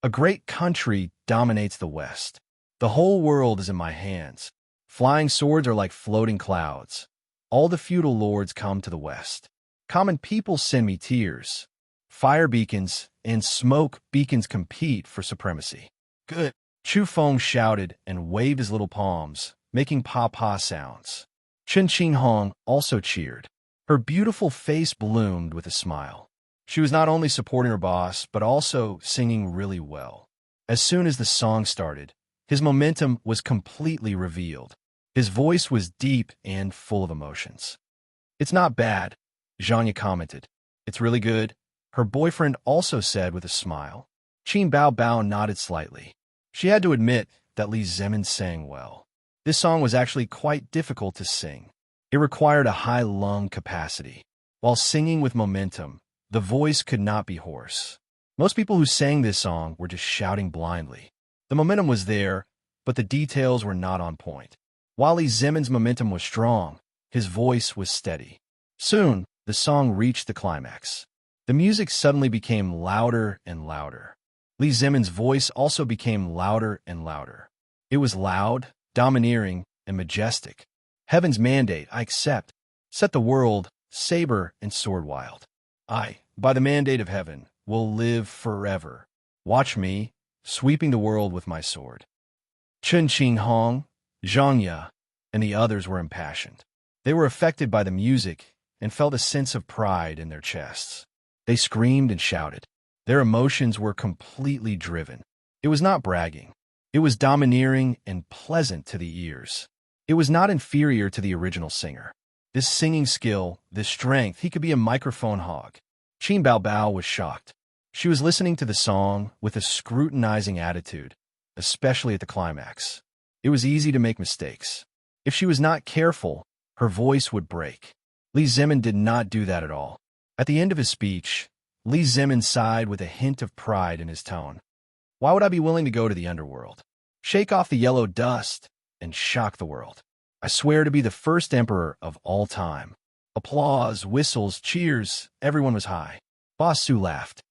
"A great country dominates the West. The whole world is in my hands. Flying swords are like floating clouds. All the feudal lords come to the West. Common people send me tears. Fire beacons and smoke beacons compete for supremacy." "Good." Chu Feng shouted and waved his little palms, making pa-pa sounds. Qin Hong also cheered. Her beautiful face bloomed with a smile. She was not only supporting her boss, but also singing really well. As soon as the song started, his momentum was completely revealed. His voice was deep and full of emotions. "It's not bad," Xianxia commented. "It's really good," her boyfriend also said with a smile. Qin Bao Bao nodded slightly. She had to admit that Li Zemin sang well. This song was actually quite difficult to sing. It required a high lung capacity. While singing with momentum, the voice could not be hoarse. Most people who sang this song were just shouting blindly. The momentum was there, but the details were not on point. While Li Zemin's momentum was strong, his voice was steady. Soon, the song reached the climax. The music suddenly became louder and louder. Li Zemin's voice also became louder and louder. It was loud, domineering, and majestic. "Heaven's mandate, I accept. Set the world, saber and sword wild. I, by the mandate of heaven, will live forever. Watch me, sweeping the world with my sword." Chen Qinghong, Xianxia, and the others were impassioned. They were affected by the music and felt a sense of pride in their chests. They screamed and shouted. Their emotions were completely driven. It was not bragging. It was domineering and pleasant to the ears. It was not inferior to the original singer. This singing skill, this strength, he could be a microphone hog. Qin Bao Bao was shocked. She was listening to the song with a scrutinizing attitude, especially at the climax. It was easy to make mistakes. If she was not careful, her voice would break. Li Zemin did not do that at all. At the end of his speech, Li Zemin sighed with a hint of pride in his tone. "Why would I be willing to go to the underworld? Shake off the yellow dust and shock the world. I swear to be the first emperor of all time." Applause, whistles, cheers, everyone was high. Boss Su laughed.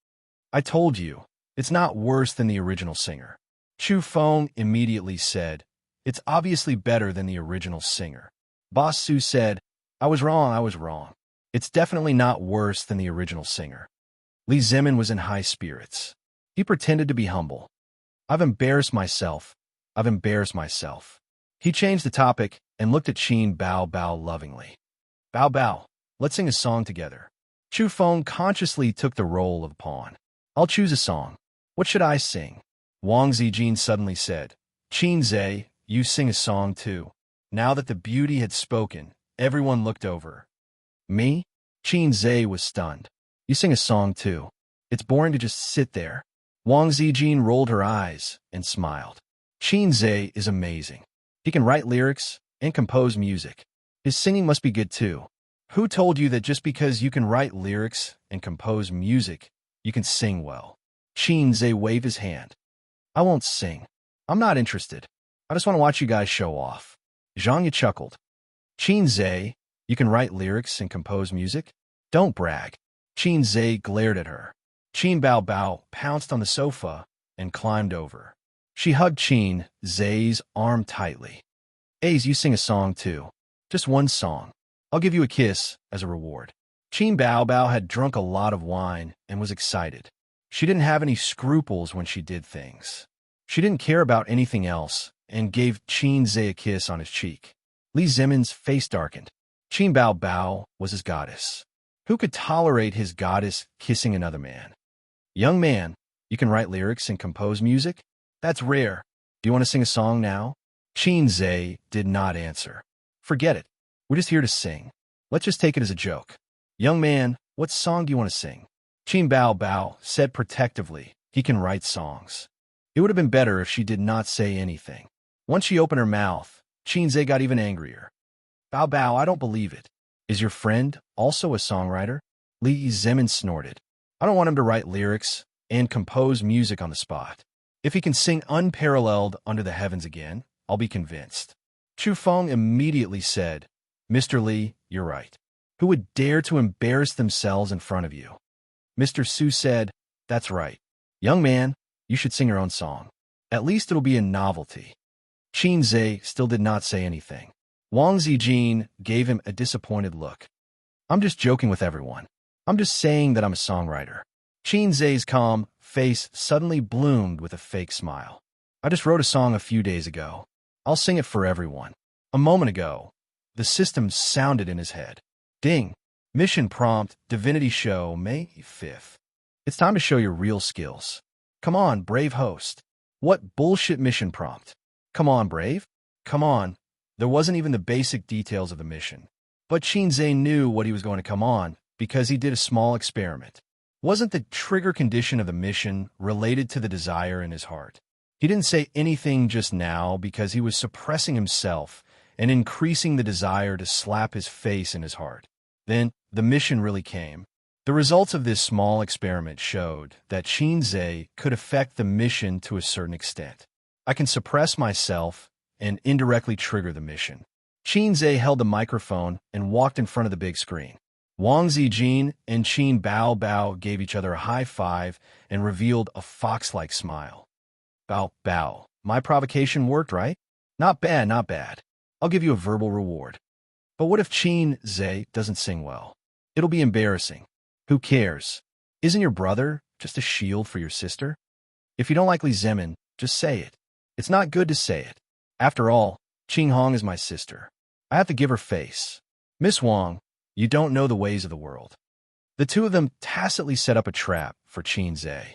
"I told you, it's not worse than the original singer." Chu Feng immediately said, "It's obviously better than the original singer." Boss Su said, I was wrong. It's definitely not worse than the original singer." Li Zemin was in high spirits. He pretended to be humble. I've embarrassed myself. He changed the topic and looked at Qin Bao Bao lovingly. "Bao Bao, let's sing a song together." Chu Feng consciously took the role of pawn. "I'll choose a song. What should I sing?" Wang Zijin suddenly said, "Qin Zhe, you sing a song too." Now that the beauty had spoken, everyone looked over. "Me?" Qin Zhe was stunned. "You sing a song too. It's boring to just sit there." Wang Zijin rolled her eyes and smiled. "Qin Zhe is amazing. He can write lyrics and compose music. His singing must be good too." "Who told you that just because you can write lyrics and compose music, you can sing well?" Qin Zhe waved his hand. "I won't sing. I'm not interested. I just want to watch you guys show off." Xianxia chuckled. "Qin Zhe, you can write lyrics and compose music? Don't brag." Qin Zhe glared at her. Qin Bao Bao pounced on the sofa and climbed over. She hugged Qin Zhe's arm tightly. "Ace, you sing a song too. Just one song. I'll give you a kiss as a reward." Qin Bao Bao had drunk a lot of wine and was excited. She didn't have any scruples when she did things. She didn't care about anything else and gave Qin Zhe a kiss on his cheek. Li Zemin's face darkened. Qin Bao Bao was his goddess. Who could tolerate his goddess kissing another man? "Young man, you can write lyrics and compose music? That's rare. Do you want to sing a song now?" Qin Zhe did not answer. "Forget it. We're just here to sing. Let's just take it as a joke." "Young man, what song do you want to sing?" Qin Bao Bao said protectively, "He can write songs." It would have been better if she did not say anything. Once she opened her mouth, Qin Zhe got even angrier. "Bao Bao, I don't believe it. Is your friend also a songwriter?" Li Zemin snorted. "I don't want him to write lyrics and compose music on the spot. If he can sing unparalleled under the heavens again, I'll be convinced." Chu Feng immediately said, "Mr. Li, you're right. Who would dare to embarrass themselves in front of you?" Mr. Su said, "That's right. Young man, you should sing your own song. At least it'll be a novelty." Qin Zhe still did not say anything. Wang Zijin gave him a disappointed look. "I'm just joking with everyone. I'm just saying that I'm a songwriter." Qin Zhe's calm face suddenly bloomed with a fake smile. "I just wrote a song a few days ago. I'll sing it for everyone." A moment ago, the system sounded in his head. Ding! Mission prompt, Divinity Show, May 5th. It's time to show your real skills. Come on, brave host. What bullshit mission prompt? Come on, brave? Come on. There wasn't even the basic details of the mission. But Xianxia knew what he was going to come on because he did a small experiment. Wasn't the trigger condition of the mission related to the desire in his heart? He didn't say anything just now because he was suppressing himself and increasing the desire to slap his face in his heart. Then the mission really came. The results of this small experiment showed that Xianxia could affect the mission to a certain extent. I can suppress myself and indirectly trigger the mission. Xianxia held the microphone and walked in front of the big screen. Wang Zijin and Qin Bao Bao gave each other a high five and revealed a fox-like smile. Bao Bao, my provocation worked, right? Not bad, not bad. I'll give you a verbal reward. But what if Xianxia doesn't sing well? It'll be embarrassing. Who cares? Isn't your brother just a shield for your sister? If you don't like Li Zemin, just say it. It's not good to say it. After all, Qing Hong is my sister. I have to give her face. Miss Wang, you don't know the ways of the world. The two of them tacitly set up a trap for Xianxia.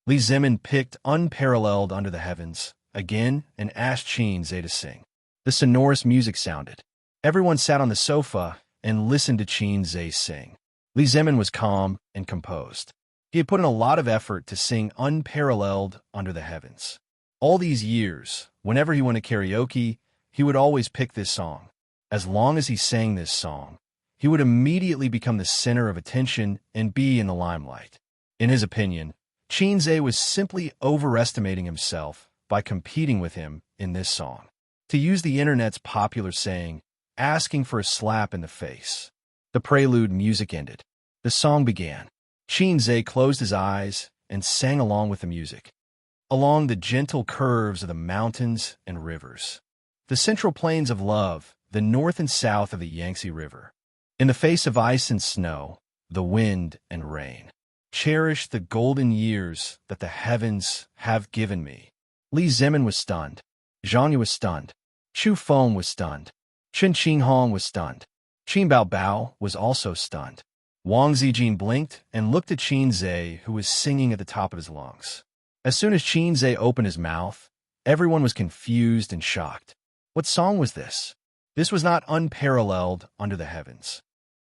Li Zemin picked Unparalleled Under the Heavens again and asked Xianxia to sing. The sonorous music sounded. Everyone sat on the sofa and listened to Xianxia sing. Li Zemin was calm and composed. He had put in a lot of effort to sing Unparalleled Under the Heavens. All these years, whenever he went to karaoke, he would always pick this song. As long as he sang this song, he would immediately become the center of attention and be in the limelight. In his opinion, Xianxia was simply overestimating himself by competing with him in this song. To use the internet's popular saying, asking for a slap in the face. The prelude music ended. The song began. Xianxia closed his eyes and sang along with the music. Along the gentle curves of the mountains and rivers. The central plains of love, the north and south of the Yangtze River. In the face of ice and snow, the wind and rain. Cherish the golden years that the heavens have given me. Li Zemin was stunned. Xianxia was stunned. Chu Feng was stunned. Qing Hong was stunned. Qin Bao Bao was also stunned. Wang Zijin blinked and looked at Xianxia, who was singing at the top of his lungs. As soon as Xianxia opened his mouth, everyone was confused and shocked. What song was this? This was not Unparalleled Under the Heavens.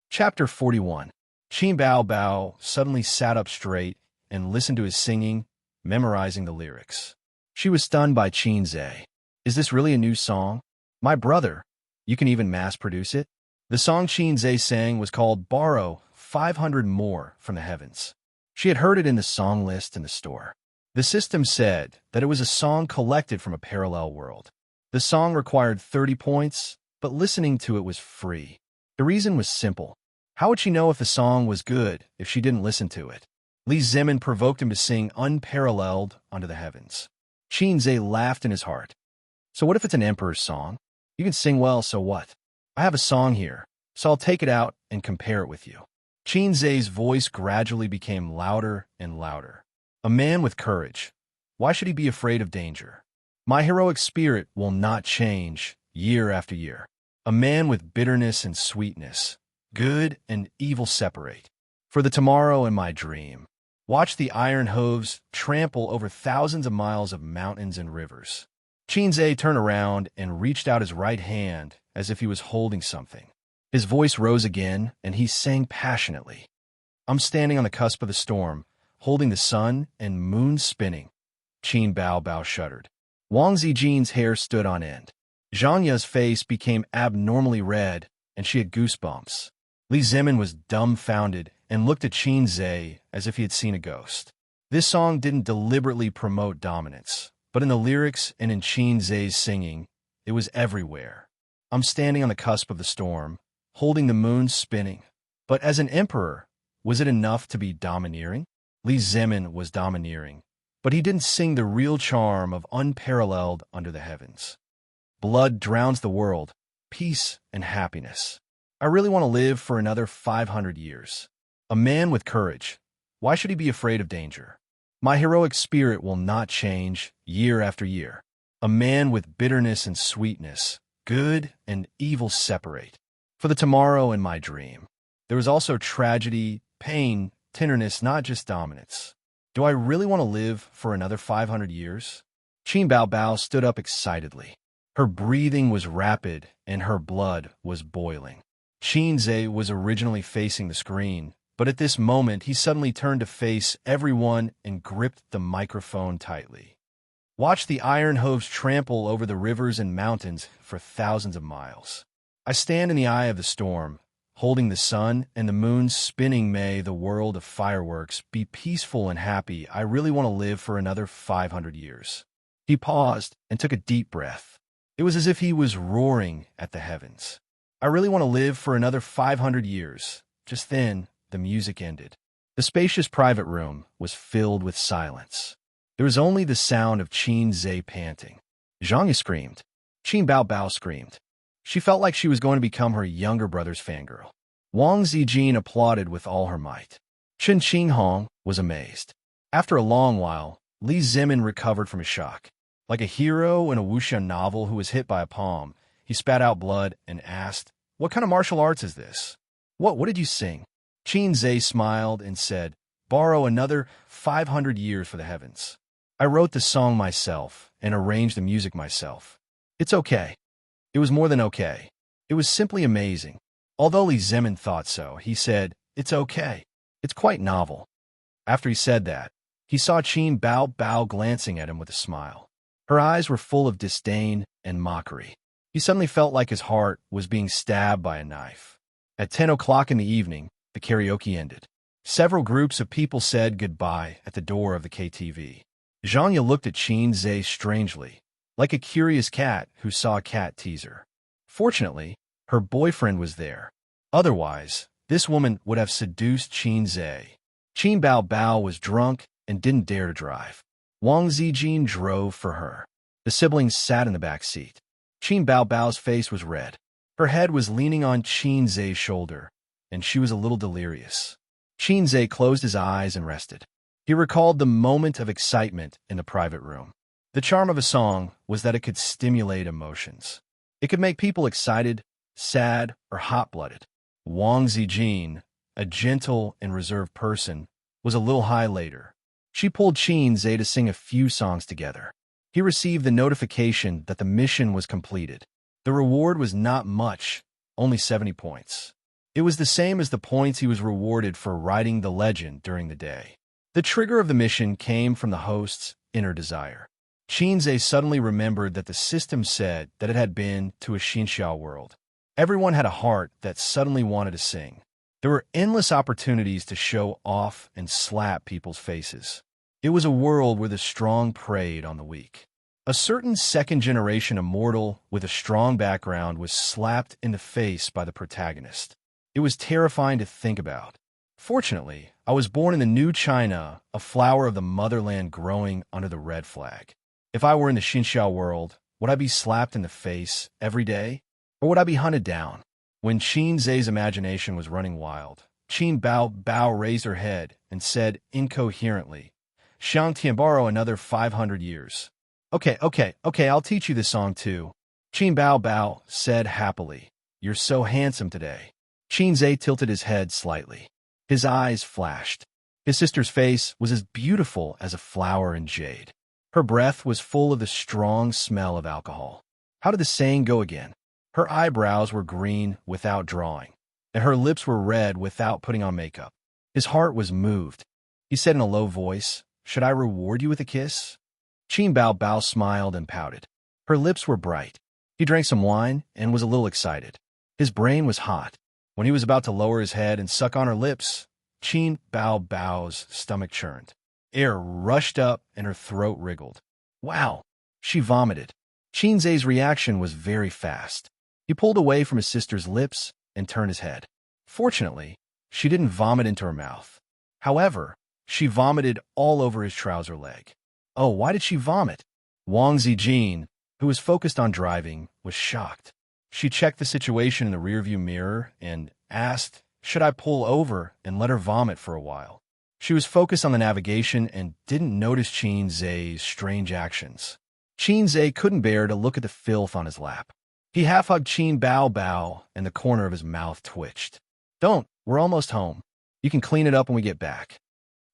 Chapter 41. Qin Bao Bao suddenly sat up straight and listened to his singing, memorizing the lyrics. She was stunned by Xianxia. Is this really a new song? My brother. You can even mass-produce it? The song Xianxia sang was called Borrow 500 More from the Heavens. She had heard it in the song list in the store. The system said that it was a song collected from a parallel world. The song required 30 points, but listening to it was free. The reason was simple. How would she know if the song was good if she didn't listen to it? Li Zemin provoked him to sing Unparalleled Under the Heavens. Xianxia laughed in his heart. So what if it's an emperor's song? You can sing well, so what? I have a song here, so I'll take it out and compare it with you. Xianxia's voice gradually became louder and louder. A man with courage. Why should he be afraid of danger? My heroic spirit will not change year after year. A man with bitterness and sweetness. Good and evil separate. For the tomorrow in my dream. Watch the iron hooves trample over thousands of miles of mountains and rivers. Xianxia turned around and reached out his right hand as if he was holding something. His voice rose again, and he sang passionately. I'm standing on the cusp of the storm, holding the sun and moon spinning. Qin Bao Bao shuddered. Wang Zijin's hair stood on end. Xianxia's face became abnormally red, and she had goosebumps. Li Zemin was dumbfounded and looked at Xianxia as if he had seen a ghost. This song didn't deliberately promote dominance, but in the lyrics and in Xianxia's singing, it was everywhere. I'm standing on the cusp of the storm, holding the moon spinning. But as an emperor, was it enough to be domineering? Li Zemin was domineering, but he didn't sing the real charm of Unparalleled Under the Heavens. Blood drowns the world, peace and happiness. I really want to live for another 500 years. A man with courage. Why should he be afraid of danger? My heroic spirit will not change year after year. A man with bitterness and sweetness. Good and evil separate. For the tomorrow in my dream. There was also tragedy, pain, tenderness, not just dominance. Do I really want to live for another 500 years? Qin Bao Bao stood up excitedly. Her breathing was rapid, and her blood was boiling. Qin Zhe was originally facing the screen, but at this moment he suddenly turned to face everyone and gripped the microphone tightly. Watch the iron hooves trample over the rivers and mountains for thousands of miles. I stand in the eye of the storm, holding the sun and the moon spinning. May the world of fireworks be peaceful and happy. I really want to live for another 500 years. He paused and took a deep breath. It was as if he was roaring at the heavens. I really want to live for another 500 years. Just then, the music ended. The spacious private room was filled with silence. There was only the sound of Qin Zhe panting. Xianxia screamed. Qin Bao Bao screamed. She felt like she was going to become her younger brother's fangirl. Wang Zijin applauded with all her might. Chen Qinghong was amazed. After a long while, Li Zimin recovered from his shock. Like a hero in a Wuxia novel who was hit by a palm, he spat out blood and asked, "What kind of martial arts is this? What did you sing?" Qin Zhe smiled and said, "Borrow another 500 years for the heavens. I wrote the song myself and arranged the music myself. It's okay." It was more than okay. It was simply amazing. Although Li Zimin thought so, he said, "It's okay. It's quite novel." After he said that, he saw Qin Bao Bao glancing at him with a smile. Her eyes were full of disdain and mockery. He suddenly felt like his heart was being stabbed by a knife. At 10 o'clock in the evening, the karaoke ended. Several groups of people said goodbye at the door of the KTV. Xianxia looked at Qin Zhe strangely, like a curious cat who saw a cat teaser. Fortunately, her boyfriend was there. Otherwise, this woman would have seduced Qin Zhe. Qin Bao Bao was drunk and didn't dare to drive. Wang Zijin drove for her. The siblings sat in the back seat. Qin Bao Bao's face was red. Her head was leaning on Qin Zhe's shoulder, and she was a little delirious. Qin Zhe closed his eyes and rested. He recalled the moment of excitement in the private room. The charm of a song was that it could stimulate emotions. It could make people excited, sad, or hot-blooded. Wang Zijin, a gentle and reserved person, was a little high later. She pulled Qin Zhe to sing a few songs together. He received the notification that the mission was completed. The reward was not much, only 70 points. It was the same as the points he was rewarded for writing the legend during the day. The trigger of the mission came from the host's inner desire. Qin Zhe suddenly remembered that the system said that it had been to a Xianxia world. Everyone had a heart that suddenly wanted to sing. There were endless opportunities to show off and slap people's faces. It was a world where the strong preyed on the weak. A certain second-generation immortal with a strong background was slapped in the face by the protagonist. It was terrifying to think about. Fortunately, I was born in the new China, a flower of the motherland growing under the red flag. If I were in the Xianxia world, would I be slapped in the face every day? Or would I be hunted down? When Qin Zhe's imagination was running wild, Qin Bao Bao raised her head and said incoherently, "Xianxia, borrow another 500 years. Okay, I'll teach you this song too." Qin Bao Bao said happily, "You're so handsome today." Qin Zhe tilted his head slightly. His eyes flashed. His sister's face was as beautiful as a flower in jade. Her breath was full of the strong smell of alcohol. How did the saying go again? Her eyebrows were green without drawing, and her lips were red without putting on makeup. His heart was moved. He said in a low voice, "Should I reward you with a kiss?" Qin Bao Bao smiled and pouted. Her lips were bright. He drank some wine and was a little excited. His brain was hot. When he was about to lower his head and suck on her lips, Qin Bao Bao's stomach churned. Air rushed up and her throat wriggled. Wow! She vomited. Qin Zhe's reaction was very fast. He pulled away from his sister's lips and turned his head. Fortunately, she didn't vomit into her mouth. However, she vomited all over his trouser leg. Oh, why did she vomit? Wang Zijin, who was focused on driving, was shocked. She checked the situation in the rearview mirror and asked, "Should I pull over and let her vomit for a while?" She was focused on the navigation and didn't notice Qin Zhe's strange actions. Qin Zhe couldn't bear to look at the filth on his lap. He half-hugged Qin Bao Bao, and the corner of his mouth twitched. Don't, we're almost home. You can clean it up when we get back.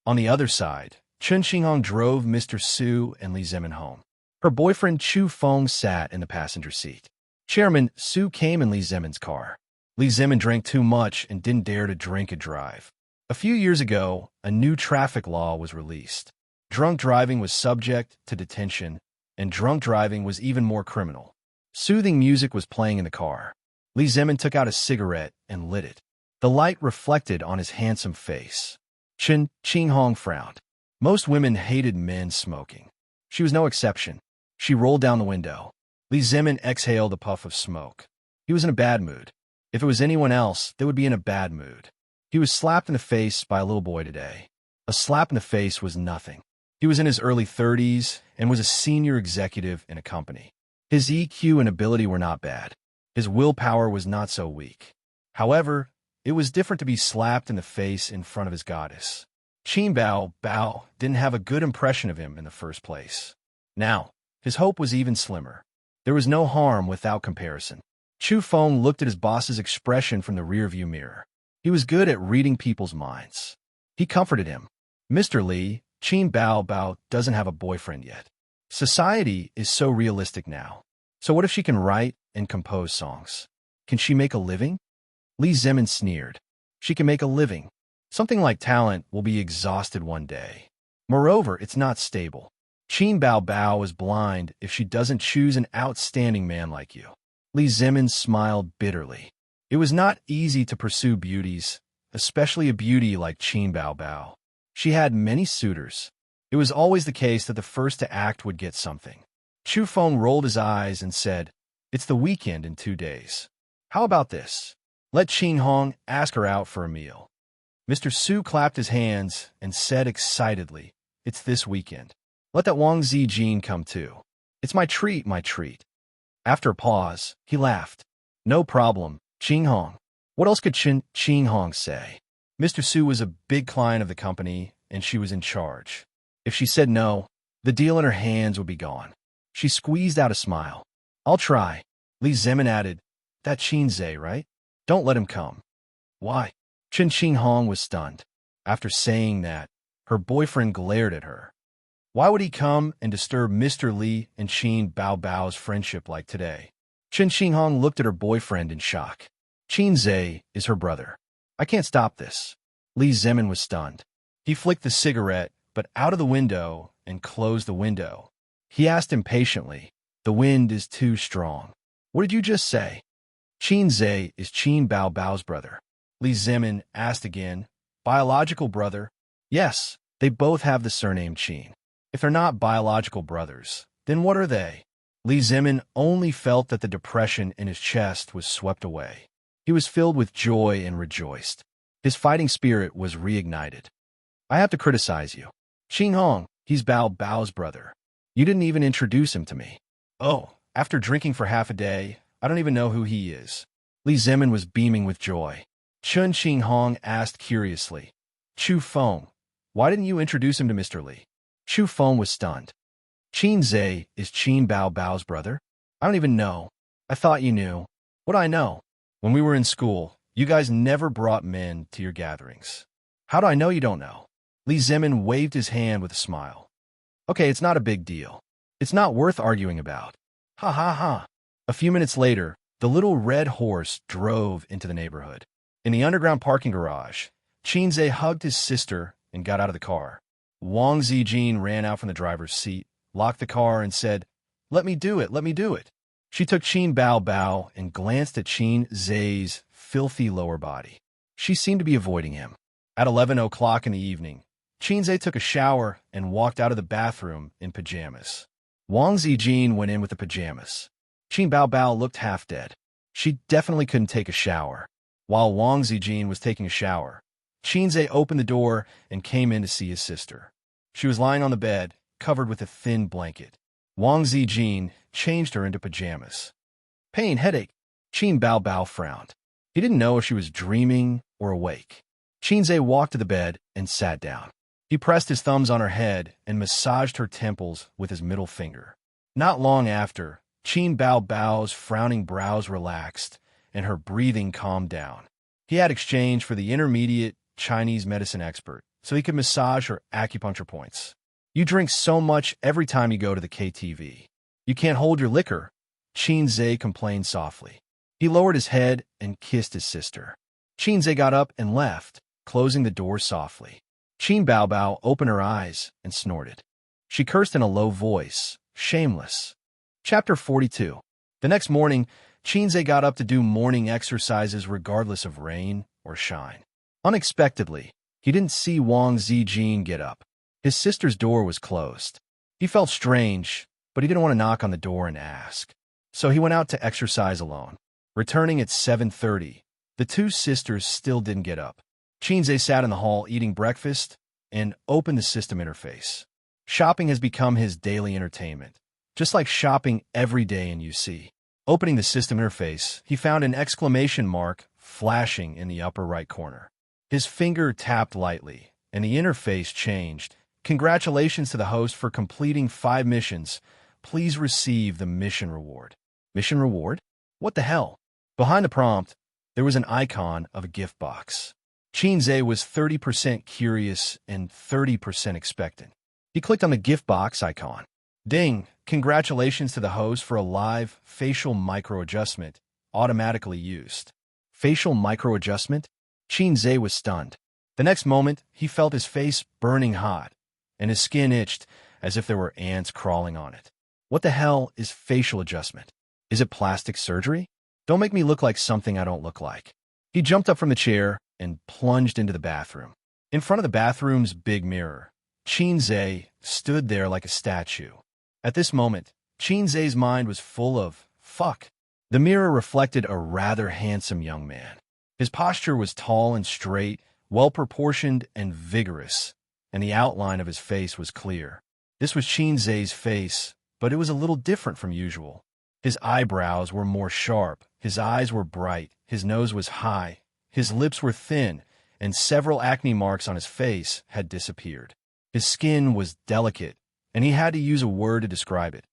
On the other side, Chen Xinghong drove Mr. Su and Li Zemin home. Her boyfriend Chu Feng sat in the passenger seat. Chairman Su came in Li Zemin's car. Li Zemin drank too much and didn't dare to drink and drive. A few years ago, a new traffic law was released. Drunk driving was subject to detention, and drunk driving was even more criminal. Soothing music was playing in the car. Li Zemin took out a cigarette and lit it. The light reflected on his handsome face. Chen Xinghong frowned. Most women hated men smoking. She was no exception. She rolled down the window. Li Zemin exhaled a puff of smoke. He was in a bad mood. If it was anyone else, they would be in a bad mood. He was slapped in the face by a little boy today. A slap in the face was nothing. He was in his early 30s and was a senior executive in a company. His EQ and ability were not bad. His willpower was not so weak. However, it was different to be slapped in the face in front of his goddess. Qin Bao didn't have a good impression of him in the first place. Now, his hope was even slimmer. There was no harm without comparison. Chu Feng looked at his boss's expression from the rearview mirror. He was good at reading people's minds. He comforted him. Mr. Li, Qin Bao doesn't have a boyfriend yet. Society is so realistic now. So what if she can write and compose songs? Can she make a living? Li Zemin sneered. She can make a living. Something like talent will be exhausted one day. Moreover, it's not stable. Qin Bao is blind if she doesn't choose an outstanding man like you. Li Zemin smiled bitterly. It was not easy to pursue beauties, especially a beauty like Qin Bao. She had many suitors. It was always the case that the first to act would get something. Chu Feng rolled his eyes and said, "It's the weekend in 2 days. How about this? Let Xinghong ask her out for a meal." Mr. Su clapped his hands and said excitedly, "It's this weekend. Let that Wang Zijin come too. It's my treat, my treat." After a pause, he laughed. "No problem, Xinghong." What else could Xinghong say? Mr. Su was a big client of the company, and she was in charge. If she said no, the deal in her hands would be gone. She squeezed out a smile. "I'll try." Li Zemin added, "That Xianxia, right? Don't let him come." "Why?" Chen Xinghong was stunned. After saying that, her boyfriend glared at her. Why would he come and disturb Mr. Li and Qin Bao's friendship like today? Chen Xinghong looked at her boyfriend in shock. Xianxia is her brother. I can't stop this. Li Zemin was stunned. He flicked the cigarette, but out of the window and closed the window. He asked impatiently, "The wind is too strong." "What did you just say?" "Xianxia is Qin Bao's brother." Li Zemin asked again, "Biological brother?" "Yes, they both have the surname Qin. If they're not biological brothers, then what are they?" Li Zemin only felt that the depression in his chest was swept away. He was filled with joy and rejoiced. His fighting spirit was reignited. "I have to criticize you. Xinghong, he's Bao's brother. You didn't even introduce him to me." "Oh, after drinking for half a day, I don't even know who he is." Li Zemin was beaming with joy. Chen Xinghong asked curiously, "Chu Feng, why didn't you introduce him to Mr. Li?" Chu Feng was stunned. "Xianxia is Qin Bao's brother? I don't even know. I thought you knew." "What do I know? When we were in school, you guys never brought men to your gatherings." "How do I know you don't know?" Li Zemin waved his hand with a smile. "Okay, it's not a big deal. It's not worth arguing about. Ha ha ha." A few minutes later, the little red horse drove into the neighborhood. In the underground parking garage, Xianxia hugged his sister and got out of the car. Wang Zijin ran out from the driver's seat, locked the car, and said, "Let me do it, let me do it." She took Qin Bao and glanced at Xianxia's filthy lower body. She seemed to be avoiding him. At 11 o'clock in the evening, Xianxia took a shower and walked out of the bathroom in pajamas. Wang Zijin went in with the pajamas. Qin Bao looked half dead. She definitely couldn't take a shower. While Wang Zijin was taking a shower, Xianxia opened the door and came in to see his sister. She was lying on the bed, covered with a thin blanket. Wang Zijin changed her into pajamas. "Pain, headache." Qin Bao frowned. He didn't know if she was dreaming or awake. Xianxia walked to the bed and sat down. He pressed his thumbs on her head and massaged her temples with his middle finger. Not long after, Qin Bao's frowning brows relaxed and her breathing calmed down. He had exchanged for the intermediate Chinese medicine expert, so he could massage her acupuncture points. You drink so much every time you go to the KTV. You can't hold your liquor, Xianxia complained softly. He lowered his head and kissed his sister. Xianxia got up and left, closing the door softly. Qin Baobao opened her eyes and snorted. She cursed in a low voice, shameless. Chapter 42. The next morning, Xianxia got up to do morning exercises regardless of rain or shine. Unexpectedly, he didn't see Wang Zijin get up. His sister's door was closed. He felt strange, but he didn't want to knock on the door and ask. So he went out to exercise alone. Returning at 7:30, the two sisters still didn't get up. Xianxia sat in the hall eating breakfast and opened the system interface. Shopping has become his daily entertainment, just like shopping every day in UC. Opening the system interface, he found an exclamation mark flashing in the upper right corner. His finger tapped lightly, and the interface changed. Congratulations to the host for completing 5 missions. Please receive the mission reward. Mission reward? What the hell? Behind the prompt, there was an icon of a gift box. Xianxia was 30% curious and 30% expectant. He clicked on the gift box icon. Ding! Congratulations to the host for a live facial micro-adjustment, automatically used. Facial micro-adjustment? Xianxia was stunned. The next moment, he felt his face burning hot, and his skin itched as if there were ants crawling on it. What the hell is facial adjustment? Is it plastic surgery? Don't make me look like something I don't look like. He jumped up from the chair and plunged into the bathroom. In front of the bathroom's big mirror, Xianxia stood there like a statue. At this moment, Xianxia's mind was full of, fuck. The mirror reflected a rather handsome young man. His posture was tall and straight, well-proportioned and vigorous, and the outline of his face was clear. This was Xianxia's face, but it was a little different from usual. His eyebrows were more sharp, his eyes were bright, his nose was high, his lips were thin, and several acne marks on his face had disappeared. His skin was delicate, and he had to use a word to describe it.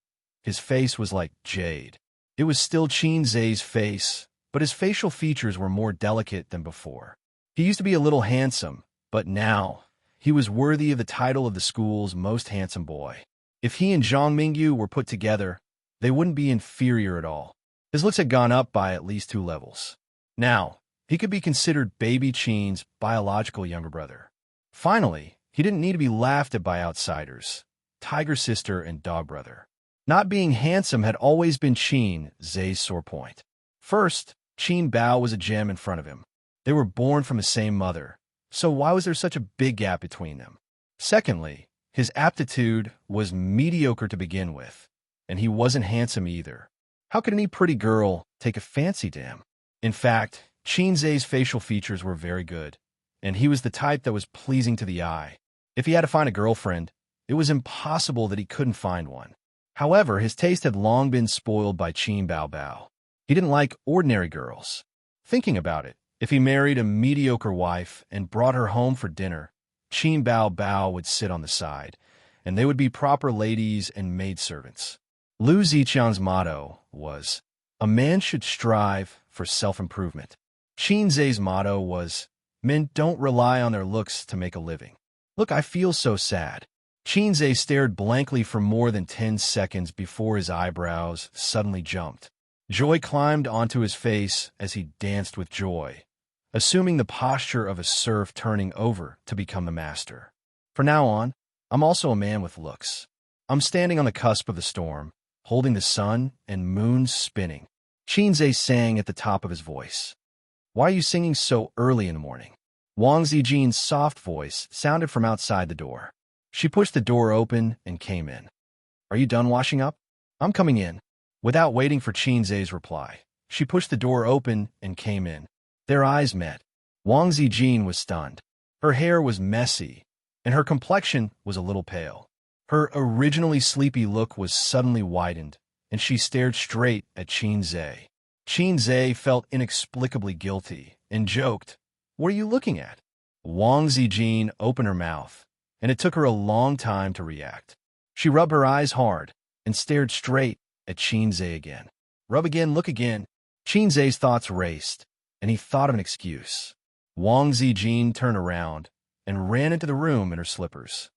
His face was like jade. It was still Xianxia's face, but his facial features were more delicate than before. He used to be a little handsome, but now he was worthy of the title of the school's most handsome boy. If he and Zhang Mingyu were put together, they wouldn't be inferior at all. His looks had gone up by at least 2 levels. Now, he could be considered Baby Qin's biological younger brother. Finally, he didn't need to be laughed at by outsiders, Tiger Sister and Dog Brother. Not being handsome had always been Xianxia's sore point. First, Qin Bao was a gem in front of him. They were born from the same mother, so why was there such a big gap between them? Secondly, his aptitude was mediocre to begin with, and he wasn't handsome either. How could any pretty girl take a fancy to him? In fact, Xianxia's facial features were very good, and he was the type that was pleasing to the eye. If he had to find a girlfriend, it was impossible that he couldn't find one. However, his taste had long been spoiled by Qin Baobao. He didn't like ordinary girls. Thinking about it, if he married a mediocre wife and brought her home for dinner, Qin Baobao would sit on the side, and they would be proper ladies and maidservants. Lu Ziqiang's motto was, "A man should strive for self-improvement." Xianxia's motto was, "Men don't rely on their looks to make a living." Look, I feel so sad. Xianxia stared blankly for more than 10 seconds before his eyebrows suddenly jumped. Joy climbed onto his face as he danced with joy, assuming the posture of a serf turning over to become the master. From now on, I'm also a man with looks. I'm standing on the cusp of the storm, holding the sun and moon spinning. Xianxia sang at the top of his voice. Why are you singing so early in the morning? Wang Zijin's soft voice sounded from outside the door. She pushed the door open and came in. Are you done washing up? I'm coming in. Without waiting for Xianxia's reply, she pushed the door open and came in. Their eyes met. Wang Zijin was stunned. Her hair was messy, and her complexion was a little pale. Her originally sleepy look was suddenly widened, and she stared straight at Xianxia. Xianxia felt inexplicably guilty and joked, "What are you looking at?" Wang Zijin opened her mouth, and it took her a long time to react. She rubbed her eyes hard and stared straight at Xianxia again. Rub again, look again. Xianxia's thoughts raced, and he thought of an excuse. Wang Zijin turned around and ran into the room in her slippers.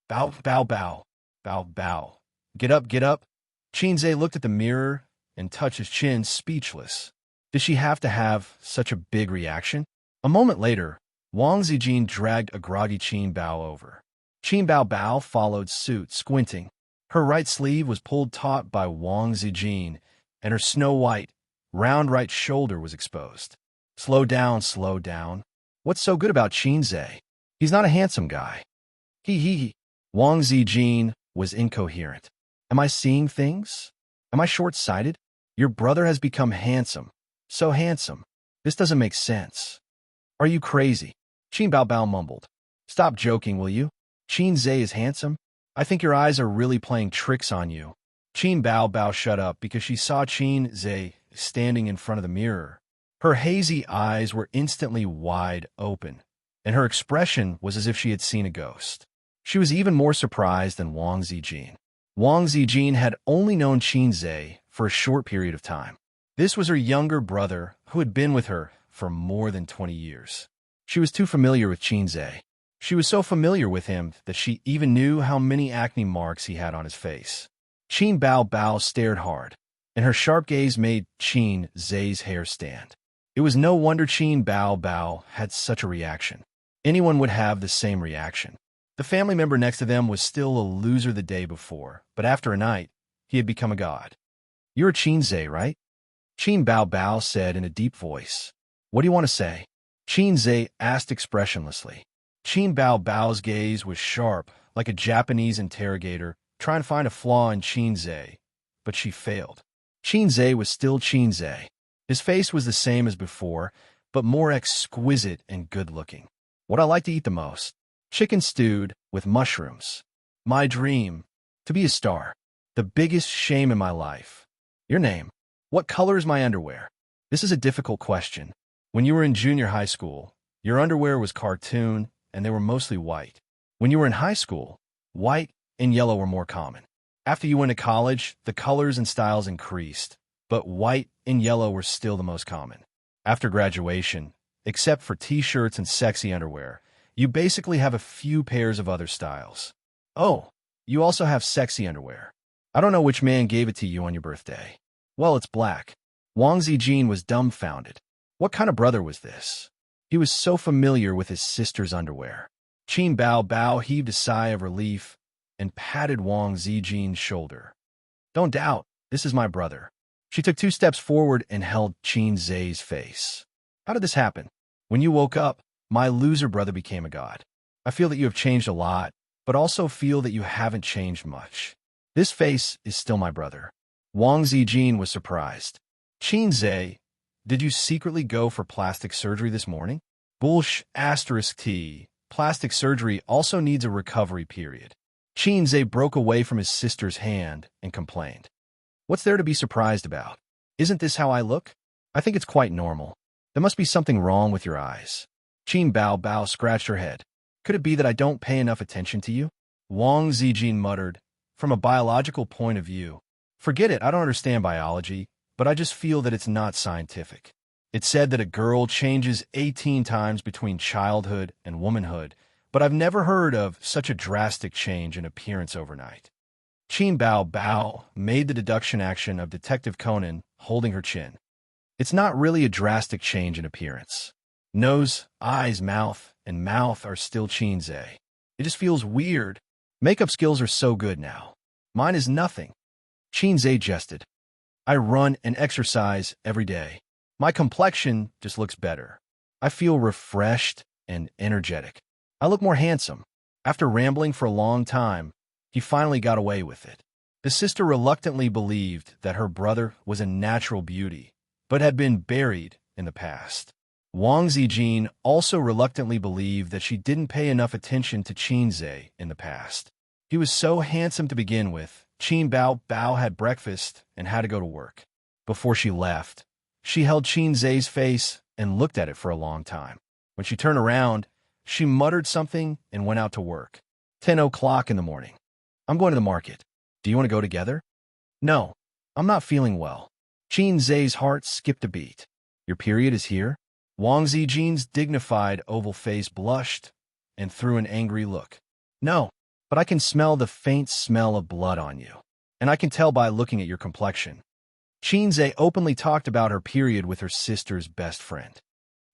Bow, bow, bow, bow, bow. Get up, get up. Qinzhe looked at the mirror and touched his chin, speechless. Did she have to have such a big reaction? A moment later, Wang Zijin dragged a groggy Qin Bao over. Qin Bao Bao followed suit, squinting. Her right sleeve was pulled taut by Wang Zijin, and her snow-white, round right shoulder was exposed. Slow down, slow down. What's so good about Qinzhe? He's not a handsome guy. He. Wang Zijin was incoherent. Am I seeing things? Am I short-sighted? Your brother has become handsome. So handsome. This doesn't make sense. Are you crazy? Qin Bao Bao mumbled. Stop joking, will you? Qinzhe is handsome? I think your eyes are really playing tricks on you. Qin Bao Bao shut up because she saw Qinzhe standing in front of the mirror. Her hazy eyes were instantly wide open, and her expression was as if she had seen a ghost. She was even more surprised than Wang Zijin. Wang Zijin had only known Qinzhe for a short period of time. This was her younger brother who had been with her for more than 20 years. She was too familiar with Qinzhe. She was so familiar with him that she even knew how many acne marks he had on his face. Qin Bao Bao stared hard, and her sharp gaze made Qinzhe's hair stand. It was no wonder Qin Bao Bao had such a reaction. Anyone would have the same reaction. The family member next to them was still a loser the day before, but after a night, he had become a god. You're Qinzhe, right? Qin Bao Bao said in a deep voice. What do you want to say? Qinzhe asked expressionlessly. Qin Bao Bao's gaze was sharp, like a Japanese interrogator, trying to find a flaw in Qinzhe, but she failed. Qinzhe was still Qinzhe. His face was the same as before, but more exquisite and good-looking. What I like to eat the most? Chicken stewed with mushrooms. My dream, to be a star. The biggest shame in my life. Your name? What color is my underwear? This is a difficult question. When you were in junior high school, your underwear was cartoon, and they were mostly white. When you were in high school, white and yellow were more common. After you went to college, the colors and styles increased, but white and yellow were still the most common. After graduation, except for t-shirts and sexy underwear, you basically have a few pairs of other styles. Oh, you also have sexy underwear. I don't know which man gave it to you on your birthday. Well, it's black. Wang Zijin was dumbfounded. What kind of brother was this? He was so familiar with his sister's underwear. Qin Bao Bao heaved a sigh of relief and patted Wang Zijin's shoulder. Don't doubt, this is my brother. She took 2 steps forward and held Qinzhe's face. How did this happen? When you woke up, my loser brother became a god. I feel that you have changed a lot, but also feel that you haven't changed much. This face is still my brother. Wang Zijin was surprised. Qinzhe, did you secretly go for plastic surgery this morning? T. Plastic surgery also needs a recovery period. Qinzhe broke away from his sister's hand and complained. What's there to be surprised about? Isn't this how I look? I think it's quite normal. There must be something wrong with your eyes. Qin Bao Bao scratched her head. Could it be that I don't pay enough attention to you? Wang Zijin muttered. From a biological point of view, forget it, I don't understand biology, but I just feel that it's not scientific. It's said that a girl changes 18 times between childhood and womanhood, but I've never heard of such a drastic change in appearance overnight. Qin Bao Bao made the deduction action of Detective Conan, holding her chin. It's not really a drastic change in appearance. Nose, eyes, mouth, and mouth are still Qinzhe. It just feels weird. Makeup skills are so good now. Mine is nothing. Qinzhe jested. I run and exercise every day. My complexion just looks better. I feel refreshed and energetic. I look more handsome. After rambling for a long time, he finally got away with it. The sister reluctantly believed that her brother was a natural beauty, but had been buried in the past. Wang Zijin also reluctantly believed that she didn't pay enough attention to Qinzhe in the past. He was so handsome to begin with. Qin Bao Bao had breakfast and had to go to work. Before she left, she held Qinzhe's face and looked at it for a long time. When she turned around, she muttered something and went out to work. 10 o'clock in the morning. I'm going to the market. Do you want to go together? No, I'm not feeling well. Qinzhe's heart skipped a beat. Your period is here? Wang Zijin's dignified oval face blushed and threw an angry look. No, but I can smell the faint smell of blood on you, and I can tell by looking at your complexion. Xianxia openly talked about her period with her sister's best friend.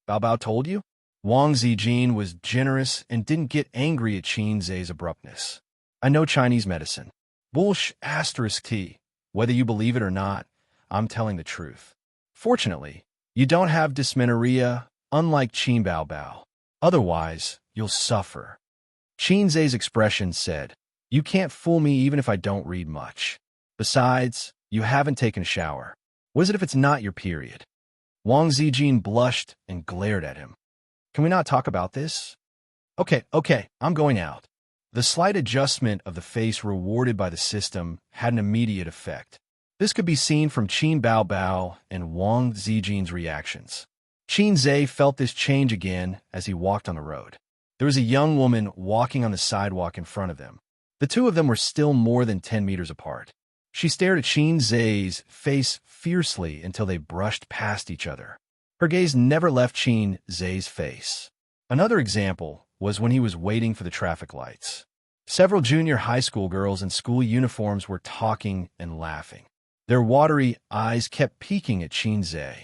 Bao Bao told you? Wang Zijin was generous and didn't get angry at Xianxia's abruptness. I know Chinese medicine. Bullsh asterisk T. Whether you believe it or not, I'm telling the truth. Fortunately, you don't have dysmenorrhea, unlike Qin Bao Bao. Otherwise, you'll suffer. Xianxia's expression said, you can't fool me even if I don't read much. Besides, you haven't taken a shower. What is it if it's not your period? Wang Zijin blushed and glared at him. Can we not talk about this? Okay, I'm going out. The slight adjustment of the face rewarded by the system had an immediate effect. This could be seen from Qin Bao Bao and Wang Zijin's reactions. Xianxia felt this change again as he walked on the road. There was a young woman walking on the sidewalk in front of them. The two of them were still more than 10 meters apart. She stared at Xianxia's face fiercely until they brushed past each other. Her gaze never left Xianxia's face. Another example was when he was waiting for the traffic lights. Several junior high school girls in school uniforms were talking and laughing. Their watery eyes kept peeking at Xianxia.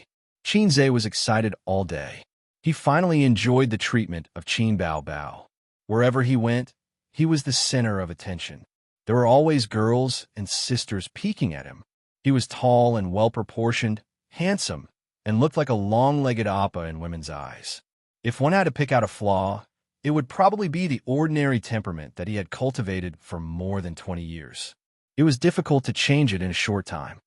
Xianxia was excited all day. He finally enjoyed the treatment of Qin Bao Bao. Wherever he went, he was the center of attention. There were always girls and sisters peeking at him. He was tall and well-proportioned, handsome, and looked like a long-legged appa in women's eyes. If one had to pick out a flaw, it would probably be the ordinary temperament that he had cultivated for more than 20 years. It was difficult to change it in a short time.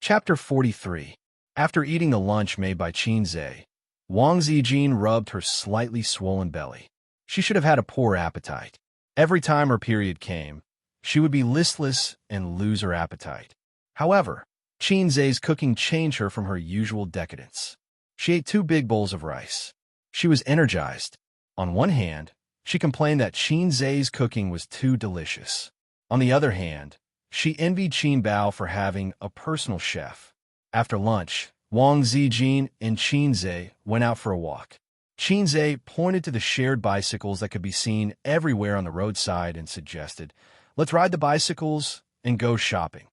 Chapter 43. After eating the lunch made by Xianxia, Wang Zijin rubbed her slightly swollen belly. She should have had a poor appetite. Every time her period came, she would be listless and lose her appetite. However, Xianxia's cooking changed her from her usual decadence. She ate 2 big bowls of rice. She was energized. On one hand, she complained that Xianxia's cooking was too delicious. On the other hand, she envied Qin Bao for having a personal chef. After lunch, Wang Zijin and Xianxia went out for a walk. Xianxia pointed to the shared bicycles that could be seen everywhere on the roadside and suggested, let's ride the bicycles and go shopping.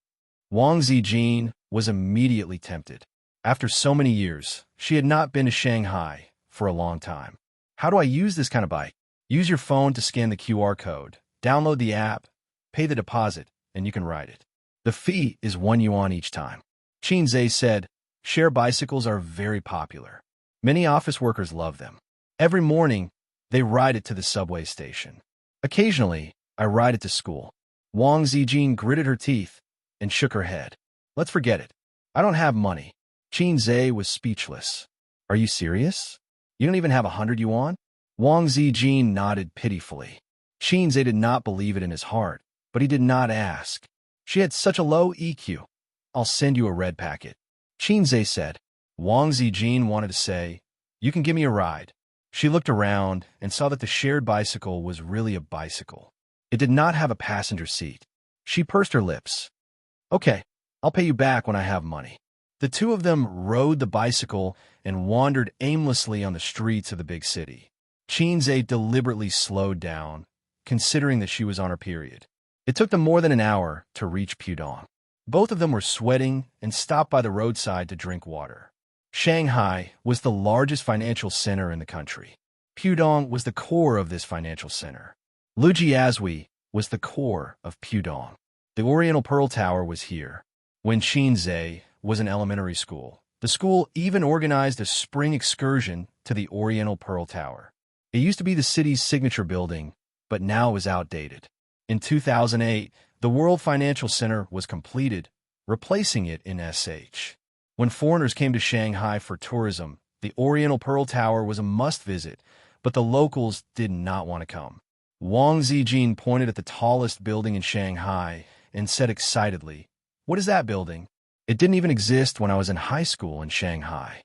Wang Zijin was immediately tempted. After so many years, she had not been to Shanghai for a long time. How do I use this kind of bike? Use your phone to scan the QR code, download the app, pay the deposit, and you can ride it. The fee is 1 yuan each time. Xianxia said, share bicycles are very popular. Many office workers love them. Every morning, they ride it to the subway station. Occasionally, I ride it to school. Wang Zijin gritted her teeth and shook her head. Let's forget it. I don't have money. Xianxia was speechless. Are you serious? You don't even have 100 yuan? Wang Zijin nodded pitifully. Xianxia did not believe it in his heart, but he did not ask. She had such a low EQ. I'll send you a red packet. Xianxia said. Wang Zijin wanted to say, you can give me a ride. She looked around and saw that the shared bicycle was really a bicycle. It did not have a passenger seat. She pursed her lips. Okay, I'll pay you back when I have money. The two of them rode the bicycle and wandered aimlessly on the streets of the big city. Xianxia deliberately slowed down, considering that she was on her period. It took them more than an hour to reach Pudong. Both of them were sweating and stopped by the roadside to drink water. Shanghai was the largest financial center in the country. Pudong was the core of this financial center. Lujiazui was the core of Pudong. The Oriental Pearl Tower was here. When Xianxia was in elementary school, the school even organized a spring excursion to the Oriental Pearl Tower. It used to be the city's signature building, but now it was outdated. In 2008, the World Financial Center was completed, replacing it in SH. When foreigners came to Shanghai for tourism, the Oriental Pearl Tower was a must-visit, but the locals did not want to come. Wang Zijin pointed at the tallest building in Shanghai and said excitedly, "What is that building? It didn't even exist when I was in high school in Shanghai."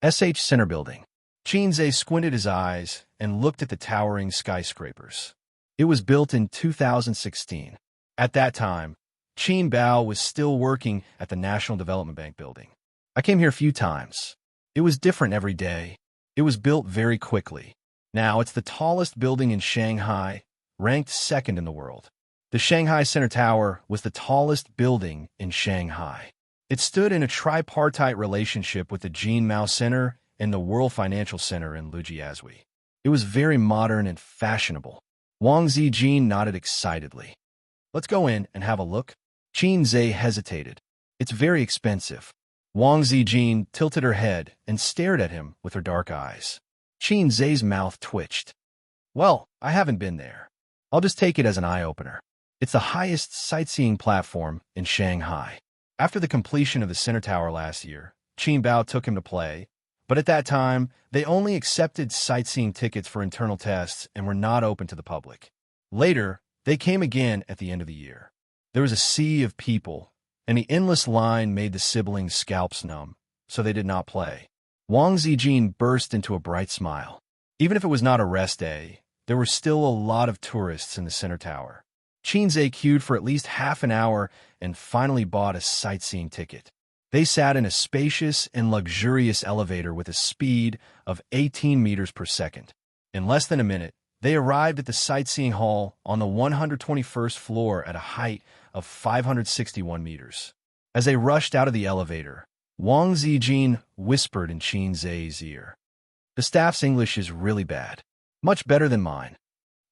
SH Center Building. Xianxia squinted his eyes and looked at the towering skyscrapers. It was built in 2016. At that time, Qin Bao was still working at the National Development Bank building. I came here a few times. It was different every day. It was built very quickly. Now it's the tallest building in Shanghai, ranked second in the world. The Shanghai Center Tower was the tallest building in Shanghai. It stood in a tripartite relationship with the Jin Mao Center and the World Financial Center in Lujiazui. It was very modern and fashionable. Wang Zijin nodded excitedly. Let's go in and have a look. Qin Zhe hesitated. It's very expensive. Wang Zijin tilted her head and stared at him with her dark eyes. Qin Zhe's mouth twitched. Well, I haven't been there. I'll just take it as an eye-opener. It's the highest sightseeing platform in Shanghai. After the completion of the Center Tower last year, Qin Bao took him to play, but at that time, they only accepted sightseeing tickets for internal tests and were not open to the public. Later, they came again at the end of the year. There was a sea of people, and the endless line made the siblings' scalps numb, so they did not play. Wang Zijin burst into a bright smile. Even if it was not a rest day, there were still a lot of tourists in the Center Tower. Qin Zhe queued for at least half an hour and finally bought a sightseeing ticket. They sat in a spacious and luxurious elevator with a speed of 18 meters per second. In less than a minute, they arrived at the sightseeing hall on the 121st floor at a height of 561 meters. As they rushed out of the elevator, Wang Zijin whispered in Qin Zhe's ear, "The staff's English is really bad. Much better than mine."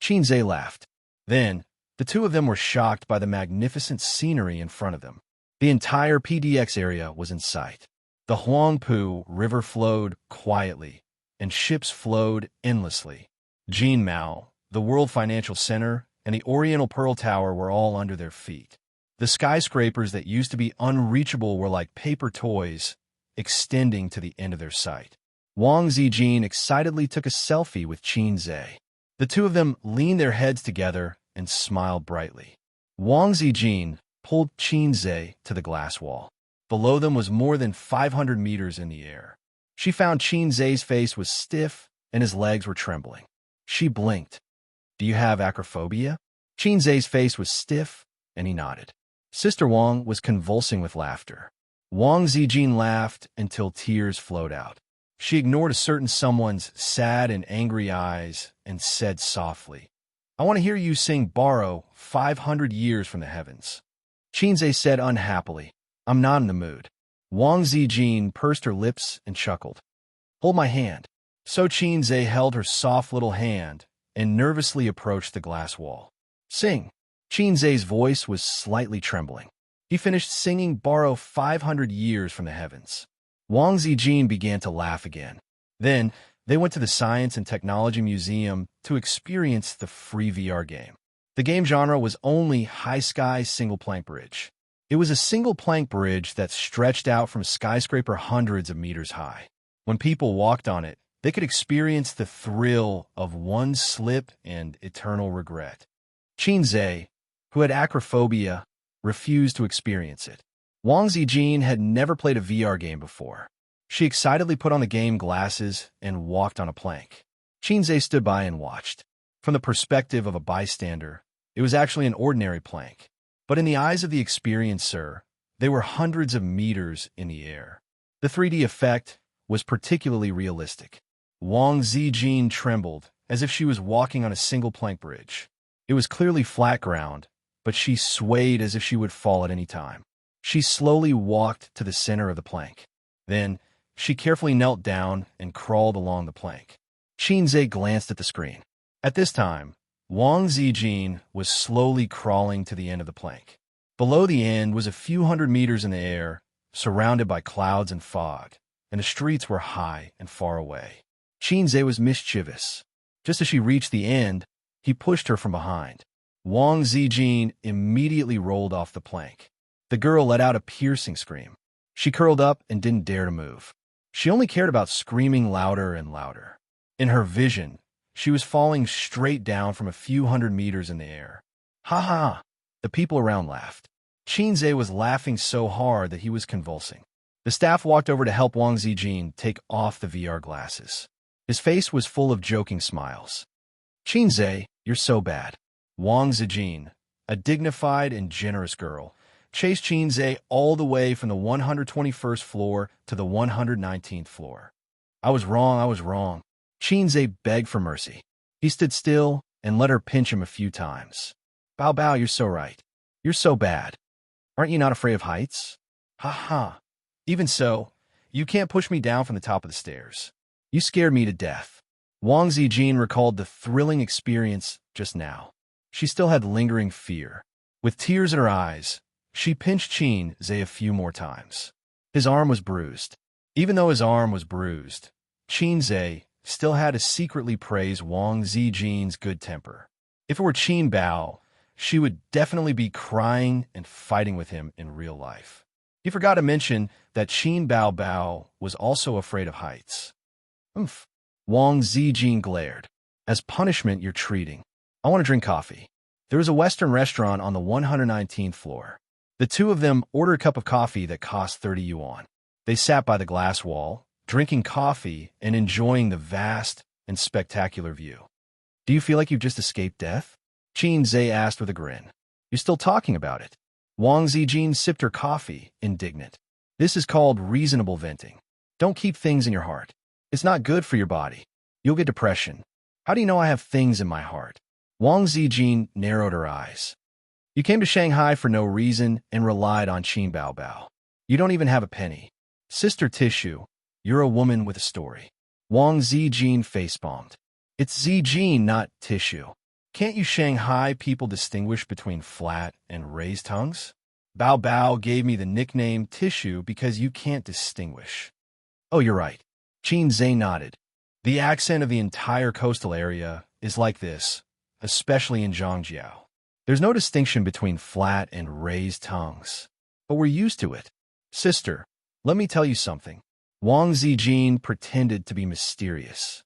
Qin Zhe laughed. Then, the two of them were shocked by the magnificent scenery in front of them. The entire PDX area was in sight. The Huangpu River flowed quietly, and ships flowed endlessly. Jin Mao, the World Financial Center, and the Oriental Pearl Tower were all under their feet. The skyscrapers that used to be unreachable were like paper toys, extending to the end of their sight. Wang Zijin excitedly took a selfie with Qin Zhe. The two of them leaned their heads together and smiled brightly. Wang Zijin pulled Qin Zhe to the glass wall. Below them was more than 500 meters in the air. She found Qin Zhe's face was stiff and his legs were trembling. She blinked. "Do you have acrophobia?" Qin Zhe's face was stiff, and he nodded. Sister Wang was convulsing with laughter. Wang Zijin laughed until tears flowed out. She ignored a certain someone's sad and angry eyes and said softly, "I want to hear you sing Borrow 500 Years from the Heavens." Qin Zhe said unhappily, "I'm not in the mood." Wang Zijin pursed her lips and chuckled. "Hold my hand." So Qin Zhe held her soft little hand and nervously approached the glass wall. "Sing." Qin Zhe's voice was slightly trembling. He finished singing Borrow 500 Years from the Heavens. Wang Zijin began to laugh again. Then, they went to the Science and Technology Museum to experience the free VR game. The game genre was only high sky single plank bridge. It was a single plank bridge that stretched out from a skyscraper hundreds of meters high. When people walked on it, they could experience the thrill of one slip and eternal regret. Qin Zhe, who had acrophobia, refused to experience it. Wang Zijin had never played a VR game before. She excitedly put on the game glasses and walked on a plank. Qin Zhe stood by and watched. From the perspective of a bystander, it was actually an ordinary plank. But in the eyes of the experiencer, they were hundreds of meters in the air. The 3D effect was particularly realistic. Wang Zijin trembled as if she was walking on a single plank bridge. It was clearly flat ground, but she swayed as if she would fall at any time. She slowly walked to the center of the plank. Then, she carefully knelt down and crawled along the plank. Qin Zhe glanced at the screen. At this time, Wang Zijin was slowly crawling to the end of the plank. Below the end was a few hundred meters in the air, surrounded by clouds and fog, and the streets were high and far away. Qin Zhe was mischievous. Just as she reached the end, he pushed her from behind. Wang Zijin immediately rolled off the plank. The girl let out a piercing scream. She curled up and didn't dare to move. She only cared about screaming louder and louder. In her vision, she was falling straight down from a few hundred meters in the air. "Ha ha!" The people around laughed. Qin Zhe was laughing so hard that he was convulsing. The staff walked over to help Wang Zijin take off the VR glasses. His face was full of joking smiles. "Qin Zhe, you're so bad." Wang Zijin, a dignified and generous girl, chased Qin Zhe all the way from the 121st floor to the 119th floor. I was wrong, I was wrong. Xianxia begged for mercy. He stood still and let her pinch him a few times. Bao Bao, you're so right. You're so bad. Aren't you not afraid of heights? Ha ha. Even so, you can't push me down from the top of the stairs. You scared me to death. Wang Zijin recalled the thrilling experience just now. She still had lingering fear. With tears in her eyes, she pinched Xianxia a few more times. His arm was bruised. Even though his arm was bruised, Xianxia still had to secretly praise Wang Zijin's good temper. If it were Qin Bao, she would definitely be crying and fighting with him in real life. He forgot to mention that Qin Bao Bao was also afraid of heights. Oomph. Wang Zijin glared. As punishment, you're treating. I want to drink coffee. There is a Western restaurant on the 119th floor. The two of them ordered a cup of coffee that cost 30 yuan. They sat by the glass wall, drinking coffee and enjoying the vast and spectacular view. Do you feel like you've just escaped death? Xianxia asked with a grin. You're still talking about it. Wang Zijin sipped her coffee, indignant. This is called reasonable venting. Don't keep things in your heart. It's not good for your body. You'll get depression. How do you know I have things in my heart? Wang Zijin narrowed her eyes. You came to Shanghai for no reason and relied on Qin Bao Bao. You don't even have a penny. Sister Tissue, you're a woman with a story. Wang Zijin facepalmed. It's Zijin, not Tissue. Can't you Shanghai people distinguish between flat and raised tongues? Bao Bao gave me the nickname Tissue because you can't distinguish. Oh, you're right. Xianxia nodded. The accent of the entire coastal area is like this, especially in Zhangjiao. There's no distinction between flat and raised tongues, but we're used to it. Sister, let me tell you something. Wang Zijin pretended to be mysterious.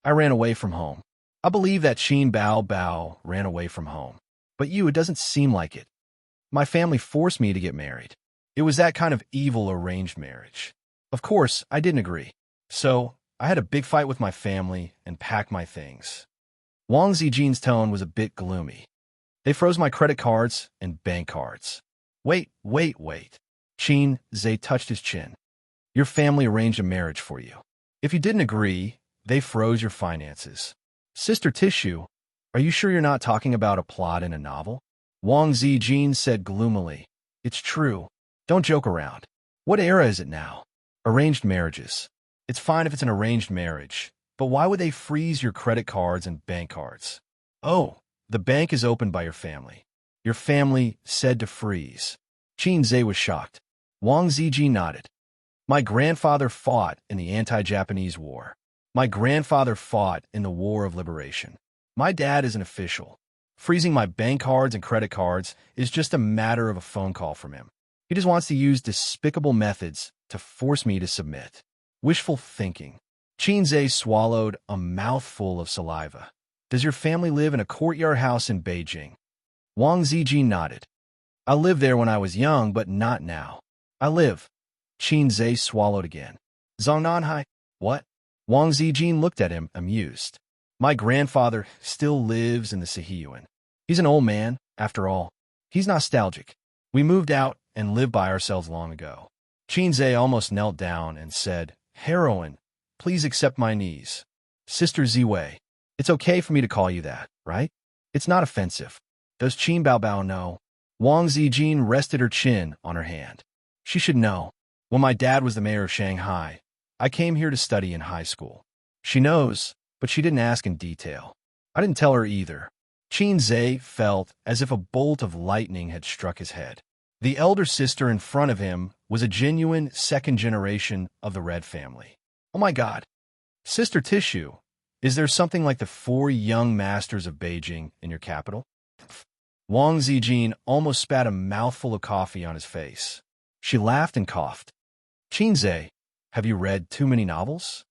I ran away from home. I believe that Qin Bao Bao ran away from home. But you, it doesn't seem like it. My family forced me to get married. It was that kind of evil arranged marriage. Of course, I didn't agree. So, I had a big fight with my family and packed my things. Wang Zijin's tone was a bit gloomy. They froze my credit cards and bank cards. Wait. Xianxia touched his chin. Your family arranged a marriage for you. If you didn't agree, they froze your finances. Sister Tissue, are you sure you're not talking about a plot in a novel? Wang Zijin said gloomily. It's true. Don't joke around. What era is it now? Arranged marriages. It's fine if it's an arranged marriage, but why would they freeze your credit cards and bank cards? Oh, the bank is opened by your family. Your family said to freeze. Xianxia was shocked. Wang Zijin nodded. My grandfather fought in the anti-Japanese war. My grandfather fought in the War of Liberation. My dad is an official. Freezing my bank cards and credit cards is just a matter of a phone call from him. He just wants to use despicable methods to force me to submit. Wishful thinking. Xianxia swallowed a mouthful of saliva. Does your family live in a courtyard house in Beijing? Wang Zijin nodded. I lived there when I was young, but not now. I live. Xianxia swallowed again. Zongnanhai? What? Wang Zijin looked at him, amused. My grandfather still lives in the Sihiyuan. He's an old man, after all. He's nostalgic. We moved out and lived by ourselves long ago. Xianxia almost knelt down and said, Heroine, please accept my knees. Sister Ziwei, it's okay for me to call you that, right? It's not offensive. Does Qin Bao Bao know? Wang Zijin rested her chin on her hand. She should know. When my dad was the mayor of Shanghai, I came here to study in high school. She knows, but she didn't ask in detail. I didn't tell her either. Xianxia felt as if a bolt of lightning had struck his head. The elder sister in front of him was a genuine second generation of the Red family. Oh my God. Sister Tissue, is there something like the 4 young masters of Beijing in your capital? Wang Zijin almost spat a mouthful of coffee on his face. She laughed and coughed. Xianxia, have you read too many novels?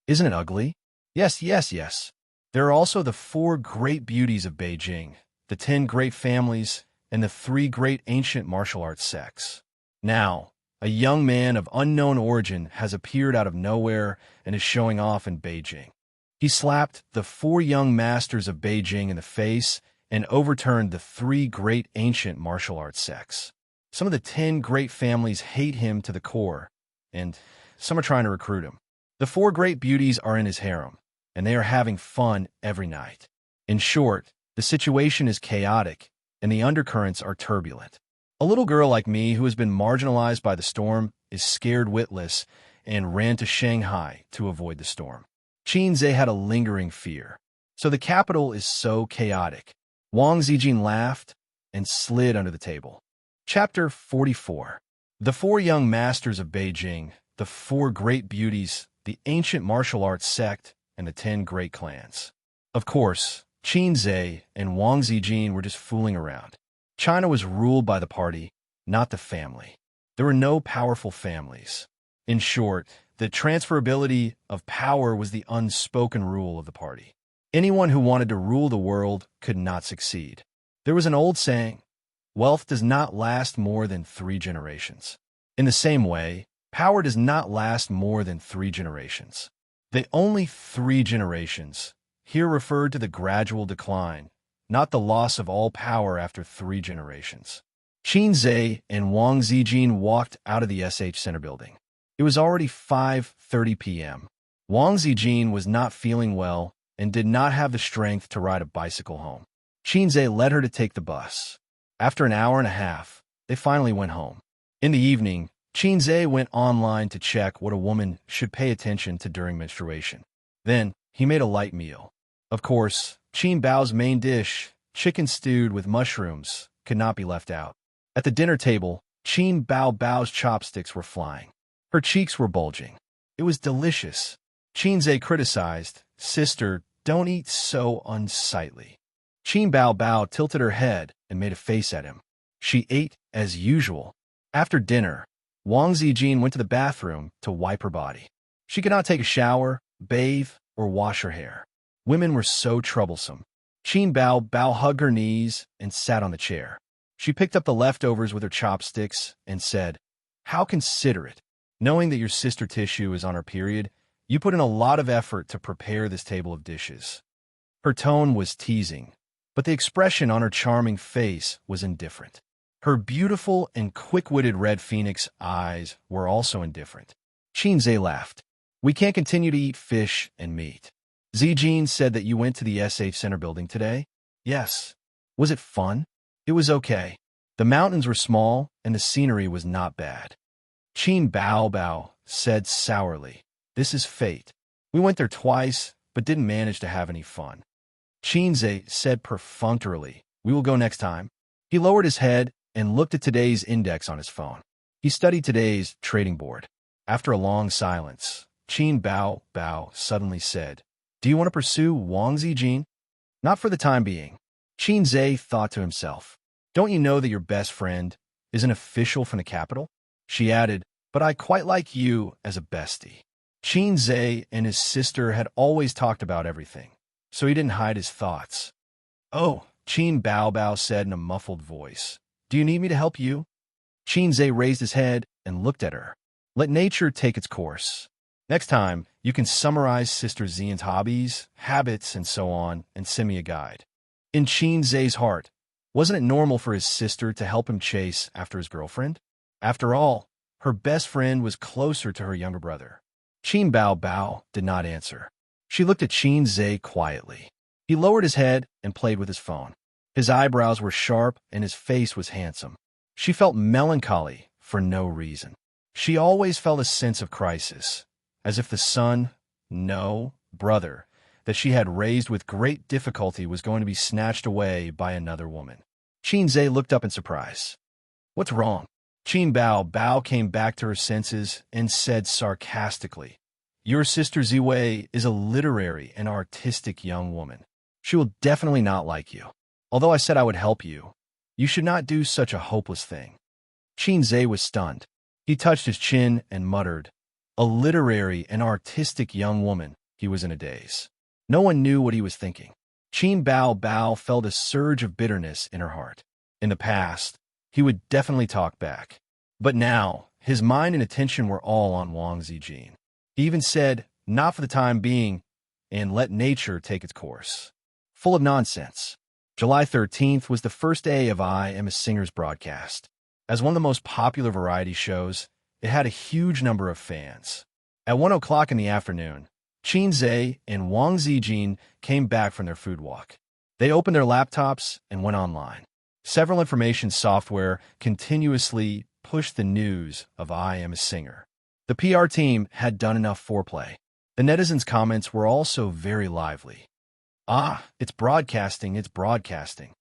Isn't it ugly? Yes. There are also the 4 great beauties of Beijing, the 10 great families, and the 3 great ancient martial arts sects. Now, a young man of unknown origin has appeared out of nowhere and is showing off in Beijing. He slapped the 4 young masters of Beijing in the face and overturned the 3 great ancient martial arts sects. Some of the 10 great families hate him to the core, and some are trying to recruit him. The four great beauties are in his harem, and they are having fun every night. In short, the situation is chaotic, and the undercurrents are turbulent. A little girl like me who has been marginalized by the storm is scared witless and ran to Shanghai to avoid the storm. Xianxia had a lingering fear. So the capital is so chaotic. Wang Zijin laughed and slid under the table. Chapter 44. The four young masters of Beijing, the four great beauties, the ancient martial arts sect, and the 10 great clans. Of course, Xianxia and Wang Zijin were just fooling around. China was ruled by the party, not the family. There were no powerful families. In short, the transferability of power was the unspoken rule of the party. Anyone who wanted to rule the world could not succeed. There was an old saying, wealth does not last more than 3 generations. In the same way, power does not last more than 3 generations. The only 3 generations here referred to the gradual decline, not the loss of all power after 3 generations. Xianxia and Wang Zijin walked out of the SH Center building. It was already 5:30 p.m. Wang Zijin was not feeling well and did not have the strength to ride a bicycle home. Xianxia led her to take the bus. After an hour and a half, they finally went home. In the evening, Xianxia went online to check what a woman should pay attention to during menstruation. Then, he made a light meal. Of course, Qin Bao's main dish, chicken stewed with mushrooms, could not be left out. At the dinner table, Qin Bao's chopsticks were flying. Her cheeks were bulging. It was delicious. Xianxia criticized, "Sister, don't eat so unsightly." Qin Bao tilted her head and made a face at him. She ate as usual. After dinner, Wang Zijin went to the bathroom to wipe her body. She could not take a shower, bathe, or wash her hair. Women were so troublesome. Qin Bao hugged her knees and sat on the chair. She picked up the leftovers with her chopsticks and said, "How considerate. Knowing that your sister Tissue is on her period, you put in a lot of effort to prepare this table of dishes." Her tone was teasing, but the expression on her charming face was indifferent. Her beautiful and quick-witted red phoenix eyes were also indifferent. Xianxia laughed. "We can't continue to eat fish and meat. Zijin said that you went to the SH Center building today?" "Yes." "Was it fun?" "It was okay. The mountains were small and the scenery was not bad." Qin Bao said sourly, "This is fate. We went there twice, but didn't manage to have any fun." Xianxia said perfunctorily, "We will go next time." He lowered his head and looked at today's index on his phone. He studied today's trading board. After a long silence, Qin Bao suddenly said, "Do you want to pursue Wang Zijin?" "Not for the time being." Xianxia thought to himself, "Don't you know that your best friend is an official from the capital?" She added, "But I quite like you as a bestie." Xianxia and his sister had always talked about everything, so he didn't hide his thoughts. "Oh," Qin Bao said in a muffled voice, "do you need me to help you?" Xianxia raised his head and looked at her. "Let nature take its course. Next time, you can summarize Sister Xian's hobbies, habits, and so on, and send me a guide." In Xianxia's heart, wasn't it normal for his sister to help him chase after his girlfriend? After all, her best friend was closer to her younger brother. Qin Bao did not answer. She looked at Xianxia quietly. He lowered his head and played with his phone. His eyebrows were sharp and his face was handsome. She felt melancholy for no reason. She always felt a sense of crisis, as if the son, no, brother, that she had raised with great difficulty was going to be snatched away by another woman. Xianxia looked up in surprise. "What's wrong?" Qin Bao came back to her senses and said sarcastically, "Your sister Ziwei is a literary and artistic young woman. She will definitely not like you. Although I said I would help you, you should not do such a hopeless thing." Xianxia was stunned. He touched his chin and muttered, "A literary and artistic young woman." He was in a daze. No one knew what he was thinking. Qin Bao felt a surge of bitterness in her heart. In the past, he would definitely talk back. But now, his mind and attention were all on Wang Zijin. He even said, "Not for the time being," and let nature take its course. Full of nonsense. July 13th was the first day of I Am a Singer's broadcast. As one of the most popular variety shows, it had a huge number of fans. At 1 o'clock in the afternoon, Xianxia and Wang Zijin came back from their food walk. They opened their laptops and went online. Several information software continuously pushed the news of I Am a Singer. The PR team had done enough foreplay. The netizens' comments were also very lively. Ah, it's broadcasting, it's broadcasting.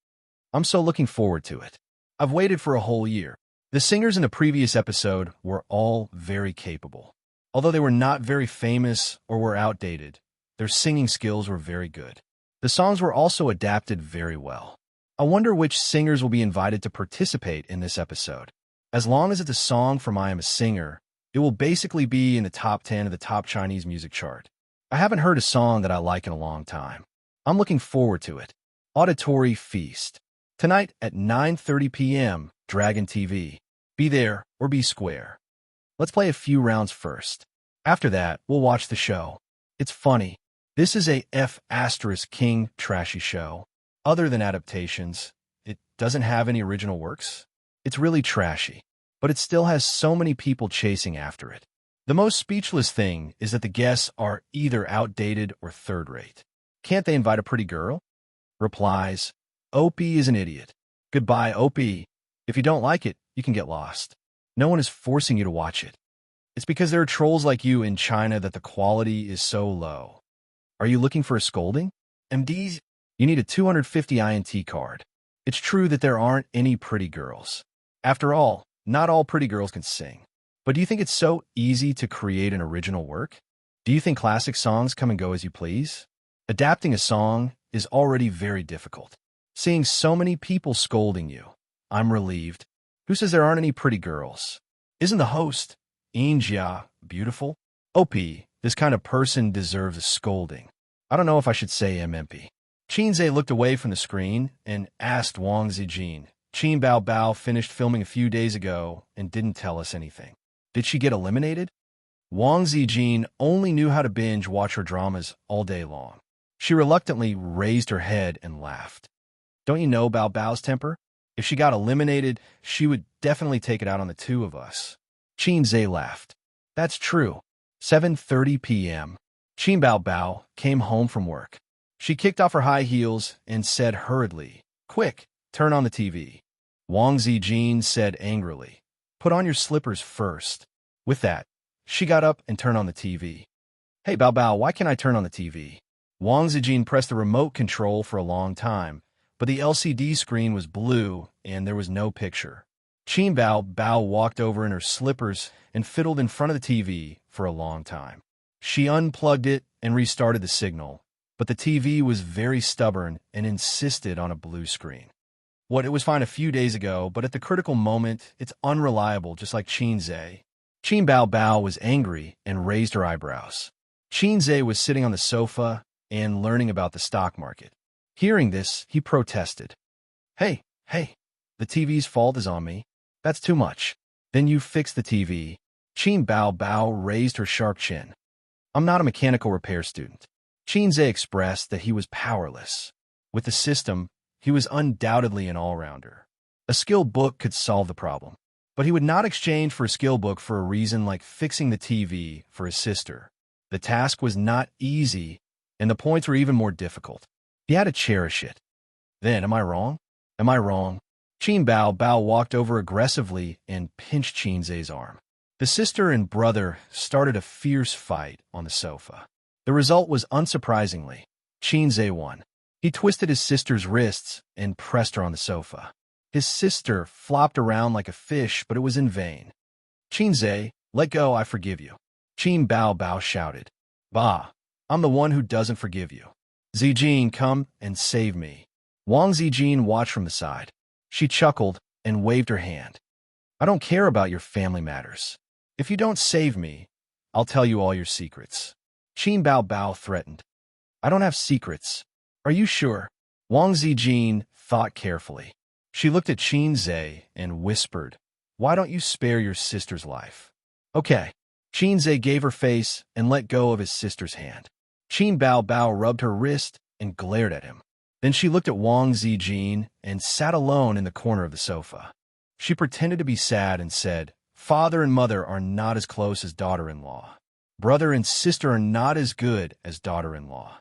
I'm so looking forward to it. I've waited for a whole year. The singers in the previous episode were all very capable. Although they were not very famous or were outdated, their singing skills were very good. The songs were also adapted very well. I wonder which singers will be invited to participate in this episode. As long as it's a song from I Am a Singer, it will basically be in the top 10 of the top Chinese music chart. I haven't heard a song that I like in a long time. I'm looking forward to it. Auditory Feast. Tonight at 9:30 p.m., Dragon TV. Be there or be square. Let's play a few rounds first. After that, we'll watch the show. It's funny. This is a F***king trashy show. Other than adaptations, it doesn't have any original works. It's really trashy, but it still has so many people chasing after it. The most speechless thing is that the guests are either outdated or third-rate. Can't they invite a pretty girl? Replies, Opie is an idiot. Goodbye, Opie. If you don't like it, you can get lost. No one is forcing you to watch it. It's because there are trolls like you in China that the quality is so low. Are you looking for a scolding? MDs, you need a 250 INT card. It's true that there aren't any pretty girls. After all, not all pretty girls can sing. But do you think it's so easy to create an original work? Do you think classic songs come and go as you please? Adapting a song is already very difficult. Seeing so many people scolding you, I'm relieved. Who says there aren't any pretty girls? Isn't the host, Xianxia, beautiful? OP, this kind of person deserves a scolding. I don't know if I should say MMP. Xianxia looked away from the screen and asked Wang Zijin. Qin Bao Bao finished filming a few days ago and didn't tell us anything. Did she get eliminated? Wang Zijin only knew how to binge watch her dramas all day long. She reluctantly raised her head and laughed. Don't you know Bao Bao's temper? If she got eliminated, she would definitely take it out on the two of us. Xianxia laughed. That's true. 7:30 p.m. Qin Bao Bao came home from work. She kicked off her high heels and said hurriedly, Quick, turn on the TV. Wang Zijin said angrily, Put on your slippers first. With that, she got up and turned on the TV. Hey Bao Bao, why can't I turn on the TV? Wang Zijin pressed the remote control for a long time, but the LCD screen was blue and there was no picture. Qin Bao Bao walked over in her slippers and fiddled in front of the TV for a long time. She unplugged it and restarted the signal, but the TV was very stubborn and insisted on a blue screen. It was fine a few days ago, but at the critical moment, it's unreliable, just like Xianxia. Qin Bao Bao was angry and raised her eyebrows. Xianxia was sitting on the sofa and learning about the stock market. Hearing this, he protested. Hey, the TV's fault is on me. That's too much. Then you fix the TV. Qin Bao Bao raised her sharp chin. I'm not a mechanical repair student. Xianxia expressed that he was powerless. With the system, he was undoubtedly an all-rounder. A skill book could solve the problem, but he would not exchange for a skill book for a reason like fixing the TV for his sister. The task was not easy, and the points were even more difficult. He had to cherish it. Then, am I wrong? Am I wrong? Qin Bao Bao walked over aggressively and pinched Xianxia's arm. The sister and brother started a fierce fight on the sofa. The result was unsurprisingly, Xianxia won. He twisted his sister's wrists and pressed her on the sofa. His sister flopped around like a fish, but it was in vain. Xianxia, let go, I forgive you. Qin Bao Bao shouted. Bah, I'm the one who doesn't forgive you. Zijin, come and save me. Wang Zijin watched from the side. She chuckled and waved her hand. I don't care about your family matters. If you don't save me, I'll tell you all your secrets. Qin Bao Bao threatened. I don't have secrets. Are you sure? Wang Zijin thought carefully. She looked at Xianxia and whispered, Why don't you spare your sister's life? Okay. Xianxia gave her face and let go of his sister's hand. Qin Bao Bao rubbed her wrist and glared at him. Then she looked at Wang Zijin and sat alone in the corner of the sofa. She pretended to be sad and said, Father and mother are not as close as daughter-in-law. Brother and sister are not as good as daughter-in-law.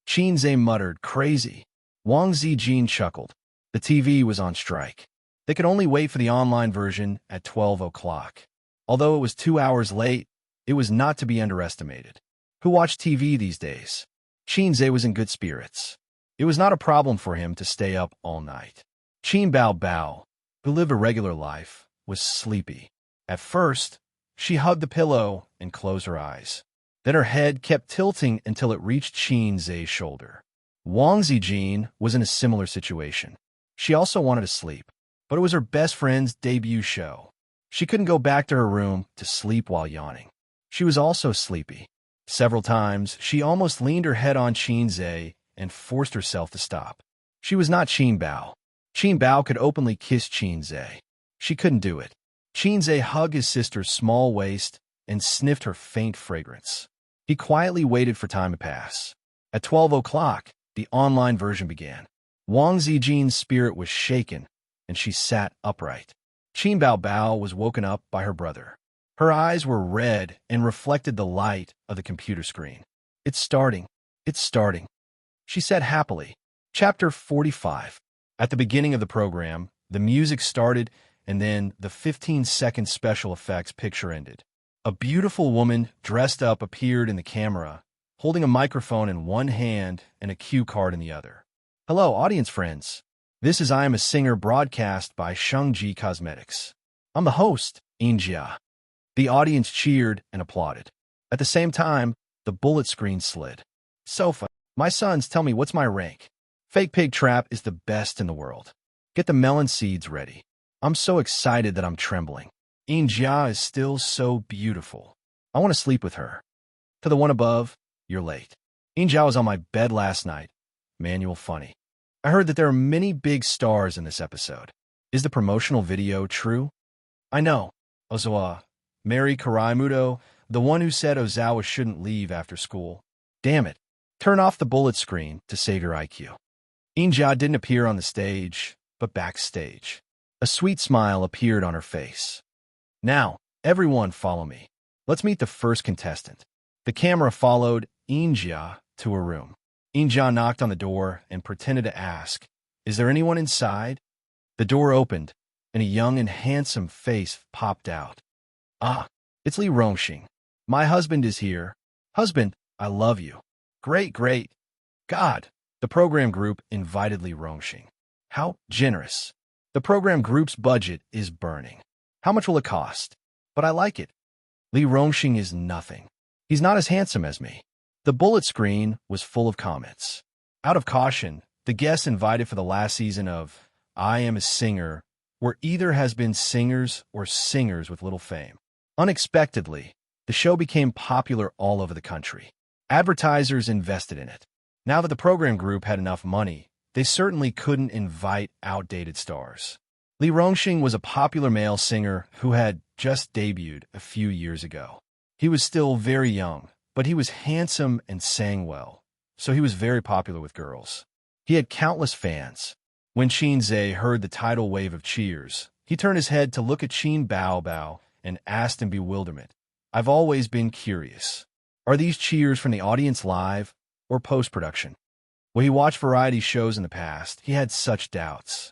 Xianxia muttered, crazy. Wang Zijin chuckled. The TV was on strike. They could only wait for the online version at 12 o'clock. Although it was 2 hours late, it was not to be underestimated. Who watched TV these days? Xianxia was in good spirits. It was not a problem for him to stay up all night. Qin Bao Bao, who lived a regular life, was sleepy. At first, she hugged the pillow and closed her eyes. Then her head kept tilting until it reached Xianxia's shoulder. Wang Zijin was in a similar situation. She also wanted to sleep, but it was her best friend's debut show. She couldn't go back to her room to sleep while yawning. She was also sleepy. Several times, she almost leaned her head on Xianxia and forced herself to stop. She was not Qin Bao. Qin Bao could openly kiss Xianxia. She couldn't do it. Xianxia hugged his sister's small waist and sniffed her faint fragrance. He quietly waited for time to pass. At 12 o'clock, the online version began. Wang Zijin's spirit was shaken, and she sat upright. Qin Bao Bao was woken up by her brother. Her eyes were red and reflected the light of the computer screen. It's starting. It's starting, she said happily. Chapter 45. At the beginning of the program, the music started, and then the 15-second special effects picture ended. A beautiful woman dressed up appeared in the camera, holding a microphone in one hand and a cue card in the other. Hello, audience friends. This is I Am a Singer broadcast by Xianxia Cosmetics. I'm the host, Xianxia. The audience cheered and applauded. At the same time, the bullet screen slid. Sofa, my sons tell me what's my rank. Fake pig trap is the best in the world. Get the melon seeds ready. I'm so excited that I'm trembling. Xianxia is still so beautiful. I want to sleep with her. To the one above, you're late. Xianxia was on my bed last night. Manual funny. I heard that there are many big stars in this episode. Is the promotional video true? I know. Ozawa, Mary Karaimuto, the one who said Ozawa shouldn't leave after school. Damn it. Turn off the bullet screen to save your IQ. Xianxia didn't appear on the stage, but backstage. A sweet smile appeared on her face. Now, everyone follow me. Let's meet the first contestant. The camera followed Xianxia to her room. Xianxia knocked on the door and pretended to ask, "Is there anyone inside?" The door opened, and a young and handsome face popped out. Ah, it's Li Rongxing. My husband is here. Husband, I love you. Great, great. God, the program group invited Li Rongxing. How generous. The program group's budget is burning. How much will it cost? But I like it. Li Rongxing is nothing. He's not as handsome as me. The bullet screen was full of comments. Out of caution, the guests invited for the last season of I Am a Singer were either has been singers or singers with little fame. Unexpectedly, the show became popular all over the country. Advertisers invested in it. Now that the program group had enough money, they certainly couldn't invite outdated stars. Li Rongxing was a popular male singer who had just debuted a few years ago. He was still very young, but he was handsome and sang well, so he was very popular with girls. He had countless fans. When Xianxia heard the tidal wave of cheers, he turned his head to look at Qin Bao Bao and asked in bewilderment, I've always been curious. Are these cheers from the audience live or post-production? When he watched variety shows in the past, he had such doubts.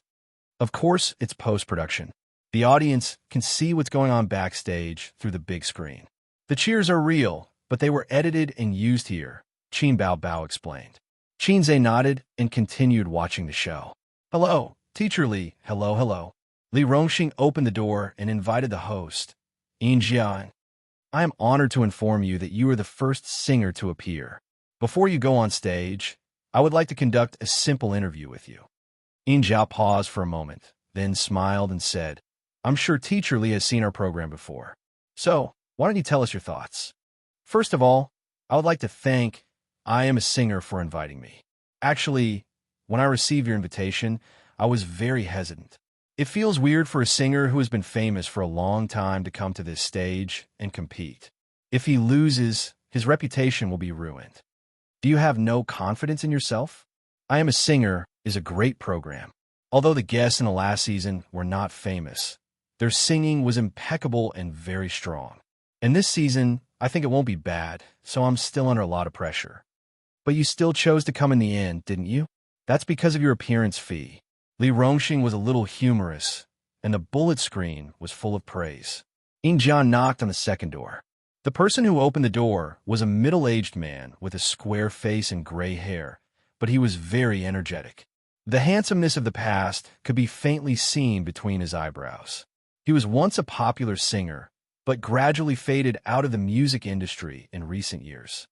Of course, it's post-production. The audience can see what's going on backstage through the big screen. The cheers are real, but they were edited and used here, Qin Bao Bao explained. Xianxia nodded and continued watching the show. Hello, Teacher Li. Hello, hello. Li Rongxing opened the door and invited the host, Xianxia. I am honored to inform you that you are the first singer to appear. Before you go on stage, I would like to conduct a simple interview with you. Xianxia paused for a moment, then smiled and said, I'm sure Teacher Li has seen our program before. So, why don't you tell us your thoughts? First of all, I would like to thank I Am a Singer for inviting me. Actually, when I received your invitation, I was very hesitant. It feels weird for a singer who has been famous for a long time to come to this stage and compete. If he loses, his reputation will be ruined. Do you have no confidence in yourself? I Am a Singer is a great program. Although the guests in the last season were not famous, their singing was impeccable and very strong. And this season, I think it won't be bad, so I'm still under a lot of pressure. But you still chose to come in the end, didn't you? That's because of your appearance fee. Li Rongxing was a little humorous, and the bullet screen was full of praise. Jian knocked on the second door. The person who opened the door was a middle-aged man with a square face and gray hair, but he was very energetic. The handsomeness of the past could be faintly seen between his eyebrows. He was once a popular singer, but gradually faded out of the music industry in recent years.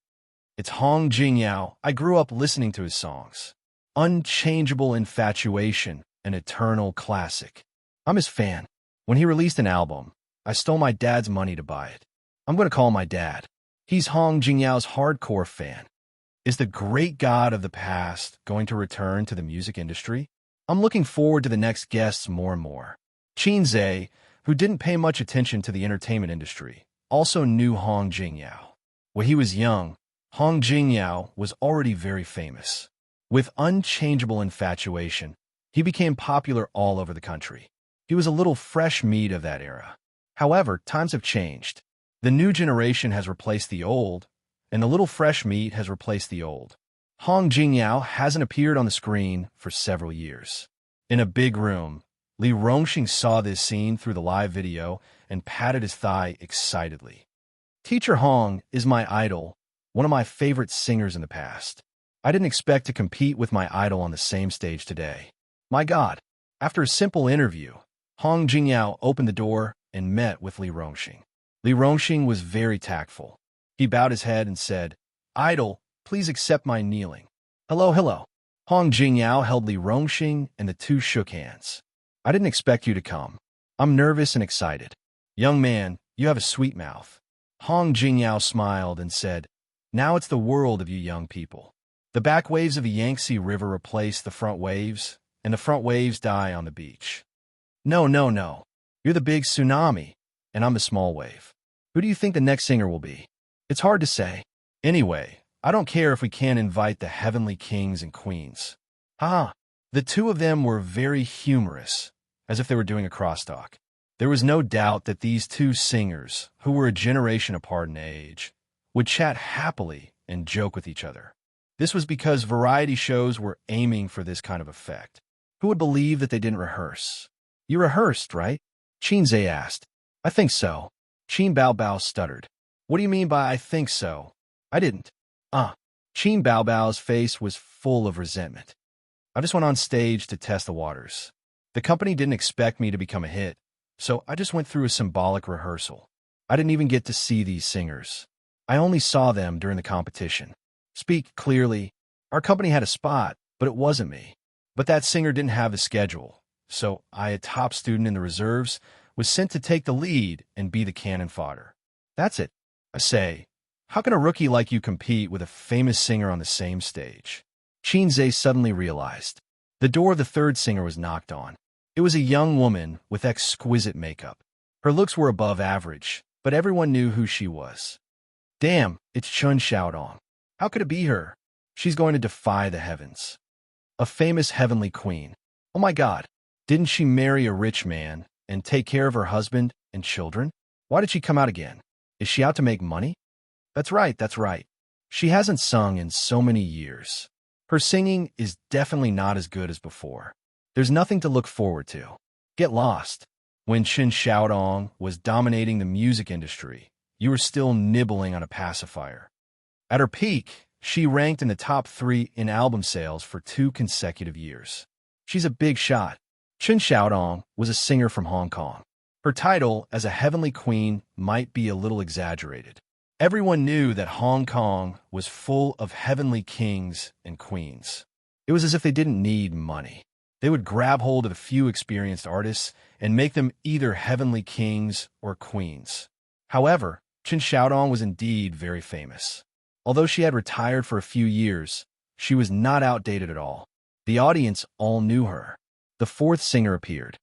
It's Hong Jingyao. I grew up listening to his songs. Unchangeable Infatuation, an eternal classic. I'm his fan. When he released an album, I stole my dad's money to buy it. I'm going to call my dad. He's Hong Jingyao's hardcore fan. Is the great god of the past going to return to the music industry? I'm looking forward to the next guests more and more. Xianxia, who didn't pay much attention to the entertainment industry, also knew Hong Jingyao. When he was young, Hong Jingyao was already very famous. With unchangeable infatuation, he became popular all over the country. He was a little fresh meat of that era. However, times have changed. The new generation has replaced the old, and the little fresh meat has replaced the old. Hong Jingyao hasn't appeared on the screen for several years. In a big room, Li Rongxing saw this scene through the live video and patted his thigh excitedly. Teacher Hong is my idol, one of my favorite singers in the past. I didn't expect to compete with my idol on the same stage today. My God, after a simple interview, Hong Jingyao opened the door and met with Li Rongxing. Li Rongxing was very tactful. He bowed his head and said, "Idol, please accept my kneeling." "Hello, hello." Hong Jingyao held Li Rongxing and the two shook hands. "I didn't expect you to come. I'm nervous and excited." "Young man, you have a sweet mouth." Hong Jingyao smiled and said, "Now it's the world of you young people. The back waves of the Yangtze River replace the front waves, and the front waves die on the beach. No, no, no. You're the big tsunami, and I'm the small wave. Who do you think the next singer will be? It's hard to say. Anyway, I don't care if we can't invite the heavenly kings and queens." Haha. The two of them were very humorous, as if they were doing a crosstalk. There was no doubt that these two singers, who were a generation apart in age, would chat happily and joke with each other. This was because variety shows were aiming for this kind of effect. Who would believe that they didn't rehearse? "You rehearsed, right?" Xianxia asked. "I think so." Qin Baobao stuttered. "What do you mean by I think so?" "I didn't." Qin Baobao's face was full of resentment. "I just went on stage to test the waters. The company didn't expect me to become a hit, so I just went through a symbolic rehearsal. I didn't even get to see these singers. I only saw them during the competition." "Speak clearly." "Our company had a spot, but it wasn't me. But that singer didn't have a schedule, so I, a top student in the reserves, was sent to take the lead and be the cannon fodder. That's it. I say, how can a rookie like you compete with a famous singer on the same stage?" Xianxia suddenly realized. The door of the third singer was knocked on. It was a young woman with exquisite makeup. Her looks were above average, but everyone knew who she was. "Damn, it's Chun Xiaodong. How could it be her? She's going to defy the heavens. A famous heavenly queen. Oh my God, didn't she marry a rich man and take care of her husband and children? Why did she come out again? Is she out to make money? That's right, that's right. She hasn't sung in so many years. Her singing is definitely not as good as before. There's nothing to look forward to. Get lost. When Chun Xiaodong was dominating the music industry, you were still nibbling on a pacifier. At her peak, she ranked in the top 3 in album sales for 2 consecutive years. She's a big shot. Chun Xiaodong was a singer from Hong Kong. Her title as a heavenly queen might be a little exaggerated. Everyone knew that Hong Kong was full of heavenly kings and queens. It was as if they didn't need money. They would grab hold of a few experienced artists and make them either heavenly kings or queens. However, Chun Xiaodong was indeed very famous. Although she had retired for a few years, she was not outdated at all. The audience all knew her. The fourth singer appeared.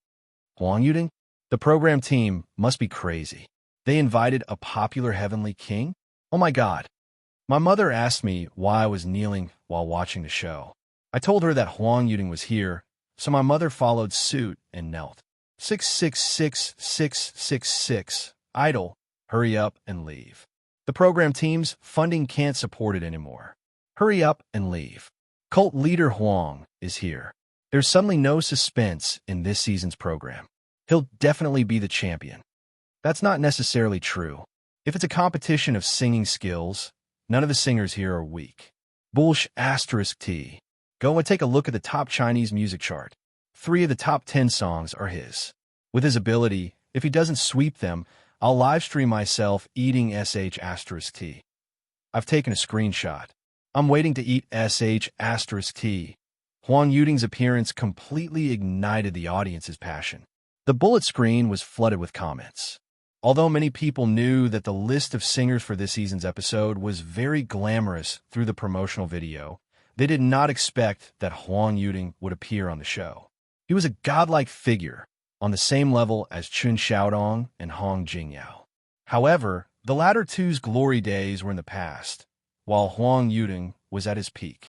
Huang Yuding? The program team must be crazy. They invited a popular heavenly king? Oh my God. My mother asked me why I was kneeling while watching the show. I told her that Huang Yuding was here, so my mother followed suit and knelt. 666 666. Idol, hurry up and leave. The program team's funding can't support it anymore. Hurry up and leave. Cult leader Huang is here. There's suddenly no suspense in this season's program. He'll definitely be the champion. That's not necessarily true. If it's a competition of singing skills, none of the singers here are weak. Bullsh asterisk T. Go and take a look at the top Chinese music chart. 3 of the top 10 songs are his. With his ability, if he doesn't sweep them, I'll livestream myself eating sh asterisk T. I've taken a screenshot. I'm waiting to eat sh asterisk T. Huang Yuting's appearance completely ignited the audience's passion. The bullet screen was flooded with comments. Although many people knew that the list of singers for this season's episode was very glamorous through the promotional video, they did not expect that Huang Yuting would appear on the show. He was a godlike figure, on the same level as Chun Xiaodong and Hong Jingyao. However, the latter two's glory days were in the past, while Huang Yuting was at his peak.